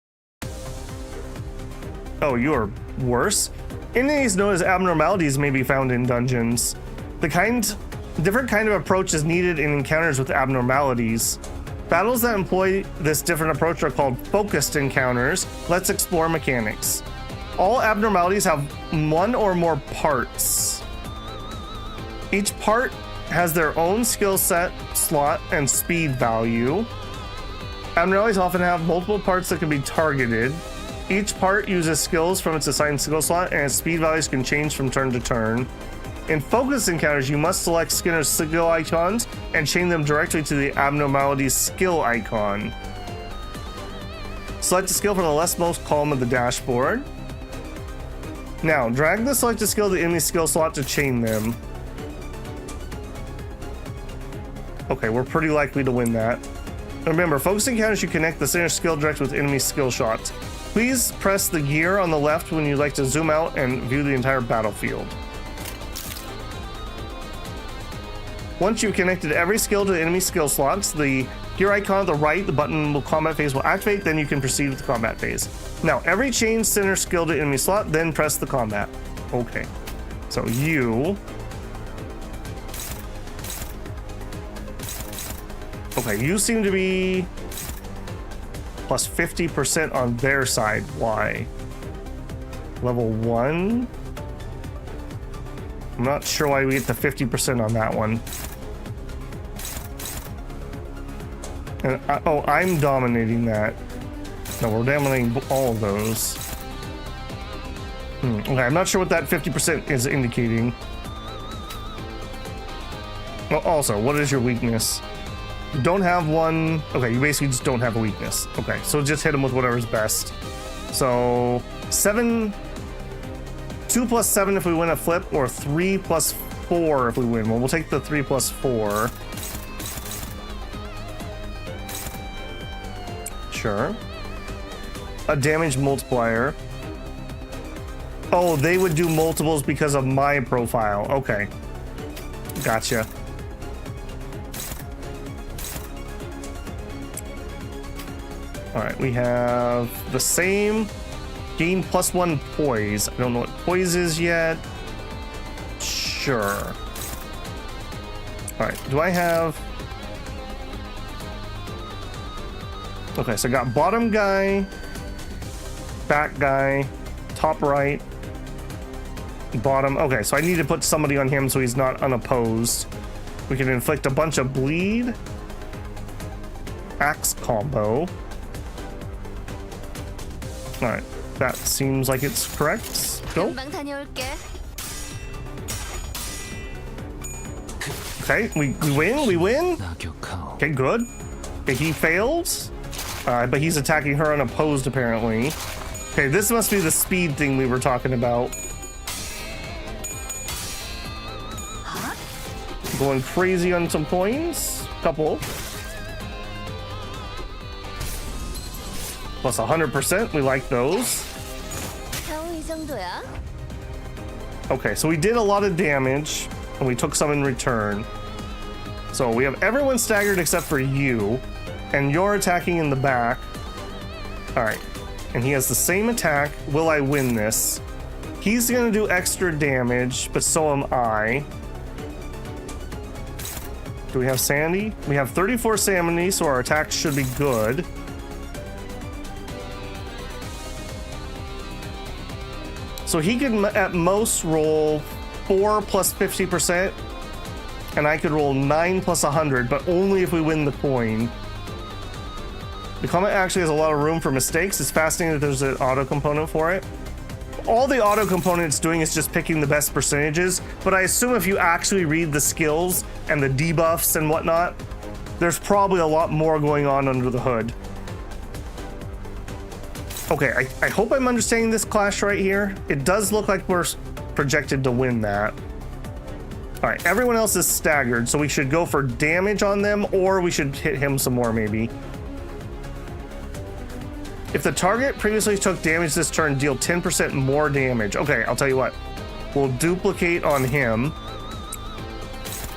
Oh, you're worse. Entities known as abnormalities may be found in dungeons. Different kind of approach is needed in encounters with abnormalities. Battles that employ this different approach are called focused encounters. Let's explore mechanics. All abnormalities have one or more parts. Each part has their own skill set, slot, and speed value. Abnormalities often have multiple parts that can be targeted. Each part uses skills from its assigned skill slot, and its speed values can change from turn to turn. In focus encounters, you must select Skinner's skill icons and chain them directly to the abnormality's skill icon. Select a skill from the leftmost column of the dashboard. Now, drag the selected skill to the enemy skill slot to chain them. Okay, we're pretty likely to win that. Remember, focus encounters, you connect the center skill direct with enemy skill shots. Please press the gear on the left when you'd like to zoom out and view the entire battlefield. Once you've connected every skill to the enemy skill slots, the gear icon on the right, the button combat phase will activate, then you can proceed with the combat phase. Now, every change center skill to enemy slot, then press the combat. Okay, so you... Okay, you seem to be plus 50% on their side. Why? Level 1? I'm not sure why we get the 50% on that one. And oh, I'm dominating that. No, we're dominating all of those. Okay, I'm not sure what that 50% is indicating. Well, also, what is your weakness? You don't have one. Okay, you basically just don't have a weakness. Okay, so just hit him with whatever's best. So 7, 2 plus 7 if we win a flip, or 3 plus 4 if we win. Well, we'll take the 3 plus 4. Sure. A damage multiplier. Oh, they would do multiples because of my profile. Okay. Gotcha. All right, we have the same. Gain +1 poise. I don't know what poise is yet. Sure. All right, do I have... Okay, so I got bottom guy, back guy, top right, bottom. Okay, so I need to put somebody on him so he's not unopposed. We can inflict a bunch of bleed. Axe combo. All right, that seems like it's correct. Go. 금방 다녀올게. Okay, we win. Okay, good. Okay, he failed. But he's attacking her unopposed, apparently. Okay, this must be the speed thing we were talking about. Going crazy on some points. Couple. Plus 100%. We like those. 겨우 이 정도야? Okay, so we did a lot of damage, and we took some in return. So we have everyone staggered except for you, and you're attacking in the back. All right, and he has the same attack. Will I win this? He's gonna do extra damage, but so am I. Do we have Sanity? We have 34 Sanity, so our attack should be good. So he can at most roll 4 plus 50%, and I could roll 9 plus 100, but only if we win the coin. The combat actually has a lot of room for mistakes. It's fascinating that there's an auto component for it. All the auto component's doing is just picking the best percentages, but I assume if you actually read the skills and the debuffs and whatnot, there's probably a lot more going on under the hood. Okay, I hope I'm understanding this clash right here. It does look like we're projected to win that. All right, everyone else is staggered, so we should go for damage on them, or we should hit him some more maybe. If the target previously took damage this turn, deal 10% more damage. Okay, I'll tell you what. We'll duplicate on him,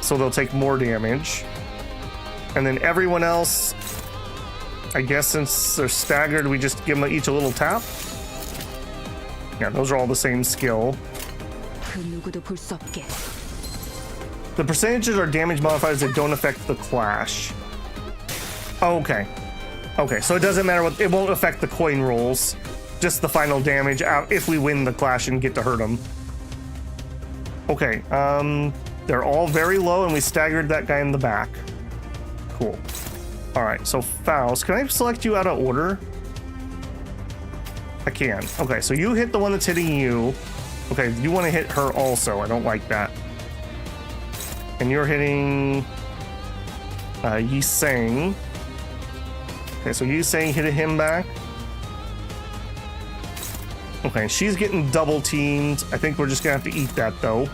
so they'll take more damage. And then everyone else, I guess since they're staggered, we just give them each a little tap. Yeah, those are all the same skill. The percentages are damage modifiers that don't affect the clash. Okay. Okay, so it doesn't matter what, it won't affect the coin rolls. Just the final damage out if we win the clash and get to hurt them. Okay, they're all very low and we staggered that guy in the back. Cool. All right, so Faust, can I select you out of order? I can. Okay, so you hit the one that's hitting you. Okay, you want to hit her also. I don't like that. And you're hitting Yi Sang. Okay, so Yi Sang hit him back. Okay, she's getting double teamed. I think we're just gonna have to eat that though.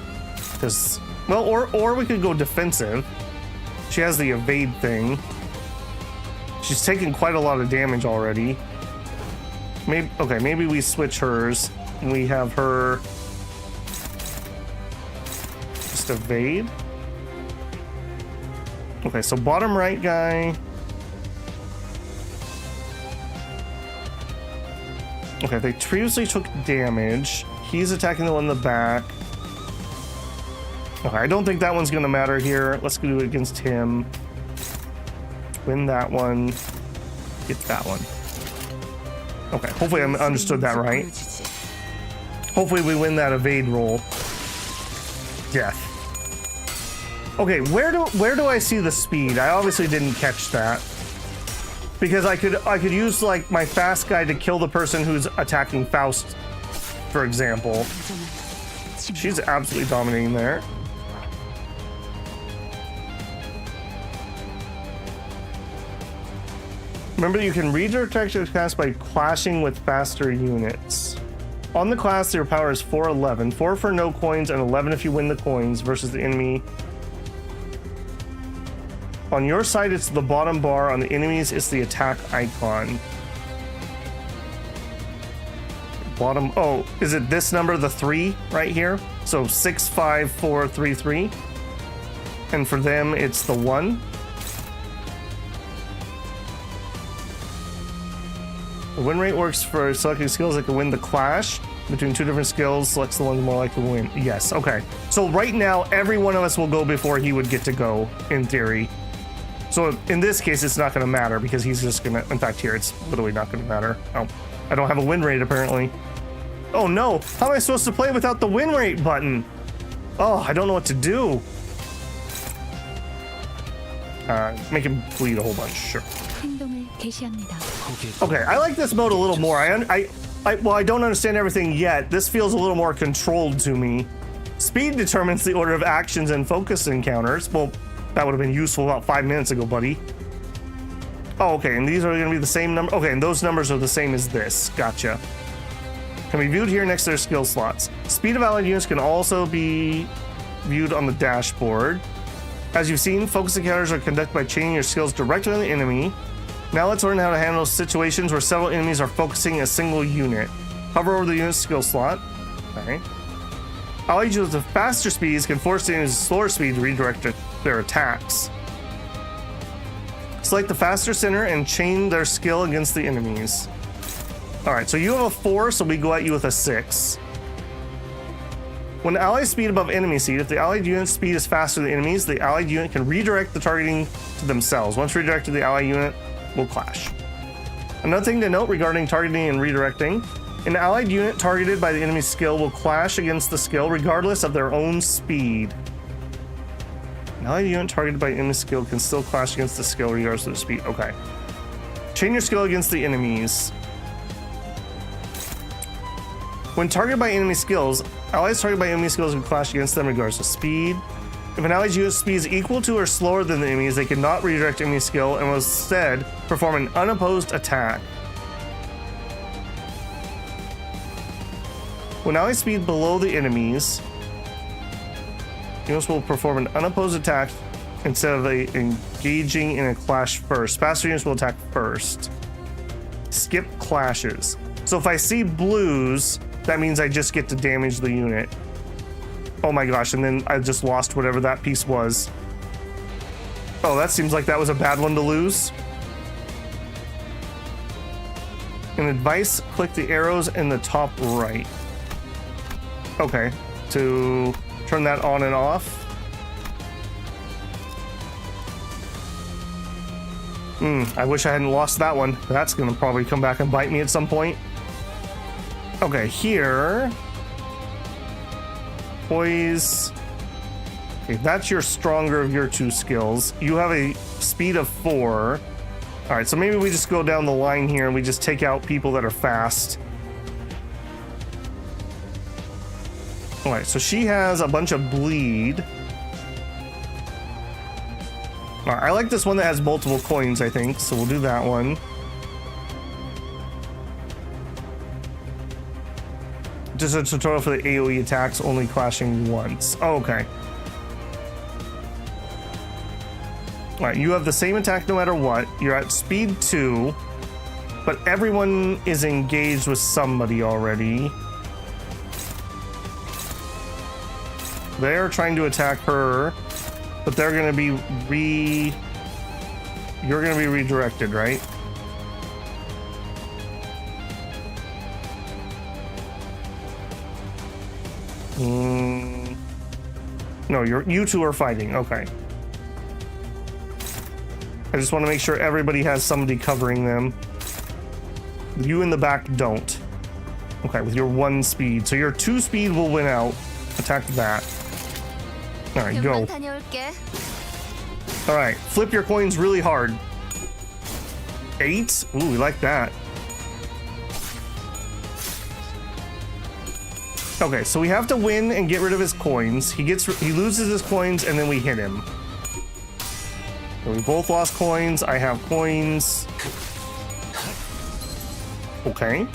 Because, well, or we could go defensive. She has the evade thing. She's taking quite a lot of damage already. Maybe, okay, maybe we switch hers and we have her just evade. Okay, so bottom right guy. Okay, they previously took damage. He's attacking the one in the back. Okay, I don't think that one's gonna matter here. Let's do it against him. Win that one. Get that one. Okay, hopefully I understood that right. Hopefully we win that evade roll. Death. Okay, where do I see the speed? I obviously didn't catch that. Because I could use like my fast guy to kill the person who's attacking Faust, for example. She's absolutely dominating there. Remember, you can redirect your class by clashing with faster units. On the class, your power is 411. 4 for no coins and 11 if you win the coins versus the enemy. On your side, it's the bottom bar. On the enemies, it's the attack icon. Bottom, oh, is it this number, the 3 right here? So 6, 5, 4, 3, 3. And for them, it's the 1. The win rate works for selecting skills that can win the clash. Between 2 different skills, selects the one more likely to win. Yes, okay. So right now, every one of us will go before he would get to go, in theory. So in this case, it's not going to matter because he's just going to... In fact, here, it's literally not going to matter. Oh, I don't have a win rate, apparently. Oh, no. How am I supposed to play without the win rate button? Oh, I don't know what to do. Make him bleed a whole bunch, sure. Okay, I like this mode a little more. Well, I don't understand everything yet. This feels a little more controlled to me. Speed determines the order of actions and focus encounters. Well, that would have been useful about 5 minutes ago, buddy. Oh, okay, and these are going to be the same number. Okay, and those numbers are the same as this. Gotcha. Can be viewed here next to their skill slots. Speed of allied units can also be viewed on the dashboard. As you've seen, focus encounters are conducted by chaining your skills directly on the enemy. Now let's learn how to handle situations where several enemies are focusing a single unit. Hover over the unit's skill slot. Okay. Allied units with faster speeds can force the enemy's slower speed to redirect their attacks. Select the faster center and chain their skill against the enemies. Alright, so you have a 4, so we go at you with a 6. When ally speed above enemy speed, if the allied unit's speed is faster than the enemies, the allied unit can redirect the targeting to themselves. Once redirected, the allied unit will clash. Another thing to note regarding targeting and redirecting, An allied unit targeted by the enemy's skill will clash against the skill regardless of their own speed. An allied unit targeted by enemy skill can still clash against the skill regardless of their speed. Okay. Chain your skill against the enemies. When targeted by enemy skills, allies targeted by enemy skills will clash against them regardless of speed. If an ally's unit speed is equal to or slower than the enemy's, they cannot redirect enemy skill and will instead perform an unopposed attack. When allies speed below the enemies, units will perform an unopposed attack instead of engaging in a clash first. Faster units will attack first. Skip clashes. So if I see blues, that means I just get to damage the unit. Oh my gosh, and then I just lost whatever that piece was. Oh, that seems like that was a bad one to lose. In advice, click the arrows in the top right. Okay, to turn that on and off. I wish I hadn't lost that one. That's gonna probably come back and bite me at some point. Okay, here. Poise. Okay, that's your stronger of your two skills. You have a speed of 4. All right, so maybe we just go down the line here and we just take out people that are fast. All right, so she has a bunch of bleed. All right, I like this one that has multiple coins, I think, so we'll do that one. Just a tutorial for the AoE attacks, only clashing once. Oh, okay. All right, you have the same attack no matter what. You're at speed 2, but everyone is engaged with somebody already. They're trying to attack her, but they're gonna be you're gonna be redirected, right? No, you two are fighting. Okay. I just want to make sure everybody has somebody covering them. You in the back don't. Okay, with your 1 speed. So your 2 speed will win out. Attack that. All right, go. All right, flip your coins really hard. 8? Ooh, we like that. Okay, so we have to win and get rid of his coins. He loses his coins and then we hit him. So we both lost coins. I have coins. Okay.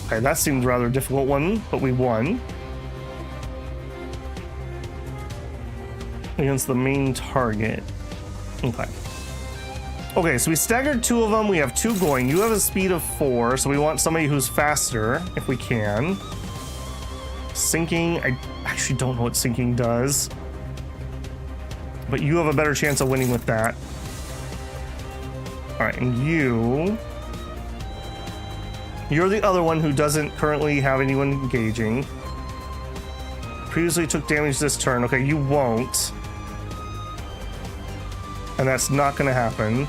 Okay, that seemed rather a difficult one, but we won. Against the main target. Okay. Okay, so we staggered 2 of them. We have 2 going. You have a speed of 4, so we want somebody who's faster, if we can. Sinking, I actually don't know what sinking does. But you have a better chance of winning with that. All right, and you're the other one who doesn't currently have anyone engaging. Previously took damage this turn. Okay, you won't. And that's not going to happen.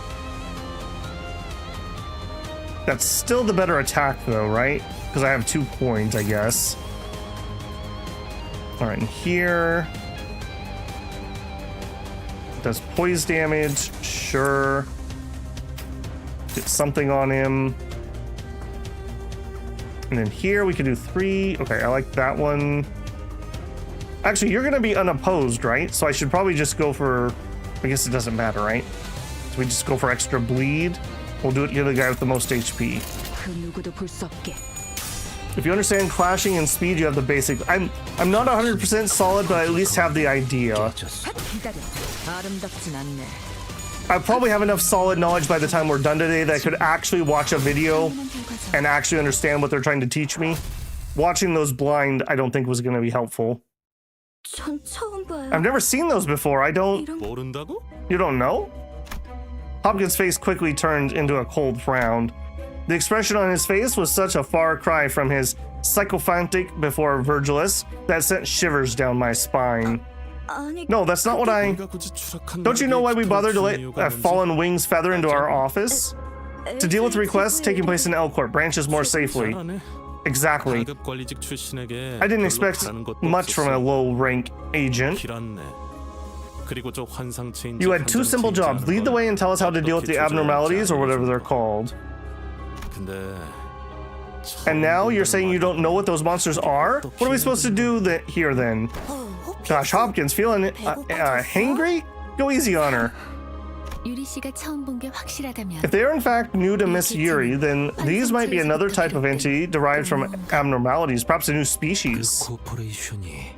That's still the better attack, though, right? Because I have 2 coins, I guess. All right, and here does poise damage. Sure. Get something on him. And then here we can do 3. Okay, I like that one. Actually, you're going to be unopposed, right? So I should probably just go for... I guess it doesn't matter, right? So we just go for extra bleed. We'll do it to the guy with the most HP. If you understand clashing and speed, you have the basic. I'm not 100% solid, but I at least have the idea. I probably have enough solid knowledge by the time we're done today that I could actually watch a video and actually understand what they're trying to teach me. Watching those blind, I don't think was going to be helpful. I've never seen those before. I don't... You don't know? Hopkins' face quickly turned into a cold frown. The expression on his face was such a far cry from his sycophantic before Virgilus that sent shivers down my spine. No, that's not what I... Don't you know why we bothered to let a fallen wing's feather into our office? To deal with requests taking place in L Corp branches more safely. 잘하네. Exactly. 가급 관리직 출신에게 I didn't 별로 expect 바라는 것도 much from a 없었어. low rank agent. 길었네. 그리고 저 환상체인지 You had two simple jobs. Lead the way and tell us how to deal with the abnormalities or whatever they're called. 근데 And now you're saying you don't know what those monsters are? What are we supposed to do here then? Gosh, Hopkins, feeling hangry? Go easy on her. 유리 씨가 처음 본 게 확실하다면 If they are in fact new to Miss Yuri, then these might be another type of entity derived from abnormalities, perhaps a new species. 코퍼레이션이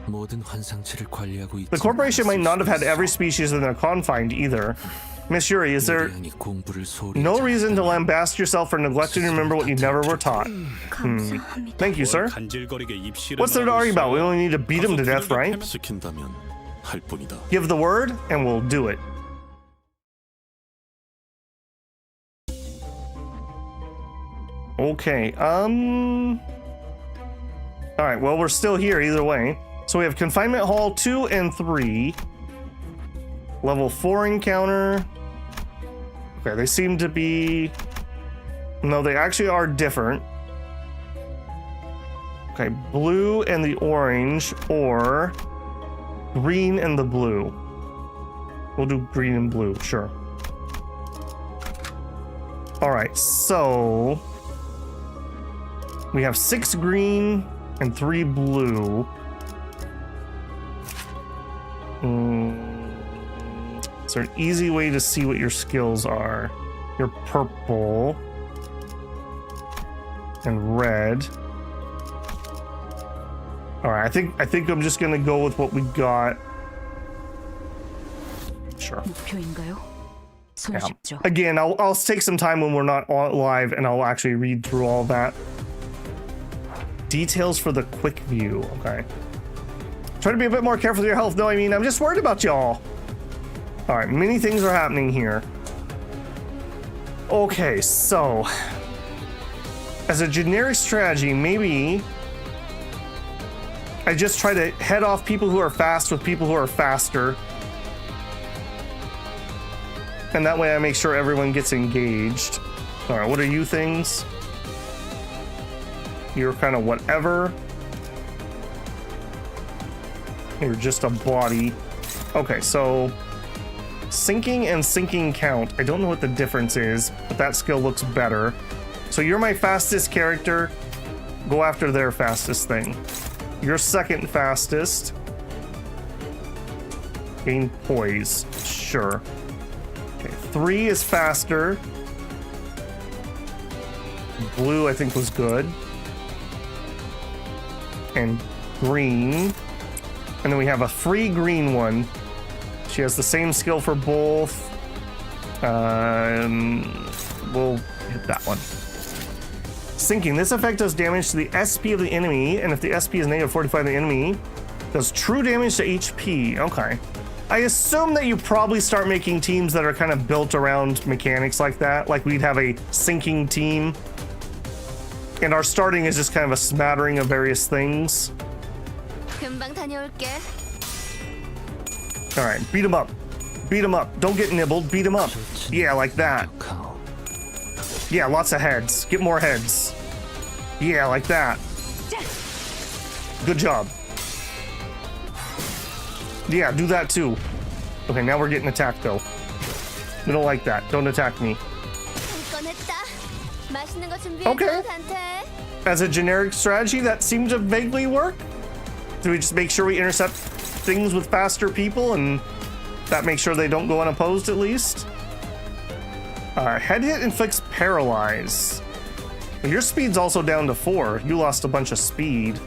모든 환상체를 관리하고 있지. The corporation might not have had every species in their confine either. Miss Yuri, is there 공부를 소홀히 no reason to lambast yourself for neglecting to remember what you never were taught? Thank you, sir. 간질거리게 입시를 What's there to argue about? We only need to beat him to death, right? 시킨다면 할 뿐이다. Give the word, and we'll do it. Okay, alright, well, we're still here either way. So we have Confinement Hall 2 and 3. Level 4 encounter. Okay, they seem to be... No, they actually are different. Okay, blue and the orange, or green and the blue. We'll do green and blue, sure. Alright, so... we have 6 green and 3 blue. Is there an easy way to see what your skills are? You're purple and red. All right, I think I'm just gonna go with what we got. Sure. 목표인가요? Yeah. 손쉽죠. Again, I'll take some time when we're not live, and I'll actually read through all that. Details for the quick view. Okay. Try to be a bit more careful with your health. No, I mean, I'm just worried about y'all. All right, many things are happening here. Okay, so as a generic strategy, maybe I just try to head off people who are fast with people who are faster. And that way I make sure everyone gets engaged. All right, what are you things? You're kind of whatever. You're just a body. Okay, so sinking and sinking count. I don't know what the difference is, but that skill looks better. So you're my fastest character. Go after their fastest thing. You're second fastest. Gain poise. Sure. Okay, 3 is faster. Blue, I think, was good. And green. And then we have a free green one. She has the same skill for both. We'll hit that one. Sinking. This effect does damage to the SP of the enemy, and if the SP is negative 45, the enemy does true damage to HP. Okay. I assume that you probably start making teams that are kind of built around mechanics like that. Like we'd have a sinking team, and our starting is just kind of a smattering of various things. 금방 다녀올게. All right, beat him up. Beat him up. Don't get nibbled. Beat him up. Yeah, like that. Yeah, lots of heads. Get more heads. Yeah, like that. Good job. Yeah, do that too. Okay, now we're getting attacked though. We don't like that. Don't attack me. 맛있는 거 준비했어, Okay. 단테. As a generic strategy, that seemed to vaguely work. Do we just make sure we intercept things with faster people, and that makes sure they don't go unopposed at least? Head hit inflicts paralyze. Well, your speed's also down to 4. You lost a bunch of speed.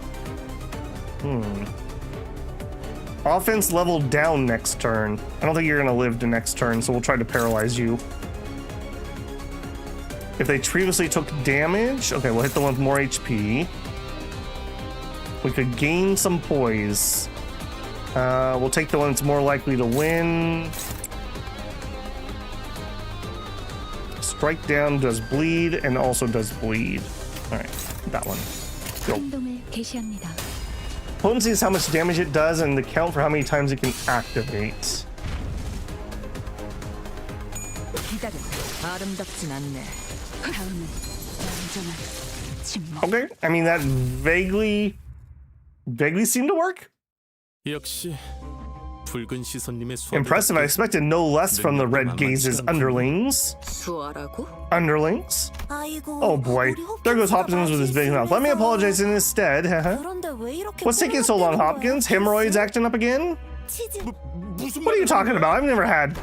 Offense leveled down next turn. I don't think you're gonna live to next turn, so we'll try to paralyze you. If they previously took damage, okay, we'll hit the one with more HP. We could gain some poise. We'll take the one that's more likely to win. Strike down does bleed and also does bleed. All right, that one. Go. 행동을 개시합니다. Potency is how much damage it does, and the count for how many times it can activate. 기다려. 아름답진 않네. 다음은 완전한 침묵. Okay, I mean that vaguely seemed to work. 역시 붉은 시선님의 수업. Impressive. I expected no less from the red gaze's underlings. 수아라고? Underlings? 아이고. Oh boy, there goes Hopkins with his big mouth. Let me apologize instead. 그런데 왜 이렇게 What's taking so long, Hopkins? Hemorrhoids acting up again? 치즈. What are you talking about? I've never had.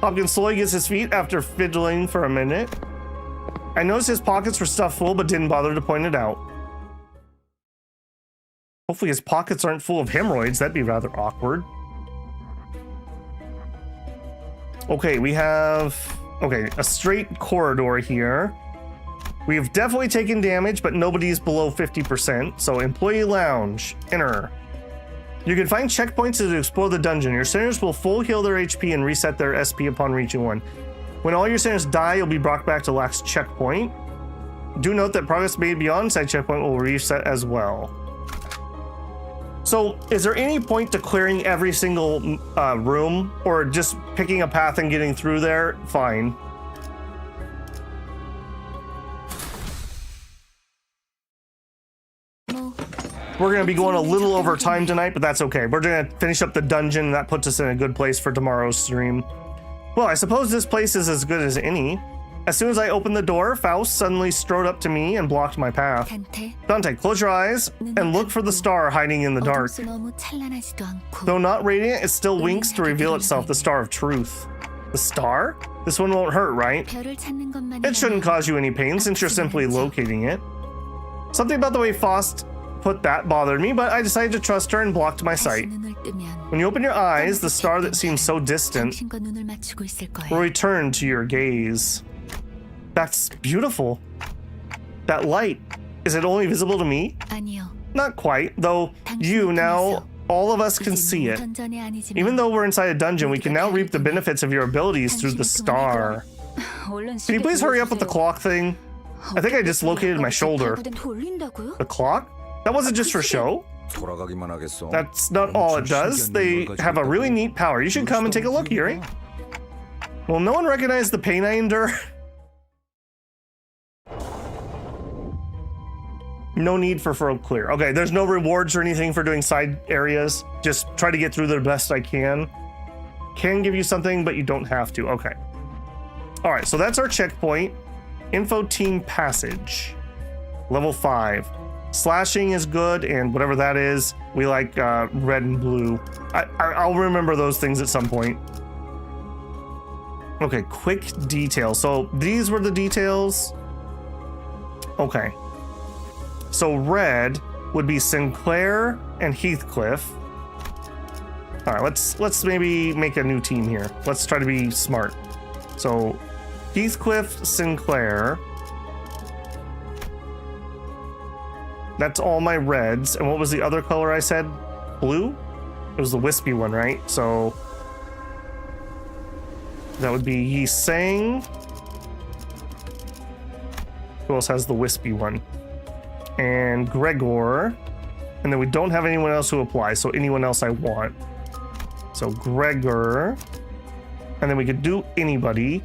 Hopkins slowly gets his feet after fiddling for a minute. I noticed his pockets were stuffed full, but didn't bother to point it out. Hopefully his pockets aren't full of hemorrhoids. That'd be rather awkward. Okay, we have... Okay, a straight corridor here. We have definitely taken damage, but nobody's below 50%. So employee lounge, enter. You can find checkpoints to explore the dungeon. Your sinners will full heal their HP and reset their SP upon reaching one. When all your sinners die, you'll be brought back to last checkpoint. Do note that progress made beyond side checkpoint will reset as well. So, is there any point to clearing every single room, or just picking a path and getting through there? Fine. We're going to be going a little over time tonight, but that's okay. We're going to finish up the dungeon, and that puts us in a good place for tomorrow's stream. Well, I suppose this place is as good as any. As soon as I opened the door, Faust suddenly strode up to me and blocked my path. Dante, close your eyes and look for the star hiding in the dark. Though not radiant, it still winks to reveal itself, the star of truth. The star? This one won't hurt, right? It shouldn't cause you any pain since you're simply locating it. Something about the way Faust put that bothered me, but I decided to trust her and blocked my sight. When you open your eyes, the star that seems so distant will return to your gaze. That's beautiful. That light, is it only visible to me? Not quite, though you now, all of us can see it. Even though we're inside a dungeon, we can now reap the benefits of your abilities through the star. Can you please hurry up with the clock thing? I think I dislocated my shoulder. The clock? That wasn't just for show. That's not all it does. They have a really neat power. You should come and take a look, Yuri. Will no one recognize the pain I endure? No need for clear. Okay, there's no rewards or anything for doing side areas. Just try to get through the best I can. Can give you something, but you don't have to. Okay. All right, so that's our checkpoint. Info team passage. Level 5. Slashing is good, and whatever that is, we like red and blue. I'll remember those things at some point. Okay, quick detail. So these were the details. Okay. So red would be Sinclair and Heathcliff. All right, let's maybe make a new team here. Let's try to be smart. So Heathcliff, Sinclair. That's all my reds. And what was the other color I said? Blue? It was the wispy one, right? So that would be Yi Sang. Who else has the wispy one? And Gregor. And then we don't have anyone else who applies, so anyone else I want. So Gregor. And then we could do anybody.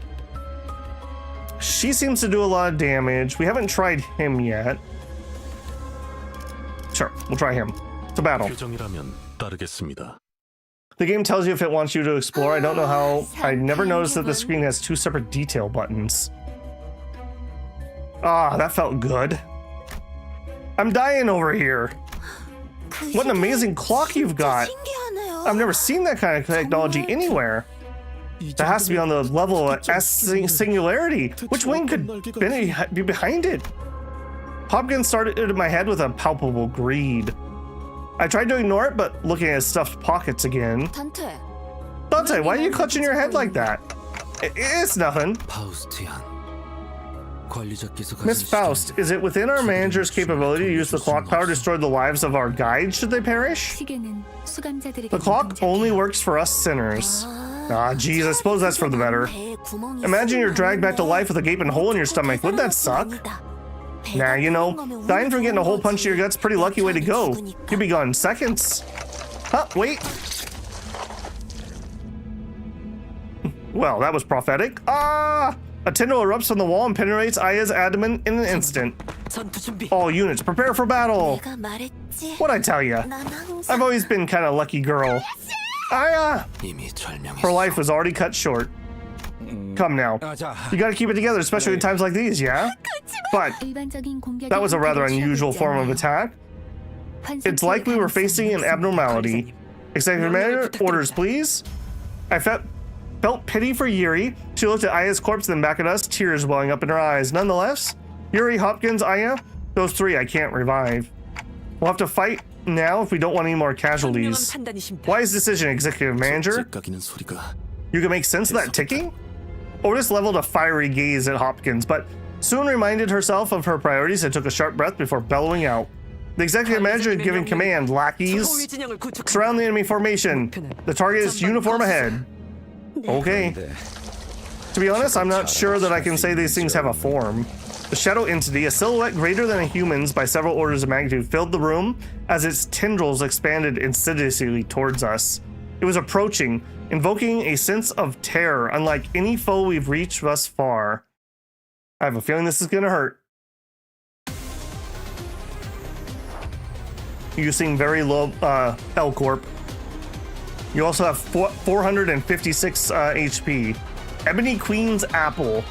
She seems to do a lot of damage. We haven't tried him yet. Sure, we'll try him. It's a battle. The game tells you if it wants you to explore. I don't know how. I never noticed that the screen has 2 separate detail buttons. Ah, that felt good. I'm dying over here. What an amazing clock you've got. I've never seen that kind of technology anywhere. That has to be on the level of S singularity. Which wing could be behind it? Hopkins started in my head with a palpable greed. I tried to ignore it, but looking at his stuffed pockets again. Dante, why are you clutching your head like that? It's nothing. Miss Faust, is it within our manager's capability to use the clock power to destroy the lives of our guides should they perish? The clock only works for us sinners. Ah, geez, I suppose that's for the better. Imagine you're dragged back to life with a gaping hole in your stomach. Wouldn't that suck? Nah, you know, dying from getting a hole punched to your gut's a pretty lucky way to go. You'd be gone in seconds. Huh, wait. Well, that was prophetic. Ah! A tendril erupts from the wall and penetrates Aya's abdomen in an instant. 전투 준비. All units, prepare for battle. 내가 말했지. What'd I tell ya? 난 항상 I've always been kind of lucky girl. Aya! 이미 절명했어. Her life was already cut short. Come now. 자, You gotta keep it together, especially in times like these, yeah? But 일반적인 공격이 that was a rather 한계를 unusual 취하고 form of 있지 attack. 않나요? It's like we were facing an abnormality. Executive Manager, orders please. I felt pity for Yuri. She looked at Aya's corpse, then back at us, tears welling up in her eyes. Nonetheless, Yuri, Hopkins, Aya, those three I can't revive. We'll have to fight now if we don't want any more casualties. 현명한 판단이십니다. Wise decision, Executive Manager. 째깍이는 소리가 You can make sense of that ticking? Otis leveled a fiery gaze at Hopkins, but soon reminded herself of her priorities and took a sharp breath before bellowing out. The executive manager had given command, lackeys, 소위 진영을 구축한다. surround the enemy formation. The target is uniform ahead. Okay. To be honest, I'm not sure that I can say these things have a form. The shadow entity, a silhouette greater than a human's by several orders of magnitude, filled the room as its tendrils expanded insidiously towards us. It was approaching, invoking a sense of terror unlike any foe we've reached thus far. I have a feeling this is gonna hurt. You seem very low, L Corp. You also have 456 HP. Ebony Queen's Apple.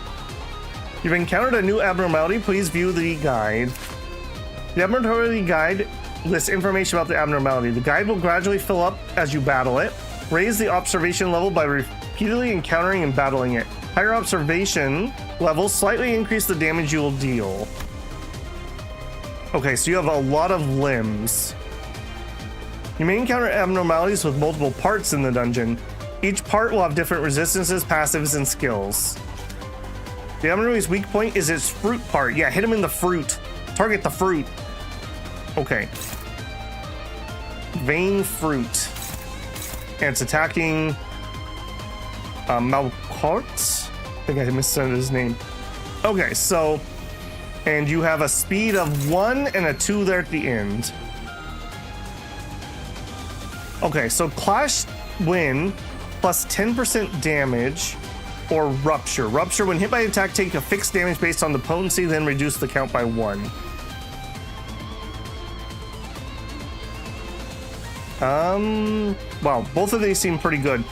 You've encountered a new abnormality. Please view the guide. The abnormality guide lists information about the abnormality. The guide will gradually fill up as you battle it. Raise the observation level by repeatedly encountering and battling it. Higher observation levels slightly increase the damage you will deal. Okay, so you have a lot of limbs. You may encounter abnormalities with multiple parts in the dungeon. Each part will have different resistances, passives, and skills. The abnormality's weak point is its fruit part. Yeah, hit him in the fruit. Target the fruit. Okay. Vein fruit. And it's attacking Malcourt? I think I missaid his name. Okay, so, and you have a speed of 1 and a 2 there at the end. Okay, so Clash Win plus 10% damage or Rupture. Rupture, when hit by attack, take a fixed damage based on the potency, then reduce the count by 1. Well, both of these seem pretty good.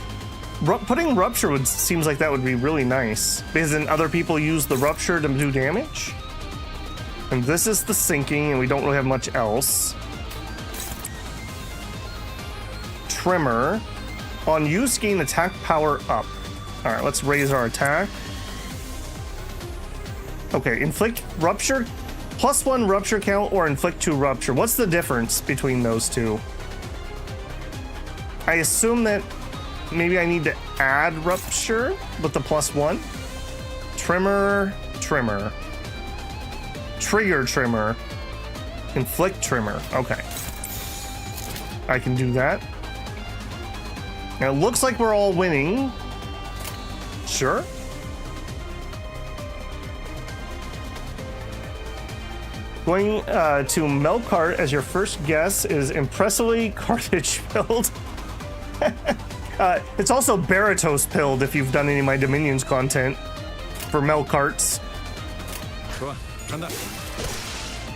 Putting Rupture seems like that would be really nice, because then other people use the Rupture to do damage. And this is the sinking, and we don't really have much else. Tremor. On use, gain attack power up. All right, let's raise our attack. Okay, inflict Rupture, +1 Rupture count, or inflict 2 Rupture. What's the difference between those two? I assume that maybe I need to add Rupture with the +1. Tremor, Tremor. Trigger Tremor. Inflict Tremor. Okay. I can do that. Now it looks like we're all winning. Sure. Going to Melkart as your first guess is impressively cartridge filled. It's also Baratos pilled if you've done any of my Dominions content for Melkarts. 좋아, 간다.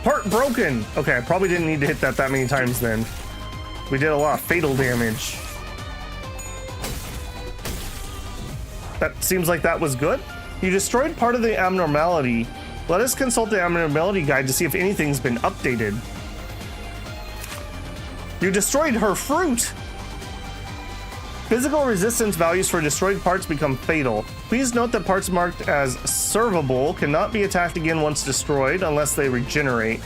Part broken. Okay, I probably didn't need to hit that many times then. We did a lot of fatal damage. That seems like that was good. You destroyed part of the abnormality. Let us consult the abnormality guide to see if anything's been updated. You destroyed her fruit. Physical resistance values for destroyed parts become fatal. Please note that parts marked as servable cannot be attacked again once destroyed unless they regenerate.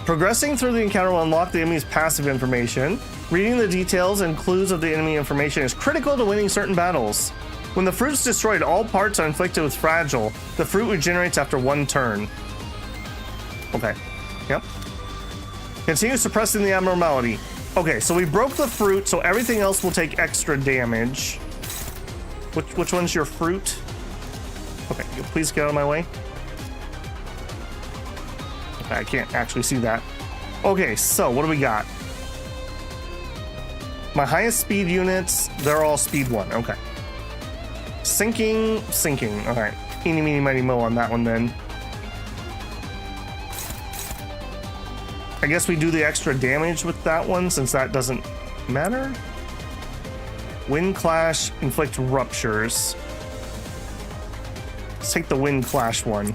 Progressing through the encounter will unlock the enemy's passive information. Reading the details and clues of the enemy information is critical to winning certain battles. When the fruit's destroyed, all parts are inflicted with fragile. The fruit regenerates after 1 turn. Okay. Yep. Continue suppressing the abnormality. Okay, so we broke the fruit, so everything else will take extra damage. Which one's your fruit? Okay, please get out of my way. Okay, I can't actually see that. Okay, so what do we got? My highest speed units, they're all speed 1. Okay. Sinking. All right. Eeny, meeny, miny, mo on that one then. I guess we do the extra damage with that one since that doesn't matter. Wind Clash, inflict ruptures. Let's take the Wind Clash one.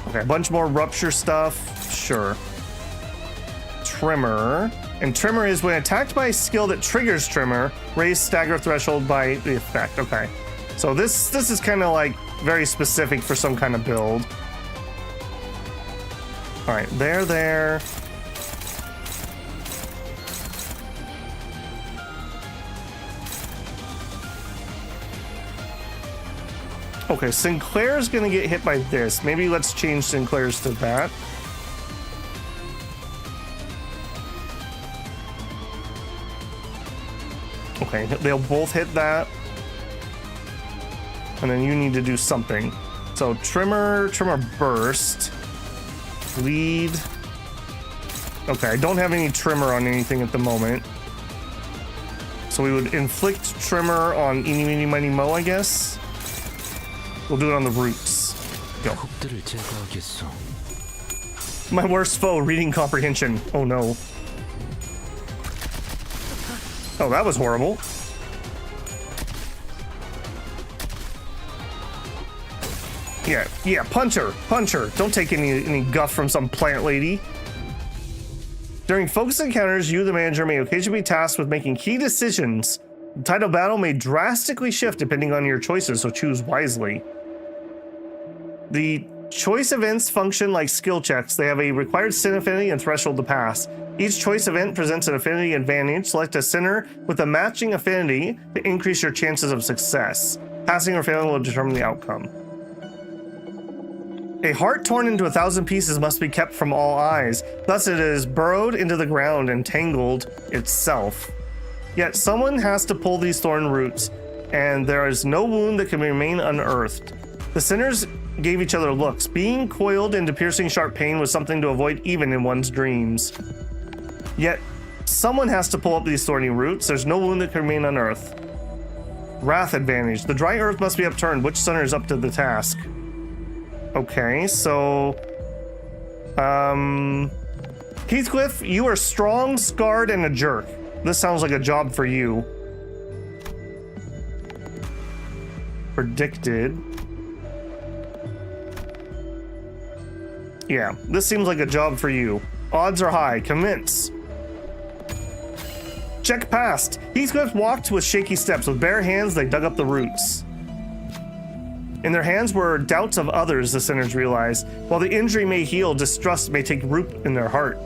Okay, a bunch more rupture stuff. Sure. Tremor. And Tremor is when attacked by a skill that triggers Tremor, raise stagger threshold by the effect. Okay. So this is kind of like very specific for some kind of build. All right, there. Okay, Sinclair's gonna get hit by this. Maybe let's change Sinclair's to that. Okay, they'll both hit that. And then you need to do something. So Tremor Burst. Lead. Okay, I don't have any Tremor on anything at the moment. So we would inflict Tremor on Eeny, Meeny, Miny, Mo, I guess. We'll do it on the roots. Go. My worst foe, reading comprehension. Oh no. Oh, that was horrible. Yeah, punch her. Don't take any guff from some plant lady. During focus encounters, you, the manager, may occasionally be tasked with making key decisions. The tide of battle may drastically shift depending on your choices, so choose wisely. The choice events function like skill checks. They have a required sin affinity and threshold to pass. Each choice event presents an affinity advantage. Select a sinner with a matching affinity to increase your chances of success. Passing or failing will determine the outcome. A heart torn into 1,000 pieces must be kept from all eyes. Thus it is burrowed into the ground and tangled itself. Yet someone has to pull these thorn roots, and there is no wound that can remain unearthed. The sinners gave each other looks. Being coiled into piercing sharp pain was something to avoid even in one's dreams. Yet someone has to pull up these thorny roots. There's no wound that can remain unearthed. Wrath advantage. The dry earth must be upturned. Which sinner is up to the task? Okay, so Heathcliff, you are strong, scarred, and a jerk. This sounds like a job for you. Predicted. Yeah, this seems like a job for you. Odds are high. Commence. Check passed. Heathcliff walked with shaky steps. With bare hands, they dug up the roots. In their hands were doubts of others, the sinners realized. While the injury may heal, distrust may take root in their heart.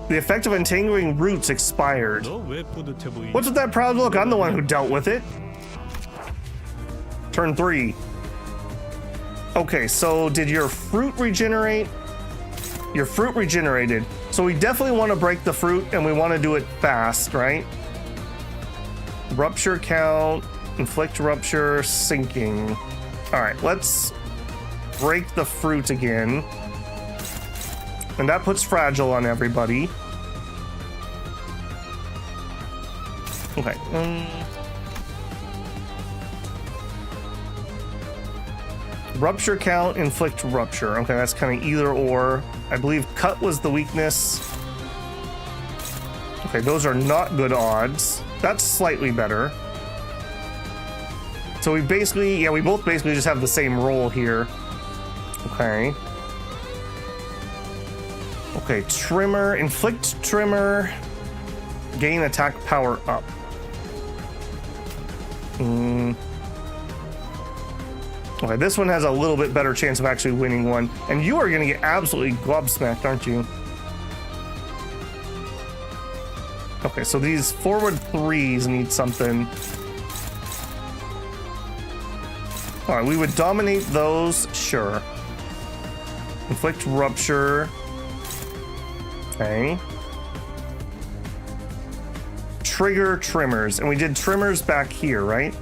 The effect of entangling roots expired. What's with that proud look? I'm the one who dealt with it. Turn 3. Okay, so did your fruit regenerate? Your fruit regenerated. So we definitely want to break the fruit, and we want to do it fast, right? Rupture count. Inflict rupture, sinking. All right, let's break the fruit again. And that puts fragile on everybody. Okay. Rupture count, inflict rupture. Okay, that's kind of either or. I believe cut was the weakness. Okay, those are not good odds. That's slightly better. So we basically, we both basically just have the same roll here. Okay. Okay, Tremor, inflict Tremor, gain attack power up. Okay, this one has a little bit better chance of actually winning one. And you are gonna get absolutely gobsmacked, aren't you? Okay, so these forward 3s need something. All right, we would dominate those, sure. Inflict rupture. Okay. Trigger tremors, and we did tremors back here, right?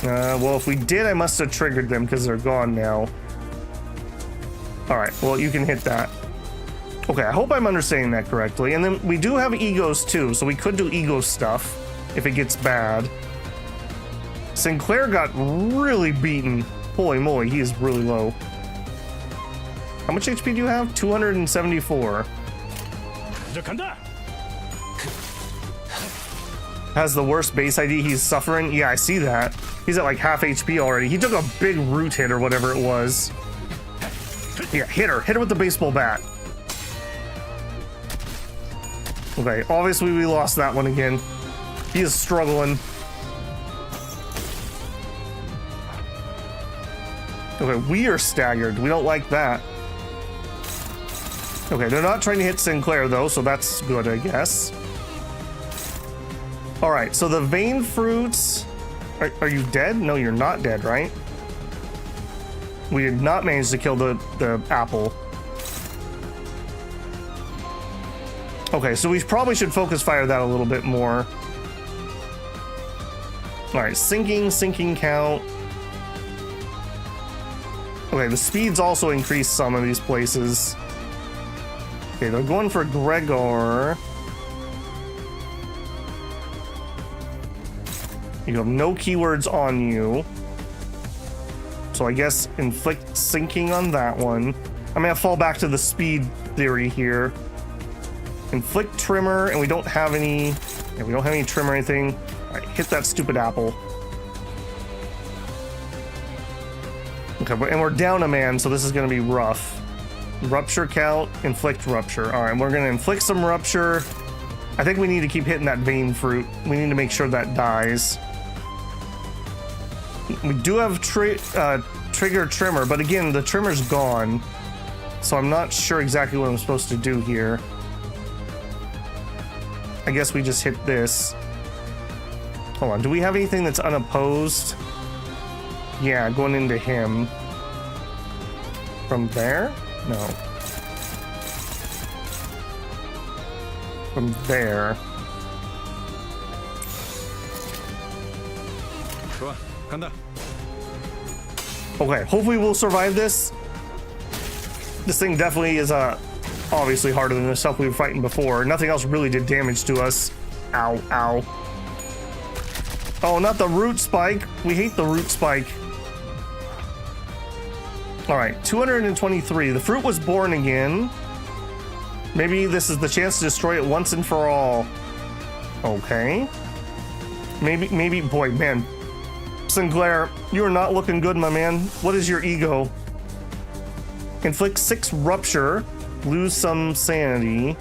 Well, if we did, I must have triggered them because they're gone now. All right, well, you can hit that. Okay, I hope I'm understanding that correctly. And then we do have egos too, so we could do ego stuff if it gets bad. Sinclair got really beaten. Holy moly, he is really low. How much HP do you have? 274. Has the worst base ID. He's suffering. Yeah, I see that. He's at like half HP already. He took a big root hit or whatever it was. Yeah, hit her. Hit her with the baseball bat. Okay, obviously we lost that one again. He is struggling. Okay, we are staggered. We don't like that. Okay, they're not trying to hit Sinclair though, so that's good, I guess. All right, so the vein fruits. Are you dead? No, you're not dead, right? We did not manage to kill the apple. Okay, so we probably should focus fire that a little bit more. All right, sinking count. Okay, the speeds also increase some of these places. Okay, they're going for Gregor. You have no keywords on you. So I guess inflict sinking on that one. I'm gonna fall back to the speed theory here. Inflict trimmer, and we don't have any. Yeah, we don't have any trim or anything. All right, hit that stupid apple. Okay, and we're down a man, so this is gonna be rough. Rupture count, inflict rupture. All right, we're gonna inflict some rupture. I think we need to keep hitting that vein fruit. We need to make sure that dies. We do have trigger trimmer, but again, the trimmer's gone. So I'm not sure exactly what I'm supposed to do here. I guess we just hit this. Hold on, do we have anything that's unopposed? Yeah, going into him. From there? No. From there. Okay, hopefully we'll survive this. This thing definitely is obviously harder than the stuff we were fighting before. Nothing else really did damage to us. Ow, ow. Oh, not the root spike. We hate the root spike. All right, 223. The fruit was born again. Maybe this is the chance to destroy it once and for all. Okay. Maybe, boy, man. Sinclair, you are not looking good, my man. What is your ego? Inflict 6 rupture. Lose some sanity.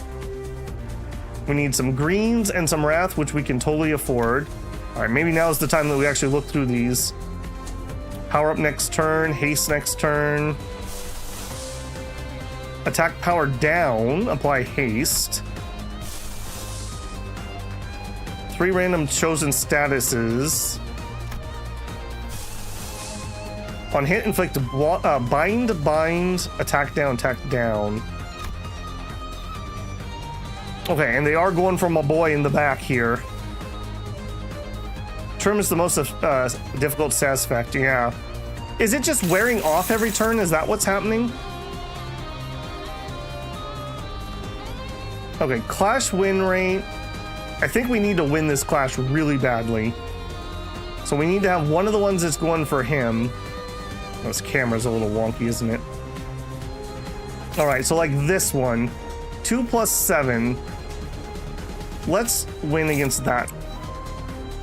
We need some greens and some wrath, which we can totally afford. All right, maybe now is the time that we actually look through these. Power up next turn, haste next turn. Attack power down, apply haste. 3 random chosen statuses. On hit, inflict bind, attack down. Okay, and they are going for my boy in the back here. Trim is the most difficult status effect, yeah. Is it just wearing off every turn? Is that what's happening? Okay, clash win rate. I think we need to win this clash really badly. So we need to have one of the ones that's going for him. This camera's a little wonky, isn't it? All right, so like this one, 2 + 7. Let's win against that.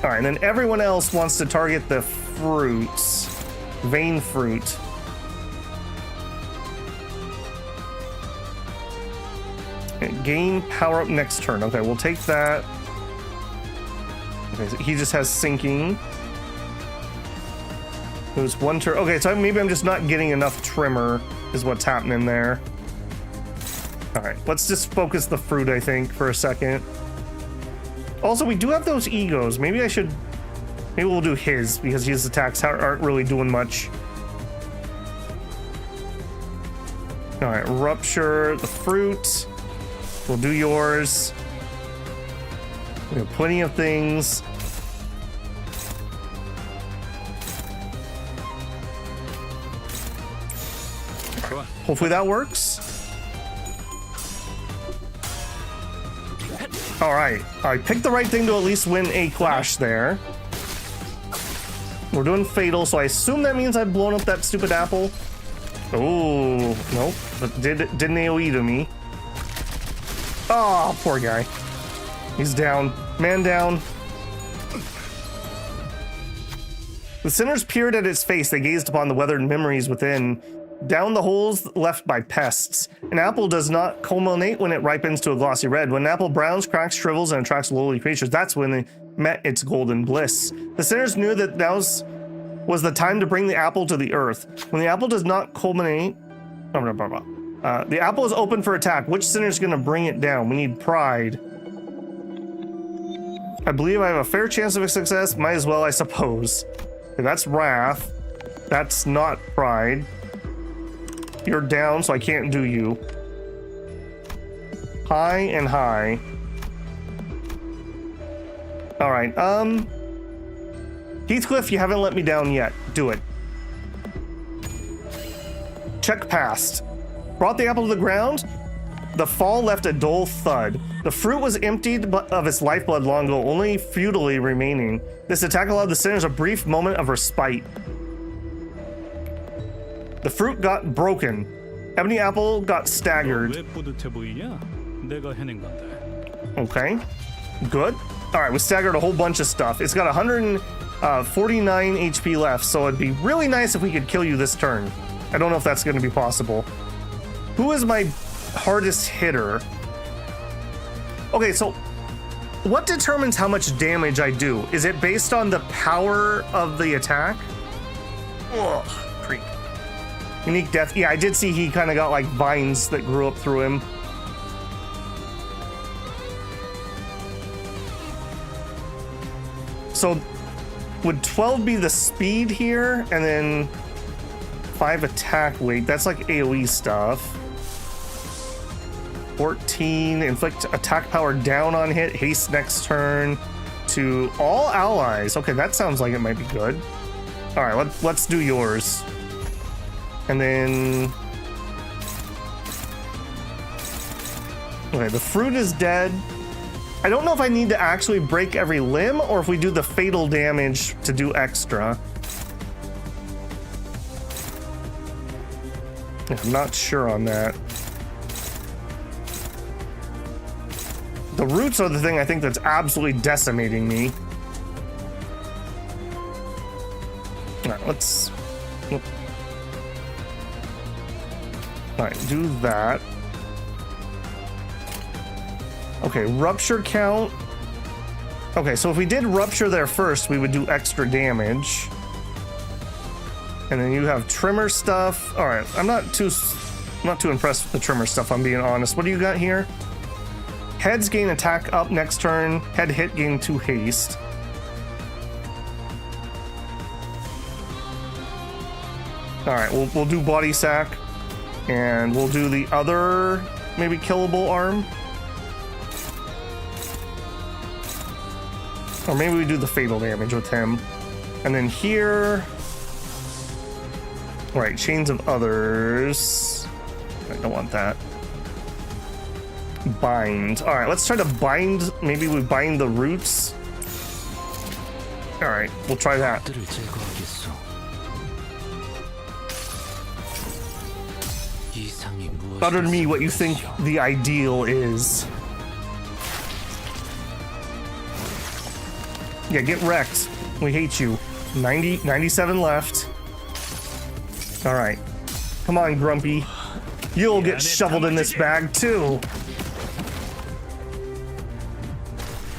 All right, and then everyone else wants to target the fruits. Vein fruit. Okay, gain power up next turn. Okay, we'll take that. Okay, so he just has sinking. It was 1 turn. Okay, so maybe I'm just not getting enough trimmer is what's happening there. All right, let's just focus the fruit, I think, for a second. Also, we do have those egos. Maybe we'll do his, because his attacks aren't really doing much. All right, rupture the fruit. We'll do yours. We have plenty of things. Hopefully that works. All right, I picked the right thing to at least win a clash there. We're doing fatal, so I assume that means I've blown up that stupid apple. Oh, nope, but didn't AoE to me. Oh, poor guy. He's down. Man down. The sinners peered at its face. They gazed upon the weathered memories within. Down the holes left by pests. An apple does not culminate when it ripens to a glossy red. When an apple browns, cracks, shrivels, and attracts lowly creatures, that's when it met its golden bliss. The sinners knew that now was the time to bring the apple to the earth. When the apple does not culminate... the apple is open for attack. Which sinner is going to bring it down? We need pride. I believe I have a fair chance of a success. Might as well, I suppose. Okay, that's wrath. That's not pride. You're down, so I can't do you. High and high. All right, Heathcliff, you haven't let me down yet. Do it. Check passed. Brought the apple to the ground. The fall left a dull thud. The fruit was emptied of its lifeblood long ago, only futilely remaining. This attack allowed the sinners a brief moment of respite. The fruit got broken. Ebony Apple got staggered. Okay, good. All right, we staggered a whole bunch of stuff. It's got 149 HP left, so it'd be really nice if we could kill you this turn. I don't know if that's going to be possible. Who is my hardest hitter? Okay, so what determines how much damage I do? Is it based on the power of the attack? Ugh, creep. Unique death. Yeah, I did see he kind of got like vines that grew up through him. So would 12 be the speed here and then 5 attack weight? That's like AoE stuff. 14, inflict attack power down on hit, haste next turn to all allies. Okay, that sounds like it might be good. All right, let's do yours. And then, okay, the fruit is dead. I don't know if I need to actually break every limb or if we do the fatal damage to do extra. I'm not sure on that. The roots are the thing I think that's absolutely decimating me. All right, let's... All right, do that. Okay, rupture count. Okay, so if we did rupture there first, we would do extra damage. And then you have trimmer stuff. All right, I'm not too impressed with the trimmer stuff, I'm being honest. What do you got here? Heads gain attack up next turn. Head hit gain 2 haste. All right, we'll do body sack. And we'll do the other, maybe killable arm. Or maybe we do the fatal damage with him. And then here... All right, chains of others. I don't want that. Bind. All right, let's try to bind. Maybe we bind the roots. All right, we'll try that. Utter to me what you think the ideal is. Yeah, get wrecked. We hate you. 97 left. All right. Come on, Grumpy. You'll get shoveled in this bag, too.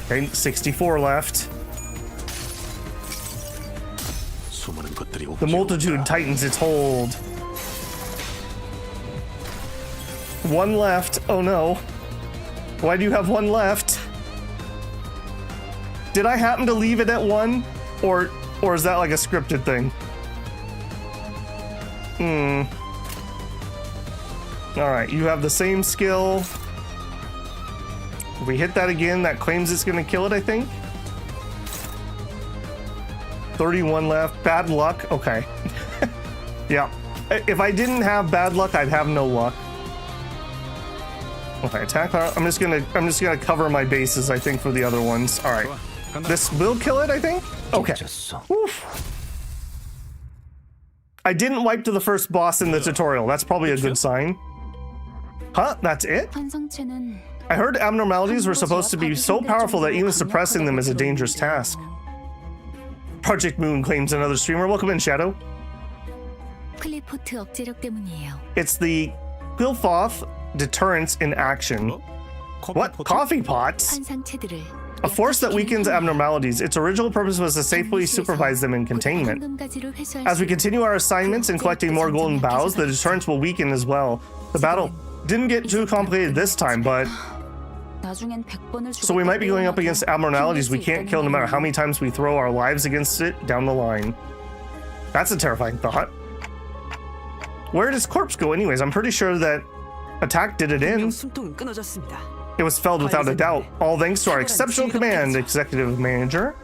Okay, 64 left. The multitude tightens its hold. 1 left. Oh no. Why do you have 1 left? Did I happen to leave it at 1? Or is that like a scripted thing? Alright, you have the same skill. If we hit that again, that claims it's gonna kill it, I think. 31 left. Bad luck. Okay. Yeah. If I didn't have bad luck, I'd have no luck. Okay, attack. I'm just gonna cover my bases, I think, for the other ones. All right, this will kill it, I think. Okay. Oof. I didn't wipe to the first boss in the tutorial. That's probably a good sign. Huh? That's it? 환상체는 I heard abnormalities were supposed to be so powerful that even suppressing them is a dangerous task. Project Moon claims another streamer. Welcome in, Shadow. 클리포트 억제력 때문이에요. It's the Quilfoth deterrence in action. What? Coffee pots? 환상체들을 A force that weakens abnormalities. Its original purpose was to safely supervise them in containment. 황금가지를 회수할 As we 수 continue our assignments and collecting more golden bows, the deterrence will weaken as well. The battle didn't get too complicated this time, but 나중엔 100번을 so we might be going up against abnormalities we can't kill no matter how many times we throw our lives against it down the line. That's a terrifying thought. Where did his corpse go anyways? I'm pretty sure that attack did it in. 숨통은 끊어졌습니다. It was felled without a doubt, all thanks to our exceptional command, executive manager.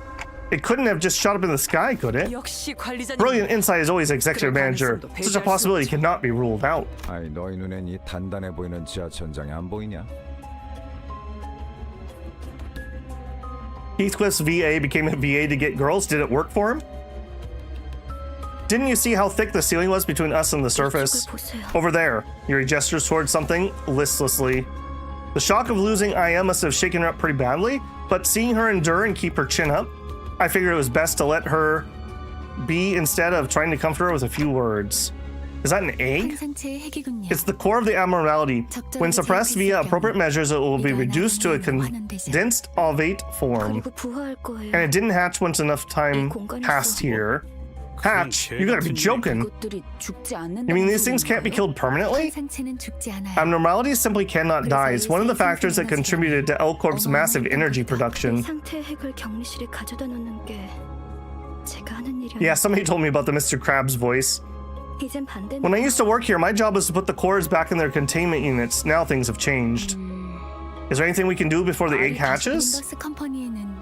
It couldn't have just shot up in the sky, could it? 역시 관리자님. Brilliant insight is always executive manager. Such a possibility cannot be ruled out. 아이 너희 눈엔 이 단단해 보이는 지하천장이 안 보이냐? Heathcliff's VA became a VA to get girls. Did it work for him? Didn't you see how thick the ceiling was between us and the surface? Over there. Yuri gestures towards something listlessly. The shock of losing Aya must have shaken her up pretty badly, but seeing her endure and keep her chin up, I figured it was best to let her be instead of trying to comfort her with a few words. Is that an egg? 환상체의 핵이군요. It's the core of the abnormality. When suppressed via appropriate measures, it will be reduced to a condensed ovate form. 그리고 부화할 거예요. And it didn't hatch once enough time passed here. Hatch? You gotta be joking. 이것들이 죽지 않는다는 You mean these things can't be killed permanently? 환상체는 죽지 않아요. Abnormalities simply cannot die. It's one of the factors that contributed to L Corp's massive energy production. 상태 핵을 격리실에 가져다 놓는 게 제가 하는 일이었는데. Yeah, somebody told me about the Mr. Krabs voice. 이젠 반대는 When I used to work here, my job was to put the cores back in their containment units. Now things have changed. Is there anything we can do before the egg hatches? 림버스 컴퍼니에는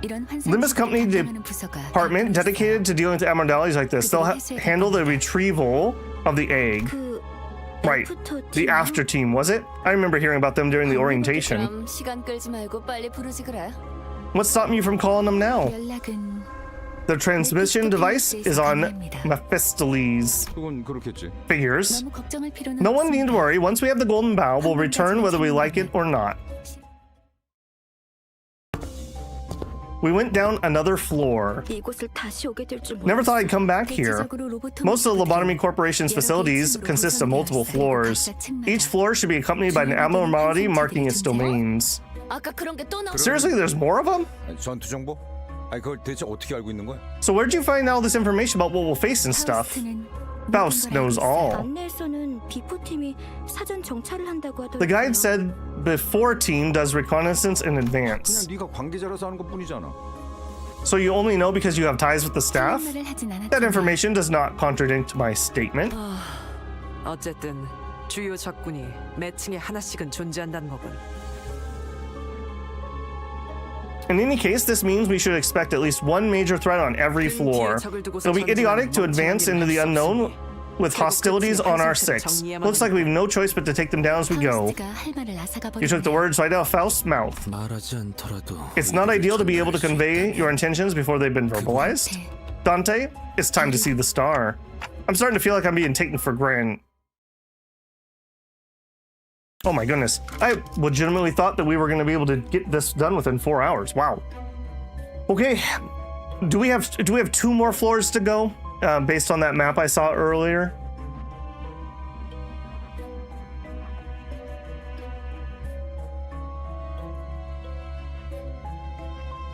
이런 Limbus Company 환상체를 부서가 department dedicated to dealing with abnormalities like this. They'll handle the retrieval of the egg. 그 Right. The after team, was it? I remember hearing about them during the orientation. 그럼 시간 끌지 말고 빨리 부르지 그래. What's stopping you from calling them now? 연락은 The transmission device is on Mephistopheles. 그건 그렇겠지. Figures. 너무 걱정할 필요는 No one need to 없습니다. worry. Once we have the golden bow, we'll return whether we like it or not. We went down another floor. 이곳을 다시 오게 될 줄 Never thought I'd come back here. 대체적으로 로보토미 Most of the Lobotomy 코프들은 Corporation's 여러 facilities 개의 consist of multiple 로보토미가 floors. 각각 층마다 Each floor should be accompanied by an abnormality marking its domains. 아까 그런 게 또 나와. Seriously, there's more of them? 아니, 전투 정보? 아니 그걸 대체 어떻게 알고 있는 거야? So where'd you find all this information about what we'll face and stuff? 파우스트는 Faust knows all. 안내에서는 비포팀이 사전 정찰을 한다고 하더라고요. The guide said before team does reconnaissance in 그냥 advance. 네가 관계자라서 하는 것뿐이잖아. So you only know because you have ties with the staff? 말을 하진 않았지만 That information does not contradict my statement. 어쨌든 주요 적군이 매층에 하나씩은 존재한다는 거군. In any case, this means we should expect at least one major threat on every floor. It'll be idiotic to advance into the unknown with hostilities on our six. Looks like we have no choice but to take them down as we go. 파우스트가 할 말을 앗아가 You took the words right out of Faust's mouth. 말하지 않더라도 It's not ideal to be able to convey your intentions before they've been verbalized. Dante, it's time to see the star. I'm starting to feel like I'm being taken for granted. Oh my goodness. I legitimately thought that we were going to be able to get this done within 4 hours. Wow. Okay. Do we have 2 more floors to go based on that map I saw earlier?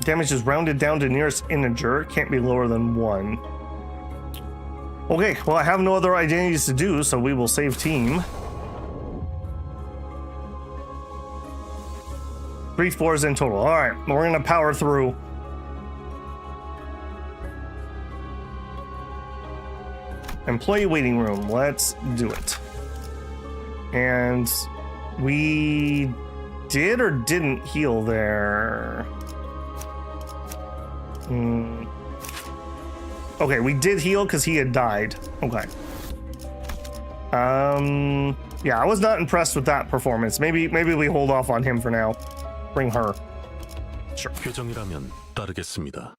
Damage is rounded down to nearest integer. Can't be lower than 1. Okay, well I have no other identities to do, so we will save team. 3 floors in total. All right, we're gonna power through. Employee waiting room. Let's do it. And we did or didn't heal there. Okay, we did heal because he had died. Okay. Yeah, I was not impressed with that performance. Maybe we hold off on him for now. Bring her. Sure. 표정이라면 따르겠습니다.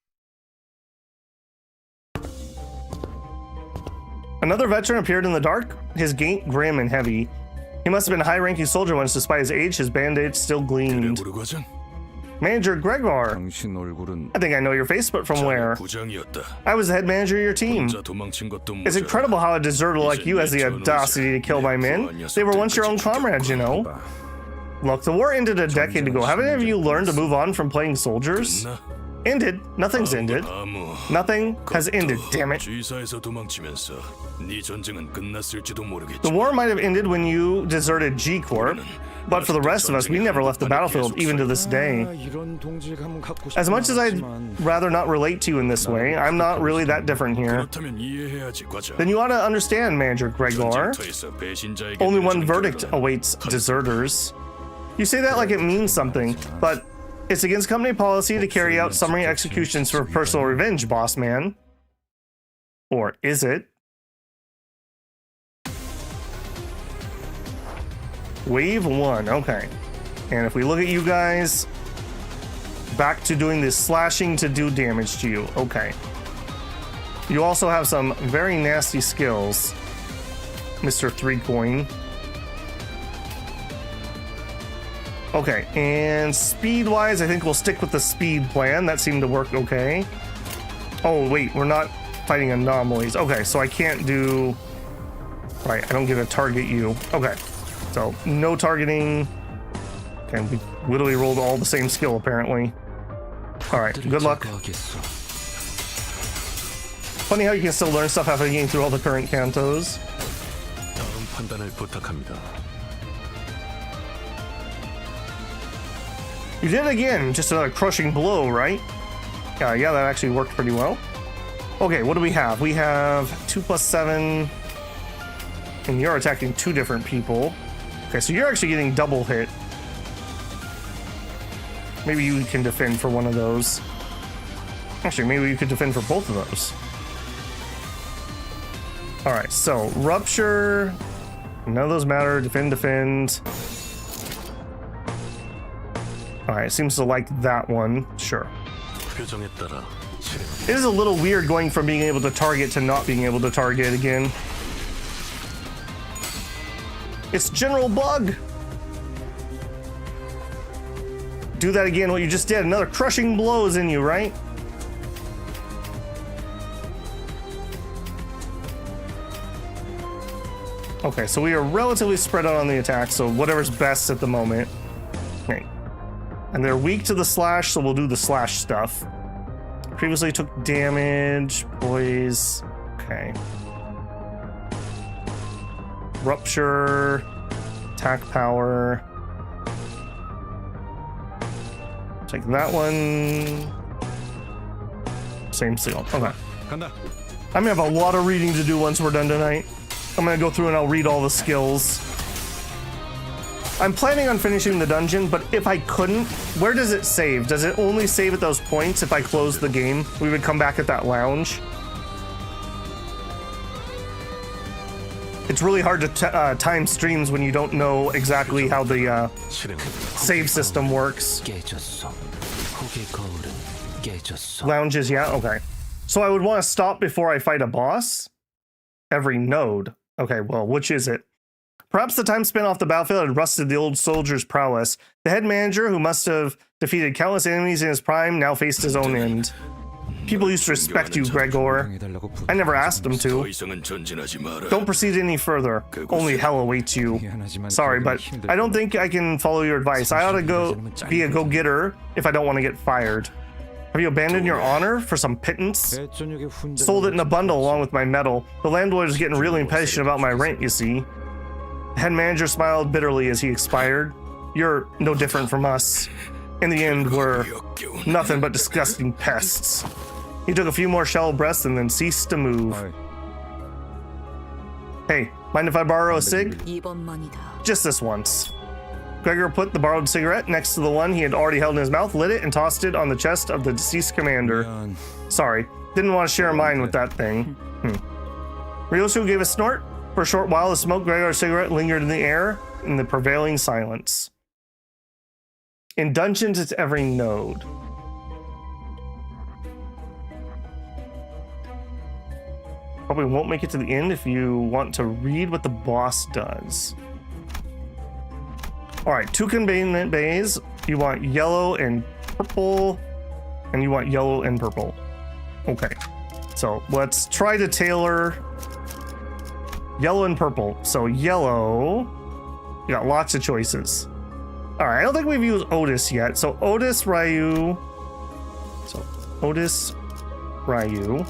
Another veteran appeared in the dark, his gait grim and heavy. He must have been a high-ranking soldier once, despite his age, his bandage still gleamed. Manager Gregor. I think I know your face, but from where? I was the head manager of your team. It's incredible how a deserter like you has the audacity to kill my men. They were once your own comrades, you know. Look, the war ended a decade ago. Haven't any of you learned to move on from playing soldiers? Ended? Nothing's ended. Nothing has ended, damn it. The war might have ended when you deserted G Corp, but for the rest of us, we never left the battlefield, even to this day. As much as I'd rather not relate to you in this way, I'm not really that different here. Then you ought to understand, Manager Gregor. Only one verdict awaits deserters. You say that like it means something, but it's against company policy to carry out summary executions for personal revenge, boss man. Or is it? Wave 1, okay. And if we look at you guys, back to doing this slashing to do damage to you, okay. You also have some very nasty skills, Mr. 3-Coin. Okay, and speed-wise, I think we'll stick with the speed plan. That seemed to work okay. Oh, wait, we're not fighting anomalies. Okay, so I can't do... Right, I don't get to target you. Okay, so no targeting. Okay, we literally rolled all the same skill, apparently. All right, good luck. Funny how you can still learn stuff after getting through all the current cantos. 다음 판단을 부탁합니다. You did it again, just another crushing blow, right? Yeah, that actually worked pretty well. Okay, what do we have? We have 2 + 7, and you're attacking 2 different people. Okay, so you're actually getting double hit. Maybe you can defend for one of those. Actually, maybe you could defend for both of those. All right, so rupture, none of those matter. Defend. All right, seems to like that one. Sure. It is a little weird going from being able to target to not being able to target again. It's General Bug. Do that again, what you just did. Another crushing blow is in you, right? Okay, so we are relatively spread out on the attack, so whatever's best at the moment. Okay. And they're weak to the slash, so we'll do the slash stuff. Previously took damage, boys. Okay. Rupture, attack power. Take that one. Same skill. Okay. I'm gonna have a lot of reading to do once we're done tonight. I'm gonna go through and I'll read all the skills. I'm planning on finishing the dungeon, but if I couldn't, where does it save? Does it only save at those points if I close the game? We would come back at that lounge. It's really hard to time streams when you don't know exactly how the save system works. Lounges, yeah, okay. So I would want to stop before I fight a boss? Every node. Okay, well, which is it? Perhaps the time spent off the battlefield had rusted the old soldier's prowess. The head manager, who must have defeated countless enemies in his prime, now faced his own end. People used to respect you, Gregor. I never asked them to. Don't proceed any further. Only hell awaits you. Sorry, but I don't think I can follow your advice. I ought to go be a go-getter if I don't want to get fired. Have you abandoned your honor for some pittance? Sold it in a bundle along with my medal. The landlord is getting really impatient about my rent, you see. The head manager smiled bitterly as he expired. You're no different from us. In the end, we're nothing but disgusting pests. He took a few more shallow breaths and then ceased to move. Hey, mind if I borrow a cig? Just this once. Gregor put the borrowed cigarette next to the one he had already held in his mouth, lit it, and tossed it on the chest of the deceased commander. Sorry, didn't want to share mine with that thing. Ryoshu gave a snort. For a short while, the smoke, Gregor's cigarette lingered in the air in the prevailing silence. In dungeons, it's every node. Probably won't make it to the end if you want to read what the boss does. All right, 2 containment bays. You want yellow and purple, and you want yellow and purple. Okay, so let's try to tailor yellow and purple. So yellow, you got lots of choices. All right, I don't think we've used Otis yet. So Otis, Ryu. So Otis, Ryu.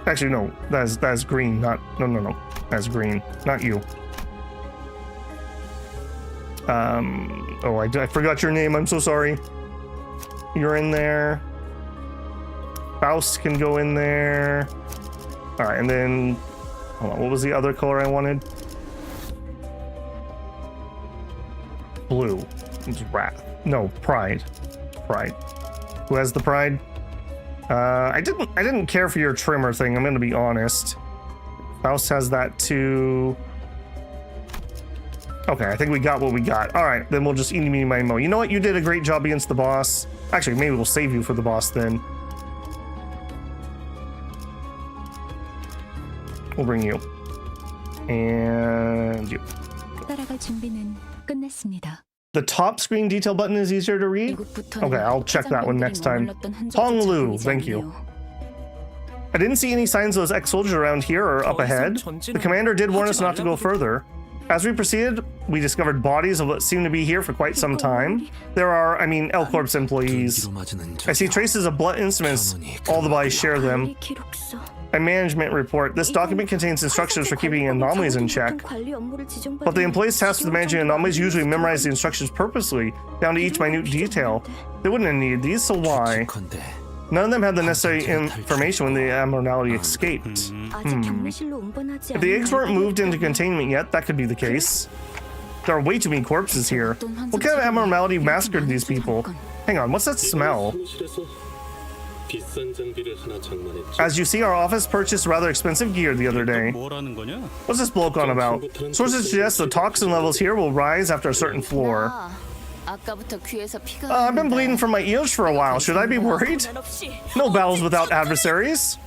Actually, no, that's green, not, no. That's green, not you. Oh, I forgot your name. I'm so sorry. You're in there. Faust can go in there. All right, and then, hold on, what was the other color I wanted? Blue. It's Wrath. No, Pride. Pride. Who has the Pride? I didn't care for your trimmer thing, I'm gonna be honest. Faust has that too. Okay, I think we got what we got. All right, then we'll just eeny, meeny, miny, mo. You know what? You did a great job against the boss. Actually, maybe we'll save you for the boss then. We'll bring you. And you. 따라갈 준비는 끝냈습니다. The top screen detail button is easier to read? Okay, I'll check that one next time. Hong Lu, thank you. I didn't see any signs of those ex-soldiers around here or up ahead. The commander did warn us not to go further. As we proceeded, we discovered bodies of what seemed to be here for quite some time. There are, L Corp's employees. I see traces of blunt instruments. All the bodies share them. A management report. This document contains instructions for keeping anomalies in check. But the employees tasked with managing anomalies usually memorize the instructions purposely, down to each minute detail. They wouldn't have needed these, so why? None of them had the necessary information when the abnormality escaped. If the eggs weren't moved into containment yet, that could be the case. There are way too many corpses here. What kind of abnormality massacred these people? Hang on, what's that smell? As you see, our office purchased rather expensive gear the other day. What's this bloke on about? Sources suggest the toxin levels here will rise after a certain floor. I've been bleeding from my ears for a while. Should I be worried? No battles without adversaries.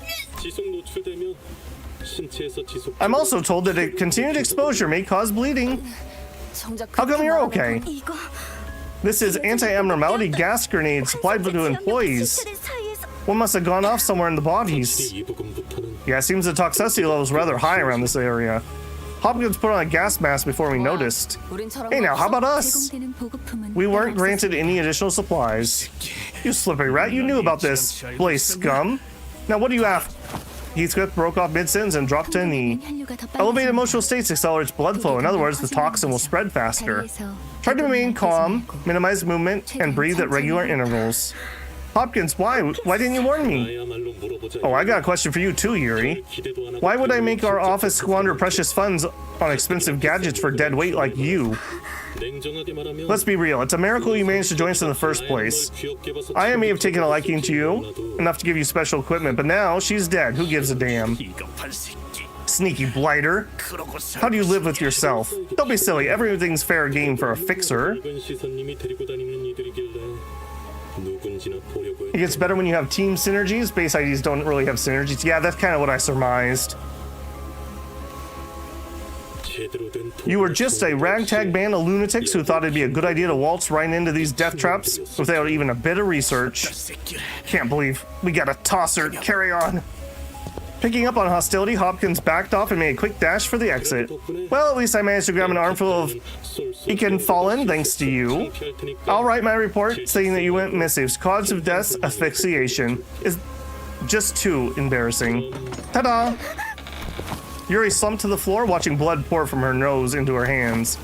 I'm also told that a continued exposure may cause bleeding. How come you're okay? This is anti-abnormality gas grenade supplied to employees. One must have gone off somewhere in the bodies. Yeah, it seems the toxicity level is rather high around this area. Hopkins put on a gas mask before we noticed. Hey now, how about us? We weren't granted any additional supplies. You slippery rat, you knew about this. Blaze scum. Now what do you have? Heathcliff broke off mid-sentence and dropped to a knee. Elevated emotional states accelerates blood flow. In other words, the toxin will spread faster. Try to remain calm, minimize movement, and breathe at regular intervals. Hopkins, why? Why didn't you warn me? Oh, I got a question for you too, Yuri. Why would I make our office squander precious funds on expensive gadgets for dead weight like you? Let's be real, it's a miracle you managed to join us in the first place. I may have taken a liking to you, enough to give you special equipment, but now she's dead. Who gives a damn? Sneaky blighter. How do you live with yourself? Don't be silly, everything's fair game for a fixer. It gets better when you have team synergies. Base IDs don't really have synergies. Yeah, that's kind of what I surmised. You were just a ragtag band of lunatics who thought it'd be a good idea to waltz right into these death traps without even a bit of research. Can't believe we got a tosser. Carry on. Picking up on hostility, Hopkins backed off and made a quick dash for the exit. Well, at least I managed to grab an armful of Ekin Fallen, thanks to you. I'll write my report saying that you went missing. Cause of death, asphyxiation. Is just too embarrassing. Ta-da! Yuri slumped to the floor, watching blood pour from her nose into her hands.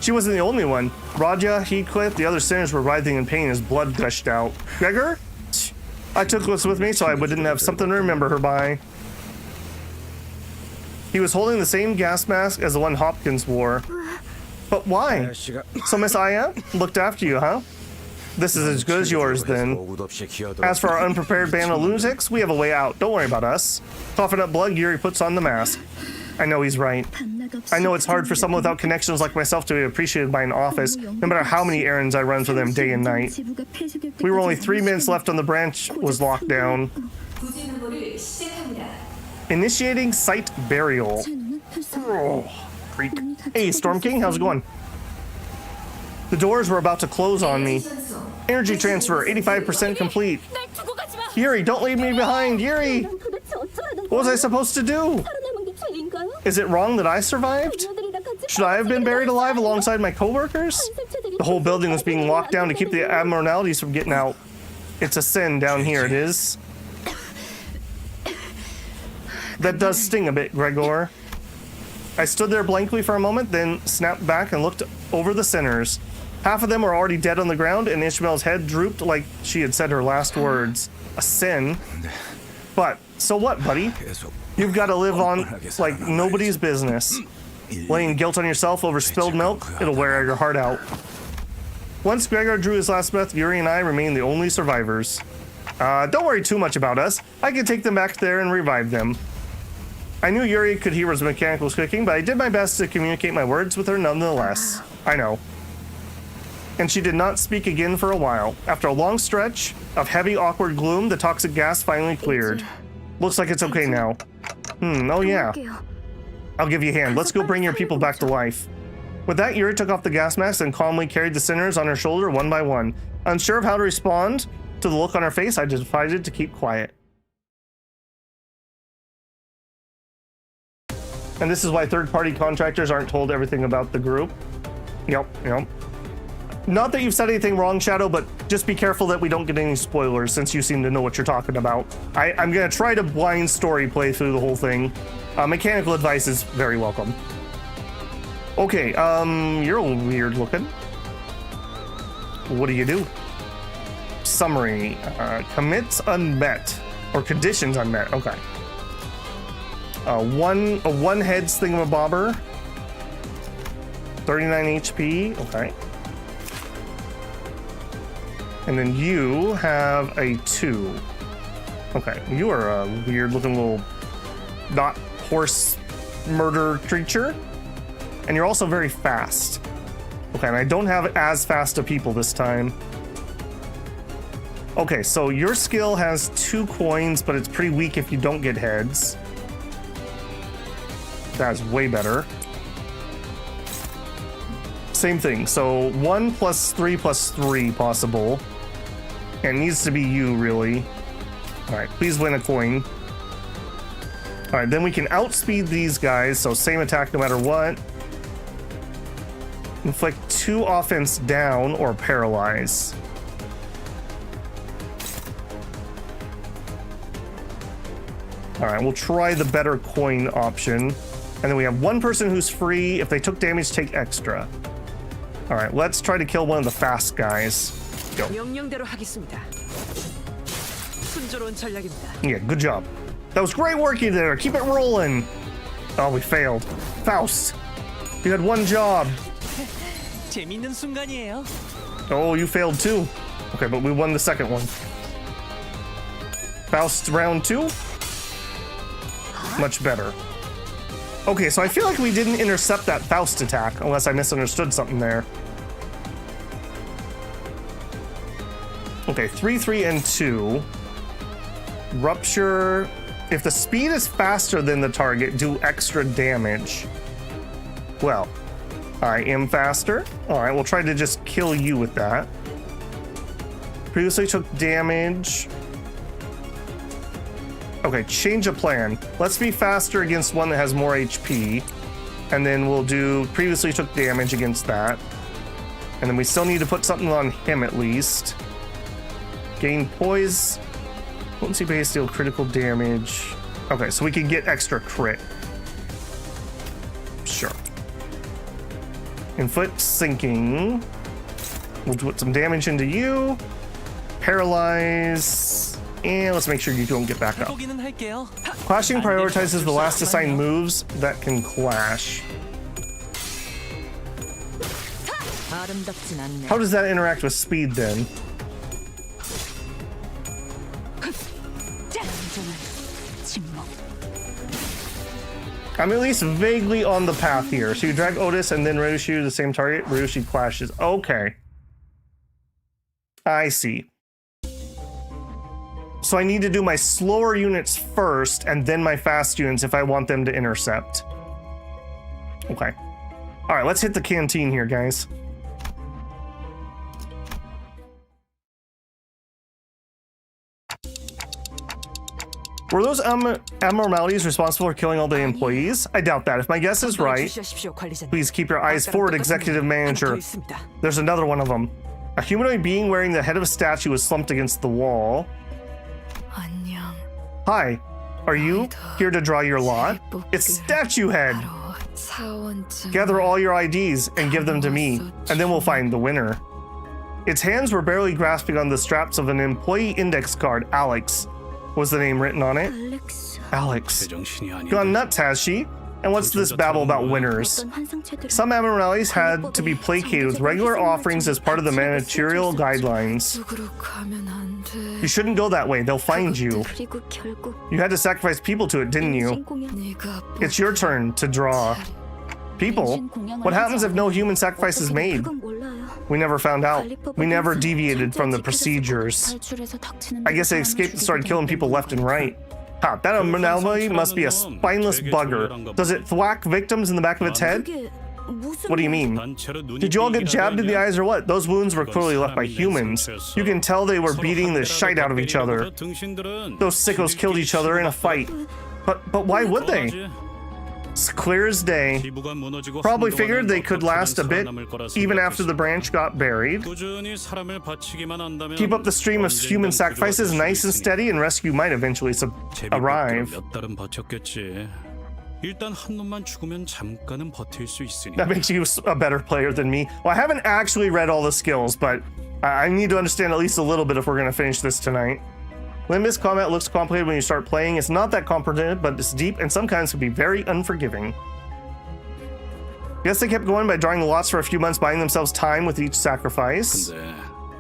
She wasn't the only one. Raja, Heathcliff, the other sinners were writhing in pain as blood gushed out. Gregor? I took this with me so I wouldn't have something to remember her by. He was holding the same gas mask as the one Hopkins wore. But why? So Miss Aya looked after you, huh? This is as good as yours, then. As for our unprepared band of lunatics, we have a way out. Don't worry about us. Coughing up blood, Yuri puts on the mask. I know he's right. I know it's hard for someone without connections like myself to be appreciated by an office, no matter how many errands I run for them day and night. We were only 3 minutes left on the branch was locked down. Initiating site burial. Oh, freak. Hey, Storm King, how's it going? The doors were about to close on me. Energy transfer, 85% complete. Yuri, don't leave me behind, Yuri! What was I supposed to do? Is it wrong that I survived? Should I have been buried alive alongside my coworkers? The whole building was being locked down to keep the abnormalities from getting out. It's a sin down here, it is. That does sting a bit, Gregor. I stood there blankly for a moment, then snapped back and looked over the sinners. Half of them were already dead on the ground, and Ishmael's head drooped like she had said her last words. A sin? But, so what, buddy? You've got to live on like nobody's business. Laying guilt on yourself over spilled milk, it'll wear your heart out. Once Gregor drew his last breath, Yuri and I remain the only survivors. Don't worry too much about us. I can take them back there and revive them. I knew Yuri could hear his mechanicals clicking, but I did my best to communicate my words with her nonetheless. I know. And she did not speak again for a while. After a long stretch of heavy, awkward gloom, the toxic gas finally cleared. Looks like it's okay now. Oh yeah. I'll give you a hand. Let's go bring your people back to life. With that, Yuri took off the gas mask and calmly carried the sinners on her shoulder one by one. Unsure of how to respond to the look on her face, I decided to keep quiet. And this is why third-party contractors aren't told everything about the group. Yep. Not that you've said anything wrong, Shadow, but just be careful that we don't get any spoilers since you seem to know what you're talking about. I'm gonna try to blind story play through the whole thing. Mechanical advice is very welcome. Okay, you're a little weird looking. What do you do? Summary, commits unmet, or conditions unmet, okay. A one heads thingamabobber. 39 HP, okay. And then you have a 2. Okay, you are a weird looking little not horse murder creature. And you're also very fast. Okay, and I don't have as fast a people this time. Okay, so your skill has 2 coins, but it's pretty weak if you don't get heads. That's way better. Same thing, so 1 + 3 + 3 possible. And it needs to be you, really. Alright, please win a coin. Alright, then we can outspeed these guys, so same attack no matter what. Inflict 2 offense down or paralyze. Alright, we'll try the better coin option. And then we have 1 person who's free. If they took damage, take extra. Alright, let's try to kill one of the fast guys. Go. Yeah, good job. That was great work you there. Keep it rolling. Oh, we failed. Faust, you had 1 job. Oh, you failed too. Okay, but we won the second one. Faust round 2. Much better. Okay, so I feel like we didn't intercept that Faust attack, unless I misunderstood something there. Okay, 3, 3, and 2. Rupture. If the speed is faster than the target, do extra damage. Well, I am faster. Alright, we'll try to just kill you with that. Previously took damage. Okay, change of plan. Let's be faster against one that has more HP. And then we'll do previously took damage against that. And then we still need to put something on him at least. Gain poise. Potency base, deal critical damage. Okay, so we can get extra crit. Sure. Inflict sinking. We'll put some damage into you. Paralyze. And let's make sure you don't get back up. Clashing prioritizes the last assigned moves that can clash. 아름답진 않네. How does that interact with speed then? I'm at least vaguely on the path here. So you drag Otis and then Ryushi to the same target. Ryushi clashes. Okay. I see. So I need to do my slower units first and then my fast units if I want them to intercept. Okay. All right, let's hit the canteen here, guys. Were those abnormalities responsible for killing all the employees? I doubt that. If my guess is right, please keep your eyes forward, executive manager. There's another one of them. A humanoid being wearing the head of a statue was slumped against the wall. Hi, are you here to draw your lot? It's Statue Head. Gather all your IDs and give them to me, and then we'll find the winner. Its hands were barely grasping on the straps of an employee index card. Alex was the name written on it. Alex. Gone nuts, has she? And what's this babble about winners? Some abnormalities had to be placated with regular offerings as part of the managerial guidelines. You shouldn't go that way, they'll find you. You had to sacrifice people to it, didn't you? It's your turn to draw. People? What happens if no human sacrifice is made? We never found out. We never deviated from the procedures. I guess they escaped and started killing people left and right. Ha, that anomaly must be a spineless bugger. Does it thwack victims in the back of its head? What do you mean? Did you all get jabbed in the eyes or what? Those wounds were clearly left by humans. You can tell they were beating the shite out of each other. Those sickos killed each other in a fight. But why would they? It's clear as day. Probably figured they could last a bit even after the branch got buried. Keep up the stream of human sacrifices nice and steady and rescue might eventually arrive. That makes you a better player than me. Well, I haven't actually read all the skills, but I need to understand at least a little bit if we're going to finish this tonight. Limbus combat looks complicated when you start playing. It's not that complicated, but it's deep and sometimes can be very unforgiving. Guess they kept going by drawing the lots for a few months, buying themselves time with each sacrifice.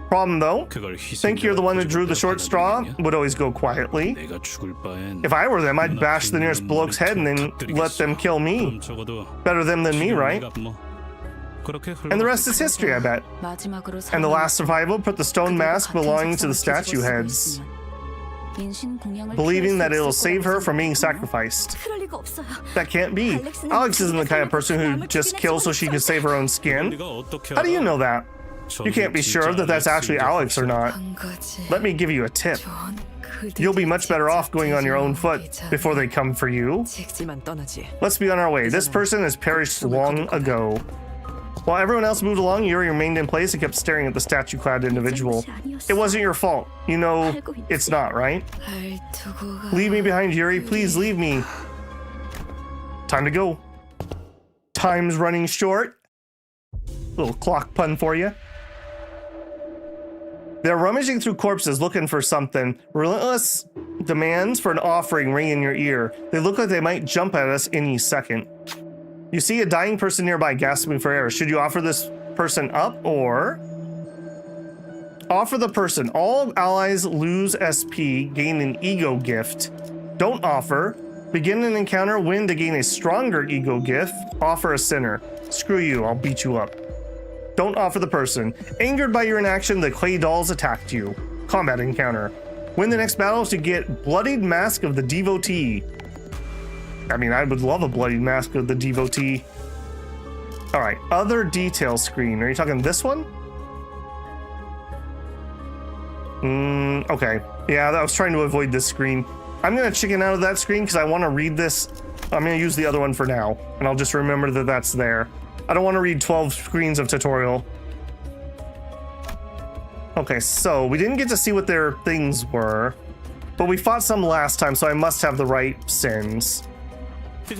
Problem though, think you're the one who drew the short straw? Would always go quietly. If I were them, I'd bash the nearest bloke's head and then let them kill me. Better them than me, right? And the rest is history, I bet. And the last survival put the stone mask belonging to the statue heads, believing that it'll save her from being sacrificed. That can't be. Alex isn't the kind of person who just kills so she can save her own skin. How do you know that? You can't be sure that that's actually Alex or not. Let me give you a tip. You'll be much better off going on your own foot before they come for you. Let's be on our way. This person has perished long ago. While everyone else moved along, Yuri remained in place and kept staring at the statue-clad individual. It wasn't your fault. You know, it's not, right? Leave me behind, Yuri. Please leave me. Time to go. Time's running short. Little clock pun for you. They're rummaging through corpses looking for something. Relentless demands for an offering ring in your ear. They look like they might jump at us any second. You see a dying person nearby gasping for air. Should you offer this person up or offer the person? All allies lose SP, gain an ego gift. Don't offer. Begin an encounter, win to gain a stronger ego gift. Offer a sinner. Screw you, I'll beat you up. Don't offer the person. Angered by your inaction, the clay dolls attacked you. Combat encounter. Win the next battle to get Bloodied Mask of the Devotee. I mean, I would love a Bloodied Mask of the Devotee. All right, other detail screen. Are you talking this one? Okay. Yeah, I was trying to avoid this screen. I'm gonna chicken out of that screen because I want to read this. I'm gonna use the other one for now, and I'll just remember that that's there. I don't want to read 12 screens of tutorial. Okay, so we didn't get to see what their things were, but we fought some last time, so I must have the right sins. I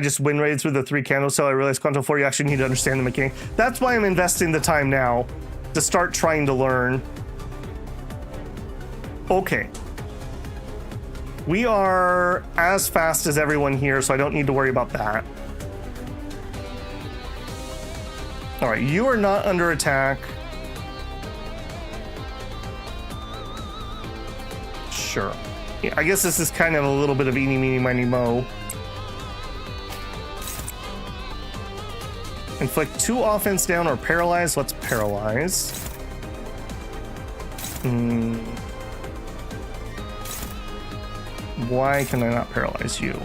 just wind raided through the 3 candles till I realized Control 4 you actually need to understand the mechanic. That's why I'm investing the time now to start trying to learn. Okay. We are as fast as everyone here, so I don't need to worry about that. All right, you are not under attack. Sure. Yeah, I guess this is kind of a little bit of eeny, meeny, miny, mo. Inflict 2 offense down or paralyze. Let's paralyze. Why can I not paralyze you?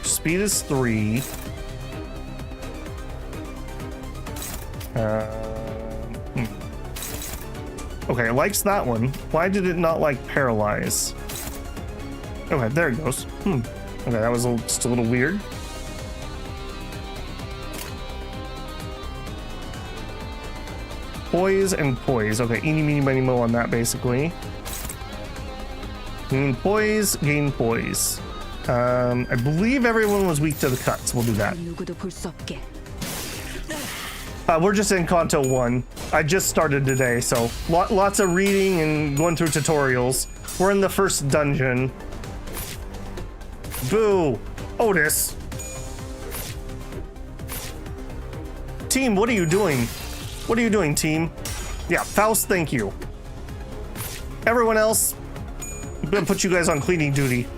Speed is 3. Okay, it likes that one. Why did it not like paralyze? Okay, there it goes. Okay, that was just a little weird. Poise and poise. Okay, eeny, meeny, miny, mo on that, basically. Gain poise, gain poise. I believe everyone was weak to the cuts. We'll do that. We're just in Kanto 1. I just started today, so lots of reading and going through tutorials. We're in the first dungeon. Boo! Otis! Team, what are you doing? What are you doing, team? Yeah, Faust, thank you. Everyone else, I'm gonna put you guys on cleaning duty.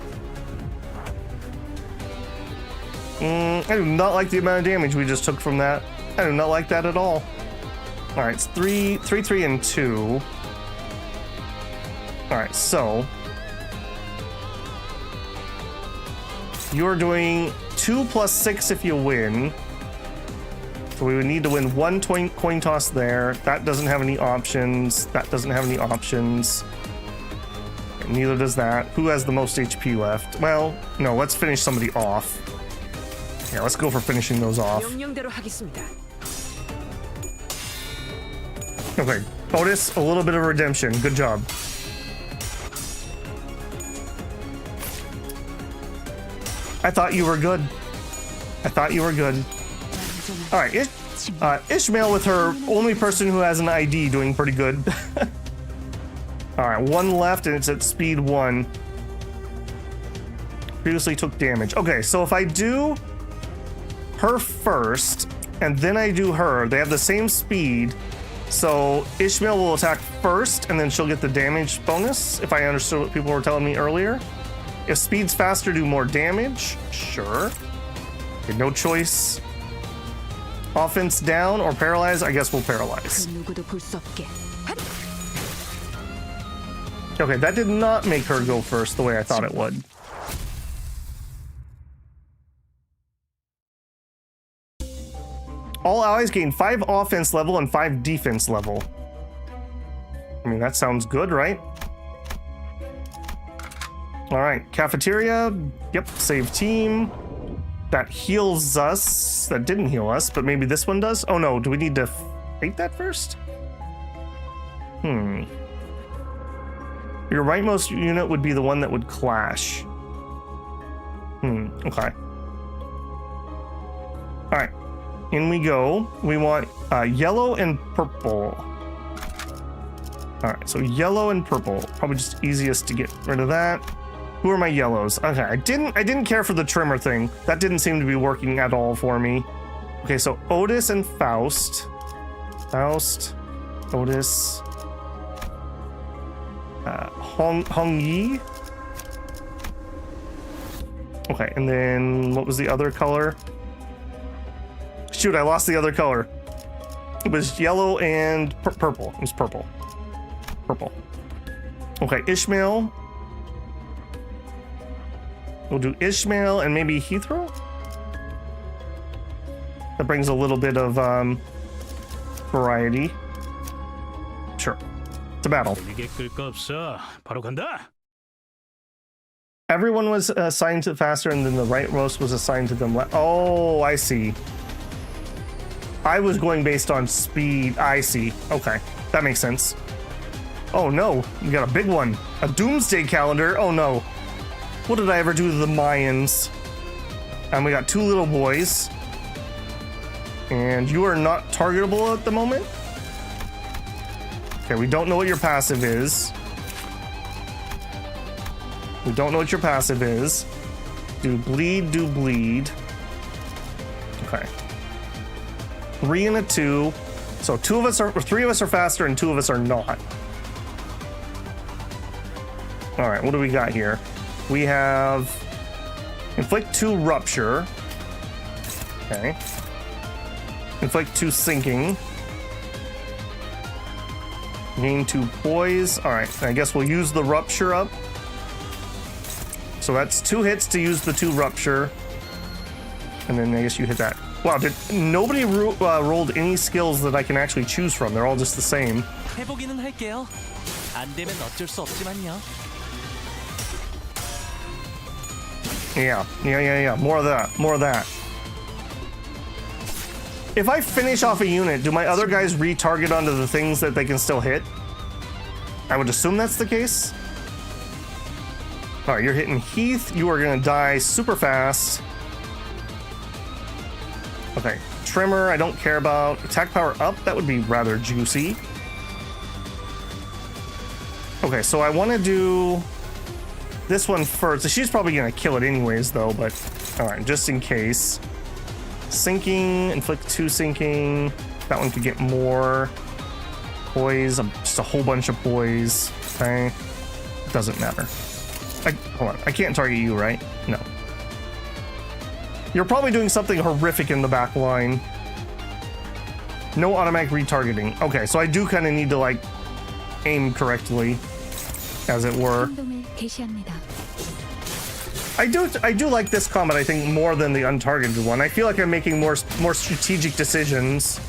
I do not like the amount of damage we just took from that. I do not like that at all. All right, it's 3, 3, and 2. All right, so you're doing 2 plus 6 if you win. So we would need to win 1 coin toss there. That doesn't have any options. That doesn't have any options. And neither does that. Who has the most HP left? Well, no, let's finish somebody off. Yeah, let's go for finishing those off. Okay, Otis, a little bit of redemption. Good job. I thought you were good. I thought you were good. All right, Ishmael with her only person who has an ID doing pretty good. All right, 1 left and it's at speed 1. Previously took damage. Okay, so if I do her first and then I do her, they have the same speed. So Ishmael will attack first and then she'll get the damage bonus, if I understood what people were telling me earlier. If speed's faster, do more damage. Sure. Okay, no choice. Offense down or paralyze? I guess we'll paralyze. Okay, that did not make her go first the way I thought it would. All allies gain 5 offense level and 5 defense level. I mean, that sounds good, right? All right, cafeteria. Yep, save team. That heals us. That didn't heal us, but maybe this one does. Oh no, do we need to fight that first? Your rightmost unit would be the one that would clash. Okay. All right, in we go. We want yellow and purple. All right, so yellow and purple. Probably just easiest to get rid of that. Who are my yellows? Okay, I didn't care for the trimmer thing. That didn't seem to be working at all for me. Okay, so Otis and Faust. Faust, Otis, Hong Yi. Okay, and then what was the other color? Shoot, I lost the other color. It was yellow and purple. It was purple. Purple. Okay, Ishmael. We'll do Ishmael and maybe Heathrow? That brings a little bit of variety. Sure. It's a battle. Everyone was assigned to faster and then the rightmost was assigned to them. Oh, I see. I was going based on speed. I see. Okay. That makes sense. Oh no, we got a big one. A doomsday calendar. Oh no. What did I ever do to the Mayans? And we got 2 little boys. And you are not targetable at the moment. Okay, we don't know what your passive is. We don't know what your passive is. Do bleed, do bleed. Okay. 3 and a 2. So 3 of us are faster and 2 of us are not. All right, what do we got here? We have inflict 2 rupture. Okay. Inflict 2 sinking. Gain 2 poise. All right, I guess we'll use the rupture up. So that's 2 hits to use the 2 rupture. And then I guess you hit that. Wow, nobody rolled any skills that I can actually choose from. They're all just the same. 해보기는 할게요. 안 되면 어쩔 수 없지만요. Yeah. More of that. If I finish off a unit, do my other guys retarget onto the things that they can still hit? I would assume that's the case. All right, you're hitting Heath. You are gonna die super fast. Okay, Tremor, I don't care about. Attack power up, that would be rather juicy. Okay, so I want to do this one first. She's probably gonna kill it anyways, though, but all right, just in case. Sinking, inflict 2 sinking. That one could get more. Poise, just a whole bunch of poise. Okay, doesn't matter. Hold on, I can't target you, right? No. You're probably doing something horrific in the back line. No automatic retargeting. Okay, so I do kind of need to like aim correctly, as it were. 행동을 개시합니다. I do like this combat, I think, more than the untargeted one. I feel like I'm making more strategic decisions.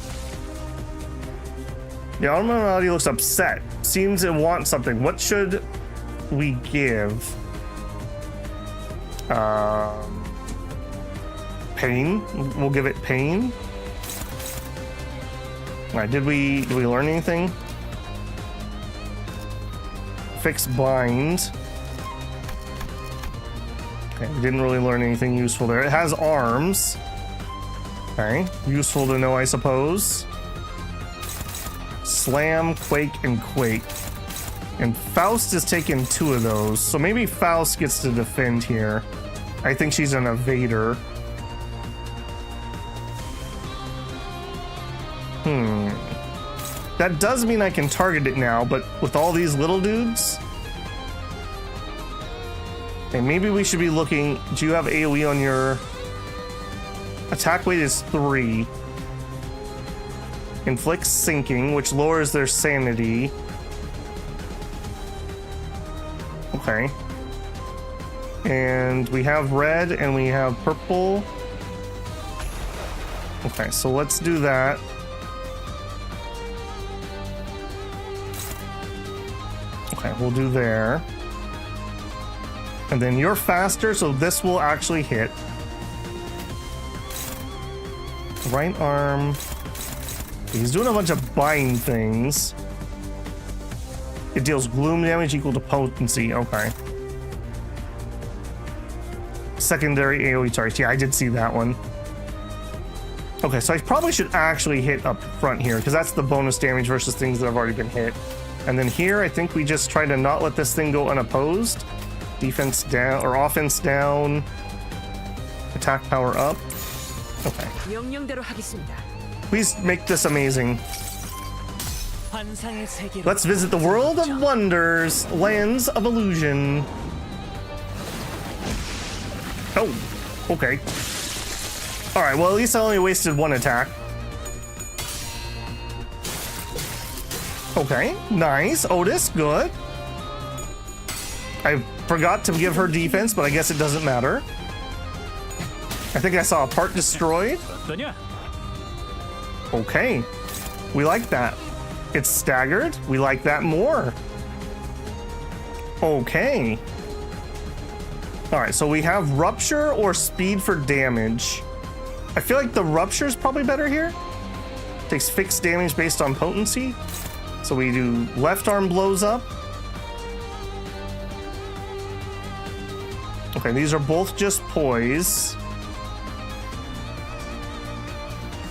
The anomaly looks upset. Seems it wants something. What should we give? Pain. We'll give it pain. All right. Did we learn anything? Fix bind. Okay, we didn't really learn anything useful there. It has arms. Okay, useful to know, I suppose. Slam, quake, and quake. And Faust is taking 2 of those, so maybe Faust gets to defend here. I think she's an evader. That does mean I can target it now, but with all these little dudes? Okay, maybe we should be looking. Do you have AoE on your attack weight? Is 3. Inflicts sinking, which lowers their sanity. Okay. And we have red and we have purple. Okay, so let's do that. Okay, we'll do there. And then you're faster, so this will actually hit. Right arm. He's doing a bunch of bind things. It deals gloom damage equal to potency. Okay. Secondary AoE targets. Yeah, I did see that one. Okay, so I probably should actually hit up front here, because that's the bonus damage versus things that have already been hit. And then here, I think we just try to not let this thing go unopposed. Defense down, or offense down. Attack power up. Okay. Please make this amazing. Let's visit the world of wonders, lands of illusion. Oh, okay. All right, well, at least I only wasted 1 attack. Okay, nice. Otis, good. I forgot to give her defense, but I guess it doesn't matter. I think I saw a part destroyed. Okay, we like that. It's staggered. We like that more. Okay. All right, so we have rupture or speed for damage. I feel like the rupture is probably better here. Takes fixed damage based on potency. So we do left arm blows up. Okay, these are both just poise.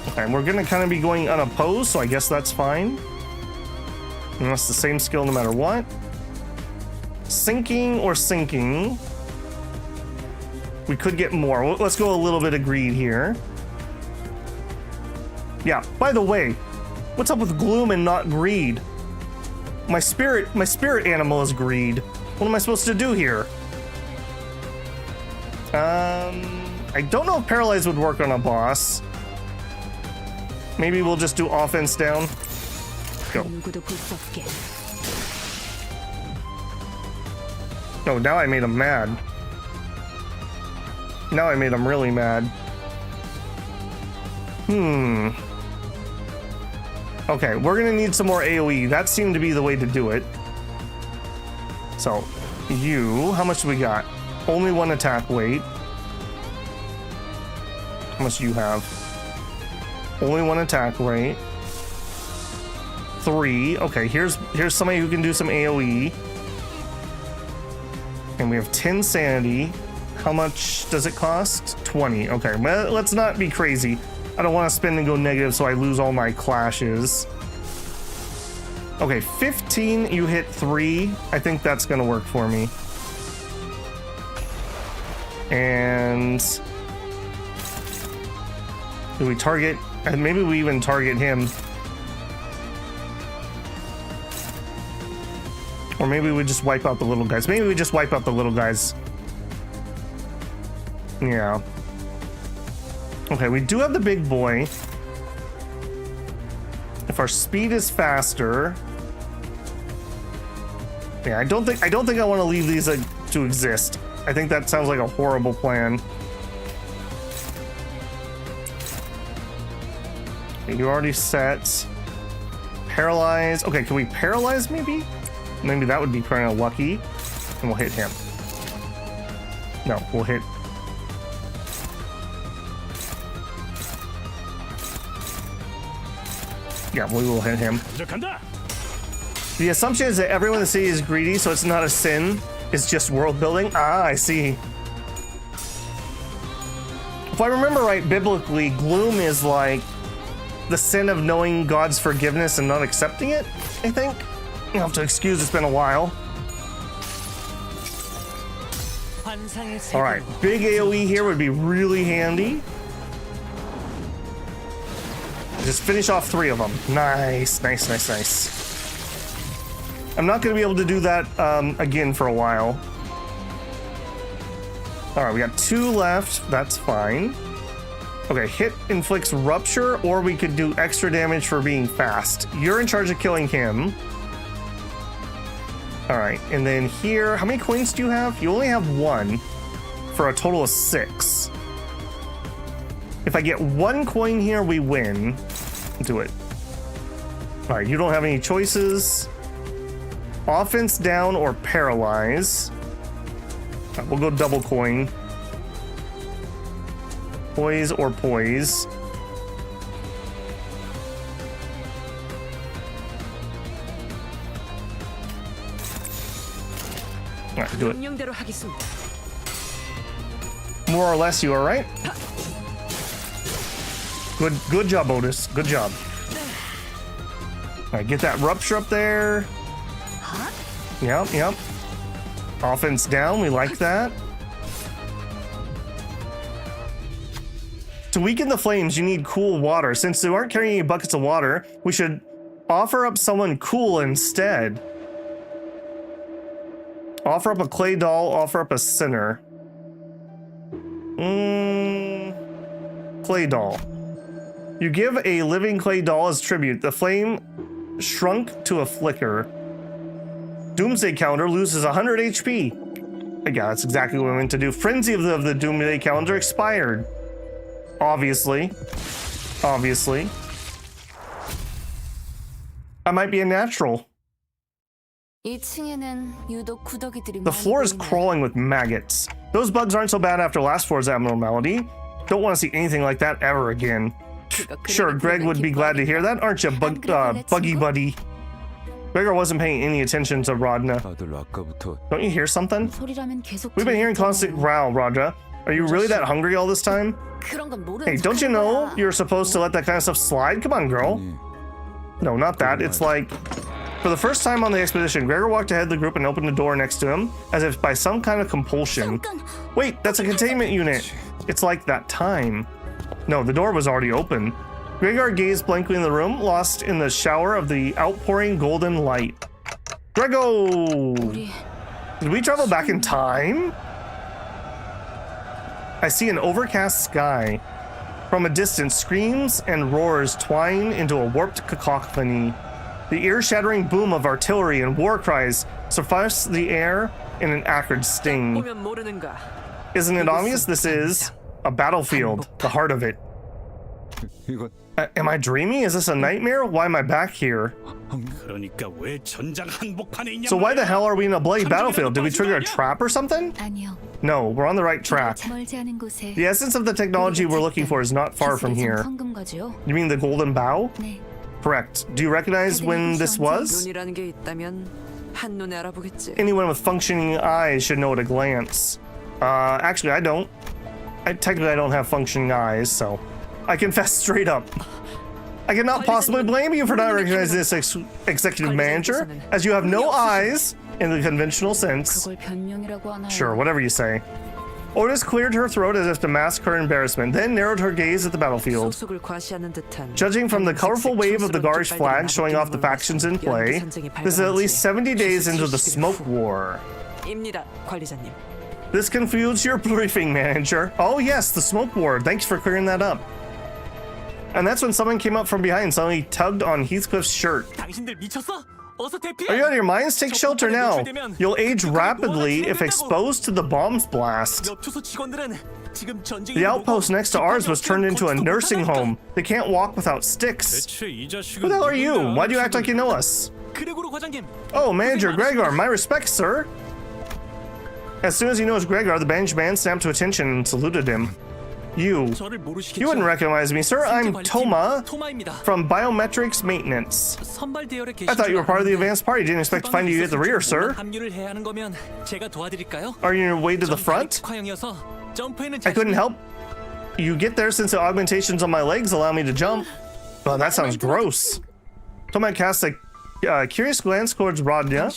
Okay, and we're gonna kind of be going unopposed, so I guess that's fine. And that's the same skill no matter what. Sinking or sinking. We could get more. Let's go a little bit of greed here. By the way, what's up with gloom and not greed? My spirit animal is greed. What am I supposed to do here? I don't know if paralyze would work on a boss. Maybe we'll just do offense down. Go. Oh, now I made him mad. Now I made him really mad. Okay, we're gonna need some more AoE. That seemed to be the way to do it. So, you, how much do we got? Only 1 attack weight. How much do you have? Only 1 attack weight. 3. Okay, here's somebody who can do some AoE. And we have 10 sanity. How much does it cost? 20. Okay, well, let's not be crazy. I don't want to spend and go negative so I lose all my clashes. Okay, 15, you hit 3. I think that's going to work for me. And do we target? And maybe we even target him. Or maybe we just wipe out the little guys. Maybe we just wipe out the little guys. Yeah. Okay, we do have the big boy. If our speed is faster. Yeah, I don't think I want to leave these to exist. I think that sounds like a horrible plan. Okay, you already set. Paralyze. Okay, can we paralyze maybe? Maybe that would be kind of lucky. And we'll hit him. No, we'll hit. Yeah, we will hit him. The assumption is that everyone in the city is greedy, so it's not a sin. It's just world building. Ah, I see. If I remember right, biblically, gloom is like the sin of knowing God's forgiveness and not accepting it, I think. You'll have to excuse, it's been a while. Alright, big AoE here would be really handy. Just finish off 3 of them. Nice, nice, nice, nice. I'm not going to be able to do that again for a while. Alright, we got 2 left. That's fine. Okay, hit inflicts rupture, or we could do extra damage for being fast. You're in charge of killing him. Alright, and then here, how many coins do you have? You only have 1 for a total of 6. If I get 1 coin here, we win. Do it. Alright, you don't have any choices. Offense down or paralyze. Right, we'll go double coin. Poise or poise. Alright, do it. More or less, you are right. Good job, Otis. Good job. Alright, get that rupture up there. Yep, yep. Offense down, we like that. To weaken the flames, you need cool water. Since they aren't carrying any buckets of water, we should offer up someone cool instead. Offer up a clay doll, offer up a sinner. Clay doll. You give a living clay doll as tribute. The flame shrunk to a flicker. Doomsday counter loses 100 HP. Yeah, that's exactly what I meant to do. Frenzy of the Doomsday calendar expired. Obviously. Obviously. I might be a natural. The floor is crawling with maggots. Those bugs aren't so bad after last floor's abnormality. Don't want to see anything like that ever again. Sure, Greg would be glad to hear that, aren't you, Buggy Buddy? Gregor wasn't paying any attention to Rodna. Don't you hear something? We've been hearing constant growl, Rodna. Are you really that hungry all this time? Hey, don't you know you're supposed to let that kind of stuff slide? Come on, girl. No, not that. It's like... For the first time on the expedition, Gregor walked ahead of the group and opened the door next to him, as if by some kind of compulsion. Wait, that's a containment unit. It's like that time. No, the door was already open. Gregor gazed blankly in the room, lost in the shower of the outpouring golden light. Grego! Did we travel back in time? I see an overcast sky. From a distance, screams and roars twine into a warped cacophony. The ear-shattering boom of artillery and war cries suffice the air in an acrid sting. Isn't it obvious? This is a battlefield, the heart of it. Am I dreaming? Is this a nightmare? Why am I back here? So why the hell are we in a bloody battlefield? Did we trigger a trap or something? 아니요. No, we're on the right track. 멀지 않은 곳에 The essence of the technology we're looking for is not far from here. 황금가지요? You mean the golden bow? 네. Correct. Do you recognize when this was? 눈이라는 게 있다면 한눈에 알아보겠지. Anyone with functioning eyes should know at a glance. Actually, I don't. Technically, I don't have functioning eyes, so I confess straight up. I cannot possibly blame you for not recognizing this executive manager, as you have no eyes in the conventional sense. 그걸 변명이라고 하나요? Sure, whatever you say. Otis cleared her throat as if to mask her embarrassment, then narrowed her gaze at the battlefield. 속속을 과시하는 듯한 Judging from the colorful wave of the Garish flag showing off the factions in play, this is at least 70 days into the Smoke War. 입니다, 관리자님. This confused your briefing, manager. Oh yes, the Smoke War. Thanks for clearing that up. And that's when someone came up from behind and suddenly tugged on Heathcliff's shirt. 당신들 미쳤어? 어서 대피해. Are you out of your minds? Take shelter now. You'll age rapidly if exposed to the bomb's blast. 옆투소 직원들은 지금 전쟁이 The outpost next to ours was turned into a nursing home. They can't walk without sticks. 대체 이 자식은 Who the hell are you? 누군가? Why do you act like you know us? 그레고로 과장님. Oh, Manager Gregor, my respects, sir. As soon as he knows Gregor, the banished man snapped to attention and saluted him. You wouldn't recognize me, sir. I'm Toma from Biometrics Maintenance. I thought you were part of the advanced party. Didn't expect to find you at the rear, sir. 합류를 해야 하는 거면 제가 도와드릴까요? Are you on your way to the front? 특화형이어서 점프에는 I couldn't help you get there since the augmentations on my legs allow me to jump. Oh, that sounds gross. Toma cast a curious glance towards Rodya.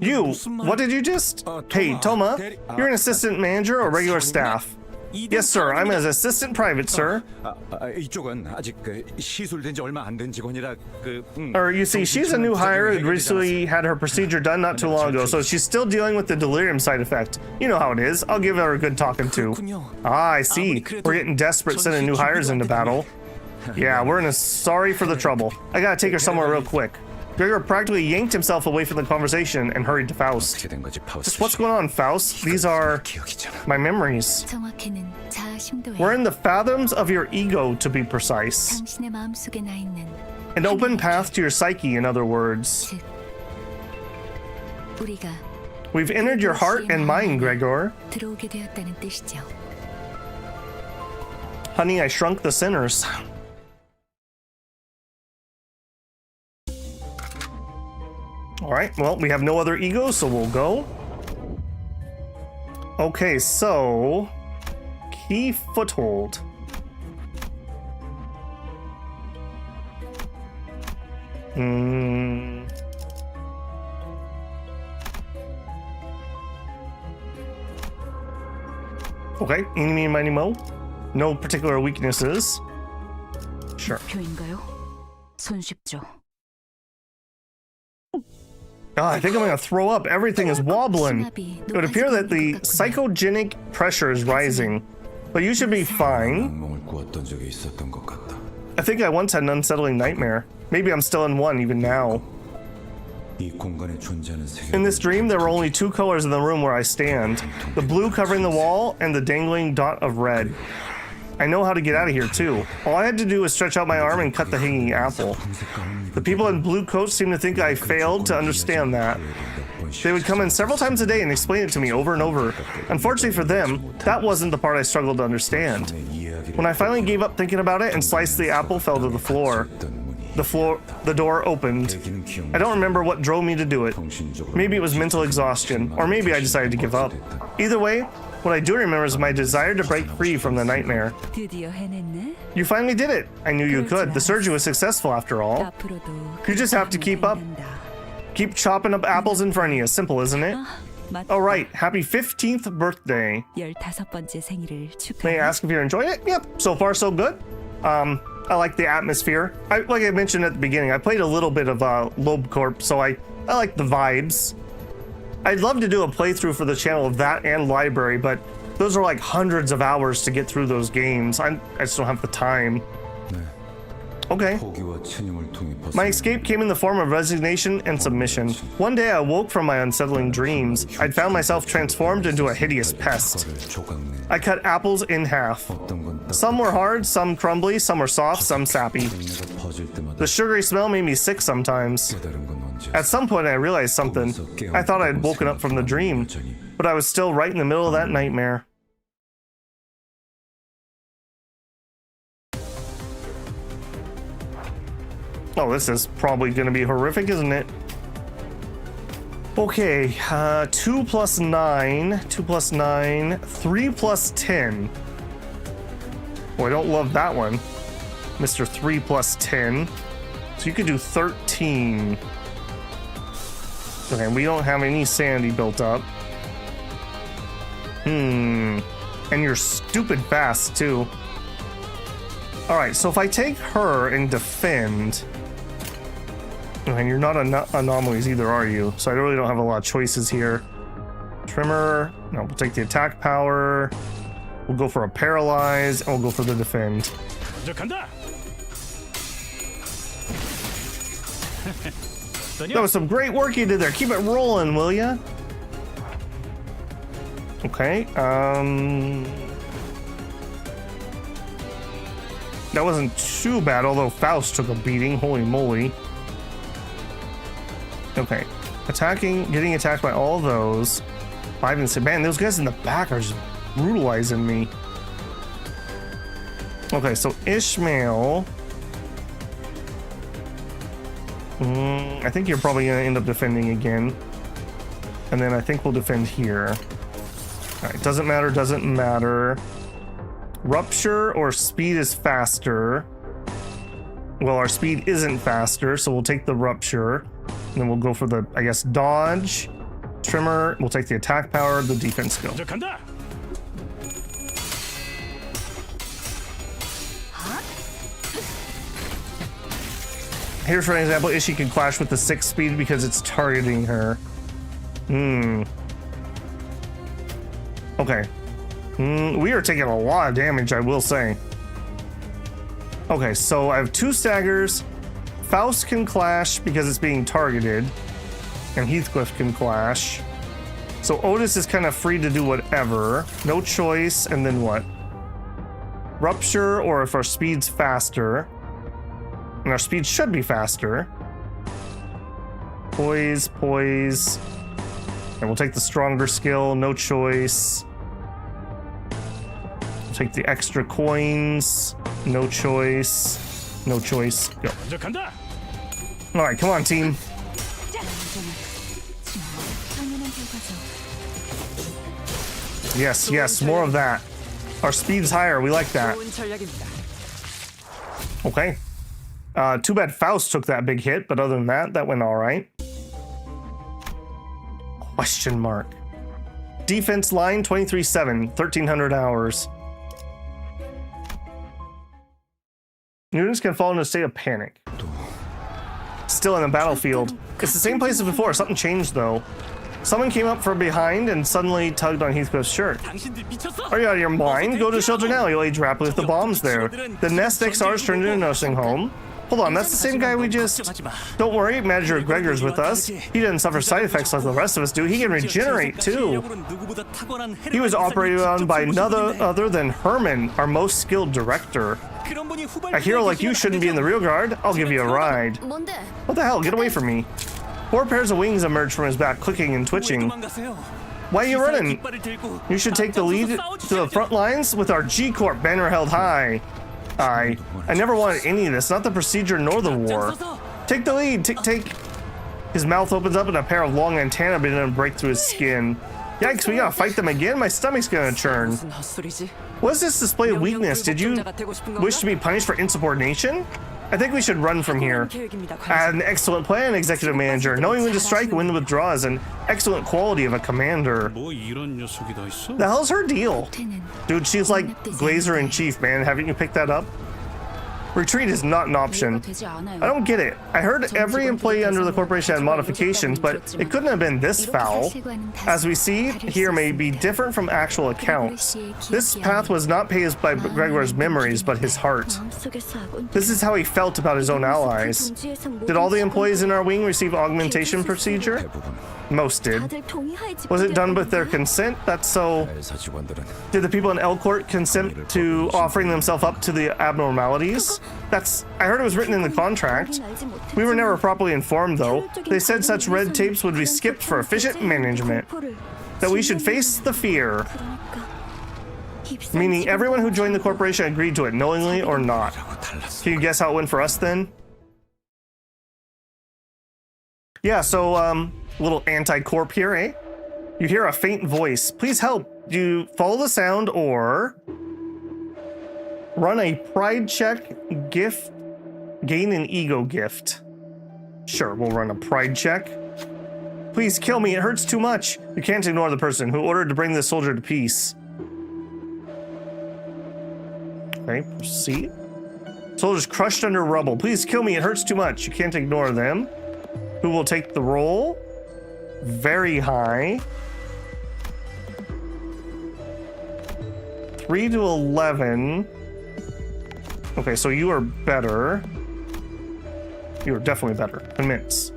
You, what did you just? Hey, Toma, you're an assistant manager or regular staff? Yes, sir. I'm an assistant private, sir. 이쪽은 아직 시술된 지 얼마 안 된 직원이라 Or you see, she's a new hire who recently had her procedure done not too long ago, so she's still dealing with the delirium side effect. You know how it is. I'll give her a good talking to. Ah, I see. We're getting desperate sending new hires into battle. Yeah, we're in a sorry for the trouble. I gotta take her somewhere real quick. Gregor practically yanked himself away from the conversation and hurried to Faust. Just what's going on, Faust? These are my memories. 정확히는 자아 심도에 We're in the fathoms of your ego, to be precise. 당신의 마음속에 나 있는 An open path to your psyche, in other words. 즉 우리가 We've entered your heart and mind, Gregor. 들어오게 되었다는 뜻이죠. Honey, I shrunk the sinners. Alright, well, we have no other egos, so we'll go. Okay, so... Key foothold. Okay, eeny, miny, mo. No particular weaknesses. Sure. 목표인가요? 손쉽죠. Oh, I think I'm gonna throw up. Everything is wobbling. It would appear that the psychogenic pressure is rising, but you should be fine. I think I once had an unsettling nightmare. Maybe I'm still in one even now. In this dream, there were only two colors in the room where I stand. The blue covering the wall and the dangling dot of red. I know how to get out of here too. All I had to do was stretch out my arm and cut the hanging apple. The people in blue coats seem to think I failed to understand that. They would come in several times a day and explain it to me over and over. Unfortunately for them, that wasn't the part I struggled to understand. When I finally gave up thinking about it and sliced the apple fell to the floor. The door opened. I don't remember what drove me to do it. Maybe it was mental exhaustion, or maybe I decided to give up. Either way, what I do remember is my desire to break free from the nightmare. 드디어 해냈네. You finally did it. I knew you could. The surgery was successful after all. 앞으로도 You just have to keep up. Keep chopping up apples in front of you. Simple, isn't it? Oh, right. Happy 15th birthday. 15번째 생일을 축하해. May I ask if you're enjoying it? Yep. So far, so good. I like the atmosphere. Like I mentioned at the beginning, I played a little bit of Lobotomy Corp, so I like the vibes. I'd love to do a playthrough for the channel of that and Library, but those are like hundreds of hours to get through those games. I just don't have the time. Okay. My escape came in the form of resignation and submission. One day I woke from my unsettling dreams. I'd found myself transformed into a hideous pest. I cut apples in half. Some were hard, some crumbly, some were soft, some sappy. The sugary smell made me sick sometimes. At some point I realized something. I thought I had woken up from the dream, but I was still right in the middle of that nightmare. Oh, this is probably going to be horrific, isn't it? Okay, 2 plus 9, 2 plus 9, 3 plus 10. Oh, I don't love that one. Mr. 3 plus 10. So you could do 13. Okay, we don't have any sanity built up. And you're stupid fast, too. Alright, so if I take her and defend... And you're not anomalies either, are you? So I really don't have a lot of choices here. Trimmer. No, we'll take the attack power. We'll go for a paralyze, and we'll go for the defend. That was some great work you did there. Keep it rolling, will ya? Okay. That wasn't too bad, although Faust took a beating. Holy moly. Okay, attacking, getting attacked by all those. 5 and 6. Man, those guys in the back are just brutalizing me. Okay, so Ishmael. I think you're probably going to end up defending again. And then I think we'll defend here. Alright, doesn't matter, doesn't matter. Rupture or speed is faster. Well, our speed isn't faster, so we'll take the rupture. And then we'll go for the, I guess, dodge, trimmer. We'll take the attack power, the defense skill. Here's for an example, Ishii can clash with the 6 speed because it's targeting her. Okay. We are taking a lot of damage, I will say. Okay, so I have 2 staggers. Faust can clash because it's being targeted, and Heathcliff can clash. So Otis is kind of free to do whatever. No choice, and then what? Rupture, or if our speed's faster. And our speed should be faster. Poise, poise. And we'll take the stronger skill, no choice. We'll take the extra coins, no choice. No choice, go. Alright, come on, team. Yes, yes, more of that. Our speed's higher, we like that. Okay. Too bad Faust took that big hit, but other than that, that went alright. Question mark. Defense line 23-7, 1300 hours. Units can fall into a state of panic. Still in the battlefield. It's the same place as before. Something changed though. Someone came up from behind and suddenly tugged on Heathcliff's shirt. Are you out of your mind? Go to the shelter now. You'll age rapidly with the bombs there. The nest XR's turned into a nursing home. Hold on, that's the same guy we just... Don't worry, Manager Gregor's with us. He doesn't suffer side effects like the rest of us do. He can regenerate too. He was operated on by none other than Herman, our most skilled director. A hero like you shouldn't be in the rear guard. I'll give you a ride. What the hell? Get away from me. 4 pairs of wings emerged from his back, clicking and twitching. Why are you running? You should take the lead to the front lines with our G-Corp banner held high. I never wanted any of this, not the procedure nor the war. Take the lead, take. His mouth opens up and a pair of long antennae begin to break through his skin. Yikes, we gotta fight them again? My stomach's gonna churn. What is this display of weakness? Did you wish to be punished for insubordination? I think we should run from here. I had an excellent plan, Executive Manager. Knowing when to strike and when to withdraw is an excellent quality of a commander. The hell's her deal? Dude, she's like Glazer in Chief, man. Haven't you picked that up? Retreat is not an option. I don't get it. I heard every employee under the corporation had modifications, but it couldn't have been this foul. As we see here may be different from actual accounts. This path was not paved by Gregor's memories, but his heart. This is how he felt about his own allies. Did all the employees in our wing receive augmentation procedure? Most did. Was it done with their consent? That's so... Did the people in Elcourt consent to offering themselves up to the abnormalities? That's... I heard it was written in the contract. We were never properly informed, though. They said such red tapes would be skipped for efficient management. That we should face the fear. Meaning everyone who joined the corporation agreed to it, knowingly or not. Can you guess how it went for us, then? Yeah, so, little anti-corp here, eh? You hear a faint voice. Please help. Do you follow the sound or run a pride check, gift, gain an ego gift? Sure, we'll run a pride check. Please kill me, it hurts too much. You can't ignore the person who ordered to bring the soldier to peace. Okay, proceed. Soldiers crushed under rubble. Please kill me, it hurts too much. You can't ignore them. Who will take the roll? Very high. 3 to 11. Okay, so you are better. You are definitely better. Convince.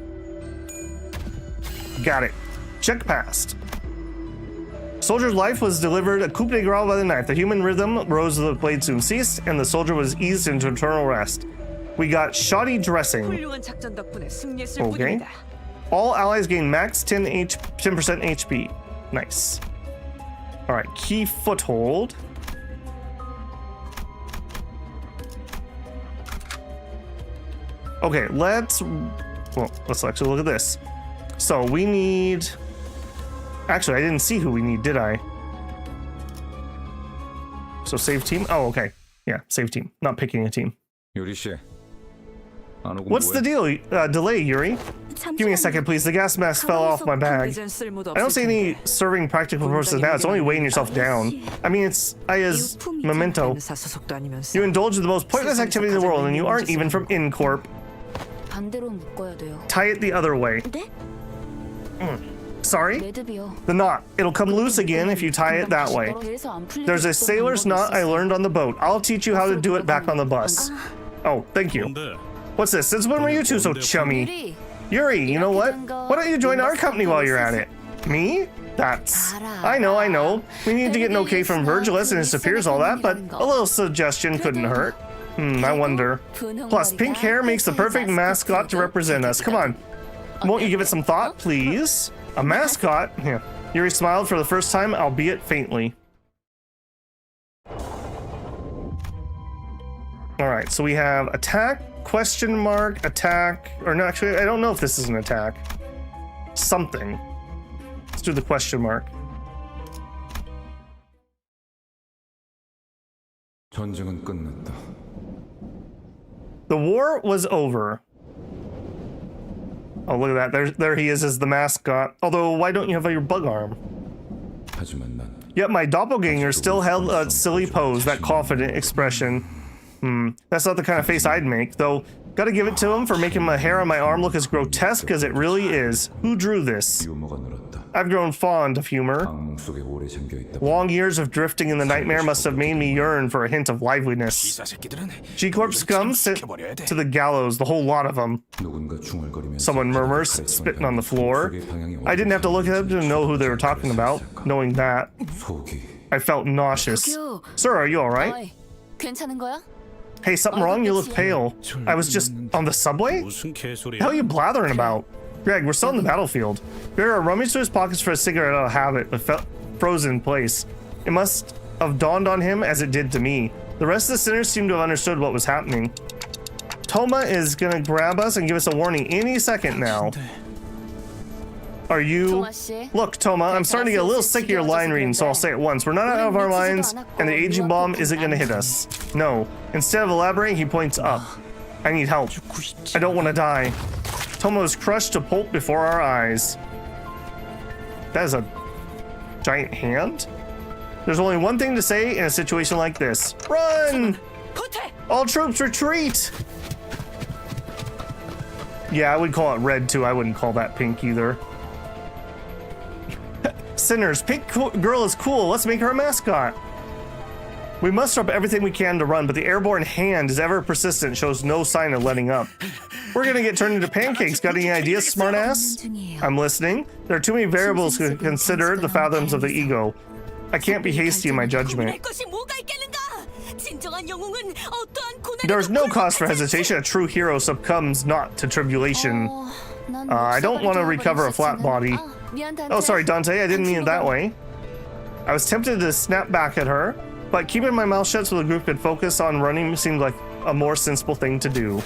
Got it. Check passed. Soldier's life was delivered a coup de grace by the knife. The human rhythm rose, the blade soon ceased, and the soldier was eased into eternal rest. We got shoddy dressing. Okay. All allies gain max 10% HP. Nice. Alright, key foothold. Okay, let's actually look at this. So we need... Actually, I didn't see who we need, did I? So save team? Oh, okay. Yeah, save team. Not picking a team. What's the deal? Delay, Yuri? Give me a second, please. The gas mask fell off my bag. I don't see any serving practical purposes now. It's only weighing yourself down. I mean, it's Aya's memento. You indulge in the most pointless activity in the world, and you aren't even from InCorp. Tie it the other way. Sorry? The knot. It'll come loose again if you tie it that way. There's a sailor's knot I learned on the boat. I'll teach you how to do it back on the bus. Oh, thank you. What's this? Since when were you two so chummy? Yuri, you know what? Why don't you join our company while you're at it? Me? That's... I know. We need to get an okay from Virgilus and his superiors, all that, but a little suggestion couldn't hurt. I wonder. Plus, pink hair makes the perfect mascot to represent us. Come on. Won't you give it some thought, please? A mascot? Yeah. Yuri smiled for the first time, albeit faintly. Alright, so we have attack, question mark, attack, or no, actually, I don't know if this is an attack. Something. Let's do the question mark. The war was over. Oh, look at that. There he is as the mascot. Although, why don't you have your bug arm? Yet my doppelganger still held a silly pose, that confident expression. That's not the kind of face I'd make, though. Gotta give it to him for making my hair on my arm look as grotesque as it really is. Who drew this? I've grown fond of humor. Long years of drifting in the nightmare must have made me yearn for a hint of liveliness. G-Corp scum sent to the gallows, the whole lot of them. Someone murmurs, spitting on the floor. I didn't have to look at them to know who they were talking about. Knowing that, I felt nauseous. Sir, are you alright? Hey, something wrong? You look pale. I was just on the subway? The hell are you blathering about? Greg, we're still on the battlefield. Vera rummaged through his pockets for a cigarette out of habit, but felt frozen in place. It must have dawned on him as it did to me. The rest of the sinners seemed to have understood what was happening. Toma is gonna grab us and give us a warning any second now. Are you... Look, Toma, I'm starting to get a little sick of your line reading, so I'll say it once. We're not out of our minds, and the aging bomb isn't gonna hit us. No. Instead of elaborating, he points up. I need help. I don't want to die. Toma was crushed to pulp before our eyes. That is a giant hand? There's only one thing to say in a situation like this. Run! All troops retreat! Yeah, I would call it red too. I wouldn't call that pink either. Sinners, pink girl is cool. Let's make her a mascot. We muster up everything we can to run, but the airborne hand is ever persistent, shows no sign of letting up. We're gonna get turned into pancakes. Got any ideas, smartass? I'm listening. There are too many variables to consider the fathoms of the ego. I can't be hasty in my judgment. There's no cause for hesitation. A true hero succumbs not to tribulation. I don't want to recover a flat body. Oh, sorry, Dante. I didn't mean it that way. I was tempted to snap back at her, but keeping my mouth shut so the group could focus on running seemed like a more sensible thing to do.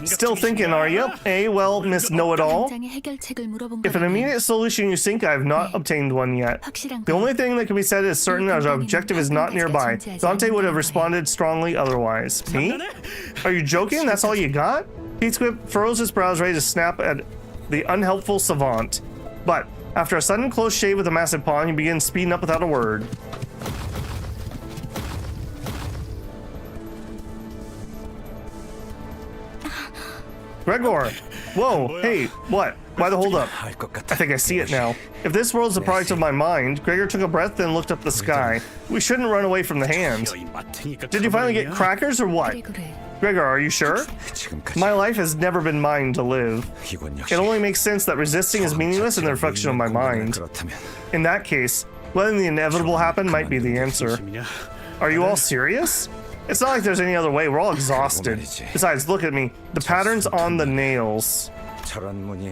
Still thinking, are you? Well, Miss Know-It-All. If an immediate solution you think, I have not obtained one yet. The only thing that can be said is certain as our objective is not nearby. Dante would have responded strongly otherwise. Me? Are you joking? That's all you got? Heathcliff furrows his brows, ready to snap at the unhelpful savant. But after a sudden close shave with a massive paw, he begins speeding up without a word. Gregor! Whoa, hey, what? Why the hold up? I think I see it now. If this world's a product of my mind, Gregor took a breath, then looked up the sky. We shouldn't run away from the hand. Did you finally get crackers or what? Gregor, are you sure? My life has never been mine to live. It only makes sense that resisting is meaningless in the reflection of my mind. In that case, letting the inevitable happen might be the answer. Are you all serious? It's not like there's any other way. We're all exhausted. Besides, look at me. The pattern's on the nails.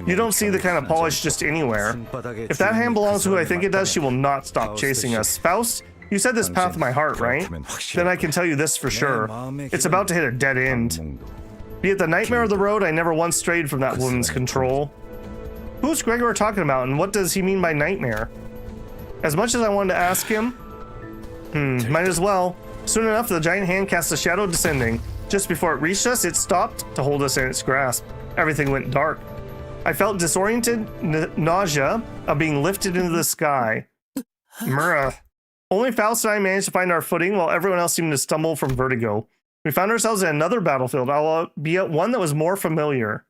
You don't see the kind of polish just anywhere. If that hand belongs to who I think it does, she will not stop chasing us. Faust, you said this path my heart, right? Then I can tell you this for sure. It's about to hit a dead end. Be it the nightmare of the road, I never once strayed from that woman's control. Who's Gregor talking about, and what does he mean by nightmare? As much as I wanted to ask him, might as well. Soon enough, the giant hand cast a shadow descending. Just before it reached us, it stopped to hold us in its grasp. Everything went dark. I felt disoriented, nausea of being lifted into the sky. Murrah. Only Faust and I managed to find our footing, while everyone else seemed to stumble from vertigo. We found ourselves in another battlefield, albeit one that was more familiar.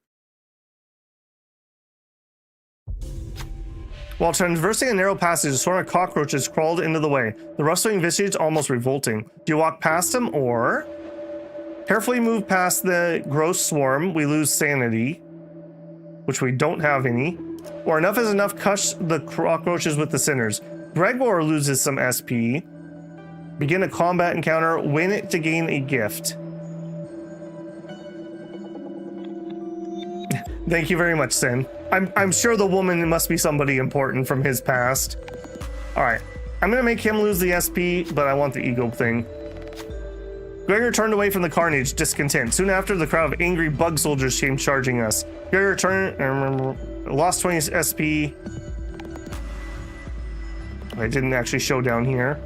While traversing a narrow passage, a swarm of cockroaches crawled into the way, the rustling visage almost revolting. Do you walk past them, or... Carefully move past the gross swarm, we lose sanity, which we don't have any, or enough is enough, crush the cockroaches with the sinners. Gregor loses some SP. Begin a combat encounter, win it to gain a gift. Thank you very much, Sin. I'm sure the woman must be somebody important from his past. Alright, I'm gonna make him lose the SP, but I want the ego thing. Gregor turned away from the carnage, discontent. Soon after, the crowd of angry bug soldiers came charging us. Gregor turned, lost 20 SP. I didn't actually show down here.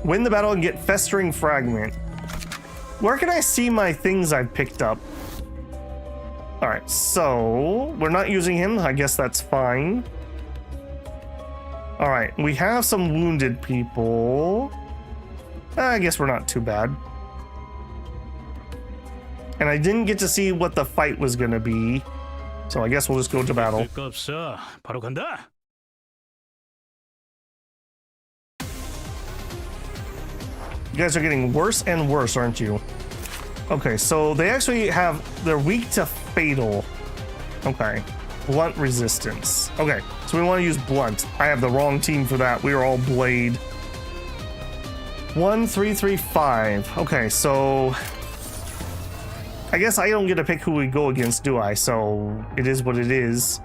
Win the battle and get festering fragment. Where can I see my things I've picked up? Alright, so we're not using him. I guess that's fine. Alright, we have some wounded people. I guess we're not too bad. And I didn't get to see what the fight was going to be. So I guess we'll just go to battle. You guys are getting worse and worse, aren't you? Okay, so they actually have... They're weak to fatal. Okay. Blunt resistance. Okay, so we want to use blunt. I have the wrong team for that. We are all blade. 1, 3, 3, 5. Okay, so... I guess I don't get to pick who we go against, do I? So it is what it is.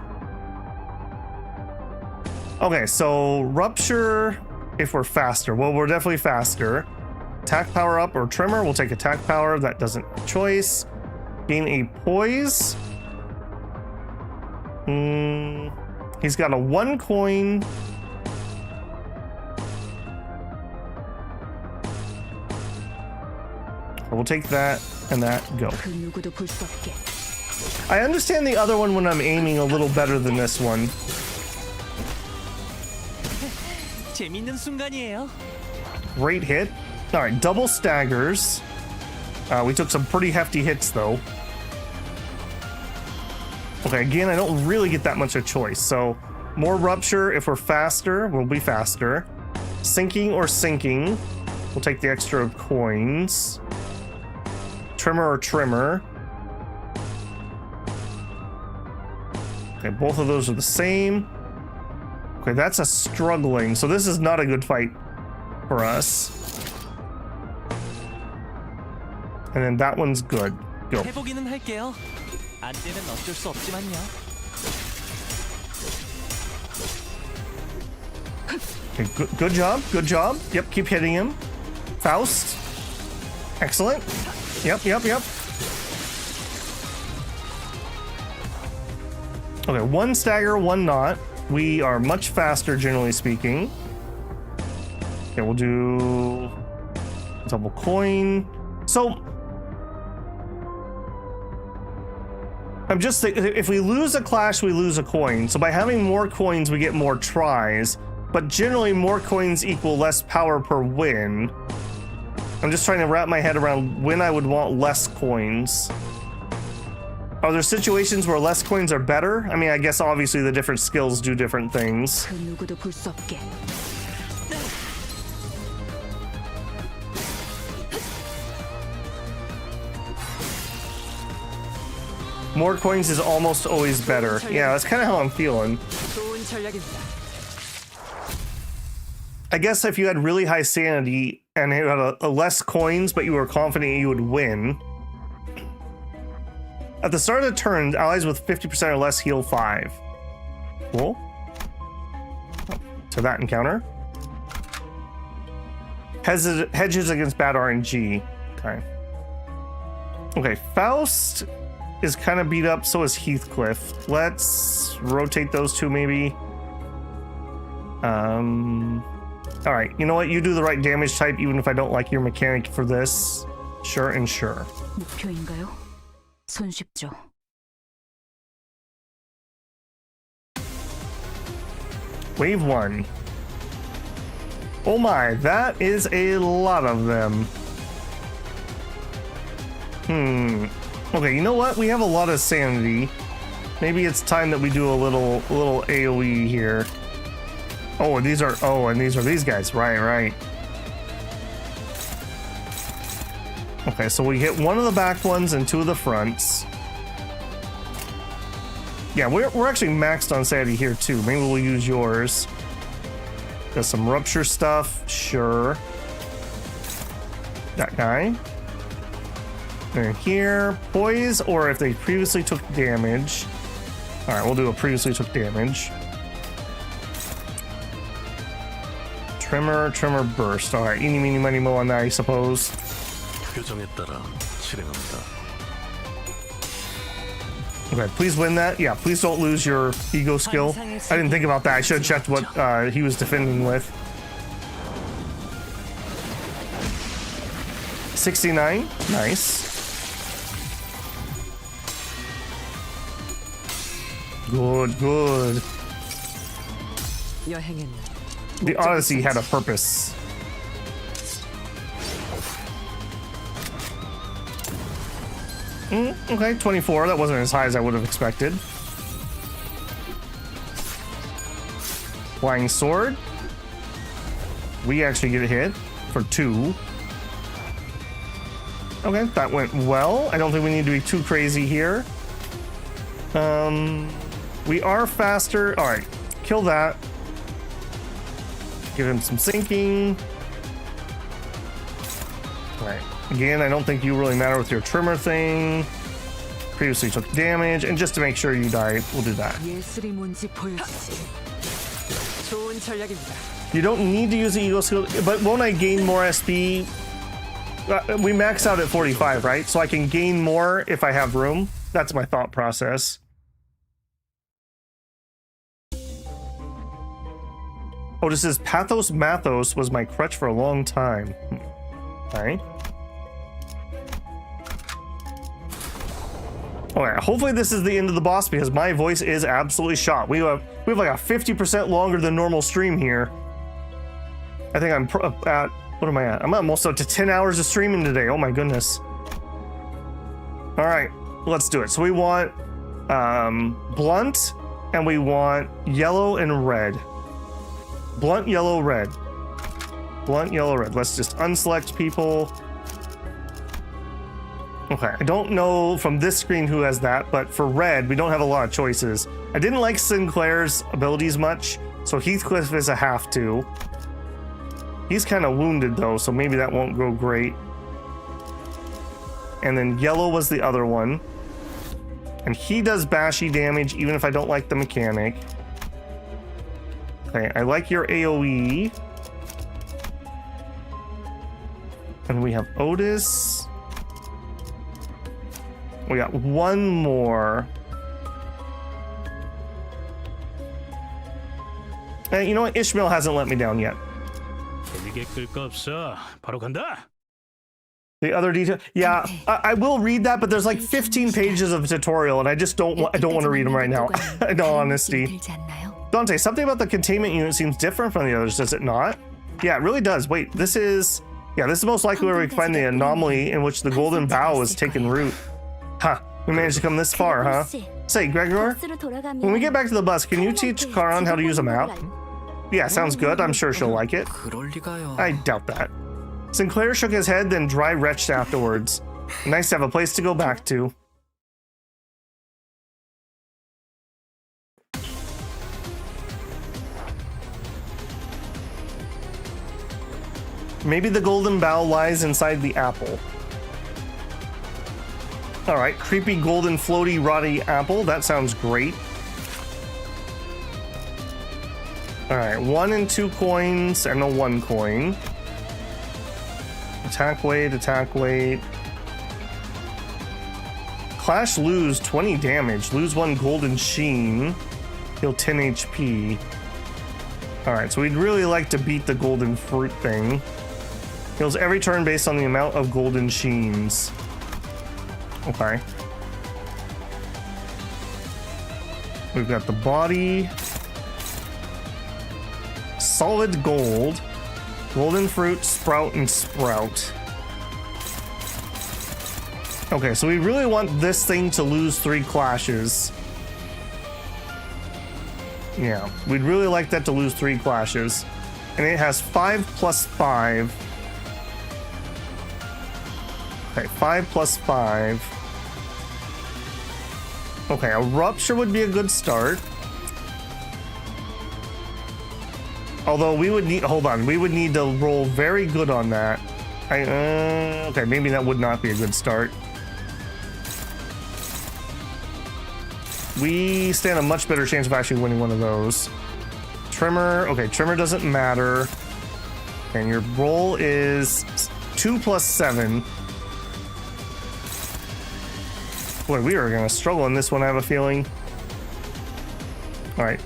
Okay, so rupture if we're faster. Well, we're definitely faster. Attack power up or tremor. We'll take attack power. That doesn't choice. Gain a poise. He's got a 1 coin. We'll take that and that. Go. I understand the other one when I'm aiming a little better than this one. 재밌는 순간이에요. Great hit. All right, double staggers. We took some pretty hefty hits though. Okay, again, I don't really get that much of a choice. So more rupture. If we're faster, we'll be faster. Sinking or sinking. We'll take the extra coins. Trimmer or trimmer. Okay, both of those are the same. Okay, that's a struggling. So this is not a good fight for us. And then that one's good. Go. 해보기는 할게요. 안 되면 어쩔 수 없지만요. Okay, good job, good job. Yep, keep hitting him. Faust. Excellent. Yep. Okay, one stagger, one not. We are much faster, generally speaking. Okay, we'll do double coin. So I'm just thinking, if we lose a clash, we lose a coin. So by having more coins, we get more tries. But generally, more coins equal less power per win. I'm just trying to wrap my head around when I would want less coins. Are there situations where less coins are better? I mean, I guess obviously the different skills do different things. 그 누구도 볼 수 없게. More coins is almost always better. Yeah, that's kind of how I'm feeling. 좋은 전략입니다. I guess if you had really high sanity and you had a less coins, but you were confident you would win. At the start of the turn, allies with 50% or less heal 5. Cool. To that encounter. Hedges against bad RNG. Okay. Okay, Faust is kind of beat up, so is Heathcliff. Let's rotate those two maybe. All right, you know what? You do the right damage type, even if I don't like your mechanic for this. Sure and sure. 목표인가요? 손쉽죠. Wave 1. Oh my, that is a lot of them. Okay, you know what? We have a lot of sanity. Maybe it's time that we do a little AoE here. Oh, and these are these guys. Right. Okay, so we hit one of the back ones and two of the fronts. Yeah, we're actually maxed on sanity here too. Maybe we'll use yours. Got some rupture stuff, sure. That guy. And here, poise, or if they previously took damage. All right, we'll do a previously took damage. Trimmer, burst. All right, eeny, meeny, miny, mo on that, I suppose. 표정에 따라 실행합니다. Okay, please win that. Yeah, please don't lose your ego skill. I didn't think about that. I should have checked what he was defending with. 69, nice. Good. 여행은 The Odyssey had a purpose. Okay, 24. That wasn't as high as I would have expected. Flying sword. We actually get a hit for 2. Okay, that went well. I don't think we need to be too crazy here. We are faster. All right, kill that. Give him some sinking. All right. Again, I don't think you really matter with your trimmer thing. Previously took damage, and just to make sure you die, we'll do that. 예술이 뭔지 보여주지. 좋은 전략입니다. You don't need to use the ego skill, but won't I gain more SP? We max out at 45, right? So I can gain more if I have room. That's my thought process. Oh, this is Pathos Mathos was my crutch for a long time. All right. Alright, hopefully this is the end of the boss because my voice is absolutely shot. We have like a 50% longer than normal stream here. I think I'm at, what am I at? I'm almost up to 10 hours of streaming today. Oh my goodness. Alright, let's do it. So we want blunt, and we want yellow and red. Blunt, yellow, red. Blunt, yellow, red. Let's just unselect people. Okay, I don't know from this screen who has that, but for red, we don't have a lot of choices. I didn't like Sinclair's abilities much, so Heathcliff is a have to. He's kind of wounded though, so maybe that won't go great. And then yellow was the other one. And he does bashy damage even if I don't like the mechanic. Okay, I like your AoE. And we have Otis. We got one more. And you know what? Ishmael hasn't let me down yet. The other detail, yeah, I will read that, but there's like 15 pages of tutorial, and I just don't want to read them right now. In all honesty, Dante, something about the containment unit seems different from the others, does it not? Yeah, it really does. Wait, this is most likely where we find the anomaly in which the golden bow has taken root. Huh, we managed to come this far, huh? Say, Gregor, when we get back to the bus, can you teach Karan how to use a map? Yeah, sounds good. I'm sure she'll like it. I doubt that. Sinclair shook his head, then dry retched afterwards. Nice to have a place to go back to. Maybe the golden bow lies inside the apple. Alright, creepy golden floaty rotty apple. That sounds great. Alright, 1 and 2 coins and a 1 coin. Attack weight, attack weight. Clash lose 20 damage. Lose 1 golden sheen. Heal 10 HP. Alright, so we'd really like to beat the golden fruit thing. Heals every turn based on the amount of golden sheens. Okay. We've got the body. Solid gold. Golden fruit, sprout, and sprout. Okay, so we really want this thing to lose 3 clashes. Yeah, we'd really like that to lose 3 clashes. And it has 5 plus 5. Okay, 5 plus 5. Okay, a rupture would be a good start. Although we would need, hold on, we would need to roll very good on that. Okay, maybe that would not be a good start. We stand a much better chance of actually winning one of those. Trimmer, okay, trimmer doesn't matter. And your roll is 2 plus 7. Boy, we are gonna struggle in this one, I have a feeling. All right,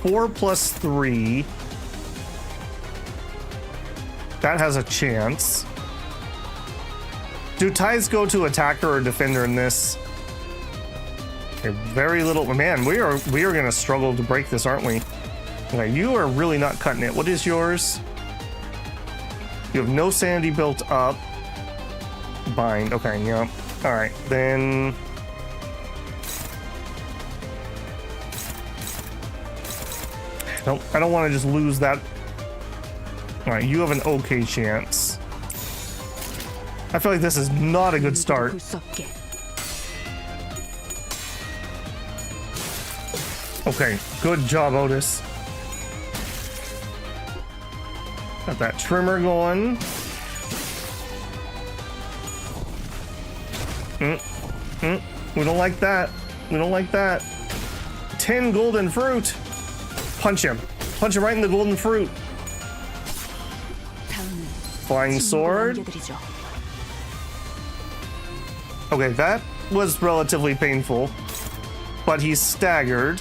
4 plus 3. That has a chance. Do ties go to attacker or defender in this? Okay, very little. Man, we are gonna struggle to break this, aren't we? Okay, you are really not cutting it. What is yours? You have no sanity built up. Bind. Okay, yeah. All right, then. I don't want to just lose that. All right, you have an okay chance. I feel like this is not a good start. Okay, good job, Otis. Got that trimmer going. We don't like that. We don't like that. 10 golden fruit. Punch him. Punch him right in the golden fruit. Flying sword. Okay, that was relatively painful, but he's staggered.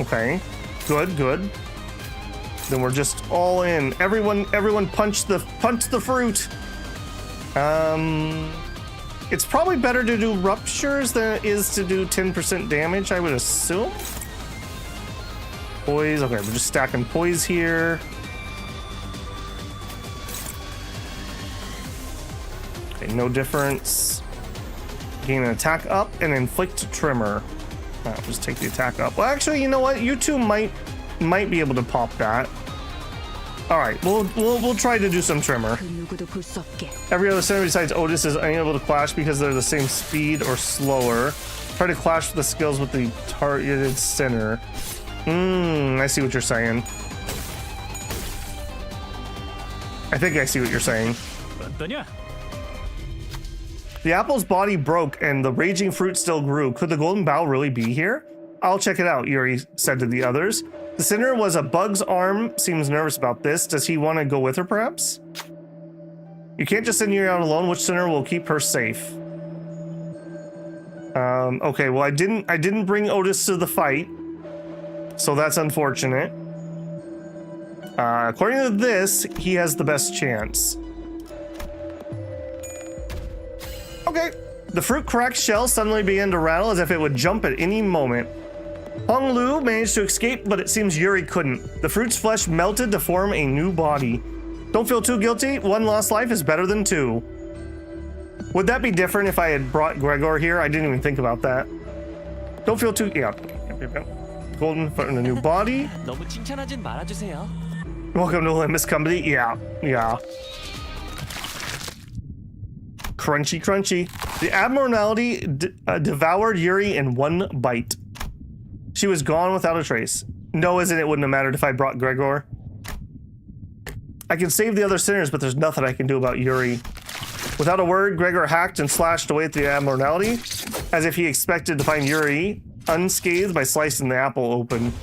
Okay, good, good. Then we're just all in. Everyone punch the fruit. It's probably better to do ruptures than it is to do 10% damage, I would assume. Poise, okay, we're just stacking poise here. Okay, no difference. Gain an attack up and inflict tremor. I'll just take the attack up. Well, actually, you know what? You two might be able to pop that. All right, we'll try to do some tremor. Every other center besides Otis is unable to clash because they're the same speed or slower. Try to clash with the skills with the targeted center. I see what you're saying. I think I see what you're saying. The apple's body broke and the raging fruit still grew. Could the golden bough really be here? I'll check it out, Yuri said to the others. The center was a bug's arm. Seems nervous about this. Does he want to go with her, perhaps? You can't just send Yuri out alone. Which center will keep her safe? Okay, well, I didn't bring Otis to the fight, so that's unfortunate. According to this, he has the best chance. Okay. The fruit cracked shell suddenly began to rattle as if it would jump at any moment. Hong Lu managed to escape, but it seems Yuri couldn't. The fruit's flesh melted to form a new body. Don't feel too guilty. One lost life is better than two. Would that be different if I had brought Gregor here? I didn't even think about that. Don't feel too... Yeah. Golden foot in a new body. 너무 칭찬하진 말아주세요. Welcome to Limbus Company. Yeah. Crunchy, crunchy. The abnormality devoured Yuri in one bite. She was gone without a trace. No, isn't it? Wouldn't have mattered if I brought Gregor. I can save the other sinners, but there's nothing I can do about Yuri. Without a word, Gregor hacked and slashed away at the abnormality, as if he expected to find Yuri unscathed by slicing the apple open.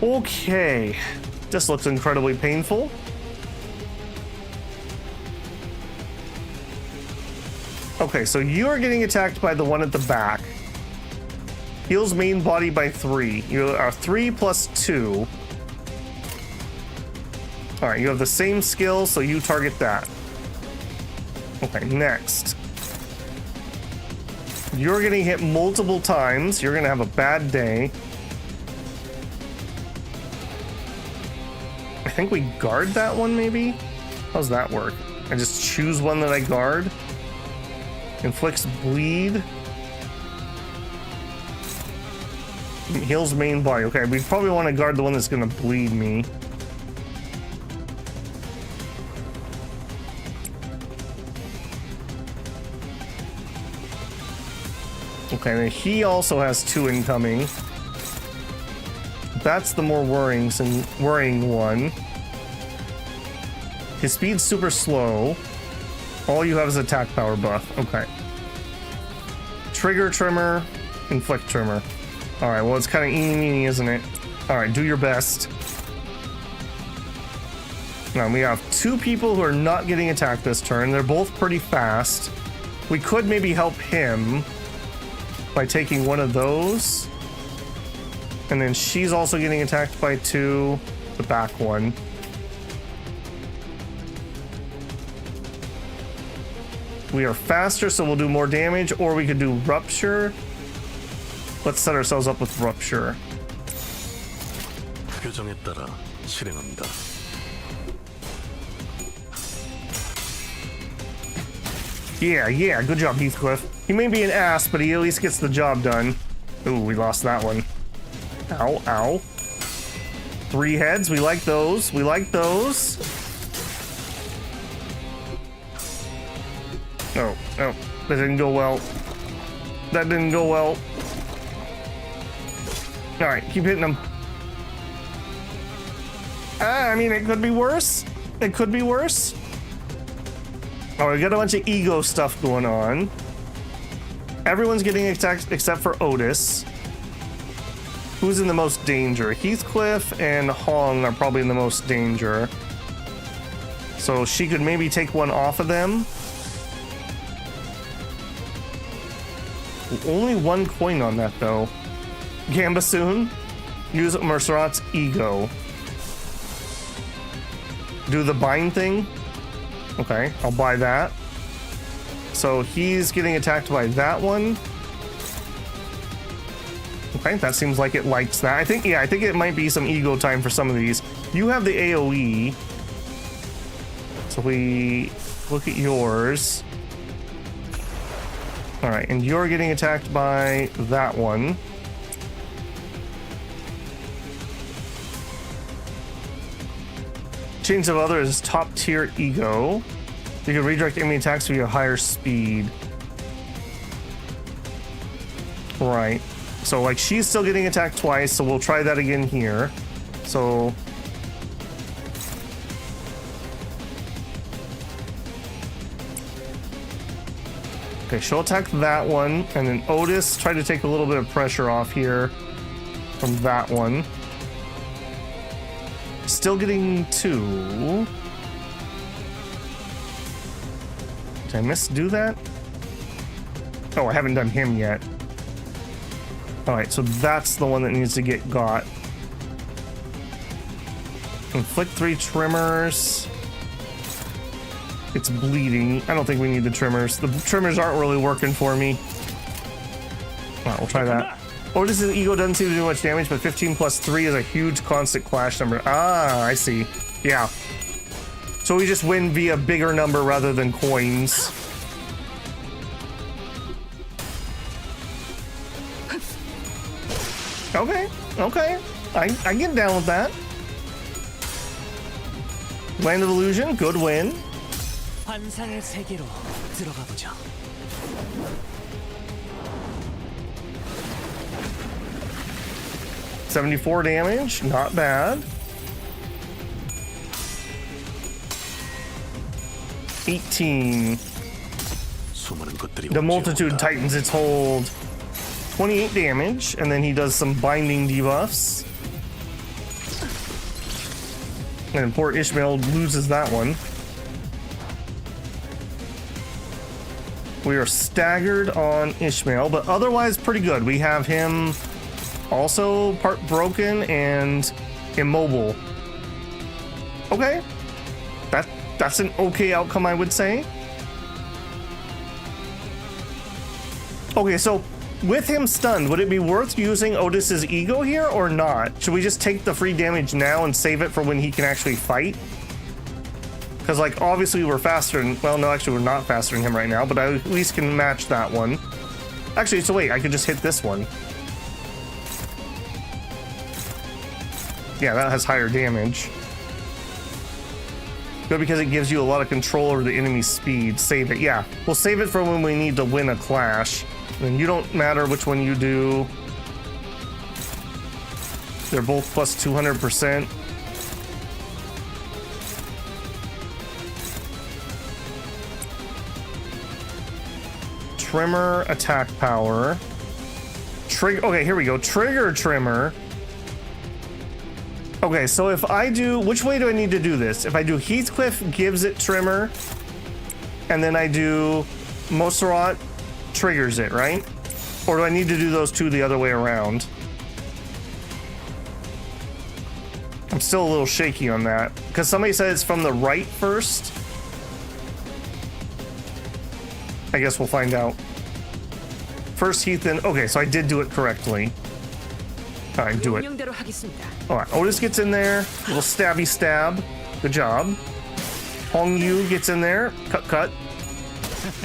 Okay. This looks incredibly painful. Okay, so you are getting attacked by the one at the back. Heals main body by 3. You are 3 plus 2. Alright, you have the same skill, so you target that. Okay, next. You're getting hit multiple times. You're gonna have a bad day. I think we guard that one, maybe? How's that work? I just choose one that I guard. Inflicts bleed. Heals main body. Okay, we probably want to guard the one that's gonna bleed me. Okay, and he also has 2 incoming. That's the more worrying one. His speed's super slow. All you have is attack power buff. Okay. Trigger tremor, inflict tremor. Alright, well, it's kind of eeny-meeny, isn't it? Alright, do your best. Now, we have 2 people who are not getting attacked this turn. They're both pretty fast. We could maybe help him by taking one of those. And then she's also getting attacked by 2, the back one. We are faster, so we'll do more damage, or we could do rupture. Let's set ourselves up with rupture. 표정에 따라 실행합니다. Yeah, good job, Heathcliff. He may be an ass, but he at least gets the job done. Ooh, we lost that one. Ow, ow. 3 heads, we like those. We like those. Oh, that didn't go well. That didn't go well. Alright, keep hitting them. I mean, it could be worse. It could be worse. Oh, we got a bunch of ego stuff going on. Everyone's getting attacked except for Otis. Who's in the most danger? Heathcliff and Hong are probably in the most danger. So she could maybe take one off of them. Only 1 coin on that, though. Gambasoon, use Mercerat's ego. Do the bind thing. Okay, I'll buy that. So he's getting attacked by that one. Okay, that seems like it likes that. I think it might be some ego time for some of these. You have the AoE. So we look at yours. All right, and you're getting attacked by that one. Change of other is top tier ego. You can redirect enemy attacks with your higher speed. Right. So like she's still getting attacked twice, so we'll try that again here. So okay, she'll attack that one, and then Otis tried to take a little bit of pressure off here from that one. Still getting 2. Did I do that? Oh, I haven't done him yet. Alright, so that's the one that needs to get got. Inflict 3 tremors. It's bleeding. I don't think we need the tremors. The tremors aren't really working for me. Alright, we'll try that. Otis's ego doesn't seem to do much damage, but 15 plus 3 is a huge constant clash number. Ah, I see. Yeah. So we just win via bigger number rather than coins. Okay, okay. I get down with that. Land of Illusion, good win. 환상의 세계로 들어가 보죠. 74 damage, not bad. 18. The multitude tightens its hold. 28 damage, and then he does some binding debuffs. And poor Ishmael loses that one. We are staggered on Ishmael, but otherwise pretty good. We have him also part broken and immobile. Okay. That's an okay outcome, I would say. Okay, so with him stunned, would it be worth using Otis's ego here or not? Should we just take the free damage now and save it for when he can actually fight? Because, like, obviously we're faster than... Well, no, actually we're not faster than him right now, but I at least can match that one. Actually, so wait, I could just hit this one. Yeah, that has higher damage. Good, because it gives you a lot of control over the enemy's speed. Save it. Yeah, we'll save it for when we need to win a clash. And you don't matter which one you do. They're both plus 200%. Tremor attack power. Trigger. Okay, here we go. Trigger tremor. Okay, so if I do, which way do I need to do this? If I do Heathcliff gives it tremor, and then I do Montserrat triggers it, right? Or do I need to do those two the other way around? I'm still a little shaky on that, because somebody said it's from the right first. I guess we'll find out. First Heath, then. Okay, so I did do it correctly. All right, do it. All right, Otis gets in there. Little stabby stab. Good job. Hong Yu gets in there. Cut, cut.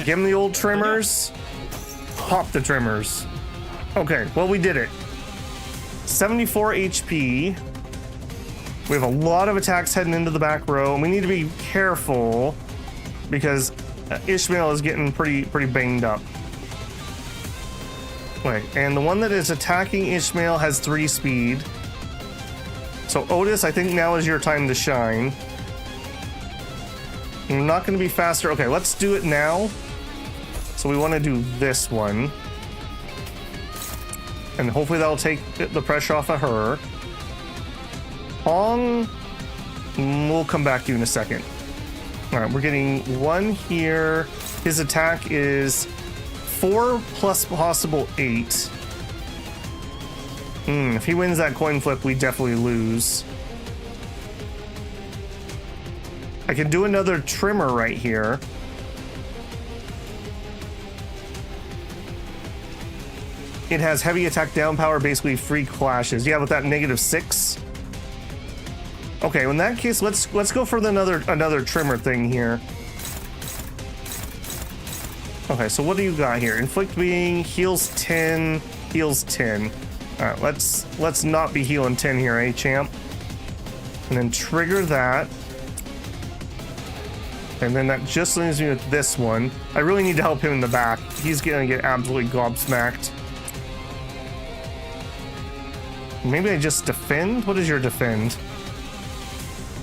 Give him the old tremors. Pop the tremors. Okay, well, we did it. 74 HP. We have a lot of attacks heading into the back row, and we need to be careful because Ishmael is getting pretty banged up. Wait, and the one that is attacking Ishmael has 3 speed. So Otis, I think now is your time to shine. You're not going to be faster. Okay, let's do it now. So we want to do this one. And hopefully that'll take the pressure off of her. Hong, we'll come back to you in a second. All right, we're getting 1 here. His attack is 4 plus possible 8. If he wins that coin flip, we definitely lose. I can do another trimmer right here. It has heavy attack down power, basically free clashes. Yeah, with that -6. Okay, in that case, let's go for another trimmer thing here. Okay, so what do you got here? Inflict being, heals 10, heals 10. All right, let's not be healing 10 here, eh, champ? And then trigger that. And then that just leaves me with this one. I really need to help him in the back. He's gonna get absolutely gobsmacked. Maybe I just defend? What is your defend?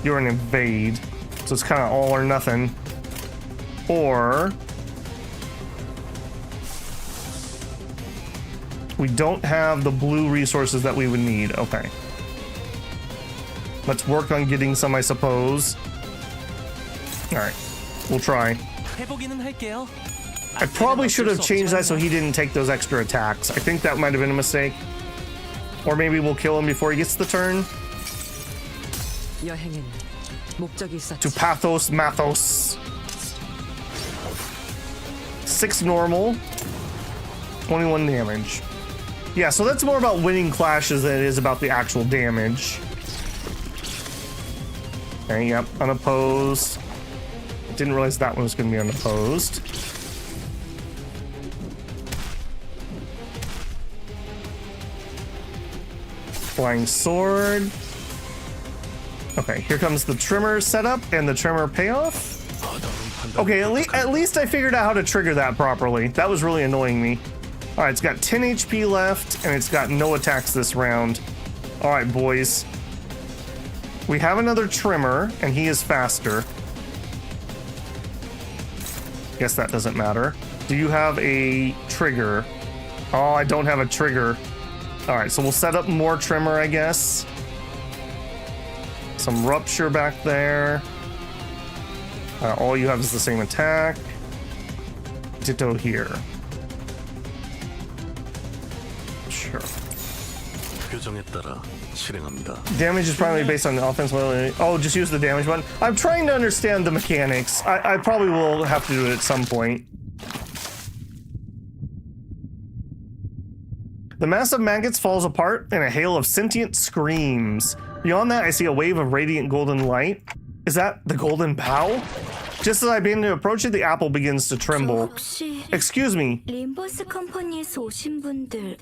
You're an invade. So it's kind of all or nothing. Or we don't have the blue resources that we would need. Okay. Let's work on getting some, I suppose. All right. We'll try. I probably should have changed that so he didn't take those extra attacks. I think that might have been a mistake. Or maybe we'll kill him before he gets the turn. To Pathos Mathos. 6 normal. 21 damage. Yeah, so that's more about winning clashes than it is about the actual damage. Okay, yep, unopposed. Didn't realize that one was going to be unopposed. Flying sword. Okay, here comes the trimmer setup and the trimmer payoff. Okay, at least I figured out how to trigger that properly. That was really annoying me. All right, it's got 10 HP left and it's got no attacks this round. All right, boys. We have another trimmer and he is faster. Guess that doesn't matter. Do you have a trigger? Oh, I don't have a trigger. All right, so we'll set up more trimmer, I guess. Some rupture back there. All you have is the same attack. Ditto here. Sure. Damage is primarily based on the offense. Oh, just use the damage button. I'm trying to understand the mechanics. I probably will have to do it at some point. The mass of maggots falls apart in a hail of sentient screams. Beyond that, I see a wave of radiant golden light. Is that the golden bough? Just as I begin to approach it, the apple begins to tremble. Excuse me.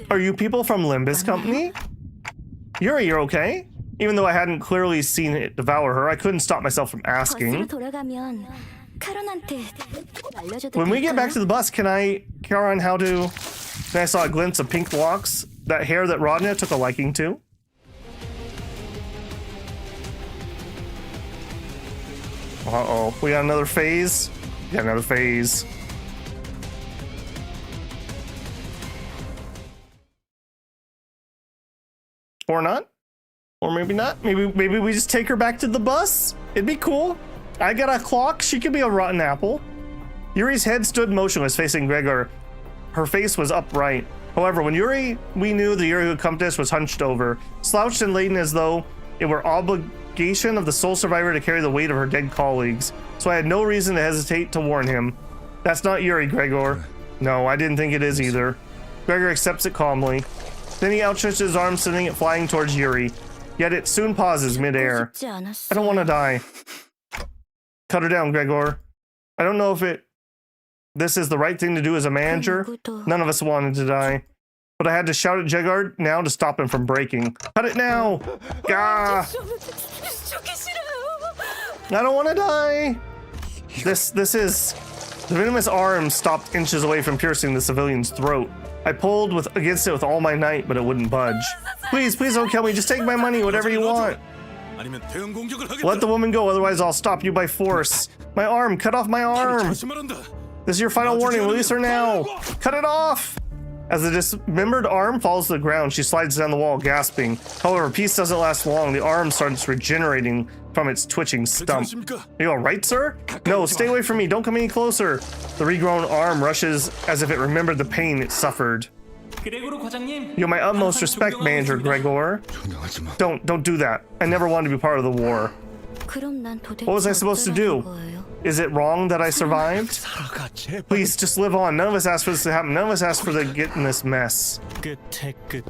Are you people from Limbus Company? Yuri, you're okay? Even though I hadn't clearly seen it devour her, I couldn't stop myself from asking. When we get back to the bus, can I, Charon, how to... Then I saw a glimpse of pink locks, that hair that Rodna took a liking to. Uh-oh, we got another phase? Got another phase. Or not? Or maybe not? Maybe we just take her back to the bus? It'd be cool. I got a clock, she could be a rotten apple. Yuri's head stood motionless, facing Gregor. Her face was upright. However, when we knew the Yuri who had come to us was hunched over, slouched and laden as though it were obligation of the sole survivor to carry the weight of her dead colleagues. So I had no reason to hesitate to warn him. That's not Yuri, Gregor. No, I didn't think it is either. Gregor accepts it calmly. Then he outstretches his arm, sending it flying towards Yuri. Yet it soon pauses midair. I don't want to die. Cut her down, Gregor. I don't know if this is the right thing to do as a manager. None of us wanted to die. But I had to shout at Jegard now to stop him from breaking. Cut it now! Gah! I don't want to die! This is... The venomous arm stopped inches away from piercing the civilian's throat. I pulled against it with all my might, but it wouldn't budge. Please don't kill me. Just take my money, whatever you want. Let the woman go, otherwise I'll stop you by force. My arm! Cut off my arm! This is your final warning. Release her now! Cut it off! As the dismembered arm falls to the ground, she slides down the wall, gasping. However, peace doesn't last long. The arm starts regenerating from its twitching stump. Are you alright, sir? No, stay away from me. Don't come any closer. The regrown arm rushes as if it remembered the pain it suffered. You have my utmost respect, Manager Gregor. Don't do that. I never wanted to be part of the war. 그럼 난 도대체 What was I supposed to do? 거예요? Is it wrong that I survived? Please, just live on. None of us asked for this to happen. None of us asked for to get in this mess.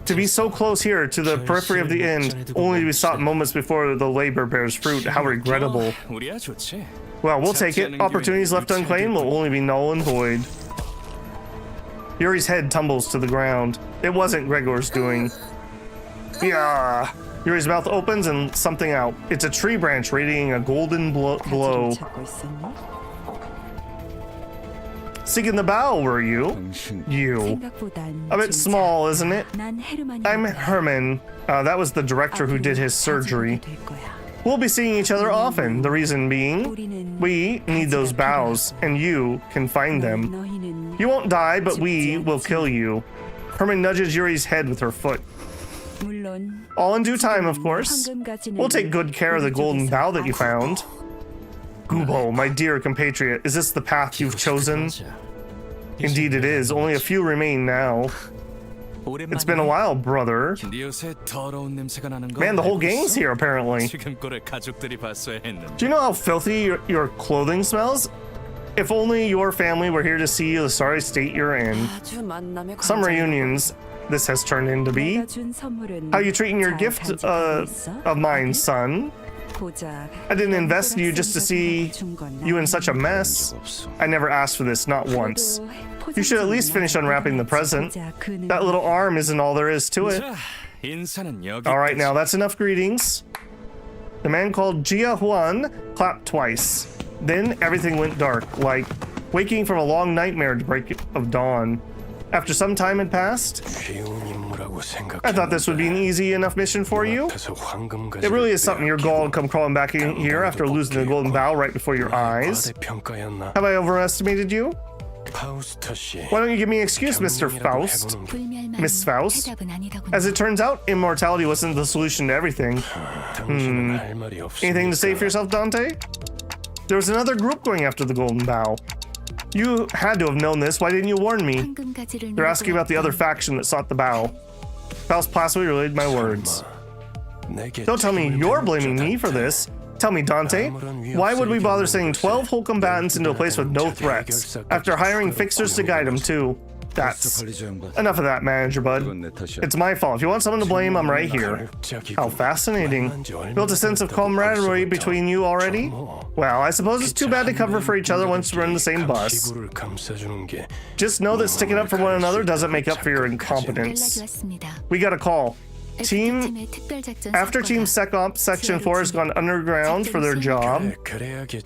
To be so close here, to the periphery of the end, only to be stopped moments before the labor bears fruit. How regrettable. 우리야 좋지. Well, we'll take it. Opportunities left unclaimed will only be null and void. Yuri's head tumbles to the ground. It wasn't Gregor's doing. Yeah. Yuri's mouth opens and something out. It's a tree branch radiating a golden glow. Seeking the bow, were you? You. A bit small, isn't it? I'm Herman. That was the director who did his surgery. We'll be seeing each other often. The reason being, we need those bows, and you can find them. You won't die, but we will kill you. Herman nudges Yuri's head with her foot. All in due time, of course. We'll take good care of the golden bow that you found. Gubo, my dear compatriot, is this the path you've chosen? Indeed it is. Only a few remain now. It's been a while, brother. Man, the whole gang's here, apparently. Do you know how filthy your clothing smells? If only your family were here to see the sorry state you're in. Some reunions this has turned into be. How you treating your gift of mine, son? I didn't invest in you just to see you in such a mess. I never asked for this, not once. You should at least finish unwrapping the present. That little arm isn't all there is to it. Alright, now that's enough greetings. The man called Jia Huan clapped twice. Then everything went dark, like waking from a long nightmare at the break of dawn. After some time had passed, I thought this would be an easy enough mission for you. It really is something your gall come crawling back in here after losing the golden bow right before your eyes. Have I overestimated you? Why don't you give me an excuse, Mr. Faust? Miss Faust? As it turns out, immortality wasn't the solution to everything. Anything to say for yourself, Dante? There was another group going after the golden bow. You had to have known this. Why didn't you warn me? They're asking about the other faction that sought the bow. Faust placidly relayed my words. Don't tell me you're blaming me for this. Tell me, Dante, why would we bother sending 12 whole combatants into a place with no threats, after hiring fixers to guide them too? That's enough of that, manager bud. It's my fault. If you want someone to blame, I'm right here. How fascinating. Built a sense of camaraderie between you already? Well, I suppose it's too bad to cover for each other once we're in the same bus. Just know that sticking up for one another doesn't make up for your incompetence. We got a call. After Team SecOps Section 4 has gone underground for their job.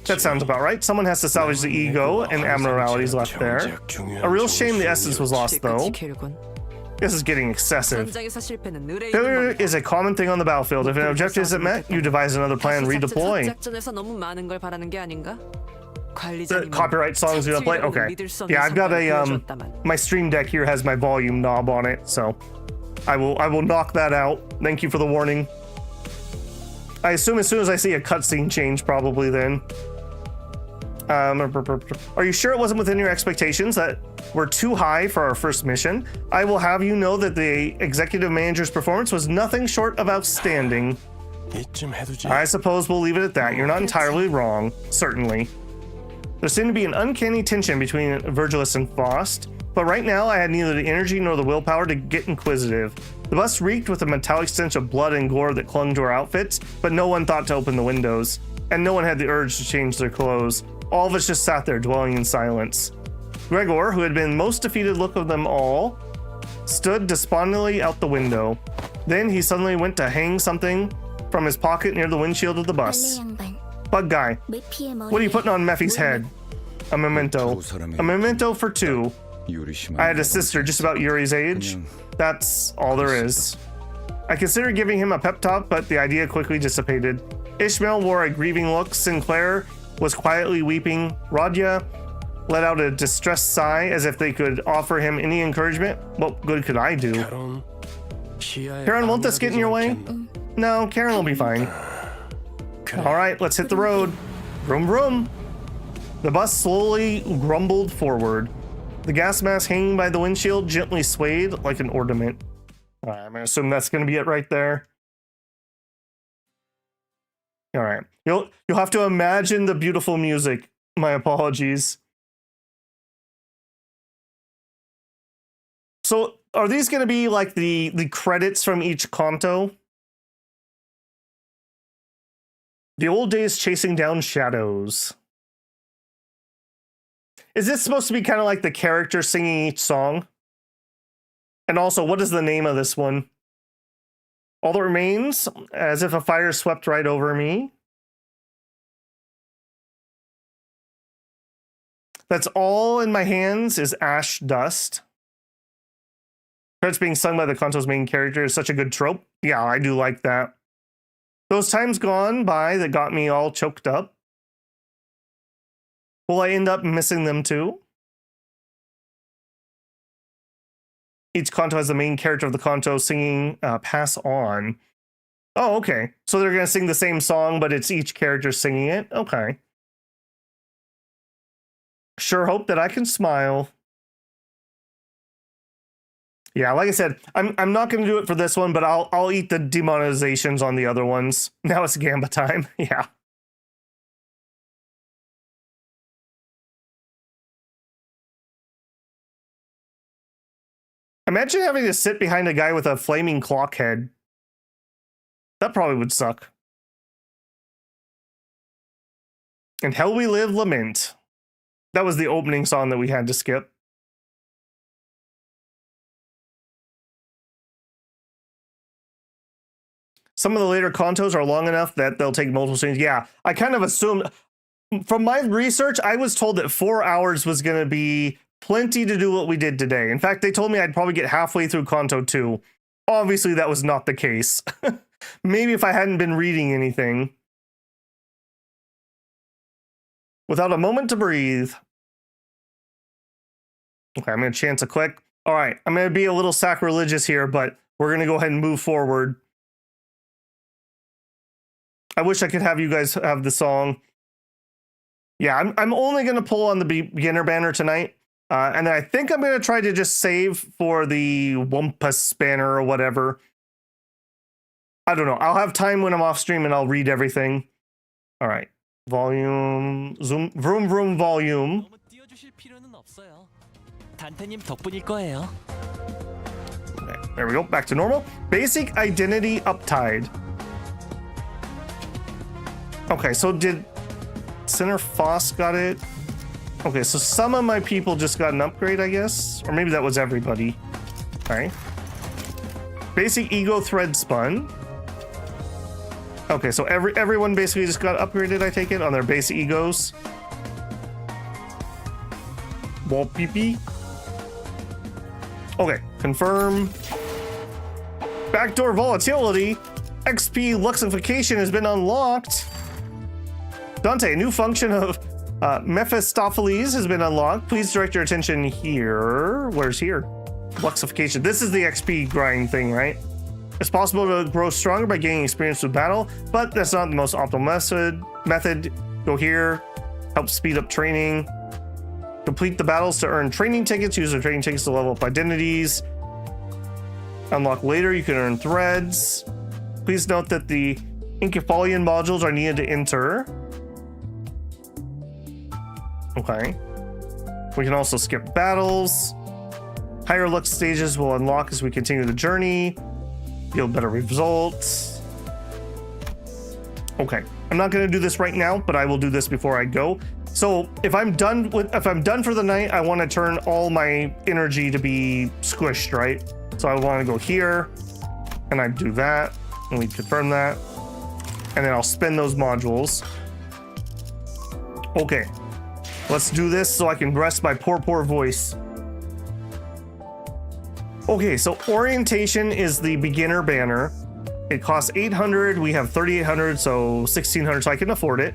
That sounds about right. Someone has to salvage the ego and abnormalities left there. A real shame the essence was lost, though. This is getting excessive. Failure is a common thing on the battlefield. If an objective isn't met, you devise another plan and redeploy. The copyright songs you play? Okay. Yeah, I've got a, my stream deck here has my volume knob on it, so I will knock that out. Thank you for the warning. I assume as soon as I see a cutscene change, probably then. Are you sure it wasn't within your expectations that were too high for our first mission? I will have you know that the executive manager's performance was nothing short of outstanding. I suppose we'll leave it at that. You're not entirely wrong, certainly. There seemed to be an uncanny tension between Virgilus and Faust, but right now I had neither the energy nor the willpower to get inquisitive. The bus reeked with a metallic stench of blood and gore that clung to our outfits, but no one thought to open the windows, and no one had the urge to change their clothes. All of us just sat there dwelling in silence. Gregor, who had been most defeated look of them all, stood despondently out the window. Then he suddenly went to hang something from his pocket near the windshield of the bus. Bug guy, what are you putting on Mephi's head? A memento. A memento for two. I had a sister just about Yuri's age. That's all there is. I considered giving him a pep talk, but the idea quickly dissipated. Ishmael wore a grieving look. Sinclair was quietly weeping. Radya let out a distressed sigh as if they could offer him any encouragement. What good could I do? Karen, won't this get in your way? No, Karen will be fine. All right, let's hit the road. Vroom vroom. The bus slowly grumbled forward. The gas mask hanging by the windshield gently swayed like an ornament. I'm gonna assume that's gonna be it right there. All right. You'll have to imagine the beautiful music. My apologies. So are these going to be like the credits from each canto? The old days chasing down shadows. Is this supposed to be kind of like the character singing each song? And also, what is the name of this one? All that remains, as if a fire swept right over me. That's all in my hands is ash dust. Credits being sung by the canto's main character is such a good trope. Yeah, I do like that. Those times gone by that got me all choked up. Will I end up missing them too? Each canto has the main character of the canto singing Pass On. Oh, okay. So they're going to sing the same song, but it's each character singing it? Okay. Sure hope that I can smile. Yeah, like I said, I'm not going to do it for this one, but I'll eat the demonetizations on the other ones. Now it's Gamba time. Yeah. Imagine having to sit behind a guy with a flaming clock head. That probably would suck. In Hell We Live, Lament. That was the opening song that we had to skip. Some of the later cantos are long enough that they'll take multiple scenes. Yeah, I kind of assumed, from my research, I was told that 4 hours was going to be plenty to do what we did today. In fact, they told me I'd probably get halfway through Canto 2. Obviously, that was not the case. Maybe if I hadn't been reading anything. Without a moment to breathe. Okay, I'm going to chance a click. All right, I'm going to be a little sacrilegious here, but we're going to go ahead and move forward. I wish I could have you guys have the song. Yeah, I'm only going to pull on the beginner banner tonight. And then I think I'm going to try to just save for the Wumpus banner or whatever. I don't know. I'll have time when I'm off stream and I'll read everything. All right. Volume. Zoom. Vroom vroom volume. Okay, there we go. Back to normal. Basic identity uptide. Okay, so did Center Foss got it? Okay, so some of my people just got an upgrade, I guess? Or maybe that was everybody. All right. Basic ego thread spun. Okay, so everyone basically just got upgraded, I take it, on their basic egos. Wall PP. Okay, confirm. Backdoor volatility. XP luxification has been unlocked. Dante, a new function of Mephistopheles has been unlocked. Please direct your attention here. Where's here? Luxification. This is the XP grind thing, right? It's possible to grow stronger by gaining experience with battle, but that's not the most optimal method. Go here. Help speed up training. Complete the battles to earn training tickets. Use the training tickets to level up identities. Unlock later. You can earn threads. Please note that the Incephalian modules are needed to enter. Okay. We can also skip battles. Higher lux stages will unlock as we continue the journey. Yield better results. Okay. I'm not going to do this right now, but I will do this before I go. So if I'm done for the night, I want to turn all my energy to be squished, right? So I want to go here and I do that and we confirm that. And then I'll spin those modules. Okay. Let's do this so I can rest my poor voice. Okay, so orientation is the beginner banner. It costs 800. We have 3,800, so 1,600, so I can afford it.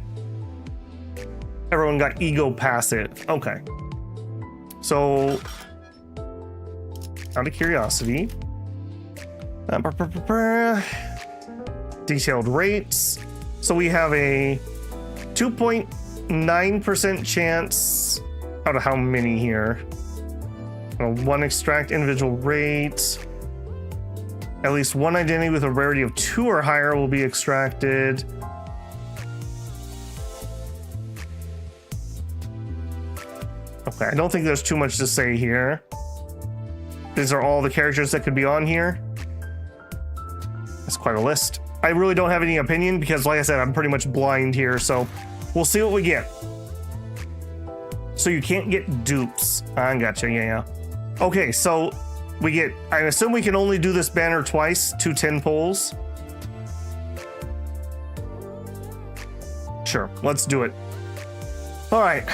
Everyone got ego passive. Okay. So, out of curiosity. Detailed rates. So we have a 2.9% chance out of how many here? One extract individual rate. At least one identity with a rarity of 2 or higher will be extracted. Okay, I don't think there's too much to say here. These are all the characters that could be on here. That's quite a list. I really don't have any opinion because, like I said, I'm pretty much blind here, so we'll see what we get. So you can't get dupes. I gotcha, yeah. Okay, so we get, I assume we can only do this banner twice, 2 10 pulls. Sure, let's do it. All right.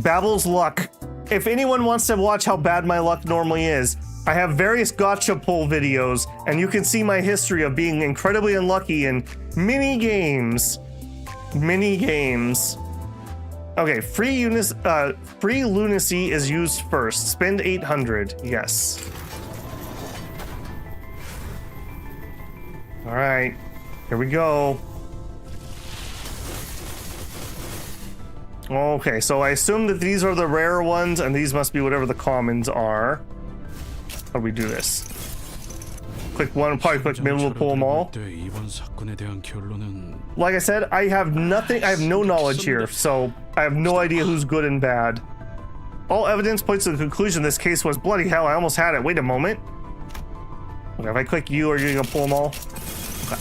Babel's luck. If anyone wants to watch how bad my luck normally is, I have various gacha pull videos, and you can see my history of being incredibly unlucky in mini games. Okay, free lunacy is used first. Spend 800. Yes. All right, here we go. Okay, so I assume that these are the rare ones, and these must be whatever the commons are. How do we do this? Click one, probably click middle to pull them all. Like I said, I have nothing, I have no knowledge here, so I have no idea who's good and bad. All evidence points to the conclusion this case was bloody hell, I almost had it. Wait a moment. Okay, if I click you, are you gonna pull them all? Okay.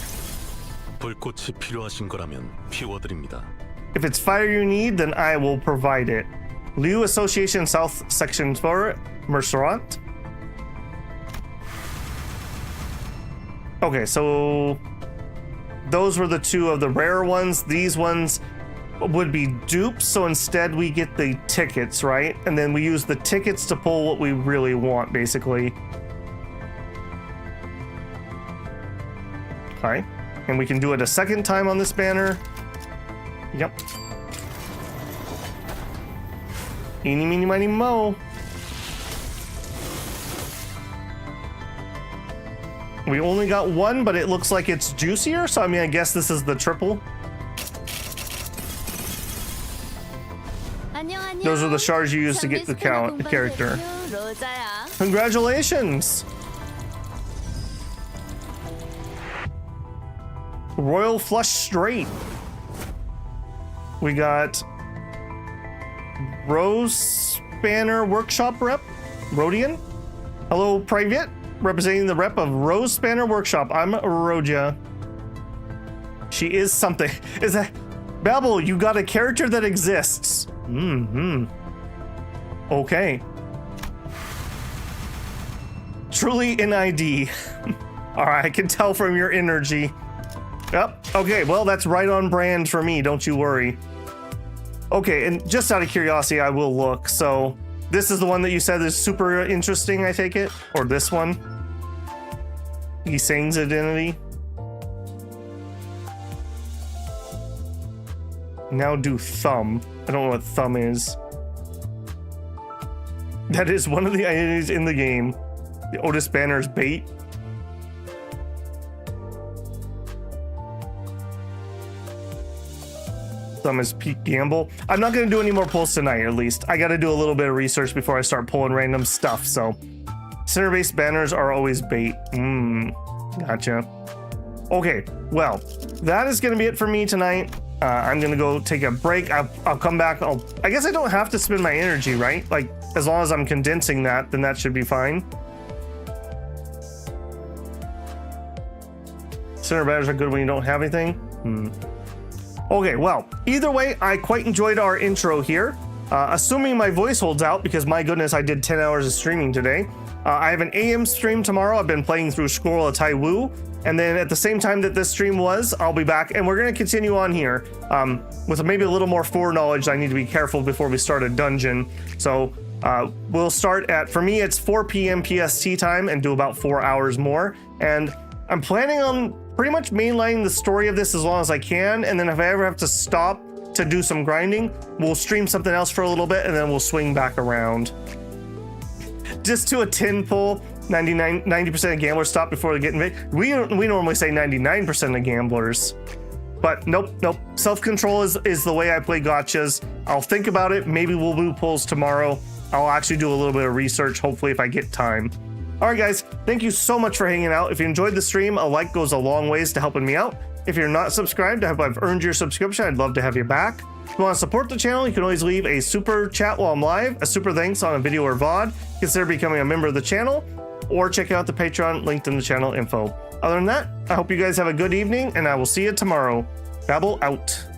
불꽃이 필요하신 거라면 피워드립니다. If it's fire you need, then I will provide it. Liu Association South Section 4, Mercerant. Okay, so those were the 2 of the rare ones. These ones would be dupes, so instead we get the tickets, right? And then we use the tickets to pull what we really want, basically. Okay, and we can do it a second time on this banner. Yep. Eeny, meeny, miny, mo. We only got 1, but it looks like it's juicier, so I mean, I guess this is the triple. Those are the shards you use to get the character. Congratulations! Royal Flush Straight. We got Rose Spanner Workshop Rep, Rodian. Hello, Private. Representing the rep of Rose Spanner Workshop. I'm Roja. She is something. Is that Babel? You got a character that exists. Okay. Truly an ID. All right, I can tell from your energy. Yep. Okay. Well, that's right on brand for me. Don't you worry. Okay, and just out of curiosity, I will look. So this is the one that you said is super interesting, I take it? Or this one? Yiseng's identity. Now do thumb. I don't know what thumb is. That is one of the identities in the game. The Otis Banner's bait. Thumb is Pete Gamble. I'm not going to do any more pulls tonight, at least. I got to do a little bit of research before I start pulling random stuff, so. Center-based banners are always bait. Gotcha. Okay, well, that is going to be it for me tonight. I'm going to go take a break. I'll come back. I guess I don't have to spend my energy, right? Like, as long as I'm condensing that, then that should be fine. Center banners are good when you don't have anything. Okay, well, either way, I quite enjoyed our intro here. Assuming my voice holds out, because my goodness, I did 10 hours of streaming today. I have an AM stream tomorrow. I've been playing through Scroll of Taiwu. And then at the same time that this stream was, I'll be back. And we're going to continue on here with maybe a little more foreknowledge. I need to be careful before we start a dungeon. So we'll start at, for me, it's 4 p.m. PST time and do about 4 hours more. And I'm planning on pretty much mainlining the story of this as long as I can. And then if I ever have to stop to do some grinding, we'll stream something else for a little bit and then we'll swing back around. Just to a 10 pull, 90% of gamblers stop before they get invaded. We normally say 99% of gamblers. But nope. Self-control is the way I play gachas. I'll think about it. Maybe we'll do pulls tomorrow. I'll actually do a little bit of research, hopefully, if I get time. All right, guys, thank you so much for hanging out. If you enjoyed the stream, a like goes a long ways to helping me out. If you're not subscribed, I hope I've earned your subscription. I'd love to have you back. If you want to support the channel, you can always leave a super chat while I'm live, a super thanks on a video or VOD. Consider becoming a member of the channel, or check out the Patreon linked in the channel info. Other than that, I hope you guys have a good evening, and I will see you tomorrow. Babble out.